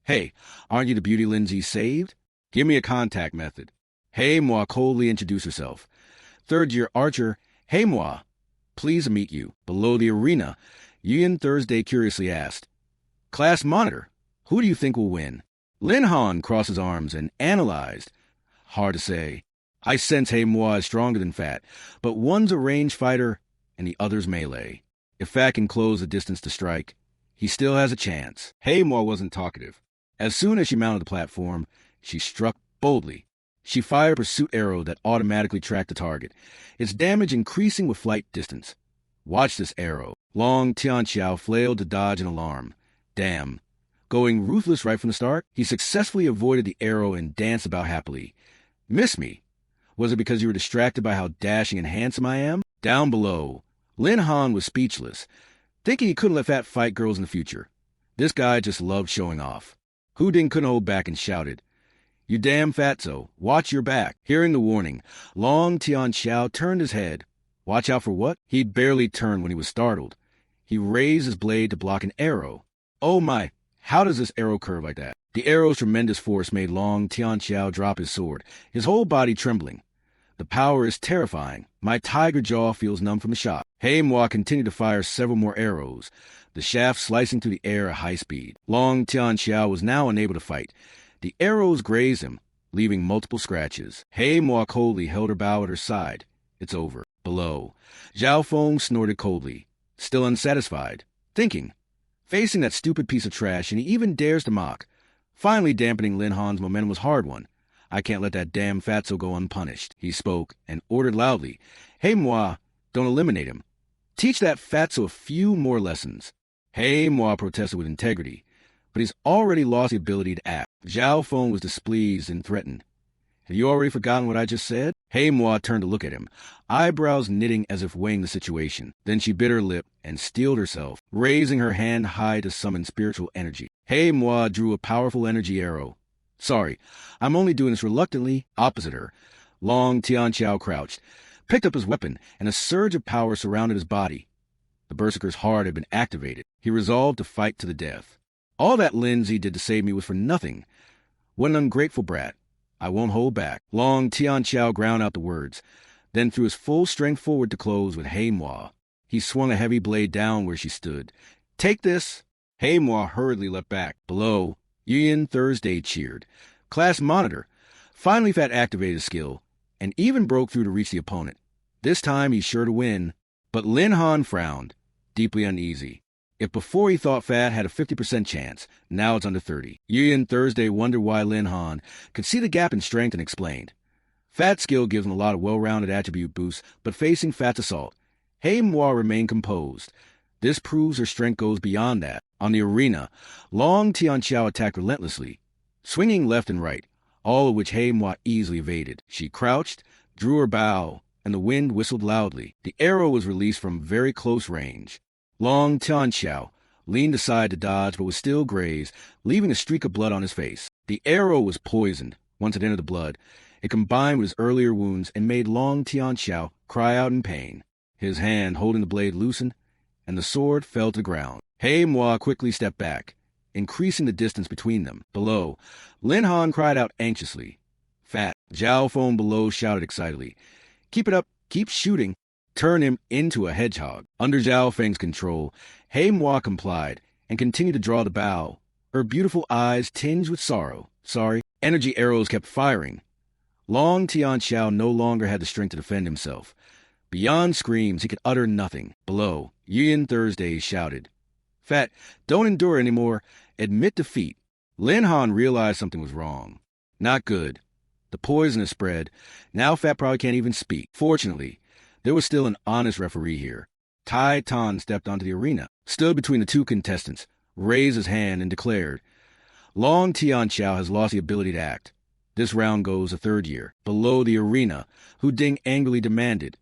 Speaker 1: Hey, aren't you the beauty Lindsay saved? Give me a contact method. Manhwa coldly introduced herself. Third-year archer, Manhwa, pleased to meet you. Below the arena, Yuan Thursday curiously asked, Class monitor, who do you think will win? Lin Han crossed his arms and analyzed. Hard to say. I sense Manhwa is stronger than Fat, but one's a range fighter and the other's melee. If Fat can close the distance to strike, he still has a chance. Manhwa wasn't talkative. As soon as she mounted the platform, she struck boldly. She fired a pursuit arrow that automatically tracked the target, its damage increasing with flight distance. Watch this arrow. Long Tianxiao flailed to dodge an alarm. Damn. Going ruthless right from the start, he successfully avoided the arrow and danced about happily. Miss me? Was it because you were distracted by how dashing and handsome I am? Down below, Lin Han was speechless, thinking he couldn't let Fat fight girls in the future. This guy just loved showing off. Hu Ding couldn't hold back and shouted, You damn fatso, watch your back. Hearing the warning, Long Tianxiao turned his head. Watch out for what? He'd barely turned when he was startled. He raised his blade to block an arrow. Oh my, how does this arrow curve like that? The arrow's tremendous force made Long Tianxiao drop his sword, his whole body trembling. The power is terrifying. My tiger jaw feels numb from the shock. Manhwa continued to fire several more arrows, the shaft slicing through the air at high speed. Long Tianxiao was now unable to fight. The arrows grazed him, leaving multiple scratches. Manhwa coldly held her bow at her side. It's over. Below, Zhao Feng snorted coldly, still unsatisfied, thinking, facing that stupid piece of trash, and he even dares to mock. Finally dampening Lin Han's momentum was a hard one. I can't let that damn fatso go unpunished. He spoke and ordered loudly, Manhwa, don't eliminate him. Teach that fatso a few more lessons. Manhwa protested with integrity, but he's already lost the ability to act. Zhao Feng was displeased and threatened. Have you already forgotten what I just said? Manhwa turned to look at him, eyebrows knitting as if weighing the situation. Then she bit her lip and steeled herself, raising her hand high to summon spiritual energy. Manhwa drew a powerful energy arrow. Sorry, I'm only doing this reluctantly. Opposite her, Long Tianxiao crouched, picked up his weapon, and a surge of power surrounded his body. The berserker's heart had been activated. He resolved to fight to the death. All that Lindsay did to save me was for nothing. What an ungrateful brat. I won't hold back. Long Tianxiao ground out the words, then threw his full strength forward to close with Manhwa. He swung a heavy blade down where she stood. Take this! Manhwa hurriedly leapt back. Below, Yuan Thursday cheered. Class monitor. Finally Fat activated his skill, and even broke through to reach the opponent. This time he's sure to win. But Lin Han frowned, deeply uneasy. If before he thought Fat had a 50% chance, now it's under 30. Yuan Thursday wondered why Lin Han could see the gap in strength and explained. Fat's skill gives him a lot of well-rounded attribute boosts, but facing Fat's assault, Manhwa remained composed. This proves her strength goes beyond that. On the arena, Long Tianxiao attacked relentlessly, swinging left and right, all of which Manhwa easily evaded. She crouched, drew her bow, and the wind whistled loudly. The arrow was released from very close range. Long Tianxiao leaned aside to dodge but was still grazed, leaving a streak of blood on his face. The arrow was poisoned. Once it entered the blood, it combined with his earlier wounds and made Long Tianxiao cry out in pain. His hand holding the blade loosened, and the sword fell to the ground. Manhwa quickly stepped back, increasing the distance between them. Below, Lin Han cried out anxiously. Fat. Zhao Feng below shouted excitedly. Keep it up. Keep shooting. Turn him into a hedgehog. Under Zhao Feng's control, Manhwa complied and continued to draw the bow, her beautiful eyes tinged with sorrow. Sorry. Energy arrows kept firing. Long Tianxiao no longer had the strength to defend himself. Beyond screams, he could utter nothing. Below, Yuan Thursday shouted, Fat, don't endure anymore. Admit defeat. Lin Han realized something was wrong. Not good. The poison has spread. Now Fat probably can't even speak. Fortunately, there was still an honest referee here. Tai Tan stepped onto the arena, stood between the two contestants, raised his hand, and declared, Long Tianxiao has lost the ability to act. This round goes a third year. Below the arena, Hu Ding angrily demanded,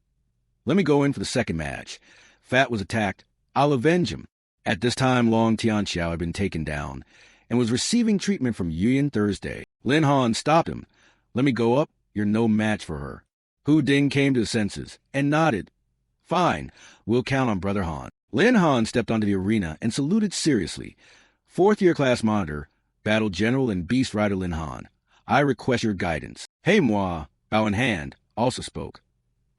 Speaker 1: Let me go in for the second match. Fat was attacked. I'll avenge him. At this time, Long Tianxiao had been taken down and was receiving treatment from Yuan Thursday. Lin Han stopped him. Let me go up. You're no match for her. Hu Ding came to his senses and nodded. Fine. We'll count on Brother Han. Lin Han stepped onto the arena and saluted seriously. Fourth-year class monitor, battle general and beast rider Lin Han. I request your guidance. Hey Moi, bow in hand, also spoke.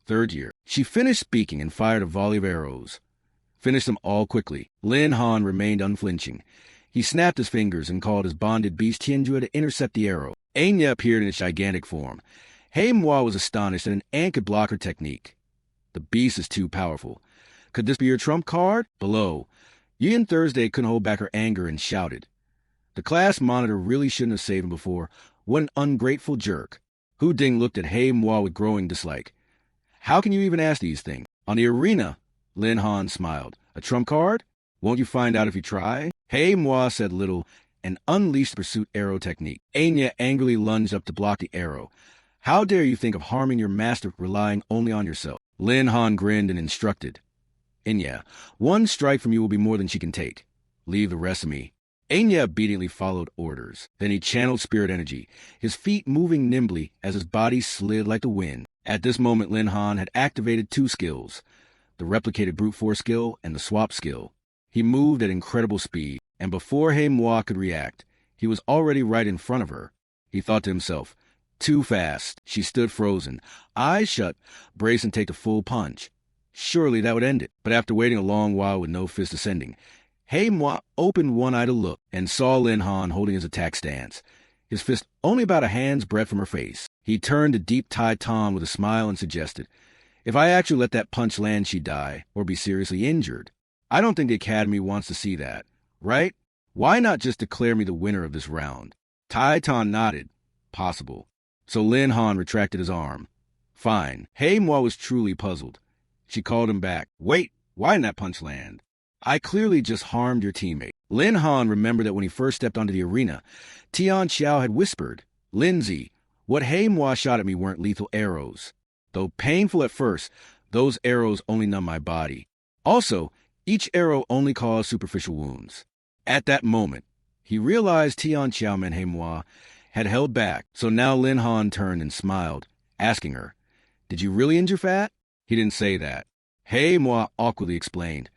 Speaker 1: Third year. She finished speaking and fired a volley of arrows. Finished them all quickly. Lin Han remained unflinching. He snapped his fingers and called his bonded beast Tianjua to intercept the arrow. Anya appeared in its gigantic form. Hey Moi was astonished that an ant could block her technique. The beast is too powerful. Could this be your trump card? Below. Yin Thursday couldn't hold back her anger and shouted. The class monitor really shouldn't have saved him before. What an ungrateful jerk. Hu Ding looked at Hey Moi with growing dislike. How can you even ask these things? On the arena, Lin Han smiled. A trump card? Won't you find out if you try? Hey Moi said little and unleashed the pursuit arrow technique. Anya angrily lunged up to block the arrow. How dare you think of harming your master relying only on yourself? Lin Han grinned and instructed. Anya, one strike from you will be more than she can take. Leave the rest to me. Anya obediently followed orders. Then he channeled spirit energy, his feet moving nimbly as his body slid like the wind. At this moment, Lin Han had activated two skills, the replicated brute force skill and the swap skill. He moved at incredible speed, and before Hey Moi could react, he was already right in front of her. He thought to himself, too fast. She stood frozen, eyes shut, braced and take the full punch. Surely that would end it. But after waiting a long while with no fist ascending, Hey Moi opened one eye to look and saw Lin Han holding his attack stance, his fist only about a hand's breadth from her face. He turned to Deep Tai Tan with a smile and suggested, if I actually let that punch land, she'd die or be seriously injured. I don't think the Academy wants to see that, right? Why not just declare me the winner of this round? Tai Tan nodded. Possible. So Lin Han retracted his arm. Fine. Hey Moi was truly puzzled. She called him back. Wait, why didn't that punch land? I clearly just harmed your teammate. Lin Han remembered that when he first stepped onto the arena, Tian Xiao had whispered, Lindsay, what Hey Moi shot at me weren't lethal arrows. Though painful at first, those arrows only numb my body. Also, each arrow only caused superficial wounds. At that moment, he realized Tian Xiao and Hey Moi had held back, so now Lin Han turned and smiled, asking her, did you really injure Fat? He didn't say that. Hey Moi awkwardly explained,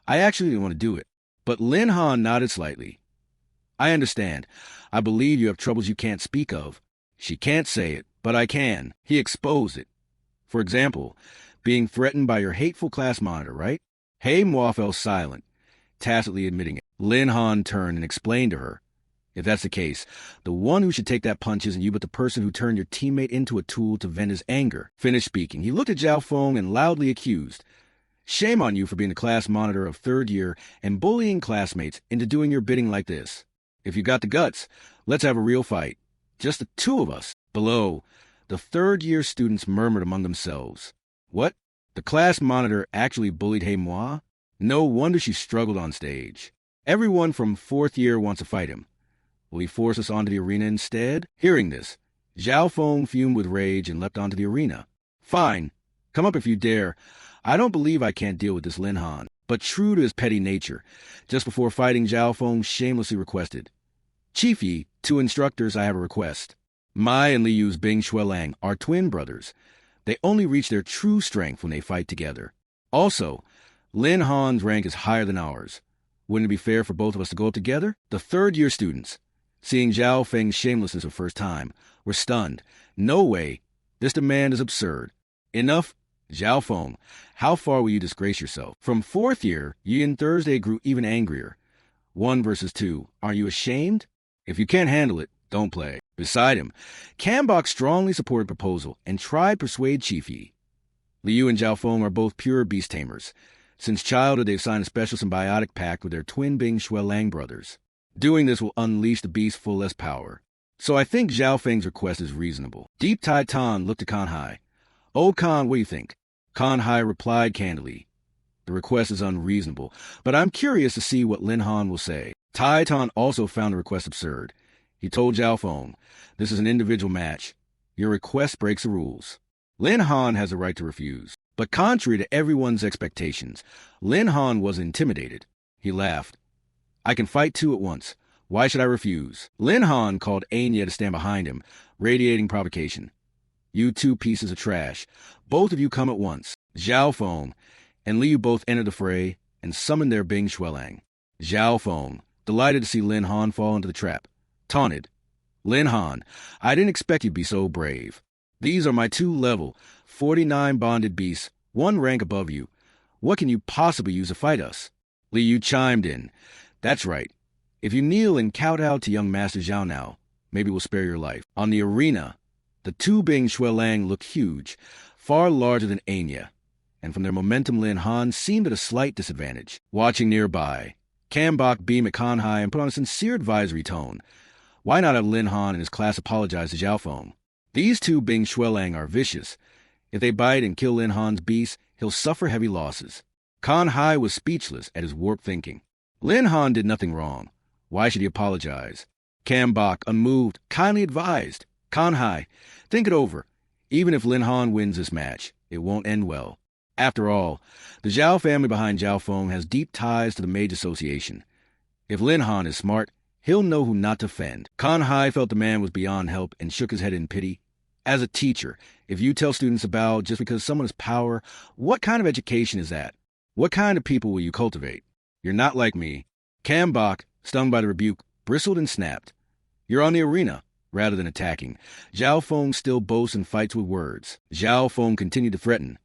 Speaker 1: I actually didn't want to do it. But Lin Han nodded slightly. I understand. I believe you have troubles you can't speak of. She can't say it, but I can. He exposed it. For example, being threatened by your hateful class monitor, right? Hey Moi fell silent, tacitly admitting it. Lin Han turned and explained to her, if that's the case, the one who should take that punch isn't you but the person who turned your teammate into a tool to vent his anger. Finished speaking, he looked at Zhao Feng and loudly accused, shame on you for being the class monitor of third year and bullying classmates into doing your bidding like this. If you got the guts, let's have a real fight. Just the two of us. Below, the third year students murmured among themselves. What? The class monitor actually bullied Hey Moi? No wonder she struggled on stage. Everyone from fourth year wants to fight him. Will he force us onto the arena instead? Hearing this, Zhao Feng fumed with rage and leapt onto the arena. Fine. Come up if you dare. I don't believe I can't deal with this Lin Han. But true to his petty nature, just before fighting, Zhao Feng shamelessly requested, Chief Yi, two instructors, I have a request. Mai and Liu's Bing Shuelang are twin brothers. They only reach their true strength when they fight together. Also, Lin Han's rank is higher than ours. Wouldn't it be fair for both of us to go up together? The third-year students, seeing Zhao Feng's shamelessness for the first time, were stunned. No way. This demand is absurd. Enough. Zhao Feng, how far will you disgrace yourself? From fourth year, Yin Thursday grew even angrier. 1 versus 2. Aren't you ashamed? If you can't handle it, don't play. Beside him, Kambok strongly supported the proposal and tried to persuade Chief Yi. Liu and Zhao Feng are both pure beast tamers. Since childhood, they've signed a special symbiotic pact with their twin Bing Shuelang brothers. Doing this will unleash the beast's fullest power. So I think Zhao Feng's request is reasonable. Deep Tai Tan looked at Kan Hai. Old Khan, what do you think? Kan Hai replied candidly, the request is unreasonable, but I'm curious to see what Lin Han will say. Tai Tan also found the request absurd. He told Zhao Feng, this is an individual match. Your request breaks the rules. Lin Han has the right to refuse. But contrary to everyone's expectations, Lin Han was intimidated. He laughed. I can fight two at once. Why should I refuse? Lin Han called Anya to stand behind him, radiating provocation. You two pieces of trash. Both of you come at once. Zhao Feng and Liu both entered the fray and summoned their Bing Shuelang. Zhao Feng, delighted to see Lin Han fall into the trap, taunted. Lin Han, I didn't expect you'd be so brave. These are my two level, 49 bonded beasts, one rank above you. What can you possibly use to fight us? Li Yu chimed in. That's right. If you kneel and kowtow to young Master Zhao now, maybe we'll spare your life. On the arena, the two Bing Xuelang looked huge, far larger than Anya, and from their momentum Lin Han seemed at a slight disadvantage. Watching nearby, Kambok beamed at Kan Hai and put on a sincere advisory tone. Why not have Lin Han and his class apologize to Zhao Feng? These two Bing Xuelang are vicious. If they bite and kill Lin Han's beast, he'll suffer heavy losses. Kan Hai was speechless at his warped thinking. Lin Han did nothing wrong. Why should he apologize? Kambok, unmoved, kindly advised. Kan Hai, think it over. Even if Lin Han wins this match, it won't end well. After all, the Zhao family behind Zhao Feng has deep ties to the Mage Association. If Lin Han is smart, he'll know who not to offend. Kan Hai felt the man was beyond help and shook his head in pity. As a teacher, if you tell students about just because someone has power, what kind of education is that? What kind of people will you cultivate? You're not like me. Kambok, stung by the rebuke, bristled and snapped. You're on the arena, rather than attacking. Zhao Feng still boasts and fights with words. Zhao Feng continued to threaten.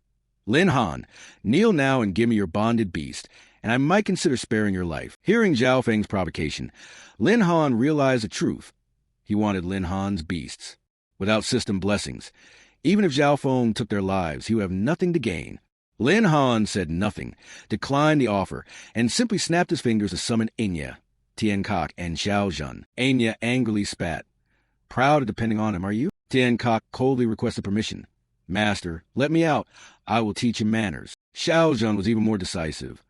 Speaker 1: Lin Han, kneel now and give me your bonded beast, and I might consider sparing your life. Hearing Zhao Feng's provocation, Lin Han realized the truth. He wanted Lin Han's beasts. Without system blessings, even if Zhao Feng took their lives, he would have nothing to gain. Lin Han said nothing, declined the offer, and simply snapped his fingers to summon Anya, Tian Kok, and Xiao Zhen. Anya angrily spat. Proud of depending on him, are you? Tian Kok coldly requested permission. Master, let me out. I will teach him manners. Xiao Zhen was even more decisive.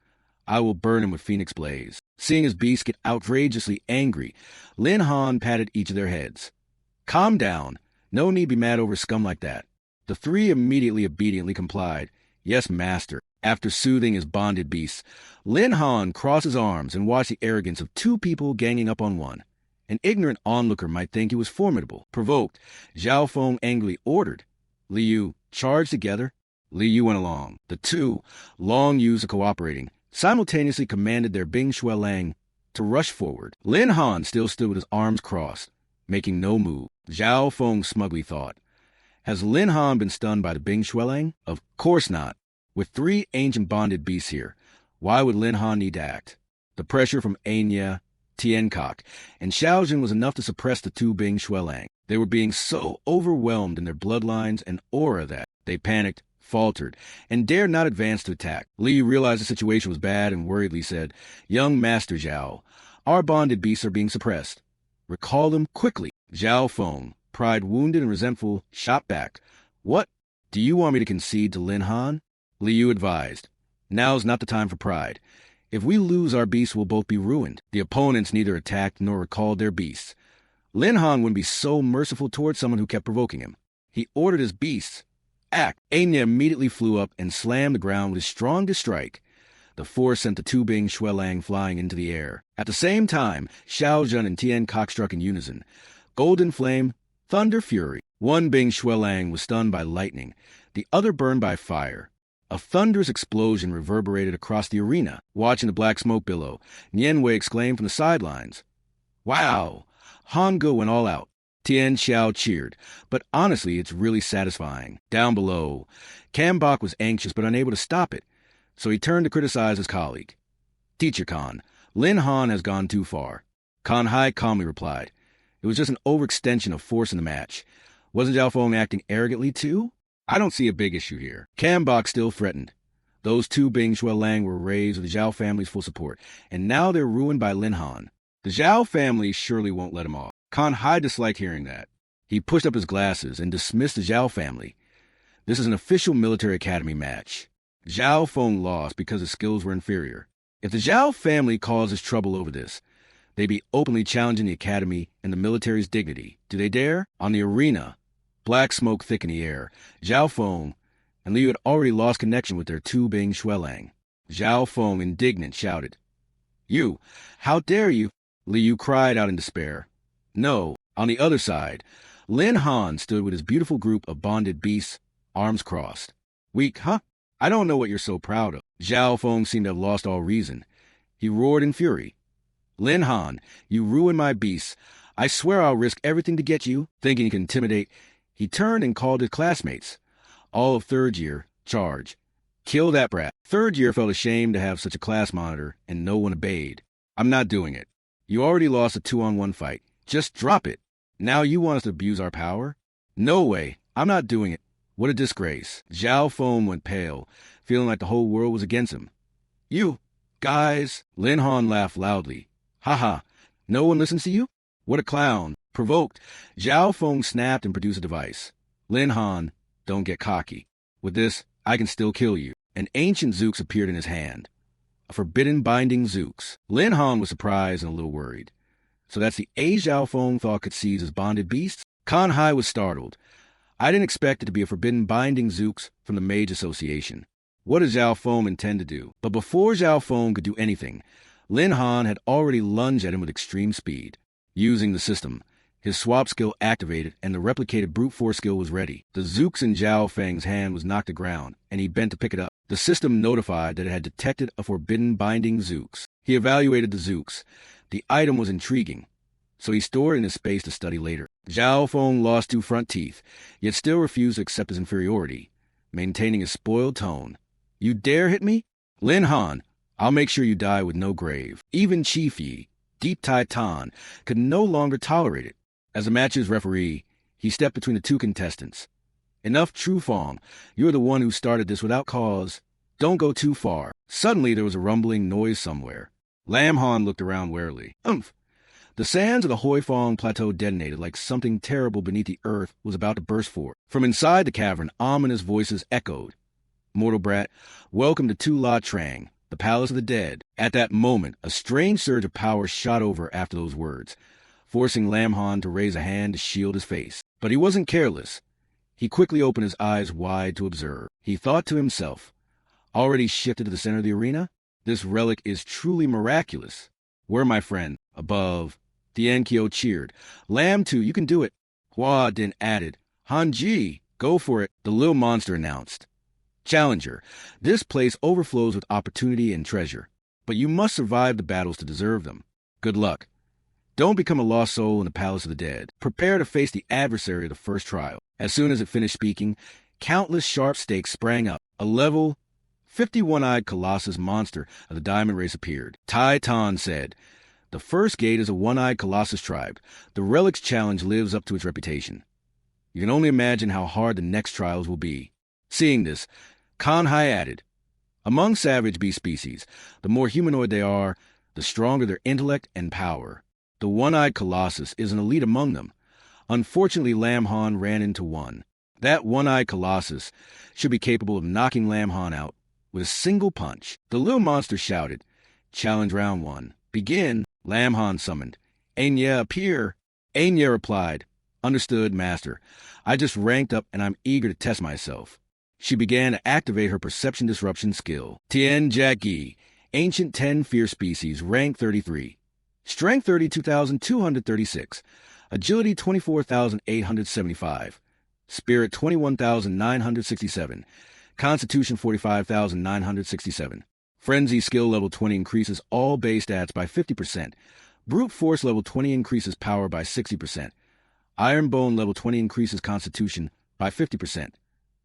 Speaker 1: I will burn him with Phoenix Blaze. Seeing his beasts get outrageously angry, Lin Han patted each of their heads. Calm down. No need to be mad over scum like that. The three immediately obediently complied. Yes, master. After soothing his bonded beasts, Lin Han crossed his arms and watched the arrogance of two people ganging up on one. An ignorant onlooker might think he was formidable. Provoked, Zhao Feng angrily ordered. Li Yu, charge together. Li Yu went along. The two, long used to cooperating, simultaneously commanded their Bing Xuelang to rush forward. Lin Han still stood with his arms crossed, making no move. Zhao Feng smugly thought. Has Lin Han been stunned by the Bing Xuelang? Of course not. With three ancient bonded beasts here, why would Lin Han need to act? The pressure from Anya, Tian Kok, and Xiao Zhen was enough to suppress the two Bing Xuelang. They were being so overwhelmed in their bloodlines and aura that they panicked, faltered, and dared not advance to attack. Li realized the situation was bad and worriedly said, Young Master Zhao, our bonded beasts are being suppressed. Recall them quickly. Zhao Feng, pride wounded and resentful, shot back. What? Do you want me to concede to Lin Han? Li Yu advised. Now's not the time for pride. If we lose our beasts, we'll both be ruined. The opponents neither attacked nor recalled their beasts. Lin Han wouldn't be so merciful towards someone who kept provoking him. He ordered his beasts. Act! Anya immediately flew up and slammed the ground with his strongest strike. The force sent the two Bing Xuelang flying into the air. At the same time, Xiao Zhen and Tian Kok struck in unison. Golden Flame, Thunder Fury. One Bing Xuelang was stunned by lightning, the other burned by fire. A thunderous explosion reverberated across the arena. Watching the black smoke billow, Nianwei exclaimed from the sidelines. Wow! Hangge went all out. Tian Xiao cheered, but honestly, it's really satisfying. Down below, Kambok was anxious but unable to stop it, so he turned to criticize his colleague. Teacher Khan, Lin Han has gone too far. Kan Hai calmly replied. It was just an overextension of force in the match. Wasn't Zhao Feng acting arrogantly too? I don't see a big issue here. Kambok still threatened. Those two Bing Xuelang were raised with the Zhao family's full support, and now they're ruined by Lin Han. The Zhao family surely won't let him off. Kan Hai disliked hearing that. He pushed up his glasses and dismissed the Zhao family. This is an official military academy match. Zhao Feng lost because his skills were inferior. If the Zhao family causes trouble over this, they'd be openly challenging the academy and the military's dignity. Do they dare? On the arena, black smoke thick in the air, Zhao Feng and Liu had already lost connection with their two Bing Xuelang. Zhao Feng, indignant, shouted, You! How dare you! Liu cried out in despair. No, on the other side, Lin Han stood with his beautiful group of bonded beasts, arms crossed. Weak, huh? I don't know what you're so proud of. Zhao Feng seemed to have lost all reason. He roared in fury. Lin Han, you ruined my beasts. I swear I'll risk everything to get you. Thinking he could intimidate, he turned and called his classmates. All of third year, charge. Kill that brat. Third year felt ashamed to have such a class monitor, and no one obeyed. I'm not doing it. You already lost a 2-on-1 fight. Just drop it. Now you want us to abuse our power? No way. I'm not doing it. What a disgrace. Zhao Feng went pale, feeling like the whole world was against him. You, guys. Lin Han laughed loudly. Haha, no one listens to you? What a clown. Provoked, Zhao Feng snapped and produced a device. Lin Han, don't get cocky. With this, I can still kill you. An ancient Zoox appeared in his hand. A forbidden binding Zoox. Lin Han was surprised and a little worried. So that's the A Zhao Feng thought could seize as bonded beasts? Kan Hai was startled. I didn't expect it to be a forbidden binding Zoox from the Mage Association. What does Zhao Feng intend to do? But before Zhao Feng could do anything, Lin Han had already lunged at him with extreme speed. Using the system, his swap skill activated and the replicated brute force skill was ready. The Zoox in Zhao Feng's hand was knocked to ground, and he bent to pick it up. The system notified that it had detected a forbidden binding Zoox. He evaluated the Zoox. The item was intriguing, so he stored it in his space to study later. Zhao Feng lost 2 front teeth, yet still refused to accept his inferiority, maintaining his spoiled tone. You dare hit me? Lin Han, I'll make sure you die with no grave. Even Chi Fi, Deep Tai Tan, could no longer tolerate it. As the match's referee, he stepped between the 2 contestants. Enough, Tru Fong. You're the one who started this without cause. Don't go too far. Suddenly there was a rumbling noise somewhere. Lam Han looked around warily. Umph! The sands of the Hoi Fong Plateau detonated like something terrible beneath the earth was about to burst forth. From inside the cavern, ominous voices echoed. Mortal brat, welcome to Tu La Trang, the Palace of the Dead. At that moment, a strange surge of power shot over after those words, forcing Lam Han to raise a hand to shield his face. But he wasn't careless. He quickly opened his eyes wide to observe. He thought to himself, already shifted to the center of the arena? This relic is truly miraculous. Where, my friend? Above. Tien Kyo cheered. Lam Tu, you can do it. Hua Din added. Han Ji, go for it, the little monster announced. Challenger, this place overflows with opportunity and treasure, but you must survive the battles to deserve them. Good luck. Don't become a lost soul in the Palace of the Dead. Prepare to face the adversary of the first trial. As soon as it finished speaking, countless sharp stakes sprang up. A level 51-eyed colossus monster of the diamond race appeared. Tai Tan said, the first gate is a one-eyed colossus tribe. The relic's challenge lives up to its reputation. You can only imagine how hard the next trials will be. Seeing this, Kan Hai added, among savage beast species, the more humanoid they are, the stronger their intellect and power. The one-eyed colossus is an elite among them. Unfortunately, Lam Han ran into one. That one-eyed colossus should be capable of knocking Lam Han out with a single punch. The little monster shouted, challenge round 1. Begin. Lam Han summoned. Anya, appear. Anya replied, understood, master. I just ranked up and I'm eager to test myself. She began to activate her perception disruption skill. Tien Jackie, ancient 10 fierce species, rank 33. Strength 32,236. Agility 24,875. Spirit 21,967. Constitution 45,967. Frenzy skill level 20 increases all base stats by 50%. Brute force level 20 increases power by 60%. Iron bone level 20 increases constitution by 50%.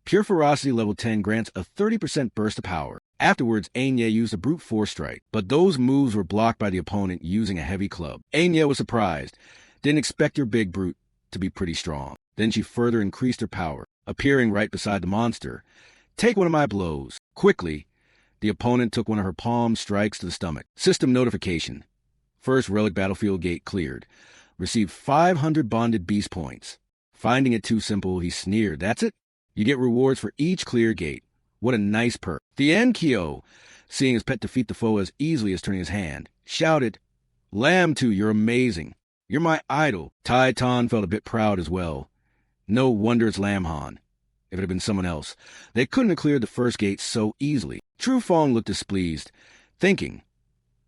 Speaker 1: Pure ferocity level 10 grants a 30% burst of power. Afterwards, Anya used a brute force strike, but those moves were blocked by the opponent using a heavy club. Anya was surprised. Didn't expect your big brute to be pretty strong. Then she further increased her power, appearing right beside the monster. Take one of my blows. Quickly, the opponent took one of her palm strikes to the stomach. System notification. First relic battlefield gate cleared. Received 500 bonded beast points. Finding it too simple, he sneered. That's it? You get rewards for each clear gate. What a nice perk. Tien Kyo, seeing his pet defeat the foe as easily as turning his hand, shouted, Lam Tu, you're amazing. You're my idol. Tai Tan felt a bit proud as well. No wonder it's Lam Han. If it had been someone else, they couldn't have cleared the first gate so easily. Tru Fong looked displeased, thinking,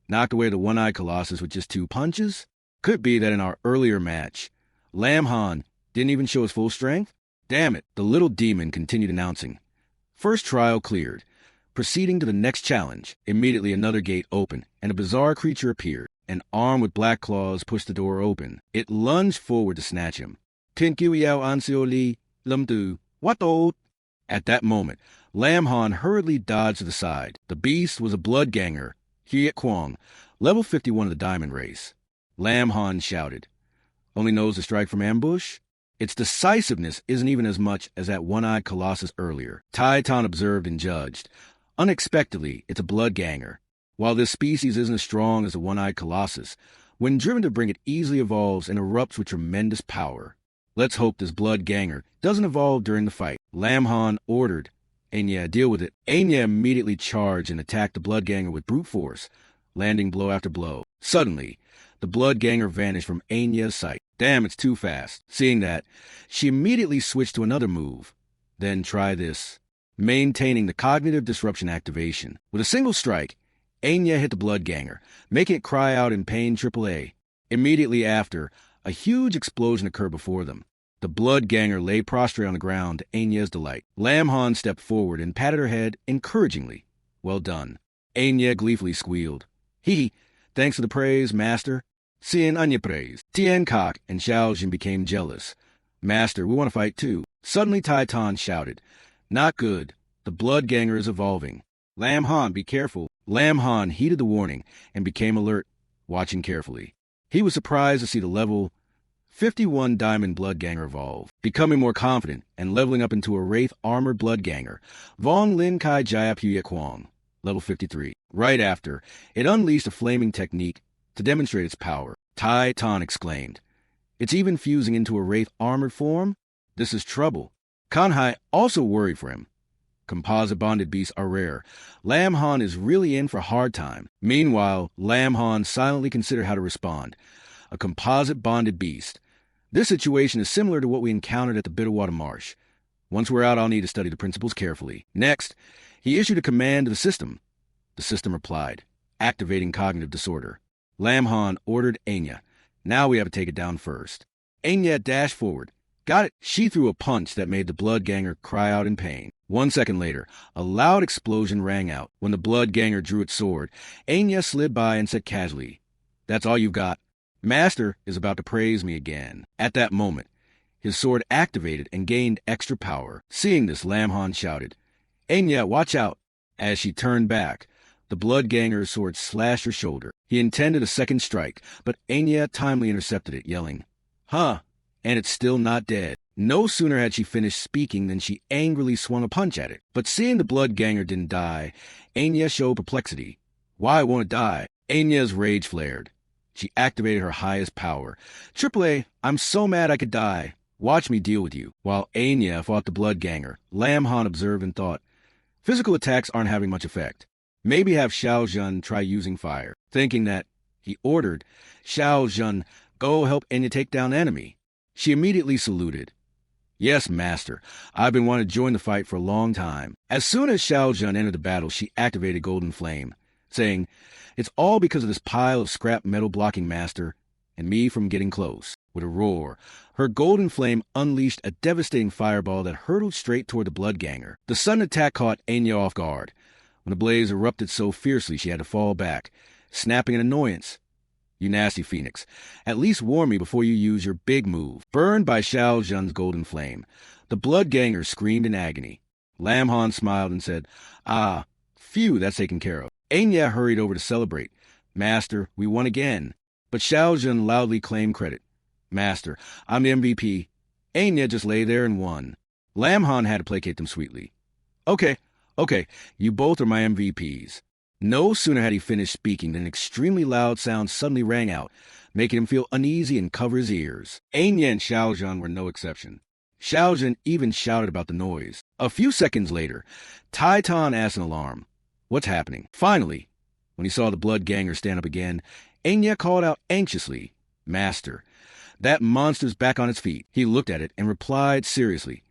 Speaker 1: knocked away the one-eyed colossus with just 2 punches? Could be that in our earlier match, Lam Han didn't even show his full strength? Damn it, the little demon continued announcing. First trial cleared. Proceeding to the next challenge, immediately another gate opened, and a bizarre creature appeared. An arm with black claws pushed the door open. It lunged forward to snatch him. Tinkyuiao ansioli, lumdu, wato. At that moment, Lam Han hurriedly dodged to the side. The beast was a bloodganger, Hiet Kwong, level 51 of the diamond race. Lam Han shouted, "Only knows to strike from ambush?" Its decisiveness isn't even as much as that one-eyed colossus earlier. Taitan observed and judged. Unexpectedly, it's a bloodganger. While this species isn't as strong as the one-eyed colossus, when driven to bring it easily evolves and erupts with tremendous power. Let's hope this bloodganger doesn't evolve during the fight. Lam Han ordered Anya deal with it. Anya immediately charged and attacked the bloodganger with brute force, landing blow after blow. Suddenly, the bloodganger vanished from Anya's sight. Damn, it's too fast. Seeing that, she immediately switched to another move. Then try this. Maintaining the cognitive disruption activation. With a single strike, Anya hit the bloodganger, making it cry out in pain AAA. Immediately after, a huge explosion occurred before them. The bloodganger lay prostrate on the ground to Anya's delight. Lam Han stepped forward and patted her head encouragingly. Well done. Anya gleefully squealed. Hee, thanks for the praise, Master. Seeing Anya praise. Tien Kok and Xiao Jin became jealous. Master, we want to fight too. Suddenly Taitan shouted, Not good. The bloodganger is evolving. Lam Han, be careful. Lam Han heeded the warning and became alert, watching carefully. He was surprised to see the level 51 Diamond Bloodganger evolve, becoming more confident and leveling up into a Wraith Armored Bloodganger, Vong Lin Kai Jia Puya Kwong, level 53. Right after, it unleashed a flaming technique to demonstrate its power. Tai Tan exclaimed, It's even fusing into a Wraith Armored form? This is trouble. Kanhai also worried for him. Composite bonded beasts are rare. Lam Han is really in for a hard time. Meanwhile, Lam Han silently considered how to respond. A composite bonded beast. This situation is similar to what we encountered at the Bitterwater Marsh. Once we're out, I'll need to study the principles carefully. Next, he issued a command to the system. The system replied, activating cognitive disorder. Lam Han ordered Anya. Now we have to take it down first. Anya dashed forward. Got it. She threw a punch that made the bloodganger cry out in pain. 1 second later, a loud explosion rang out. When the bloodganger drew its sword, Anya slid by and said casually, That's all you've got. Master is about to praise me again. At that moment, his sword activated and gained extra power. Seeing this, Lam Han shouted, Anya, watch out. As she turned back, the bloodganger's sword slashed her shoulder. He intended a second strike, but Anya timely intercepted it, yelling, Huh, and it's still not dead. No sooner had she finished speaking than she angrily swung a punch at it. But seeing the bloodganger didn't die, Anya showed perplexity. Why won't it die? Anya's rage flared. She activated her highest power. AAA, I'm so mad I could die. Watch me deal with you. While Anya fought the bloodganger, Lam Han observed and thought, Physical attacks aren't having much effect. Maybe have Xiao Jun try using fire. Thinking that, he ordered, Xiao Jun, go help Anya take down the enemy. She immediately saluted. Yes, Master. I've been wanting to join the fight for a long time. As soon as Xiao Jun entered the battle, she activated Golden Flame, saying, It's all because of this pile of scrap metal blocking Master and me from getting close. With a roar, her Golden Flame unleashed a devastating fireball that hurtled straight toward the bloodganger. The sudden attack caught Anya off guard. When the blaze erupted so fiercely, she had to fall back, snapping in annoyance. You nasty phoenix. At least warn me before you use your big move. Burned by Xiao Jun's Golden Flame, the bloodganger screamed in agony. Lam Han smiled and said, Ah, phew, that's taken care of. Anya hurried over to celebrate. Master, we won again. But Xiao Jun loudly claimed credit. Master, I'm the MVP. Anya just lay there and won. Lam Han had to placate them sweetly. Okay, you both are my MVPs. No sooner had he finished speaking than an extremely loud sound suddenly rang out, making him feel uneasy and cover his ears. Anya and Xiao Jun were no exception. Xiao Jun even shouted about the noise. A few seconds later, Taitan asked in alarm, What's happening? Finally, when he saw the bloodganger stand up again, Anya called out anxiously, Master, that monster's back on its feet. He looked at it and replied seriously,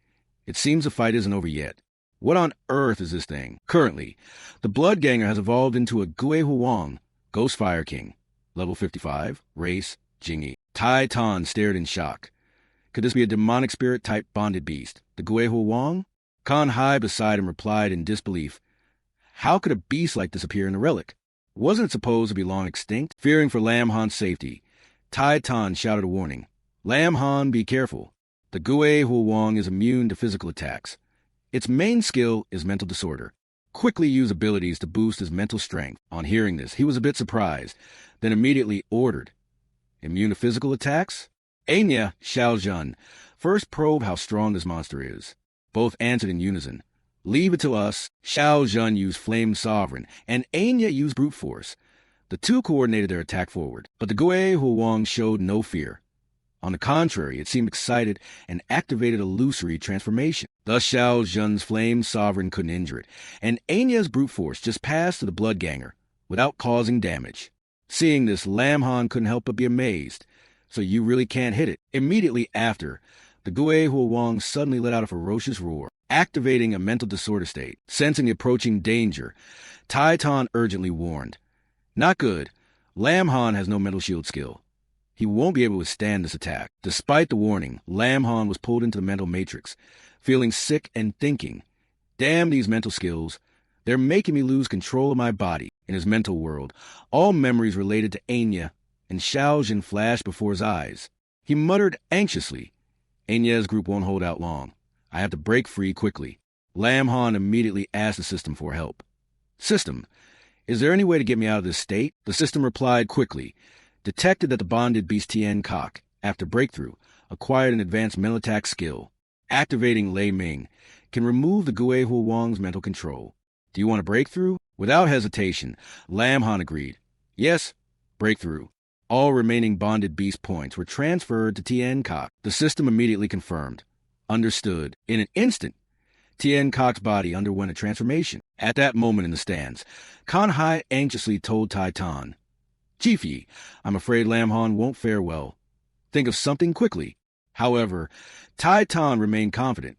Speaker 1: It seems the fight isn't over yet. What on earth is this thing? Currently, the bloodganger has evolved into a Gue Huang, Ghost Fire King, level 55, race, Jingyi. Tai Tan stared in shock. Could this be a demonic spirit-type bonded beast, the Gue Huang? Kan Hai beside him replied in disbelief. How could a beast like this appear in the relic? Wasn't it supposed to be long extinct? Fearing for Lam Han's safety, Tai Tan shouted a warning. Lam Han, be careful. The Gue Huowang is immune to physical attacks. Its main skill is mental disorder. Quickly use abilities to boost his mental strength. On hearing this, he was a bit surprised, then immediately ordered. Immune to physical attacks? Anya, Xiaozhen, first probe how strong this monster is. Both answered in unison. Leave it to us. Xiaozhen used Flame Sovereign, and Anya used Brute Force. The two coordinated their attack forward, but the Gue Huowang showed no fear. On the contrary, it seemed excited and activated illusory transformation. Thus Xiaozhen's Flame Sovereign couldn't injure it, and Anya's Brute Force just passed to the Bloodganger without causing damage. Seeing this, Lam Han couldn't help but be amazed. So you really can't hit it. Immediately after, the Gue Huowang suddenly let out a ferocious roar, activating a mental disorder state. Sensing the approaching danger, Tai Tan urgently warned. Not good. Lam Han has no mental shield skill. He won't be able to withstand this attack. Despite the warning, Lam Han was pulled into the mental matrix, feeling sick and thinking, damn these mental skills. They're making me lose control of my body. In his mental world, all memories related to Anya and Xiaozhen flashed before his eyes. He muttered anxiously, Anya's group won't hold out long. I have to break free quickly. Lam Han immediately asked the system for help. System, is there any way to get me out of this state? The system replied quickly. Detected that the bonded beast Tien Kok, after breakthrough, acquired an advanced mental attack skill. Activating Lei Ming can remove the Gue Huowang's mental control. Do you want a breakthrough? Without hesitation, Lam Han agreed. Yes, breakthrough. All remaining bonded beast points were transferred to Tien Kok. The system immediately confirmed. Understood. In an instant, Tien Kok's body underwent a transformation. At that moment in the stands, Kan Hai anxiously told Tai Tan, Chiefy, I'm afraid Lam Han won't fare well. Think of something quickly. However, Tai Tan remained confident.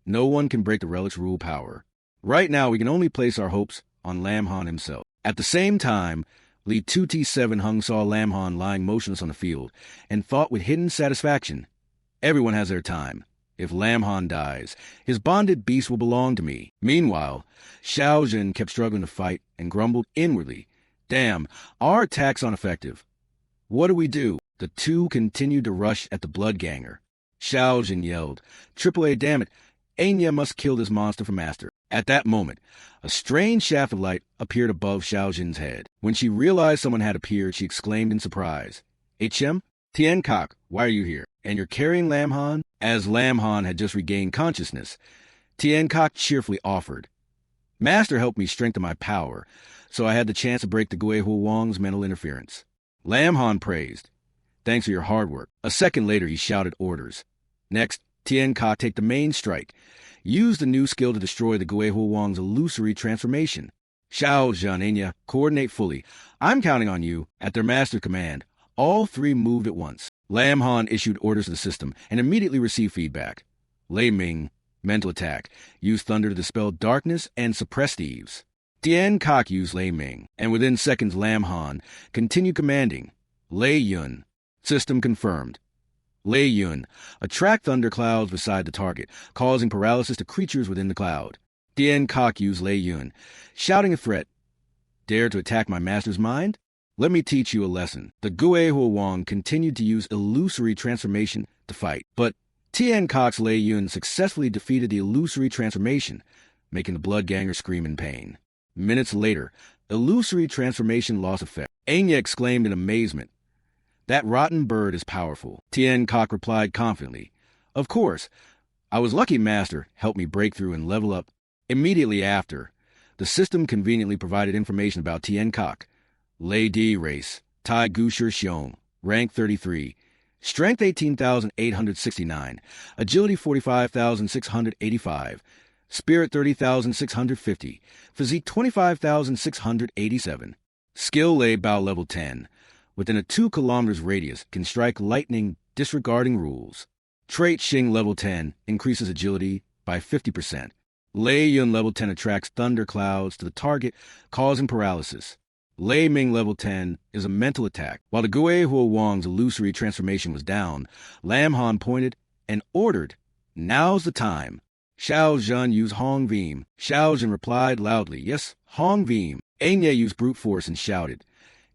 Speaker 1: No one can break the relic's rule power. Right now, we can only place our hopes on Lam Han himself. At the same time, Li 2T7 Hung saw Lam Han lying motionless on the field and thought with hidden satisfaction, everyone has their time. If Lam Han dies, his bonded beast will belong to me. Meanwhile, Xiaozhen kept struggling to fight and grumbled inwardly, damn, our attack's ineffective. What do we do? The two continued to rush at the Bloodganger. Xiaozhen yelled, AAA, damn it, Anya must kill this monster for master. At that moment, a strange shaft of light appeared above Xiaozhen's head. When she realized someone had appeared, she exclaimed in surprise, HM, Tien Kok, why are you here? And you're carrying Lam Han? As Lam Han had just regained consciousness, Tien Kok cheerfully offered, Master helped me strengthen my power, so I had the chance to break the Gue Huowang's mental interference. Lam Han praised, thanks for your hard work. A second later, he shouted orders. Next, Tien Kok take the main strike. Use the new skill to destroy the Gue Huowang's illusory transformation. Xiaozhen, Anya, coordinate fully. I'm counting on you. At their master command, all three moved at once. Lam Han issued orders to the system and immediately received feedback. Lei Ming, mental attack, used thunder to dispel darkness and suppress thieves. Tien Kok used Lei Ming, and within seconds Lam Han continued commanding. Lei Yun, system confirmed. Lei Yun, attract thunderclouds beside the target, causing paralysis to creatures within the cloud. Tien Kok used Lei Yun, shouting a threat. Dare to attack my master's mind? Let me teach you a lesson. The Gue Huowang continued to use illusory transformation to fight, but Tien Kok's Lei Yun successfully defeated the illusory transformation, making the Bloodganger scream in pain. Minutes later, illusory transformation lost effect. Anya exclaimed in amazement, That rotten bird is powerful. Tien Kok replied confidently, Of course. I was lucky Master helped me break through and level up. Immediately after, the system conveniently provided information about Tien Kok. Lei D race, Tai Gusher Xiong, rank 33, strength 18,869, agility 45,685, spirit 30,650, physique 25,687. Skill Lei Bao level 10. Within a 2 kilometers radius, can strike lightning disregarding rules. Trait Xing level 10 increases agility by 50%. Lei Yun level 10 attracts thunderclouds to the target, causing paralysis. Lei Ming level 10 is a mental attack. While the Gue Huowang's illusory transformation was down, Lam Han pointed and ordered, Now's the time. Xiao Zhan used Hong Vim. Xiao Zhan replied loudly, yes, Hong Vim. Anya used brute force and shouted,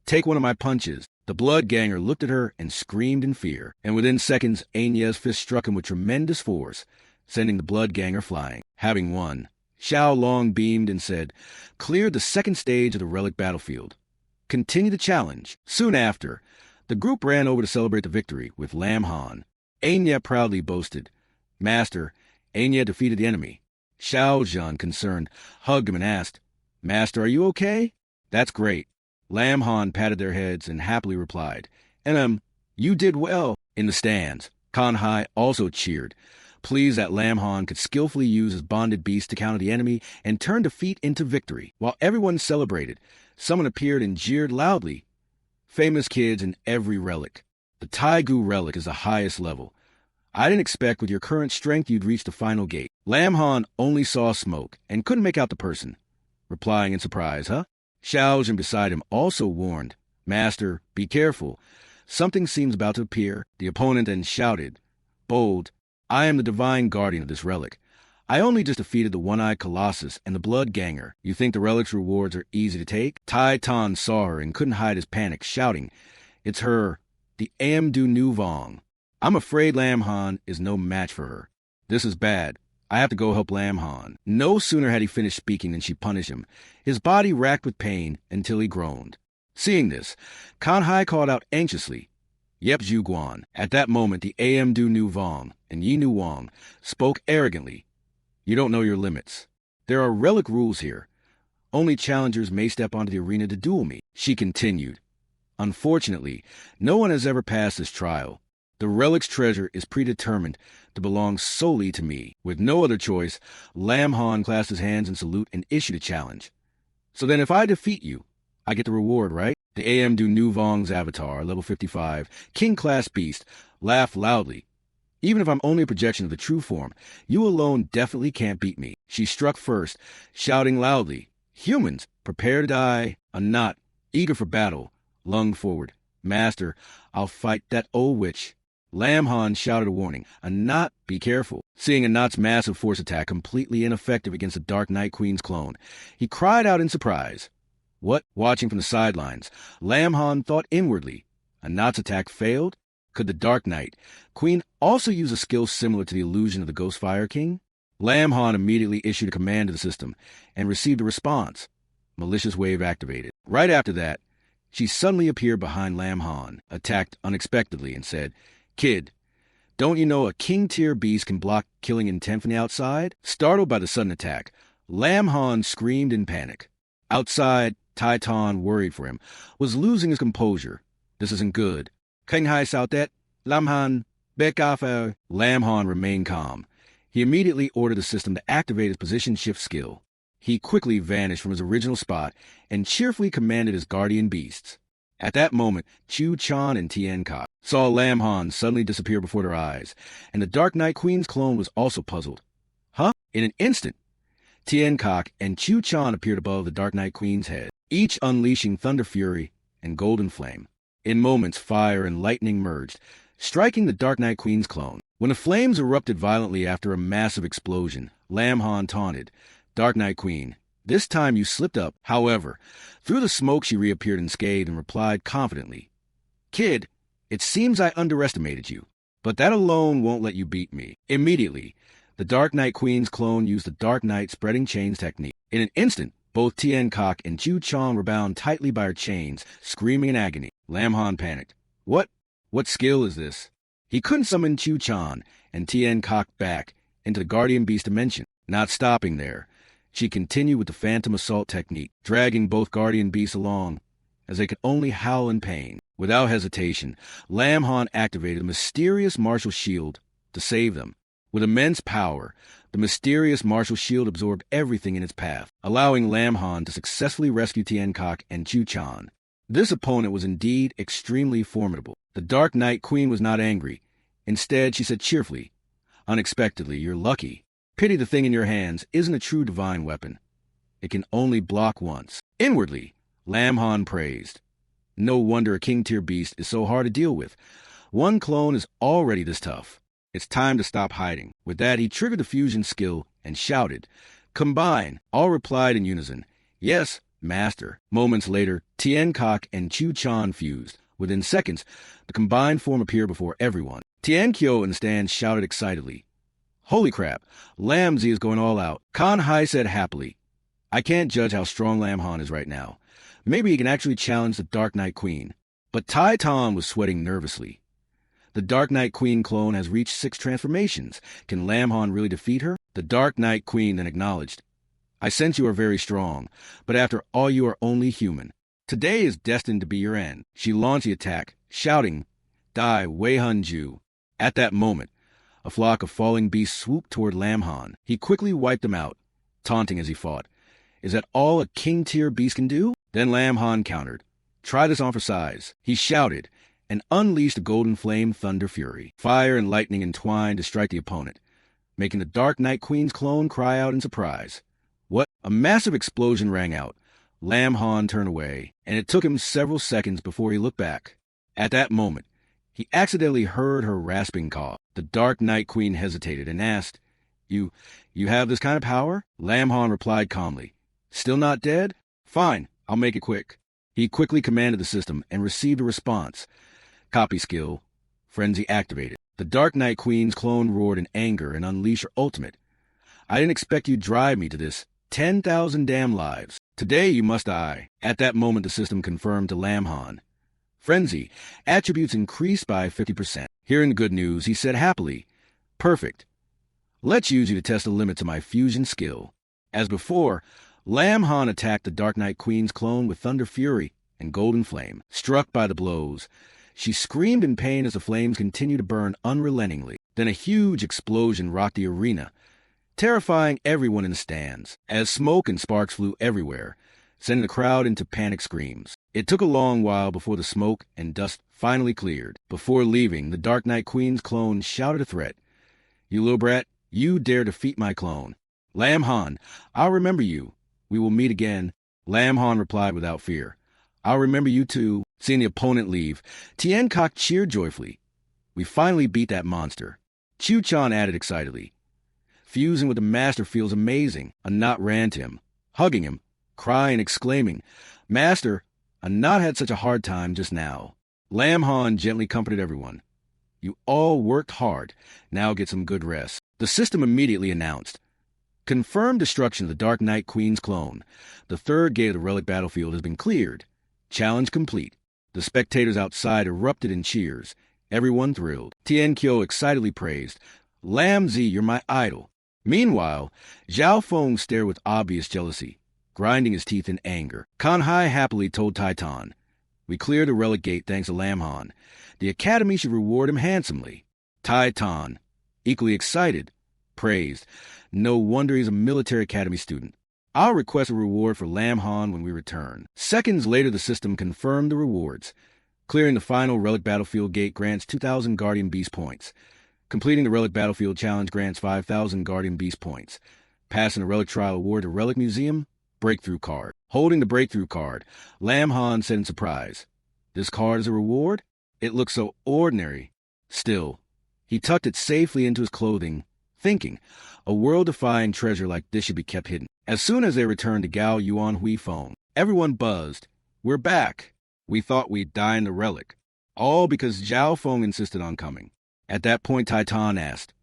Speaker 1: take one of my punches. The blood ganger looked at her and screamed in fear, and within seconds, Anya's fist struck him with tremendous force, sending the blood ganger flying. Having won, Xiao Long beamed and said, clear the second stage of the relic battlefield. Continue the challenge. Soon after, the group ran over to celebrate the victory with Lam Han. Anya proudly boasted, Master, Anya defeated the enemy. Xiao Zhan, concerned, hugged him and asked, Master, are you okay? That's great. Lam Han patted their heads and happily replied, and you did well. In the stands, Kan Hai also cheered, pleased that Lam Han could skillfully use his bonded beast to counter the enemy and turn defeat into victory. While everyone celebrated, someone appeared and jeered loudly. Famous kids in every relic. The Taigu relic is the highest level. I didn't expect with your current strength you'd reach the final gate. Lam Han only saw smoke and couldn't make out the person, replying in surprise, huh? Xiao Zhan beside him also warned, Master, be careful. Something seems about to appear. The opponent then shouted, bold, I am the divine guardian of this relic. I only just defeated the one-eyed Colossus and the blood ganger. You think the relic's rewards are easy to take? Tai Tan saw her and couldn't hide his panic, shouting, it's her, the Amdu Nu Vong. I'm afraid Lam Han is no match for her. This is bad. I have to go help Lam Han. No sooner had he finished speaking than she punished him, his body racked with pain until he groaned. Seeing this, Kan Hai called out anxiously, Yep, Zhu Guan. At that moment, the Amdu Nu Vong and Yi Nu Wang spoke arrogantly. You don't know your limits. There are relic rules here. Only challengers may step onto the arena to duel me. She continued, unfortunately, no one has ever passed this trial. The relic's treasure is predetermined to belong solely to me. With no other choice, Lam Han clasped his hands in salute and issued a challenge. So then if I defeat you, I get the reward, right? The Amdu Nu Vong's avatar, level 55, king-class beast, laughed loudly. Even if I'm only a projection of the true form, you alone definitely can't beat me. She struck first, shouting loudly, Humans, prepare to die. Anat, eager for battle, lunged forward. Master, I'll fight that old witch. Lam Han shouted a warning. Anat, be careful. Seeing Anat's massive force attack completely ineffective against the Dark Knight Queen's clone, he cried out in surprise. What? Watching from the sidelines, Lam Han thought inwardly. Anat's attack failed? Could the Dark Knight Queen also use a skill similar to the illusion of the Ghostfire King? Lam Han immediately issued a command to the system and received a response. Malicious wave activated. Right after that, she suddenly appeared behind Lam Han, attacked unexpectedly, and said, Kid, don't you know a king-tier beast can block killing intent from the outside? Startled by the sudden attack, Lam Han screamed in panic. Outside, Tai Tan, worried for him, was losing his composure. This isn't good. Keng Hai sao that? Lam Han, back off. Lam Han remained calm. He immediately ordered the system to activate his position shift skill. He quickly vanished from his original spot and cheerfully commanded his guardian beasts. At that moment, Chu Chan and Tien Ka saw Lam Han suddenly disappear before their eyes, and the Dark Knight Queen's clone was also puzzled. Huh? In an instant, Tien Ka and Chu Chan appeared above the Dark Knight Queen's head, each unleashing Thunder Fury and Golden Flame. In moments, fire and lightning merged, striking the Dark Knight Queen's clone. When the flames erupted violently after a massive explosion, Lam Han taunted, Dark Knight Queen, this time you slipped up. However, through the smoke she reappeared unscathed and replied confidently, Kid, it seems I underestimated you, but that alone won't let you beat me. Immediately, the Dark Knight Queen's clone used the Dark Knight spreading chains technique. In an instant, both Tien Kok and Chu Chan were bound tightly by her chains, screaming in agony. Lam Han panicked. What skill is this? He couldn't summon Chu Chan and Tien Kok back into the Guardian Beast dimension. Not stopping there, she continued with the Phantom Assault technique, dragging both Guardian Beasts along as they could only howl in pain. Without hesitation, Lam Han activated a mysterious martial shield to save them. With immense power, the mysterious martial shield absorbed everything in its path, allowing Lam Han to successfully rescue Tien Kok and Chu Chan. This opponent was indeed extremely formidable. The Dark Knight Queen was not angry. Instead, she said cheerfully, Unexpectedly, you're lucky. Pity the thing in your hands isn't a true divine weapon. It can only block once. Inwardly, Lam Han praised. No wonder a king-tier beast is so hard to deal with. One clone is already this tough. It's time to stop hiding. With that, he triggered the fusion skill and shouted, "Combine!" All replied in unison, "Yes, master." Moments later, Tien Kok and Chu Chan fused. Within seconds, the combined form appeared before everyone. Tien Kyo in the stand shouted excitedly, "Holy crap, Lam Z is going all out." Kan Hai said happily, "I can't judge how strong Lam Han is right now. Maybe he can actually challenge the Dark Knight Queen." But Tai Tan was sweating nervously. The Dark Knight Queen clone has reached 6 transformations. Can Lam Han really defeat her? The Dark Knight Queen then acknowledged, "I sense you are very strong, but after all you are only human. Today is destined to be your end." She launched the attack, shouting, "Die, Wei Hun Ju." At that moment, a flock of falling beasts swooped toward Lam Han. He quickly wiped them out, taunting as he fought, "Is that all a king-tier beast can do?" Then Lam Han countered, "Try this on for size." He shouted, and unleashed a golden flame thunder fury. Fire and lightning entwined to strike the opponent, making the Dark Knight Queen's clone cry out in surprise. What? A massive explosion rang out. Lam Han turned away, and it took him several seconds before he looked back. At that moment, he accidentally heard her rasping cough. The Dark Knight Queen hesitated and asked, You have this kind of power?" Lam Han replied calmly, "Still not dead? Fine, I'll make it quick." He quickly commanded the system and received a response. Copy skill. Frenzy activated. The Dark Knight Queen's clone roared in anger and unleashed her ultimate. "I didn't expect you'd drive me to this. 10,000 damn lives. Today you must die." At that moment, the system confirmed to Lam Han, "Frenzy. Attributes increased by 50%. Hearing the good news, he said happily, "Perfect. Let's use you to test the limits of my fusion skill." As before, Lam Han attacked the Dark Knight Queen's clone with Thunder Fury and Golden Flame. Struck by the blows, she screamed in pain as the flames continued to burn unrelentingly. Then a huge explosion rocked the arena, terrifying everyone in the stands, as smoke and sparks flew everywhere, sending the crowd into panic screams. It took a long while before the smoke and dust finally cleared. Before leaving, the Dark Knight Queen's clone shouted a threat. "You little brat, you dare defeat my clone. Lam Han, I'll remember you. We will meet again." Lam Han replied without fear, "I'll remember you too." Seeing the opponent leave, Tien Kok cheered joyfully. "We finally beat that monster." Chu Chan added excitedly, "Fusing with the master feels amazing." A knot ran to him, hugging him, crying and exclaiming, "Master, a knot had such a hard time just now." Lam Han gently comforted everyone. "You all worked hard. Now get some good rest." The system immediately announced, "Confirmed destruction of the Dark Knight Queen's clone. The third gate of the relic battlefield has been cleared. Challenge complete." The spectators outside erupted in cheers, everyone thrilled. Tien Kyo excitedly praised, "Lam Z, you're my idol." Meanwhile, Zhao Feng stared with obvious jealousy, grinding his teeth in anger. Kan Hai happily told Tai Tan, "We cleared the relic gate thanks to Lam Han. The Academy should reward him handsomely." Tai Tan, equally excited, praised, "No wonder he's a military academy student. I'll request a reward for Lam Han when we return." Seconds later, the system confirmed the rewards. Clearing the final Relic Battlefield gate grants 2,000 Guardian Beast points. Completing the Relic Battlefield Challenge grants 5,000 Guardian Beast points. Passing the Relic Trial Award to Relic Museum, Breakthrough card. Holding the Breakthrough card, Lam Han said in surprise, "This card is a reward? It looks so ordinary." Still, he tucked it safely into his clothing, thinking, a world-defying treasure like this should be kept hidden. As soon as they returned to Gao Yuan Hui Feng, everyone buzzed. "We're back. We thought we'd die in the relic." All because Zhao Feng insisted on coming. At that point, Tai Tan asked,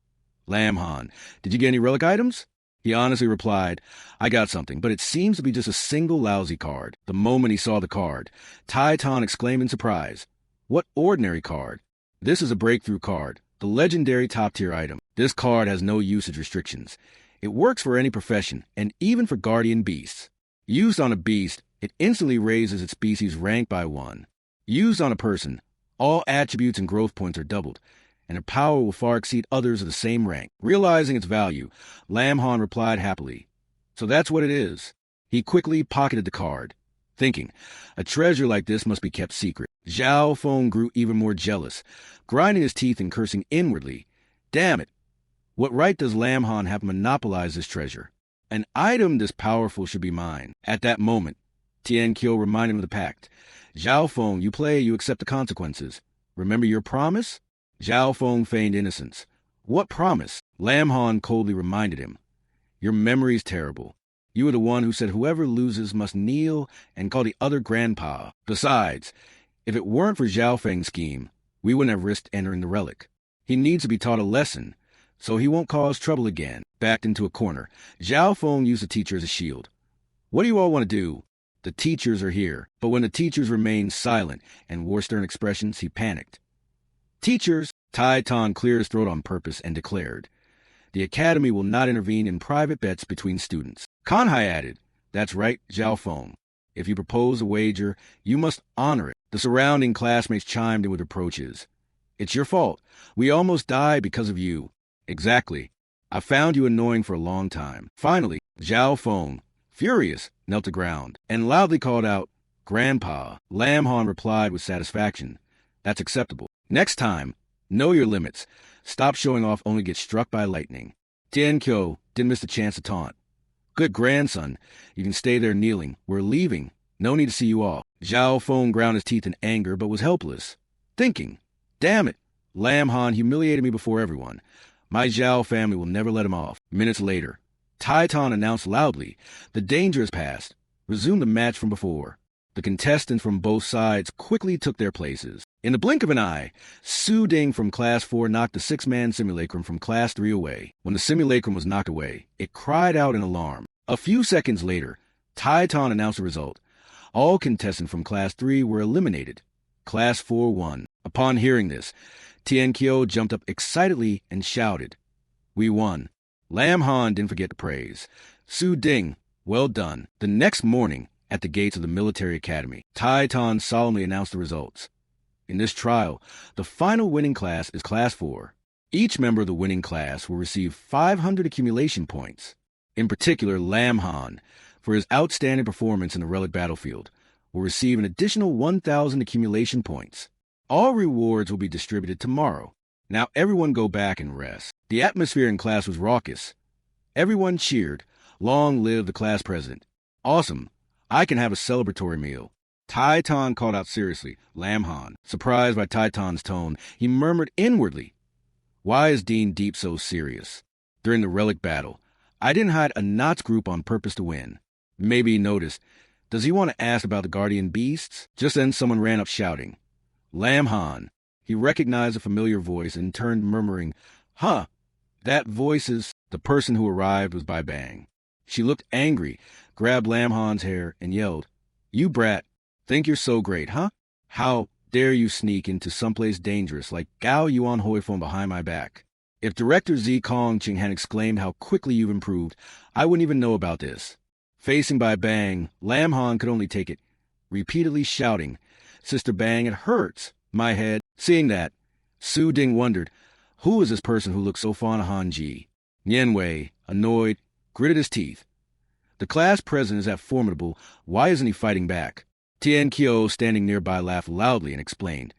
Speaker 1: "Lam Han, did you get any relic items?" He honestly replied, "I got something, but it seems to be just a single lousy card." The moment he saw the card, Tai Tan exclaimed in surprise, "What ordinary card?" "This is a breakthrough card, the legendary top-tier item. This card has no usage restrictions. It works for any profession, and even for guardian beasts. Used on a beast, it instantly raises its species rank by 1. Used on a person, all attributes and growth points are doubled, and their power will far exceed others of the same rank." Realizing its value, Lam Han replied happily, "So that's what it is." He quickly pocketed the card, thinking, a treasure like this must be kept secret. Zhao Feng grew even more jealous, grinding his teeth and cursing inwardly, "Damn it! What right does Lam Han have monopolized this treasure? An item this powerful should be mine." At that moment, Tien Kyo reminded him of the pact. "Zhao Feng, you play, you accept the consequences. Remember your promise?" Zhao Feng feigned innocence. "What promise?" Lam Han coldly reminded him. Your memory's terrible. You were the one who said whoever loses must kneel and call the other grandpa. Besides, if it weren't for Zhao Feng's scheme, we wouldn't have risked entering the relic. He needs to be taught a lesson, so he won't cause trouble again. Backed into a corner, Zhao Feng used the teacher as a shield. What do you all want to do? The teachers are here. But when the teachers remained silent and wore stern expressions, he panicked. Teachers, Tai Tan cleared his throat on purpose and declared, the academy will not intervene in private bets between students. Kanhai added, that's right, Zhao Feng. If you propose a wager, you must honor it. The surrounding classmates chimed in with reproaches. It's your fault. We almost died because of you. Exactly. I found you annoying for a long time. Finally, Zhao Feng, furious, knelt to ground and loudly called out, Grandpa. Lam Han replied with satisfaction. That's acceptable. Next time, know your limits. Stop showing off only to get struck by lightning. Tian Kyo didn't miss the chance to taunt. Good grandson. You can stay there kneeling. We're leaving. No need to see you off. Zhao Feng ground his teeth in anger but was helpless, thinking, damn it, Lam Han humiliated me before everyone. My Zhao family will never let him off. Minutes later, Tai Tan announced loudly, the danger is past. Resume the match from before. The contestants from both sides quickly took their places. In the blink of an eye, Su Ding from Class 4 knocked the 6-man simulacrum from Class 3 away. When the simulacrum was knocked away, it cried out in alarm. A few seconds later, Tai Tan announced the result. All contestants from Class 3 were eliminated. Class 4 won. Upon hearing this, Tian Kyo jumped up excitedly and shouted, we won. Lam Han didn't forget to praise. Su Ding, well done. The next morning, at the gates of the military academy, Tai Tan solemnly announced the results. In this trial, the final winning class is Class 4. Each member of the winning class will receive 500 accumulation points. In particular, Lam Han, for his outstanding performance in the relic battlefield, will receive an additional 1,000 accumulation points. All rewards will be distributed tomorrow. Now everyone go back and rest. The atmosphere in class was raucous. Everyone cheered. Long live the class president. Awesome. I can have a celebratory meal. Tai Tan called out seriously, Lam Han. Surprised by Tai Tan's tone, he murmured inwardly, why is Dean Deep so serious? During the relic battle, I didn't hide a Knots group on purpose to win. Maybe he noticed. Does he want to ask about the guardian beasts? Just then someone ran up shouting, Lam Han. He recognized a familiar voice and turned murmuring, huh, that voice is... The person who arrived was Bai Bang. She looked angry, grabbed Lam Han's hair, and yelled, you brat, think you're so great, huh? How dare you sneak into someplace dangerous like Gao Yuan Hoi from behind my back? If Director Z Kong Ching had exclaimed how quickly you've improved, I wouldn't even know about this. Facing Bai Bang, Lam Han could only take it, repeatedly shouting, Sister Bang, it hurts. My head. Seeing that, Su Ding wondered, who is this person who looks so fond of Han Ji? Yen Wei, annoyed, gritted his teeth. The class president is that formidable. Why isn't he fighting back? Tian Kyo, standing nearby, laughed loudly and explained,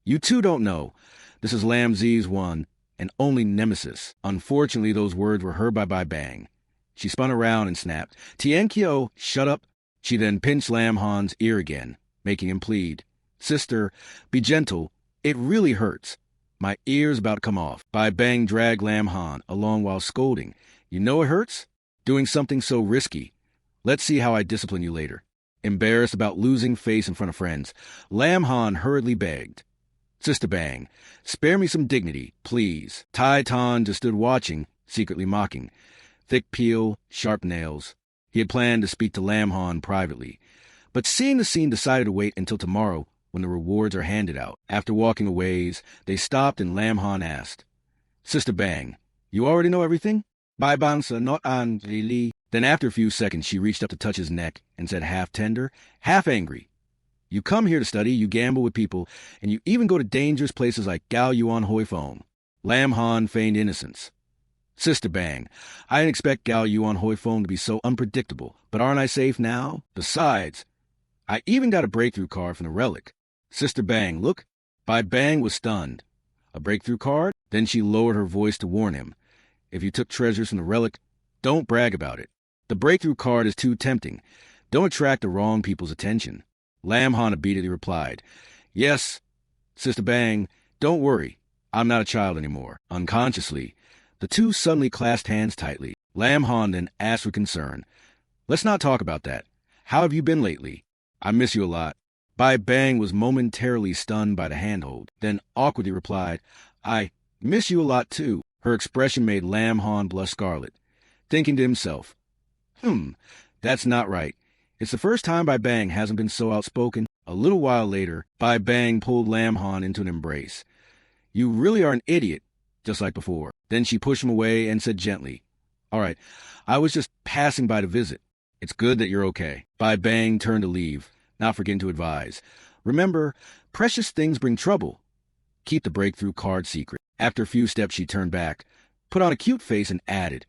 Speaker 1: you two don't know. This is Lam Zi's one and only nemesis. Unfortunately, those words were heard by Bai Bang. She spun around and snapped, Tian Kyo, shut up. She then pinched Lam Han's ear again, making him plead, sister, be gentle. It really hurts. My ear's about to come off. Bai Bang dragged Lam Han along while scolding. You know it hurts? Doing something so risky. Let's see how I discipline you later. Embarrassed about losing face in front of friends, Lam Han hurriedly begged, Sister Bang, spare me some dignity, please. Tai Tan just stood watching, secretly mocking. Thick peel, sharp nails. He had planned to speak to Lam Han privately, but seeing the scene decided to wait until tomorrow when the rewards are handed out. After walking a ways, they stopped and Lam Han asked, Sister Bang, you already know everything? Bai Bansa not an Li. Then after a few seconds, she reached up to touch his neck and said half tender, half angry, you come here to study, you gamble with people, and you even go to dangerous places like Gao Yuan Hoi Fong. Lam Han feigned innocence. Sister Bang, I didn't expect Gao Yuan Hoi Fong to be so unpredictable, but aren't I safe now? Besides, I even got a breakthrough card from the relic. Sister Bang, look. Bai Bang was stunned. A breakthrough card? Then she lowered her voice to warn him. If you took treasures from the relic, don't brag about it. The breakthrough card is too tempting. Don't attract the wrong people's attention. Lam Han obediently replied, yes, Sister Bang, don't worry. I'm not a child anymore. Unconsciously, the two suddenly clasped hands tightly. Lam Han then asked with concern, "Let's not talk about that. How have you been lately? I miss you a lot." Bai Bang was momentarily stunned by the handhold, then awkwardly replied, "I miss you a lot too." Her expression made Lam Han blush scarlet, thinking to himself, that's not right. It's the first time Bai Bang hasn't been so outspoken. A little while later, Bai Bang pulled Lam Han into an embrace. "You really are an idiot," just like before. Then she pushed him away and said gently, "All right, I was just passing by to visit. It's good that you're okay." Bai Bang turned to leave, not forgetting to advise, "Remember, precious things bring trouble. Keep the breakthrough card secret." After a few steps, she turned back, put on a cute face, and added,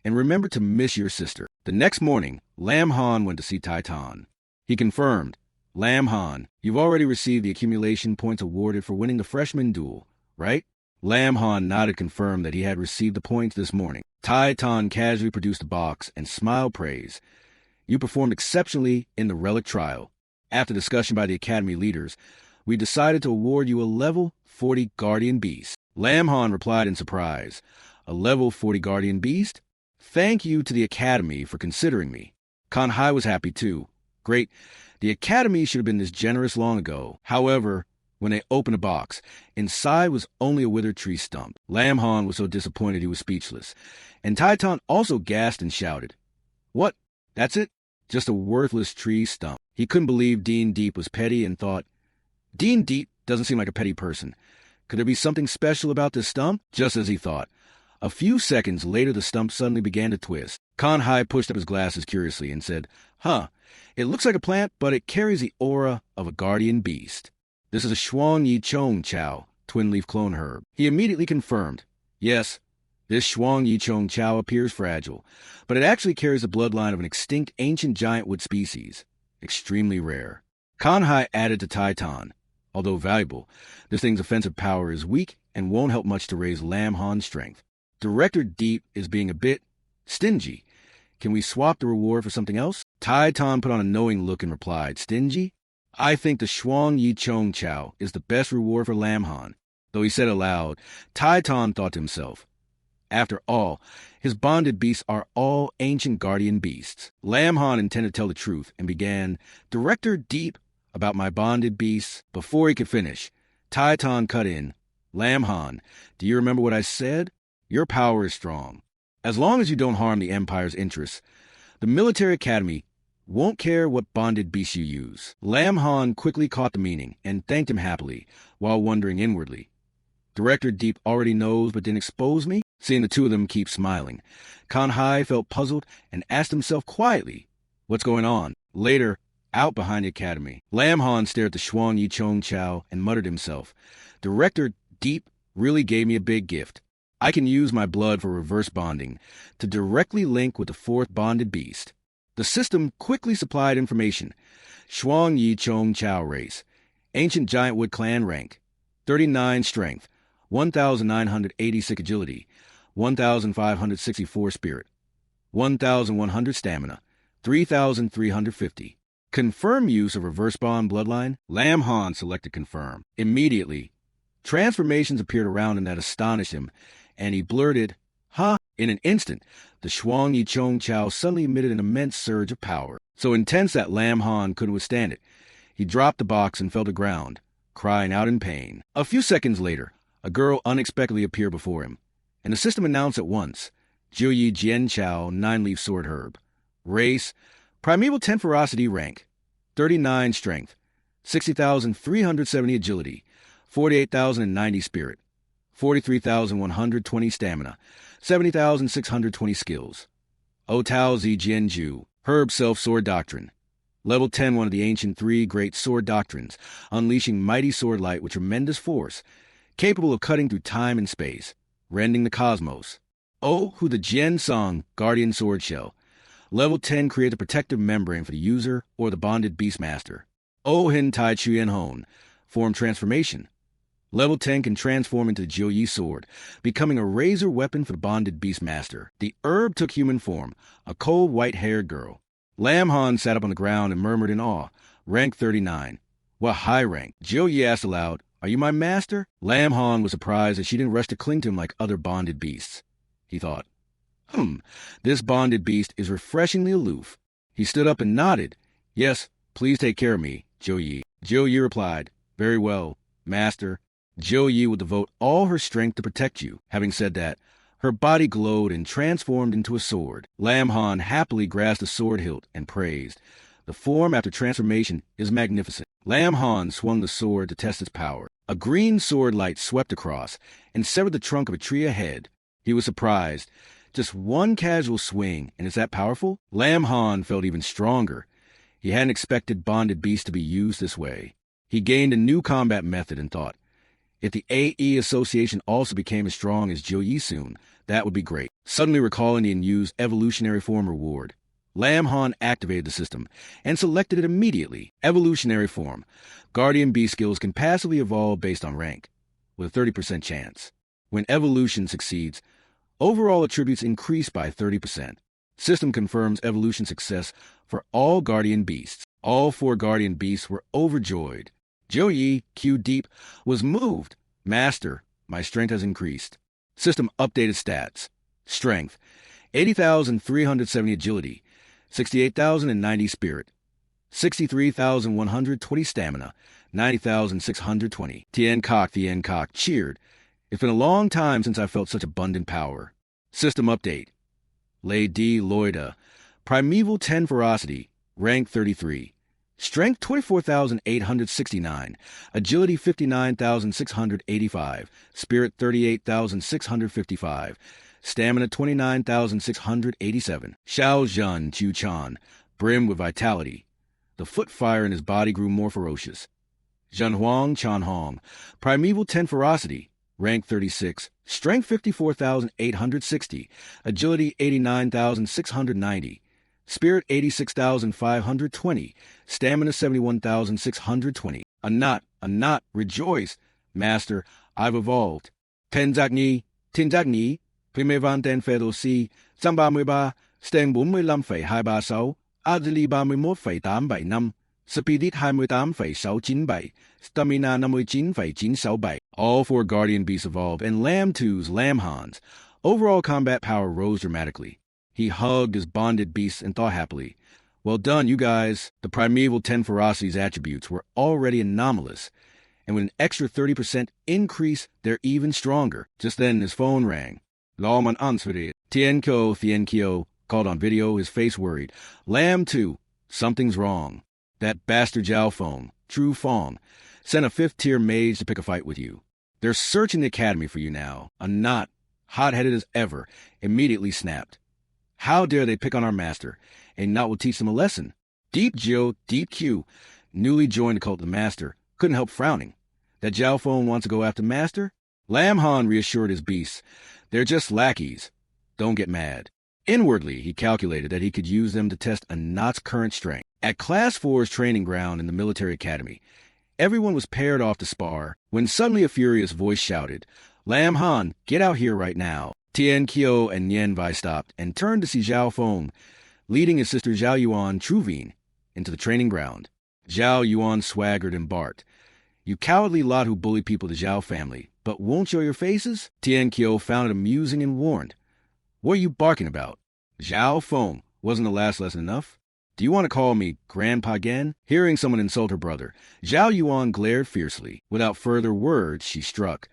Speaker 1: "And remember to miss your sister." The next morning, Lam Han went to see Taitan. He confirmed, "Lam Han, you've already received the accumulation points awarded for winning the freshman duel, right?" Lam Han nodded, confirmed that he had received the points this morning. Taitan casually produced a box and smiled praise. "You performed exceptionally in the relic trial. After discussion by the academy leaders, we decided to award you a level 40 guardian beast." Lam Han replied in surprise, "A level 40 guardian beast? Thank you to the Academy for considering me." Kan Hai was happy too. "Great. The Academy should have been this generous long ago." However, when they opened the box, inside was only a withered tree stump. Lam Han was so disappointed he was speechless. And Taitan also gasped and shouted, "What? That's it? Just a worthless tree stump." He couldn't believe Dean Deep was petty and thought, "Dean Deep doesn't seem like a petty person. Could there be something special about this stump?" Just as he thought. A few seconds later, the stump suddenly began to twist. Kan Hai pushed up his glasses curiously and said, "It looks like a plant, but it carries the aura of a guardian beast. This is a Shuang Yi Chong Chow, twin-leaf clone herb." He immediately confirmed, "Yes, this Shuang Yi Chong Chow appears fragile, but it actually carries the bloodline of an extinct ancient giant wood species. Extremely rare." Kan Hai added to Taitan, "Although valuable, this thing's offensive power is weak and won't help much to raise Lam Han's strength. Director Deep is being a bit stingy. Can we swap the reward for something else?" Taitan put on a knowing look and replied, "Stingy? I think the Shuang Yi Chong Chow is the best reward for Lam Han." Though he said aloud, Taitan thought to himself, after all, his bonded beasts are all ancient guardian beasts. Lam Han intended to tell the truth and began, "Director Deep, about my bonded beasts." Before he could finish, Taitan cut in, "Lam Han, do you remember what I said? Your power is strong. As long as you don't harm the Empire's interests, the military academy won't care what bonded beasts you use." Lam Han quickly caught the meaning and thanked him happily, while wondering inwardly, "Director Deep already knows but didn't expose me?" Seeing the two of them keep smiling, Kan Hai felt puzzled and asked himself quietly, "What's going on?" Later, out behind the academy, Lam Han stared at the Shuang Yi Chong Chow and muttered to himself, "Director Deep really gave me a big gift. I can use my blood for reverse bonding to directly link with the fourth bonded beast." The system quickly supplied information. Shuang Yi Chong Chow race, ancient giant wood clan rank, 39 strength, 1,986 agility, 1,564 spirit, 1,100 stamina, 3,350. Confirm use of reverse bond bloodline. Lam Han selected confirm. Immediately, transformations appeared around him that astonished him, and he blurted, "Huh?" In an instant, the Shuang Yi Chong Chow suddenly emitted an immense surge of power, so intense that Lam Han couldn't withstand it. He dropped the box and fell to the ground, crying out in pain. A few seconds later, a girl unexpectedly appeared before him, and the system announced at once, "Jiuyi Jian Chow, 9-leaf sword herb. Race, primeval 10 ferocity rank, 39 strength, 60,370 agility, 48,090 spirit, 43,120 stamina, 70,620 skills. Otao Zi Jianju, herb self-sword doctrine. Level 10, one of the ancient 3 great sword doctrines, unleashing mighty sword light with tremendous force, capable of cutting through time and space, rending the cosmos. Oh, Hu the Jian Song, guardian sword shell. Level 10 creates a protective membrane for the user or the bonded beastmaster. Oh Hin Tai Chuyen Hon, form transformation. Level 10 can transform into the Jiuyi sword, becoming a razor weapon for the bonded beastmaster. The herb took human form, a cold white-haired girl. Lam Han sat up on the ground and murmured in awe, rank 39. What high rank? Jiuyi asked aloud, "Are you my master?" Lam Han was surprised that she didn't rush to cling to him like other bonded beasts. He thought, This bonded beast is refreshingly aloof. He stood up and nodded. Yes, please take care of me, Zhou Yi. Zhou Yi replied, Very well, master. Zhou Yi will devote all her strength to protect you. Having said that, her body glowed and transformed into a sword. Lam Han happily grasped the sword hilt and praised. The form after transformation is magnificent. Lam Han swung the sword to test its power. A green sword light swept across and severed the trunk of a tree ahead. He was surprised. Just one casual swing, and it's that powerful? Lam Han felt even stronger. He hadn't expected bonded beasts to be used this way. He gained a new combat method and thought, if the AE Association also became as strong as Zhou Yi soon, that would be great. Suddenly recalling the unused evolutionary form reward, Lam Han activated the system and selected it immediately. Evolutionary form. Guardian Beast skills can passively evolve based on rank, with a 30% chance. When evolution succeeds, overall attributes increase by 30%. System confirms evolution success for all Guardian Beasts. All 4 Guardian Beasts were overjoyed. Zhou Yi, Q Deep, was moved. Master, my strength has increased. System updated stats. Strength, 80,370 agility, 68,090 spirit, 63,120 stamina, 90,620. Tien Kok cheered. It's been a long time since I felt such abundant power. System update. Lei Di Loida, Primeval 10 Ferocity, rank 33. Strength 24,869, agility 59,685, spirit 38,655, stamina 29,687. Xiao Zhan Chu Chan, brimmed with vitality. The foot fire in his body grew more ferocious. Zhen Huang Chan Hong, primeval 10 ferocity, rank 36, strength 54,860, agility 89,690. Spirit 86,520, stamina 71,620. A knot, rejoice. Master, I've evolved. Tenzak Ni, Primevan Den Fedo Si, Zamba Muba, Steng Bun Mui Lam Fei Hai Ba Sao, Adli Ba Mui Mo Fei Dam Bai Nam, Speedit Hai Mui Dam Fei Sao Jin Bai, Stamina Namui Jin Fei Jin Sao Bai. All 4 Guardian Beasts evolved, and Lam 2's Lam Han's overall combat power rose dramatically. He hugged his bonded beasts and thought happily, Well done, you guys. The primeval 10 ferocity's attributes were already anomalous, and with an extra 30% increase, they're even stronger. Just then his phone rang. Lawman answered it. Tien Kio called on video, his face worried. Lam 2, something's wrong. That bastard Zhao Feng, True Fong, sent a 5th-tier mage to pick a fight with you. They're searching the academy for you now. A knot, hot-headed as ever, immediately snapped. How dare they pick on our master? A knot will teach them a lesson. Deep Jiu, Deep Q, newly joined the cult of the master, couldn't help frowning. That Zhao Feng wants to go after master? Lam Han reassured his beasts. They're just lackeys. Don't get mad. Inwardly, he calculated that he could use them to test a knot's current strength. At Class 4's training ground in the military academy, everyone was paired off to spar when suddenly a furious voice shouted, Lam Han, get out here right now. Tien Kio and Nian Vai stopped and turned to see Zhao Feng, leading his sister Zhao Yuan Truvine into the training ground. Zhao Yuan swaggered and barked. You cowardly lot who bully people to Zhao family, but won't show your faces? Tien Kio found it amusing and warned. What are you barking about? Zhao Feng, wasn't the last lesson enough? Do you want to call me Grandpa again? Hearing someone insult her brother, Zhao Yuan glared fiercely. Without further words, she struck.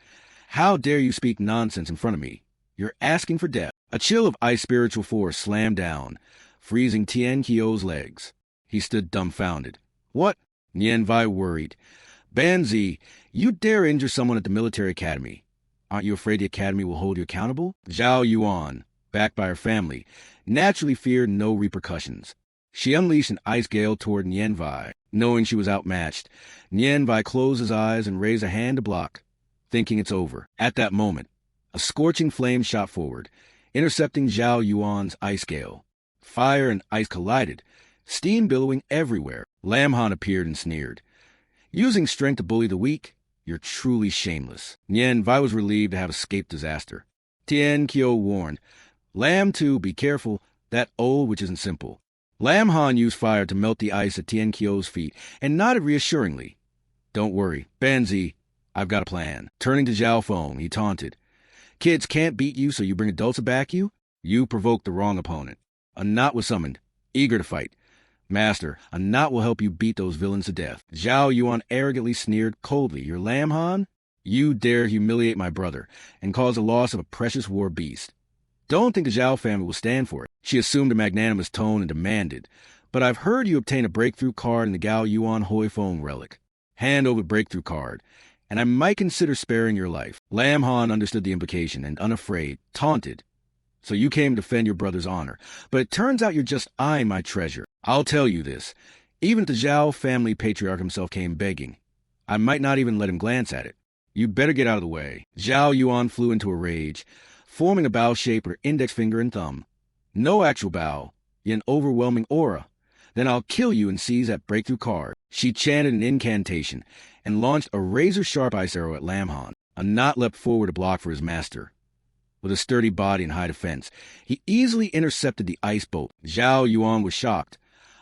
Speaker 1: How dare you speak nonsense in front of me? You're asking for death. A chill of ice spiritual force slammed down, freezing Tien Kio's legs. He stood dumbfounded. What? Nian Vai worried. Banzi, you dare injure someone at the military academy. Aren't you afraid the academy will hold you accountable? Zhao Yuan, backed by her family, naturally feared no repercussions. She unleashed an ice gale toward Nian Vai. Knowing she was outmatched, Nian Vai closed his eyes and raised a hand to block, thinking it's over. At that moment, a scorching flame shot forward, intercepting Zhao Yuan's ice gale. Fire and ice collided, steam billowing everywhere. Lam Han appeared and sneered. Using strength to bully the weak? You're truly shameless. Nian Vai was relieved to have escaped disaster. Tien Kio warned. Lam 2, be careful, that O which isn't simple. Lam Han used fire to melt the ice at Tien Kio's feet and nodded reassuringly. Don't worry, Banzi, I've got a plan. Turning to Zhao Feng, he taunted. Kids can't beat you, so you bring adults to back you? You provoked the wrong opponent. A knot was summoned, eager to fight. Master, a knot will help you beat those villains to death. Zhao Yuan arrogantly sneered coldly. Your Lam Han? You dare humiliate my brother and cause the loss of a precious war beast. Don't think the Zhao family will stand for it. She assumed a magnanimous tone and demanded, but I've heard you obtain a breakthrough card in the Gao Yuan Hoi Fong relic. Hand over the breakthrough card, and I might consider sparing your life. Lam Han understood the implication and, unafraid, taunted. So you came to defend your brother's honor, but it turns out you're just eyeing my treasure. I'll tell you this. Even if the Zhao family patriarch himself came begging, I might not even let him glance at it. You better get out of the way. Zhao Yuan flew into a rage, forming a bow shape with her index finger and thumb. No actual bow, yet an overwhelming aura. Then I'll kill you and seize that breakthrough card. She chanted an incantation and launched a razor-sharp ice arrow at Lam Han. A knot leapt forward to block for his master. With a sturdy body and high defense, he easily intercepted the ice bolt. Zhao Yuan was shocked.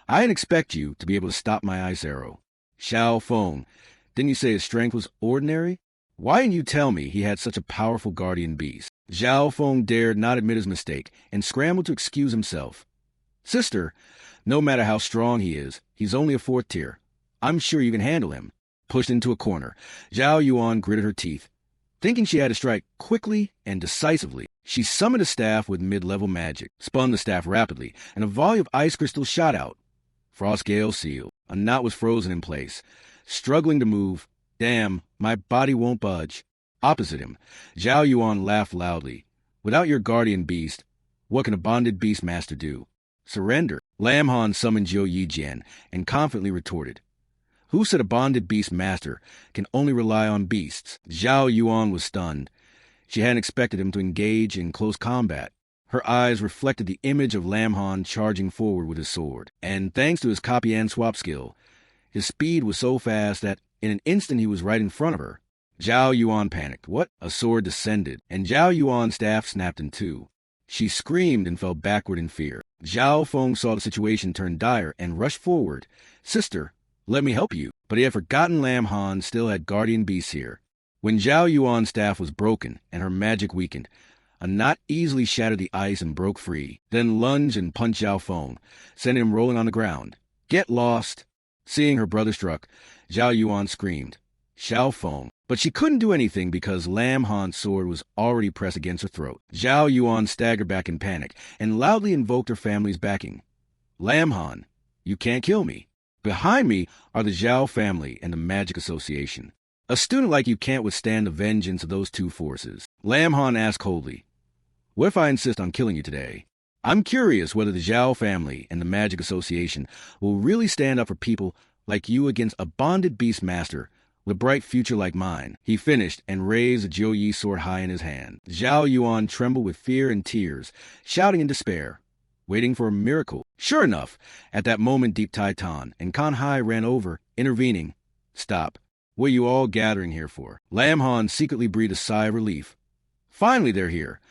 Speaker 1: I didn't expect you to be able to stop my ice arrow. Xiao Feng, didn't you say his strength was ordinary? Why didn't you tell me he had such a powerful guardian beast? Xiao Feng dared not admit his mistake and scrambled to excuse himself. Sister, no matter how strong he is, he's only a 4th tier. I'm sure you can handle him. Pushed into a corner, Zhao Yuan gritted her teeth. Thinking she had to strike quickly and decisively, she summoned a staff with mid-level magic, spun the staff rapidly, and a volley of ice crystals shot out. Frost Gale sealed. A knot was frozen in place. Struggling to move, damn, my body won't budge. Opposite him, Zhao Yuan laughed loudly. Without your guardian beast, what can a bonded beast master do? Surrender. Lam Han summoned Zhou Yijian and confidently retorted. Who said a bonded beast master can only rely on beasts? Zhao Yuan was stunned. She hadn't expected him to engage in close combat. Her eyes reflected the image of Lam Han charging forward with his sword. And thanks to his copy and swap skill, his speed was so fast that in an instant he was right in front of her. Zhao Yuan panicked. What? A sword descended, and Zhao Yuan's staff snapped in two. She screamed and fell backward in fear. Xiao Feng saw the situation turn dire and rushed forward. Sister, let me help you. But he had forgotten Lam Han still had guardian beasts here. When Zhao Yuan's staff was broken and her magic weakened, a knot easily shattered the ice and broke free, then lunged and punched Xiao Feng, sending him rolling on the ground. Get lost! Seeing her brother struck, Zhao Yuan screamed, Xiao Feng. But she couldn't do anything because Lam Han's sword was already pressed against her throat. Zhao Yuan staggered back in panic and loudly invoked her family's backing. Lam Han, you can't kill me. Behind me are the Zhao family and the Magic Association. A student like you can't withstand the vengeance of those two forces. Lam Han asked coldly, what if I insist on killing you today? I'm curious whether the Zhao family and the Magic Association will really stand up for people like you against a bonded beast master with a bright future like mine. He finished and raised the Jiu Yi sword high in his hand. Zhao Yuan trembled with fear and tears, shouting in despair, waiting for a miracle. Sure enough, at that moment Deep Tai Tan and Kan Hai ran over, intervening. Stop. What are you all gathering here for? Lam Han secretly breathed a sigh of relief. Finally they're here.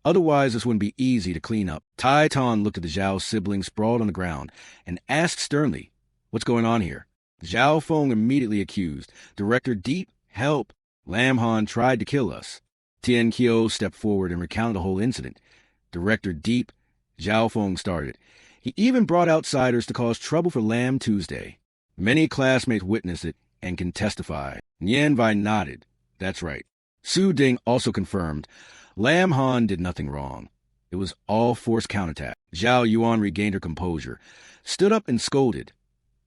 Speaker 1: Otherwise this wouldn't be easy to clean up. Tai Tan looked at the Zhao siblings sprawled on the ground and asked sternly, what's going on here? Xiao Feng immediately accused, Director Deep, help. Lam Han tried to kill us. Tian Qiu stepped forward and recounted the whole incident. Director Deep, Xiao Feng started. He even brought outsiders to cause trouble for Lam Tuesday. Many classmates witnessed it and can testify. Nian Vai nodded. That's right. Su Ding also confirmed. Lam Han did nothing wrong. It was all forced counterattack. Zhao Yuan regained her composure, stood up and scolded.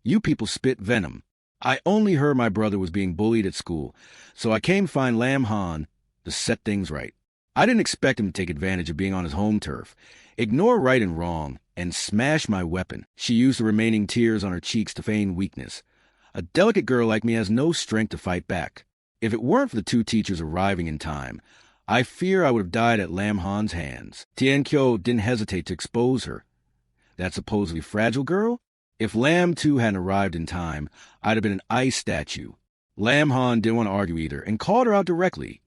Speaker 1: You people spit venom. I only heard my brother was being bullied at school, so I came to find Lam Han to set things right. I didn't expect him to take advantage of being on his home turf, ignore right and wrong, and smash my weapon. She used the remaining tears on her cheeks to feign weakness. A delicate girl like me has no strength to fight back. If it weren't for the two teachers arriving in time, I fear I would have died at Lam Han's hands. Tian Qiu didn't hesitate to expose her. That supposedly fragile girl? If Lam too hadn't arrived in time, I'd have been an ice statue. Lam Han didn't want to argue either and called her out directly.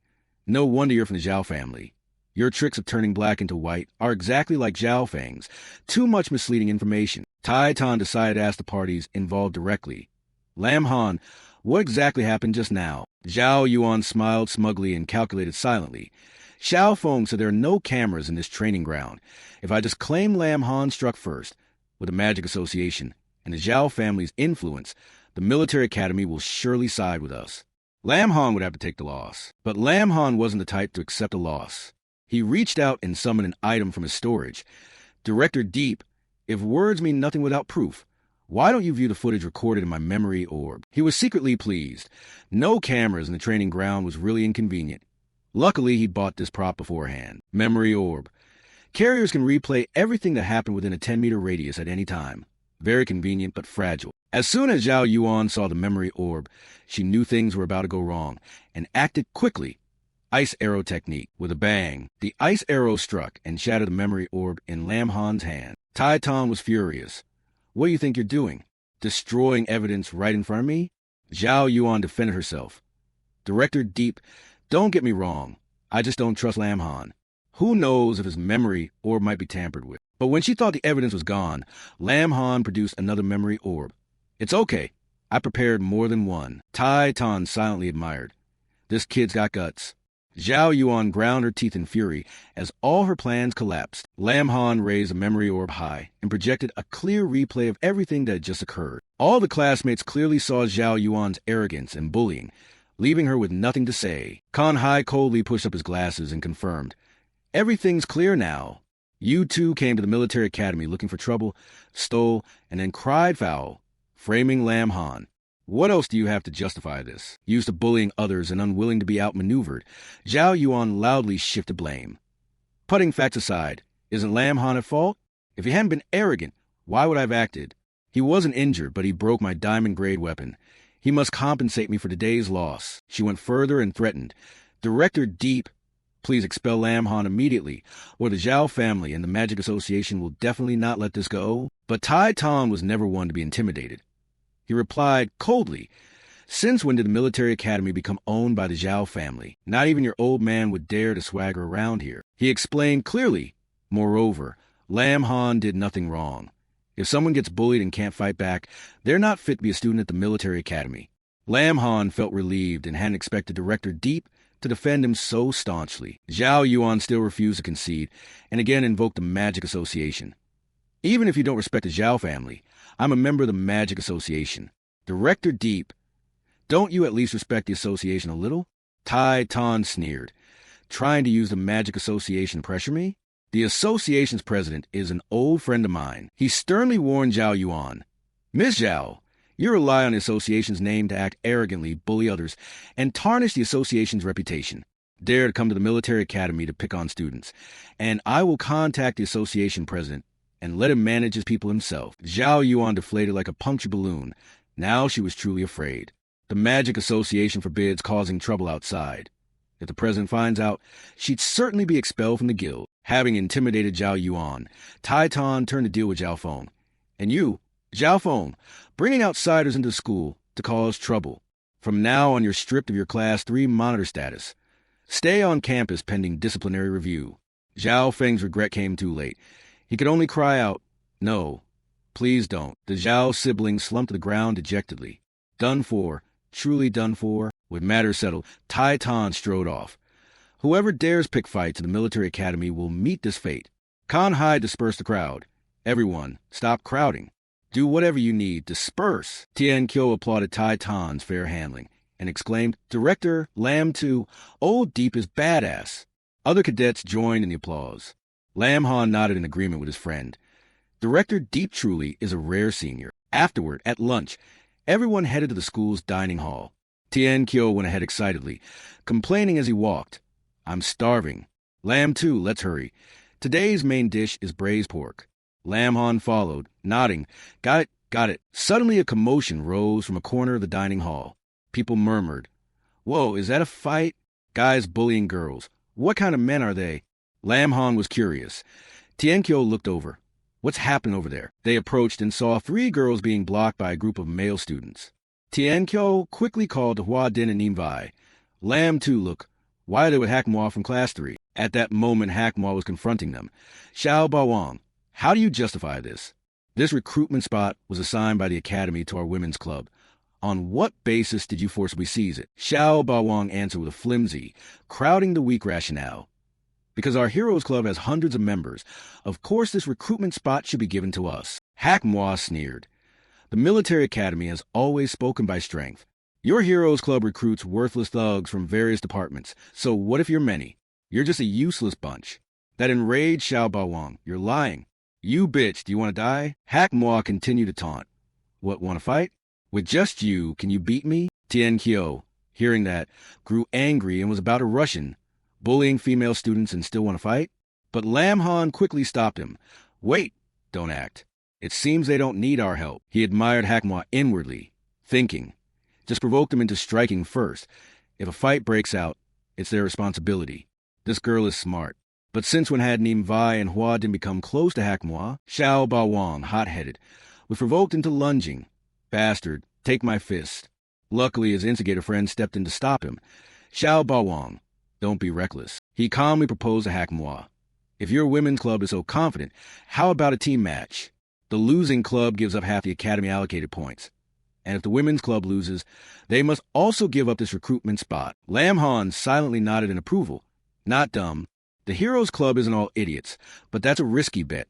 Speaker 1: No wonder you're from the Zhao family. Your tricks of turning black into white are exactly like Zhao Feng's. Too much misleading information. Tai Tan decided to ask the parties involved directly. Lam Han, what exactly happened just now? Zhao Yuan smiled smugly and calculated silently. Xiao Feng said there are no cameras in this training ground. If I just claim Lam Han struck first, with a magic association, and the Zhao family's influence, the military academy will surely side with us. Lam Han would have to take the loss. But Lam Han wasn't the type to accept a loss. He reached out and summoned an item from his storage. Director Deep, if words mean nothing without proof, why don't you view the footage recorded in my memory orb? He was secretly pleased. No cameras in the training ground was really inconvenient. Luckily, he'd bought this prop beforehand. Memory orb. Carriers can replay everything that happened within a 10-meter radius at any time. Very convenient, but fragile. As soon as Zhao Yuan saw the memory orb, she knew things were about to go wrong, and acted quickly. Ice arrow technique. With a bang, the ice arrow struck and shattered the memory orb in Lam Han's hand. Tai Tan was furious. What do you think you're doing? Destroying evidence right in front of me? Zhao Yuan defended herself. Director Deep, don't get me wrong. I just don't trust Lam Han. Who knows if his memory orb might be tampered with? But when she thought the evidence was gone, Lam Han produced another memory orb. It's okay. I prepared more than one. Tai Tan silently admired. This kid's got guts. Zhao Yuan ground her teeth in fury as all her plans collapsed. Lam Han raised a memory orb high and projected a clear replay of everything that had just occurred. All the classmates clearly saw Zhao Yuan's arrogance and bullying, leaving her with nothing to say. Kan Hai coldly pushed up his glasses and confirmed, everything's clear now. You two came to the military academy looking for trouble, stole, and then cried foul, framing Lam Han. What else do you have to justify this? Used to bullying others and unwilling to be outmaneuvered, Zhao Yuan loudly shifted blame. Putting facts aside, isn't Lam Han at fault? If he hadn't been arrogant, why would I have acted? He wasn't injured, but he broke my diamond-grade weapon. He must compensate me for today's loss. She went further and threatened. Director Deep, please expel Lam Han immediately, or the Zhao family and the Magic Association will definitely not let this go. But Tai Tan was never one to be intimidated. He replied coldly, since when did the military academy become owned by the Zhao family? Not even your old man would dare to swagger around here. He explained clearly. Moreover, Lam Han did nothing wrong. If someone gets bullied and can't fight back, they're not fit to be a student at the military academy. Lam Han felt relieved and hadn't expected Director Deep to defend him so staunchly. Zhao Yuan still refused to concede and again invoked the Magic Association. Even if you don't respect the Zhao family, I'm a member of the Magic Association. Director Deep, don't you at least respect the association a little? Tai Tan sneered. Trying to use the Magic Association to pressure me? The association's president is an old friend of mine. He sternly warned Zhao Yuan. Miss Zhao, you rely on the association's name to act arrogantly, bully others, and tarnish the association's reputation. Dare to come to the military academy to pick on students, and I will contact the association president and let him manage his people himself. Zhao Yuan deflated like a punctured balloon. Now she was truly afraid. The Magic Association forbids causing trouble outside. If the president finds out, she'd certainly be expelled from the guild. Having intimidated Zhao Yuan, Tai Tan turned to deal with Zhao Feng. And you, Zhao Feng, bringing outsiders into school to cause trouble. From now on, you're stripped of your Class 3 monitor status. Stay on campus pending disciplinary review. Zhao Feng's regret came too late. He could only cry out, no, please don't. The Zhao siblings slumped to the ground dejectedly. Done for, truly done for. With matters settled, Tai Tan strode off. Whoever dares pick fights in the military academy will meet this fate. Kan Hai dispersed the crowd. Everyone, stop crowding. Do whatever you need. Disperse. Tian Kyo applauded Tai Tan's fair handling and exclaimed, Director Lam 2, Old Deep is badass. Other cadets joined in the applause. Lam Han nodded in agreement with his friend. Director Deep truly is a rare senior. Afterward, at lunch, everyone headed to the school's dining hall. Tian Kyo went ahead excitedly, complaining as he walked. I'm starving. Lam 2, let's hurry. Today's main dish is braised pork. Lam Han followed, nodding. Got it. Suddenly a commotion rose from a corner of the dining hall. People murmured. Whoa, is that a fight? Guys bullying girls. What kind of men are they? Lam Han was curious. Tian Kyo looked over. What's happening over there? They approached and saw 3 girls being blocked by a group of male students. Tian Kyo quickly called to Hua Din and Nim Vai. Lam 2, look. Why are they with Hakmwa from Class 3? At that moment, Hakmwa was confronting them. Xiao Bawang, how do you justify this? This recruitment spot was assigned by the Academy to our women's club. On what basis did you forcibly seize it? Xiao Bawang answered with a flimsy, crowding the weak rationale. Because our Heroes Club has hundreds of members. Of course, this recruitment spot should be given to us. Hakmwa sneered. The military academy has always spoken by strength. Your Heroes Club recruits worthless thugs from various departments. So what if you're many? You're just a useless bunch. That enraged Xiao Baowang. You're lying. You bitch, do you want to die? Hakmwa continued to taunt. What, want to fight? With just you, can you beat me? Tian Kyo, hearing that, grew angry and was about to rush in, bullying female students and still want to fight? But Lam Han quickly stopped him. Wait, don't act. It seems they don't need our help. He admired Hakmwa inwardly, thinking. Just provoked him into striking first. If a fight breaks out, it's their responsibility. This girl is smart. But since when had Nim Vai and Hua Din become close to Hakmwa, Xiao Baowang, hot-headed, was provoked into lunging. Bastard, take my fist. Luckily, his instigator friend stepped in to stop him. Xiao Baowang, don't be reckless. He calmly proposed to Hakmwa. If your women's club is so confident, how about a team match? The losing club gives up half the academy allocated points. And if the women's club loses, they must also give up this recruitment spot. Lam Han silently nodded in approval. Not dumb. The Heroes Club isn't all idiots, but that's a risky bet.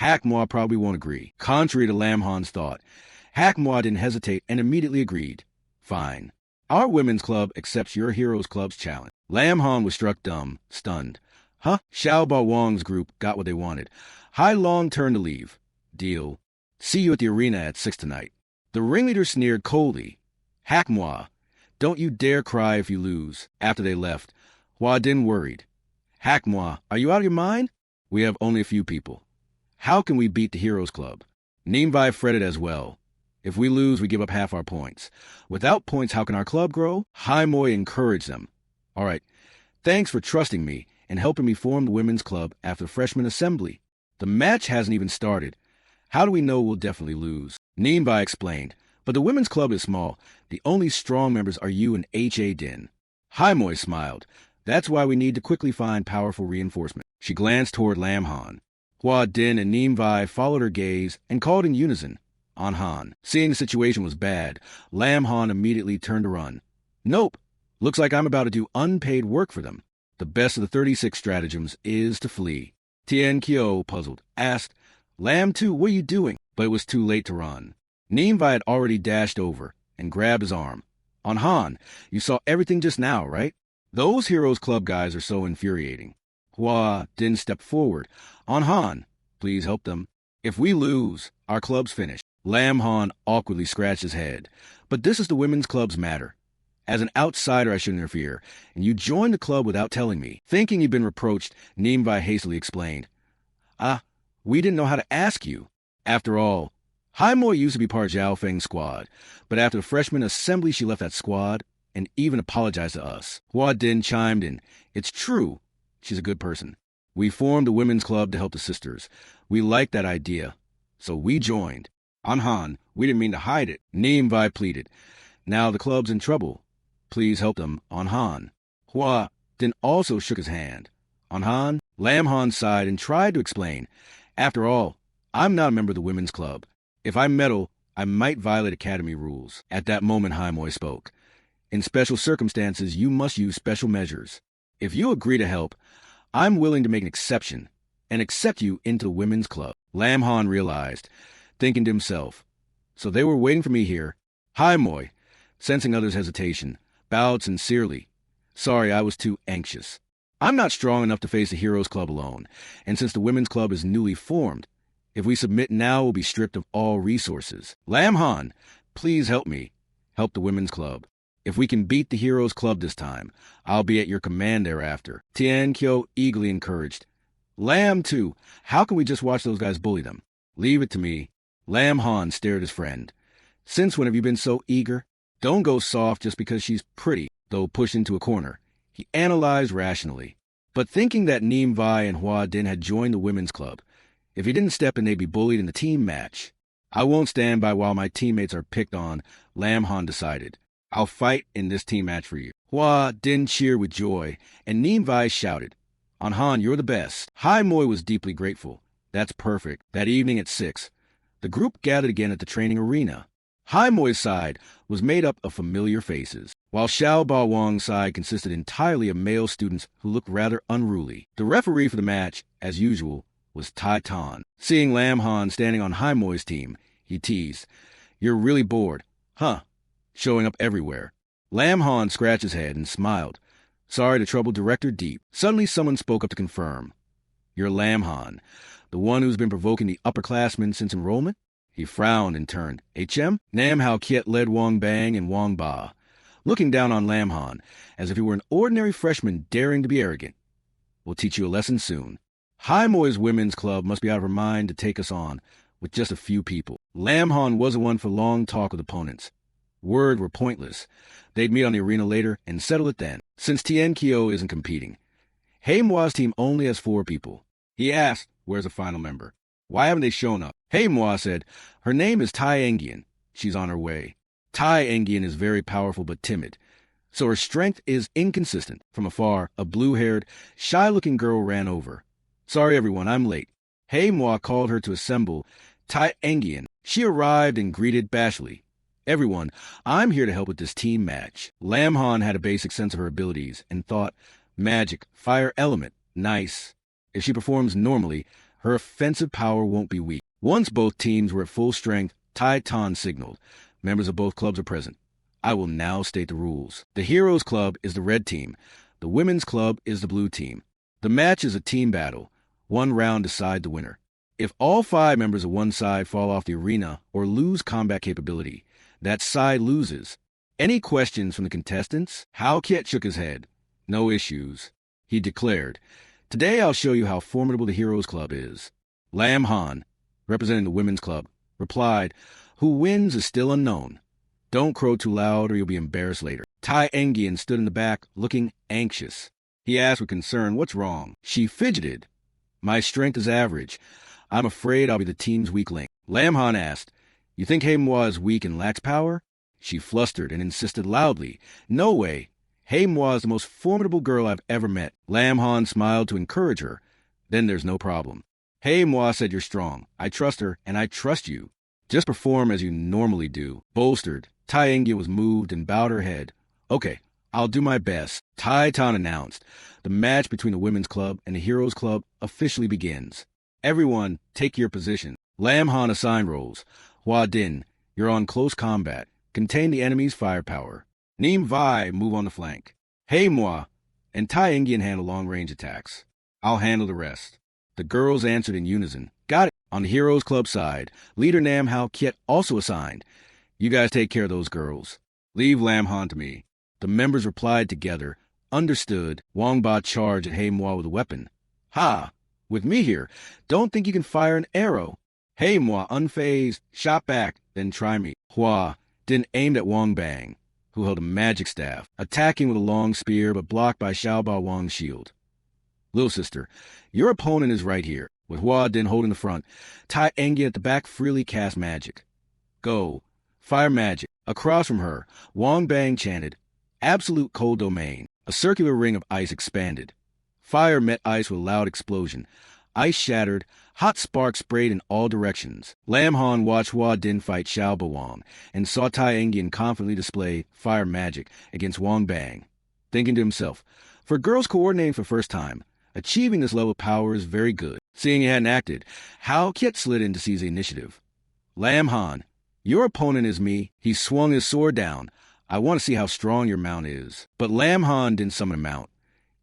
Speaker 1: Hakmwa probably won't agree. Contrary to Lam Han's thought, Hakmwa didn't hesitate and immediately agreed. Fine. Our women's club accepts your Heroes Club's challenge. Lam Han was struck dumb, stunned. Huh? Xiao Baowang's group got what they wanted. Hai Long turned to leave. Deal. See you at the arena at 6 tonight. The ringleader sneered coldly. Hakmwa, don't you dare cry if you lose. After they left, Hua Din worried. Hakmwa, are you out of your mind? We have only a few people. How can we beat the Heroes Club? Nim Vai fretted as well. If we lose, we give up half our points. Without points, how can our club grow? Hai Moi encouraged them. All right, thanks for trusting me and helping me form the women's club after the freshman assembly. The match hasn't even started. How do we know we'll definitely lose? Nim Vai explained. But the women's club is small. The only strong members are you and H.A. Din. Hai Moi smiled. That's why we need to quickly find powerful reinforcement. She glanced toward Lam Han. Hua Din and Nim Vai followed her gaze and called in unison. On Han. Seeing the situation was bad, Lam Han immediately turned to run. Nope. Looks like I'm about to do unpaid work for them. The best of the 36 stratagems is to flee. Tian Kyo, puzzled, asked, Lam too, what are you doing? But it was too late to run. Nim Vai had already dashed over and grabbed his arm. On Han, you saw everything just now, right? Those Heroes Club guys are so infuriating. Hua Din stepped forward. On Han, please help them. If we lose, our club's finished. Lam Han awkwardly scratched his head. But this is the women's club's matter. As an outsider, I should interfere, and you joined the club without telling me. Thinking he'd been reproached, Nim Vai hastily explained. We didn't know how to ask you. After all, Hai Moi used to be part of Zhao Feng's squad, but after the freshman assembly, she left that squad and even apologized to us. Hua Din chimed in. It's true. She's a good person. We formed the women's club to help the sisters. We liked that idea, so we joined. On Han, we didn't mean to hide it. Nim Vai pleaded. Now the club's in trouble. Please help them. On Han. Hua Din also shook his hand. On Han, Lam Han sighed and tried to explain. After all, I'm not a member of the women's club. If I meddle, I might violate academy rules. At that moment, Hai Moi spoke. In special circumstances, you must use special measures. If you agree to help, I'm willing to make an exception and accept you into the women's club. Lam Han realized, thinking to himself, so they were waiting for me here. Hai Moi, sensing others' hesitation, bowed sincerely. Sorry, I was too anxious. I'm not strong enough to face the Heroes Club alone, and since the women's club is newly formed, if we submit now, we'll be stripped of all resources. Lam Han, please help me. Help the women's club. If we can beat the Heroes Club this time, I'll be at your command thereafter. Tian Kyo eagerly encouraged. Lam, too. How can we just watch those guys bully them? Leave it to me. Lam Han stared at his friend. Since when have you been so eager? Don't go soft just because she's pretty, though pushed into a corner. He analyzed rationally. But thinking that Nim Vai and Hua Din had joined the women's club, if he didn't step in, they'd be bullied in the team match. I won't stand by while my teammates are picked on, Lam Han decided. I'll fight in this team match for you. Hua Din cheered with joy, and Nim Vai shouted, On Han, you're the best. Hai Moi was deeply grateful. That's perfect. That evening at 6, the group gathered again at the training arena. Moi's side was made up of familiar faces, while Xiao Ba Wang's side consisted entirely of male students who looked rather unruly. The referee for the match, as usual, was Tai Tan. Seeing Lam Han standing on Moi's team, he teased, "You're really bored, huh? Showing up everywhere." Lam Han scratched his head and smiled. Sorry to trouble Director Deep. Suddenly someone spoke up to confirm. "You're Lam Han, the one who's been provoking the upperclassmen since enrollment?" He frowned and turned. "HM?" Nam Hao Kiet led Wang Bang and Wang Ba, looking down on Lam Han as if he were an ordinary freshman daring to be arrogant. "We'll teach you a lesson soon. Moi's women's club must be out of her mind to take us on with just a few people." Lam Han wasn't one for long talk with opponents. Words were pointless. They'd meet on the arena later and settle it then. Since Tien Kyo isn't competing, Moi's team only has 4 people. He asked, "Where's the final member? Why haven't they shown up?" Moi said, "Her name is Tai Engian. She's on her way." Tai Engian is very powerful but timid, so her strength is inconsistent. From afar, a blue-haired, shy-looking girl ran over. "Sorry, everyone, I'm late." Moi called her to assemble Tai Engian. She arrived and greeted bashfully, "Everyone, I'm here to help with this team match." Lam Han had a basic sense of her abilities and thought, magic, fire element, nice. If she performs normally, her offensive power won't be weak. Once both teams were at full strength, Tai Tan signaled. Members of both clubs are present. I will now state the rules. The Heroes Club is the red team. The Women's Club is the blue team. The match is a team battle. 1 round decide the winner. If all 5 members of one side fall off the arena or lose combat capability, that side loses. Any questions from the contestants? Hao Kiet shook his head. No issues. He declared, "Today I'll show you how formidable the Heroes Club is." Lam Han, representing the Women's Club, replied, "Who wins is still unknown. Don't crow too loud or you'll be embarrassed later." Tai Engian stood in the back, looking anxious. He asked with concern, "What's wrong?" She fidgeted. "My strength is average. I'm afraid I'll be the team's weak link." Lam Han asked, "You think Moi is weak and lacks power?" She flustered and insisted loudly, "No way. Moi is the most formidable girl I've ever met." Lam Han smiled to encourage her. "Then there's no problem. Moi said you're strong. I trust her, and I trust you. Just perform as you normally do." Bolstered, Tai Engian was moved and bowed her head. "Okay, I'll do my best." Tai Tan announced, "The match between the Women's Club and the Heroes Club officially begins. Everyone, take your position." Lam Han assigned roles. Hua Din, you're on close combat. Contain the enemy's firepower. Neem Vai, move on the flank. Moi and Tai Engian handle long-range attacks. I'll handle the rest. The girls answered in unison. Got it. On the Heroes Club side, leader Nam Hao Kiet also assigned. You guys take care of those girls. Leave Lam Han to me. The members replied together. Understood. Wang Ba charged at Moi with a weapon. Ha! With me here, don't think you can fire an arrow. Moi, unfazed, shot back, then try me. Hua then aimed at Wang Bang, who held a magic staff, attacking with a long spear but blocked by Xiao Ba Wang's shield. Little sister, your opponent is right here. With Hua Din holding the front, Tai Engian at the back freely cast magic. Go. Fire magic. Across from her, Wang Bang chanted, Absolute cold domain. A circular ring of ice expanded. Fire met ice with a loud explosion. Ice shattered. Hot sparks sprayed in all directions. Lam Han watched Hua Din fight Xiao Bawang and saw Tai Engian confidently display fire magic against Wang Bang. Thinking to himself, for girls coordinating for the first time, achieving this level of power is very good. Seeing he hadn't acted, Hao Kiet slid in to seize the initiative. Lam Han, your opponent is me. He swung his sword down. I want to see how strong your mount is. But Lam Han didn't summon a mount.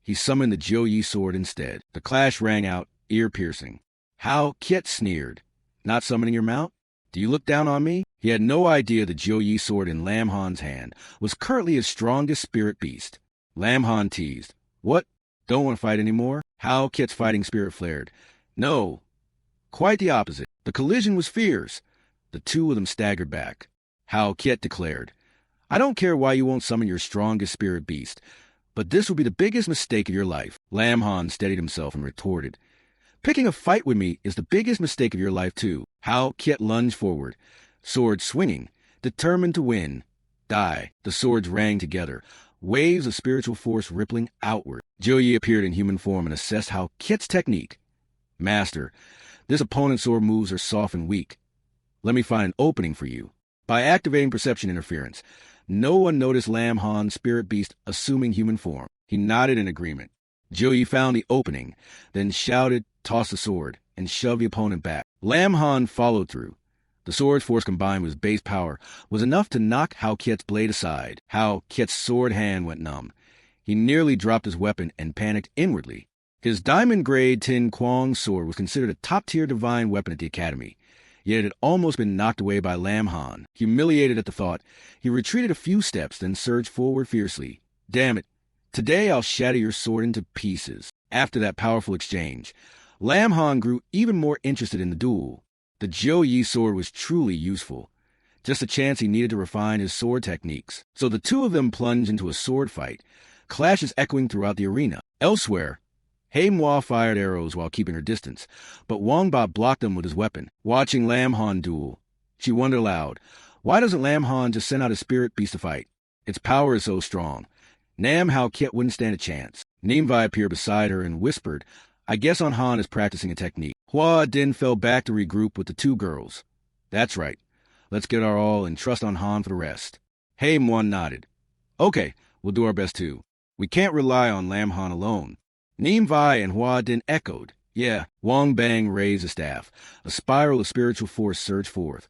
Speaker 1: He summoned the Jiu Yi sword instead. The clash rang out, ear-piercing. Hao Kiet sneered. Not summoning your mount? Do you look down on me? He had no idea the Jiu Yi sword in Lam Han's hand was currently his strongest spirit beast. Lam Han teased. What? Don't want to fight anymore? Hao Kiet's fighting spirit flared. No. Quite the opposite. The collision was fierce. The two of them staggered back. Hao Kiet declared, I don't care why you won't summon your strongest spirit beast, but this will be the biggest mistake of your life. Lam Han steadied himself and retorted, Picking a fight with me is the biggest mistake of your life, too. Hao Kiet lunged forward, sword swinging, determined to win. Die. The swords rang together, waves of spiritual force rippling outward. Jiu Yi appeared in human form and assessed Hao Kiet's technique. Master, this opponent's sword moves are soft and weak. Let me find an opening for you. By activating perception interference, no one noticed Lam Han's spirit beast assuming human form. He nodded in agreement. Jiu found the opening, then shouted, tossed the sword, and shoved the opponent back. Lam Han followed through. The sword's force combined with his base power was enough to knock Hao Kiet's blade aside. Hao Kiet's sword hand went numb. He nearly dropped his weapon and panicked inwardly. His diamond-grade Tin Kwang sword was considered a top-tier divine weapon at the academy, yet it had almost been knocked away by Lam Han. Humiliated at the thought, he retreated a few steps, then surged forward fiercely. Damn it! Today I'll shatter your sword into pieces. After that powerful exchange, Lam Han grew even more interested in the duel. The Jiu Yi sword was truly useful. Just a chance he needed to refine his sword techniques. So the two of them plunged into a sword fight, clashes echoing throughout the arena. Elsewhere, Manhwa fired arrows while keeping her distance, but Wang Ba blocked them with his weapon. Watching Lam Han duel, she wondered aloud, why doesn't Lam Han just send out his spirit beast to fight? Its power is so strong. Nam Hao Kiet wouldn't stand a chance. Nimvi appeared beside her and whispered, I guess Han is practicing a technique. Hua Din fell back to regroup with the two girls. That's right. Let's get our all and trust on Han for the rest. Manhwa nodded. Okay, we'll do our best too. We can't rely on Lam Han alone. Nimvi and Hua Din echoed. Yeah. Wang Bang raised a staff. A spiral of spiritual force surged forth.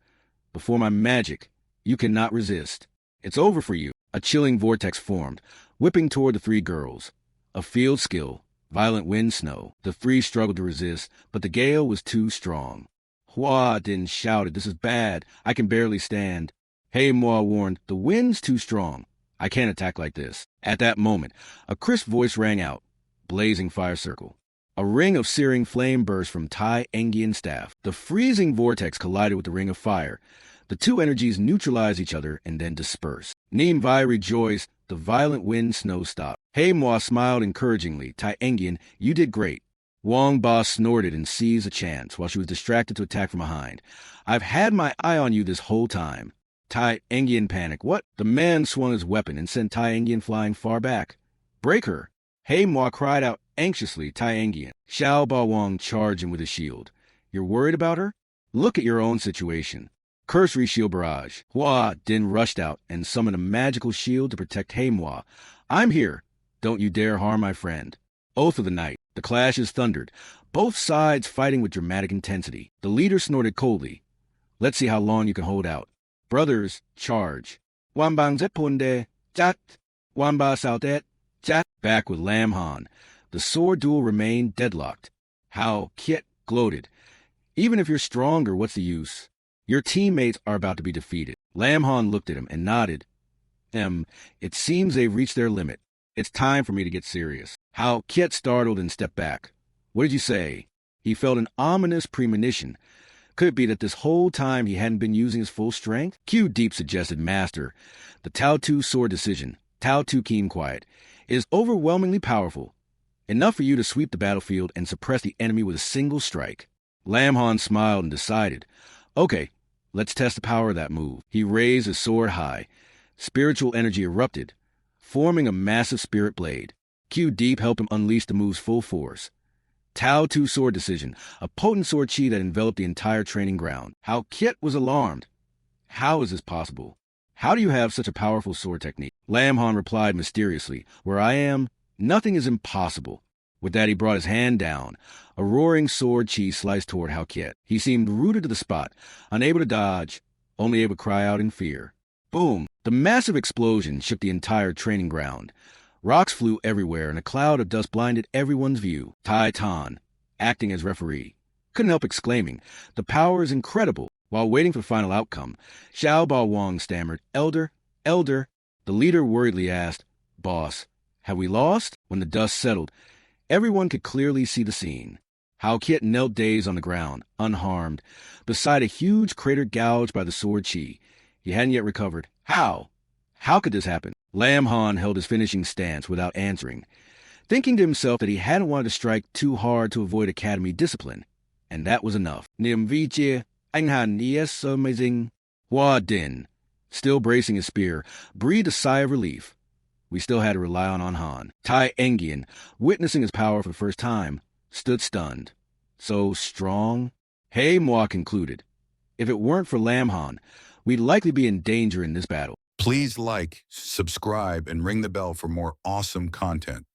Speaker 1: Before my magic, you cannot resist. It's over for you. A chilling vortex formed, whipping toward the three girls. A field skill, violent wind snow. The three struggled to resist, but the gale was too strong. Hua Din shouted, this is bad. I can barely stand. Manhwa warned, the wind's too strong. I can't attack like this. At that moment, a crisp voice rang out. Blazing fire circle. A ring of searing flame burst from Tai Engian's staff. The freezing vortex collided with the ring of fire. The two energies neutralized each other and then dispersed. Nimvi rejoiced. The violent wind snow stopped. Manhwa smiled encouragingly. Tai Engian, you did great. Wang Ba snorted and seized a chance while she was distracted to attack from behind. I've had my eye on you this whole time. Tai Engian panicked. What? The man swung his weapon and sent Tai Engian flying far back. Break her. Manhwa cried out anxiously. Tai Engian. Xiao Ba Wang charged him with his shield. You're worried about her? Look at your own situation. Cursory shield barrage. Hua Din rushed out and summoned a magical shield to protect Manhwa. I'm here. Don't you dare harm my friend. Oath of the night. The clashes thundered, both sides fighting with dramatic intensity. The leader snorted coldly. Let's see how long you can hold out. Brothers, charge. Wanbang zepunde, jat. Wanba saudet, jat. Back with Lam Han. The sword duel remained deadlocked. Hao Kiet gloated. Even if you're stronger, what's the use? Your teammates are about to be defeated. Lam Han looked at him and nodded. It seems they've reached their limit. It's time for me to get serious. Hao Kiet startled and stepped back. What did you say? He felt an ominous premonition. Could it be that this whole time he hadn't been using his full strength? Q Deep suggested, Master. The Tao Tu sword decision, Tao Tu Keen Quiet, is overwhelmingly powerful. Enough for you to sweep the battlefield and suppress the enemy with a single strike. Lam Han smiled and decided, okay, let's test the power of that move. He raised his sword high. Spiritual energy erupted, forming a massive spirit blade. Q Deep helped him unleash the move's full force. Tao Tu sword decision, a potent sword chi that enveloped the entire training ground. Hao Kiet was alarmed. How is this possible? How do you have such a powerful sword technique? Lam Han replied mysteriously, where I am, nothing is impossible. With that, he brought his hand down. A roaring sword chi sliced toward Hao Kiet. He seemed rooted to the spot, unable to dodge, only able to cry out in fear. Boom! The massive explosion shook the entire training ground. Rocks flew everywhere, and a cloud of dust blinded everyone's view. Tai Tan, acting as referee, couldn't help exclaiming, the power is incredible. While waiting for the final outcome, Xiao Ba Wang stammered, Elder. The leader worriedly asked, Boss, have we lost? When the dust settled, everyone could clearly see the scene. Hao Kiet knelt dazed on the ground, unharmed, beside a huge crater gouged by the sword chi. He hadn't yet recovered. How? How could this happen? Lam Han held his finishing stance without answering, thinking to himself that he hadn't wanted to strike too hard to avoid academy discipline, and that was enough. Nimviche, anh han yes amazing. Hua Din, still bracing his spear, breathed a sigh of relief. We still had to rely on Han. Tai Engian, witnessing his power for the first time, stood stunned. So strong? Manhwa concluded. If it weren't for Lamhan, we'd likely be in danger in this battle.
Speaker 2: Please like, subscribe, and ring the bell for more awesome content.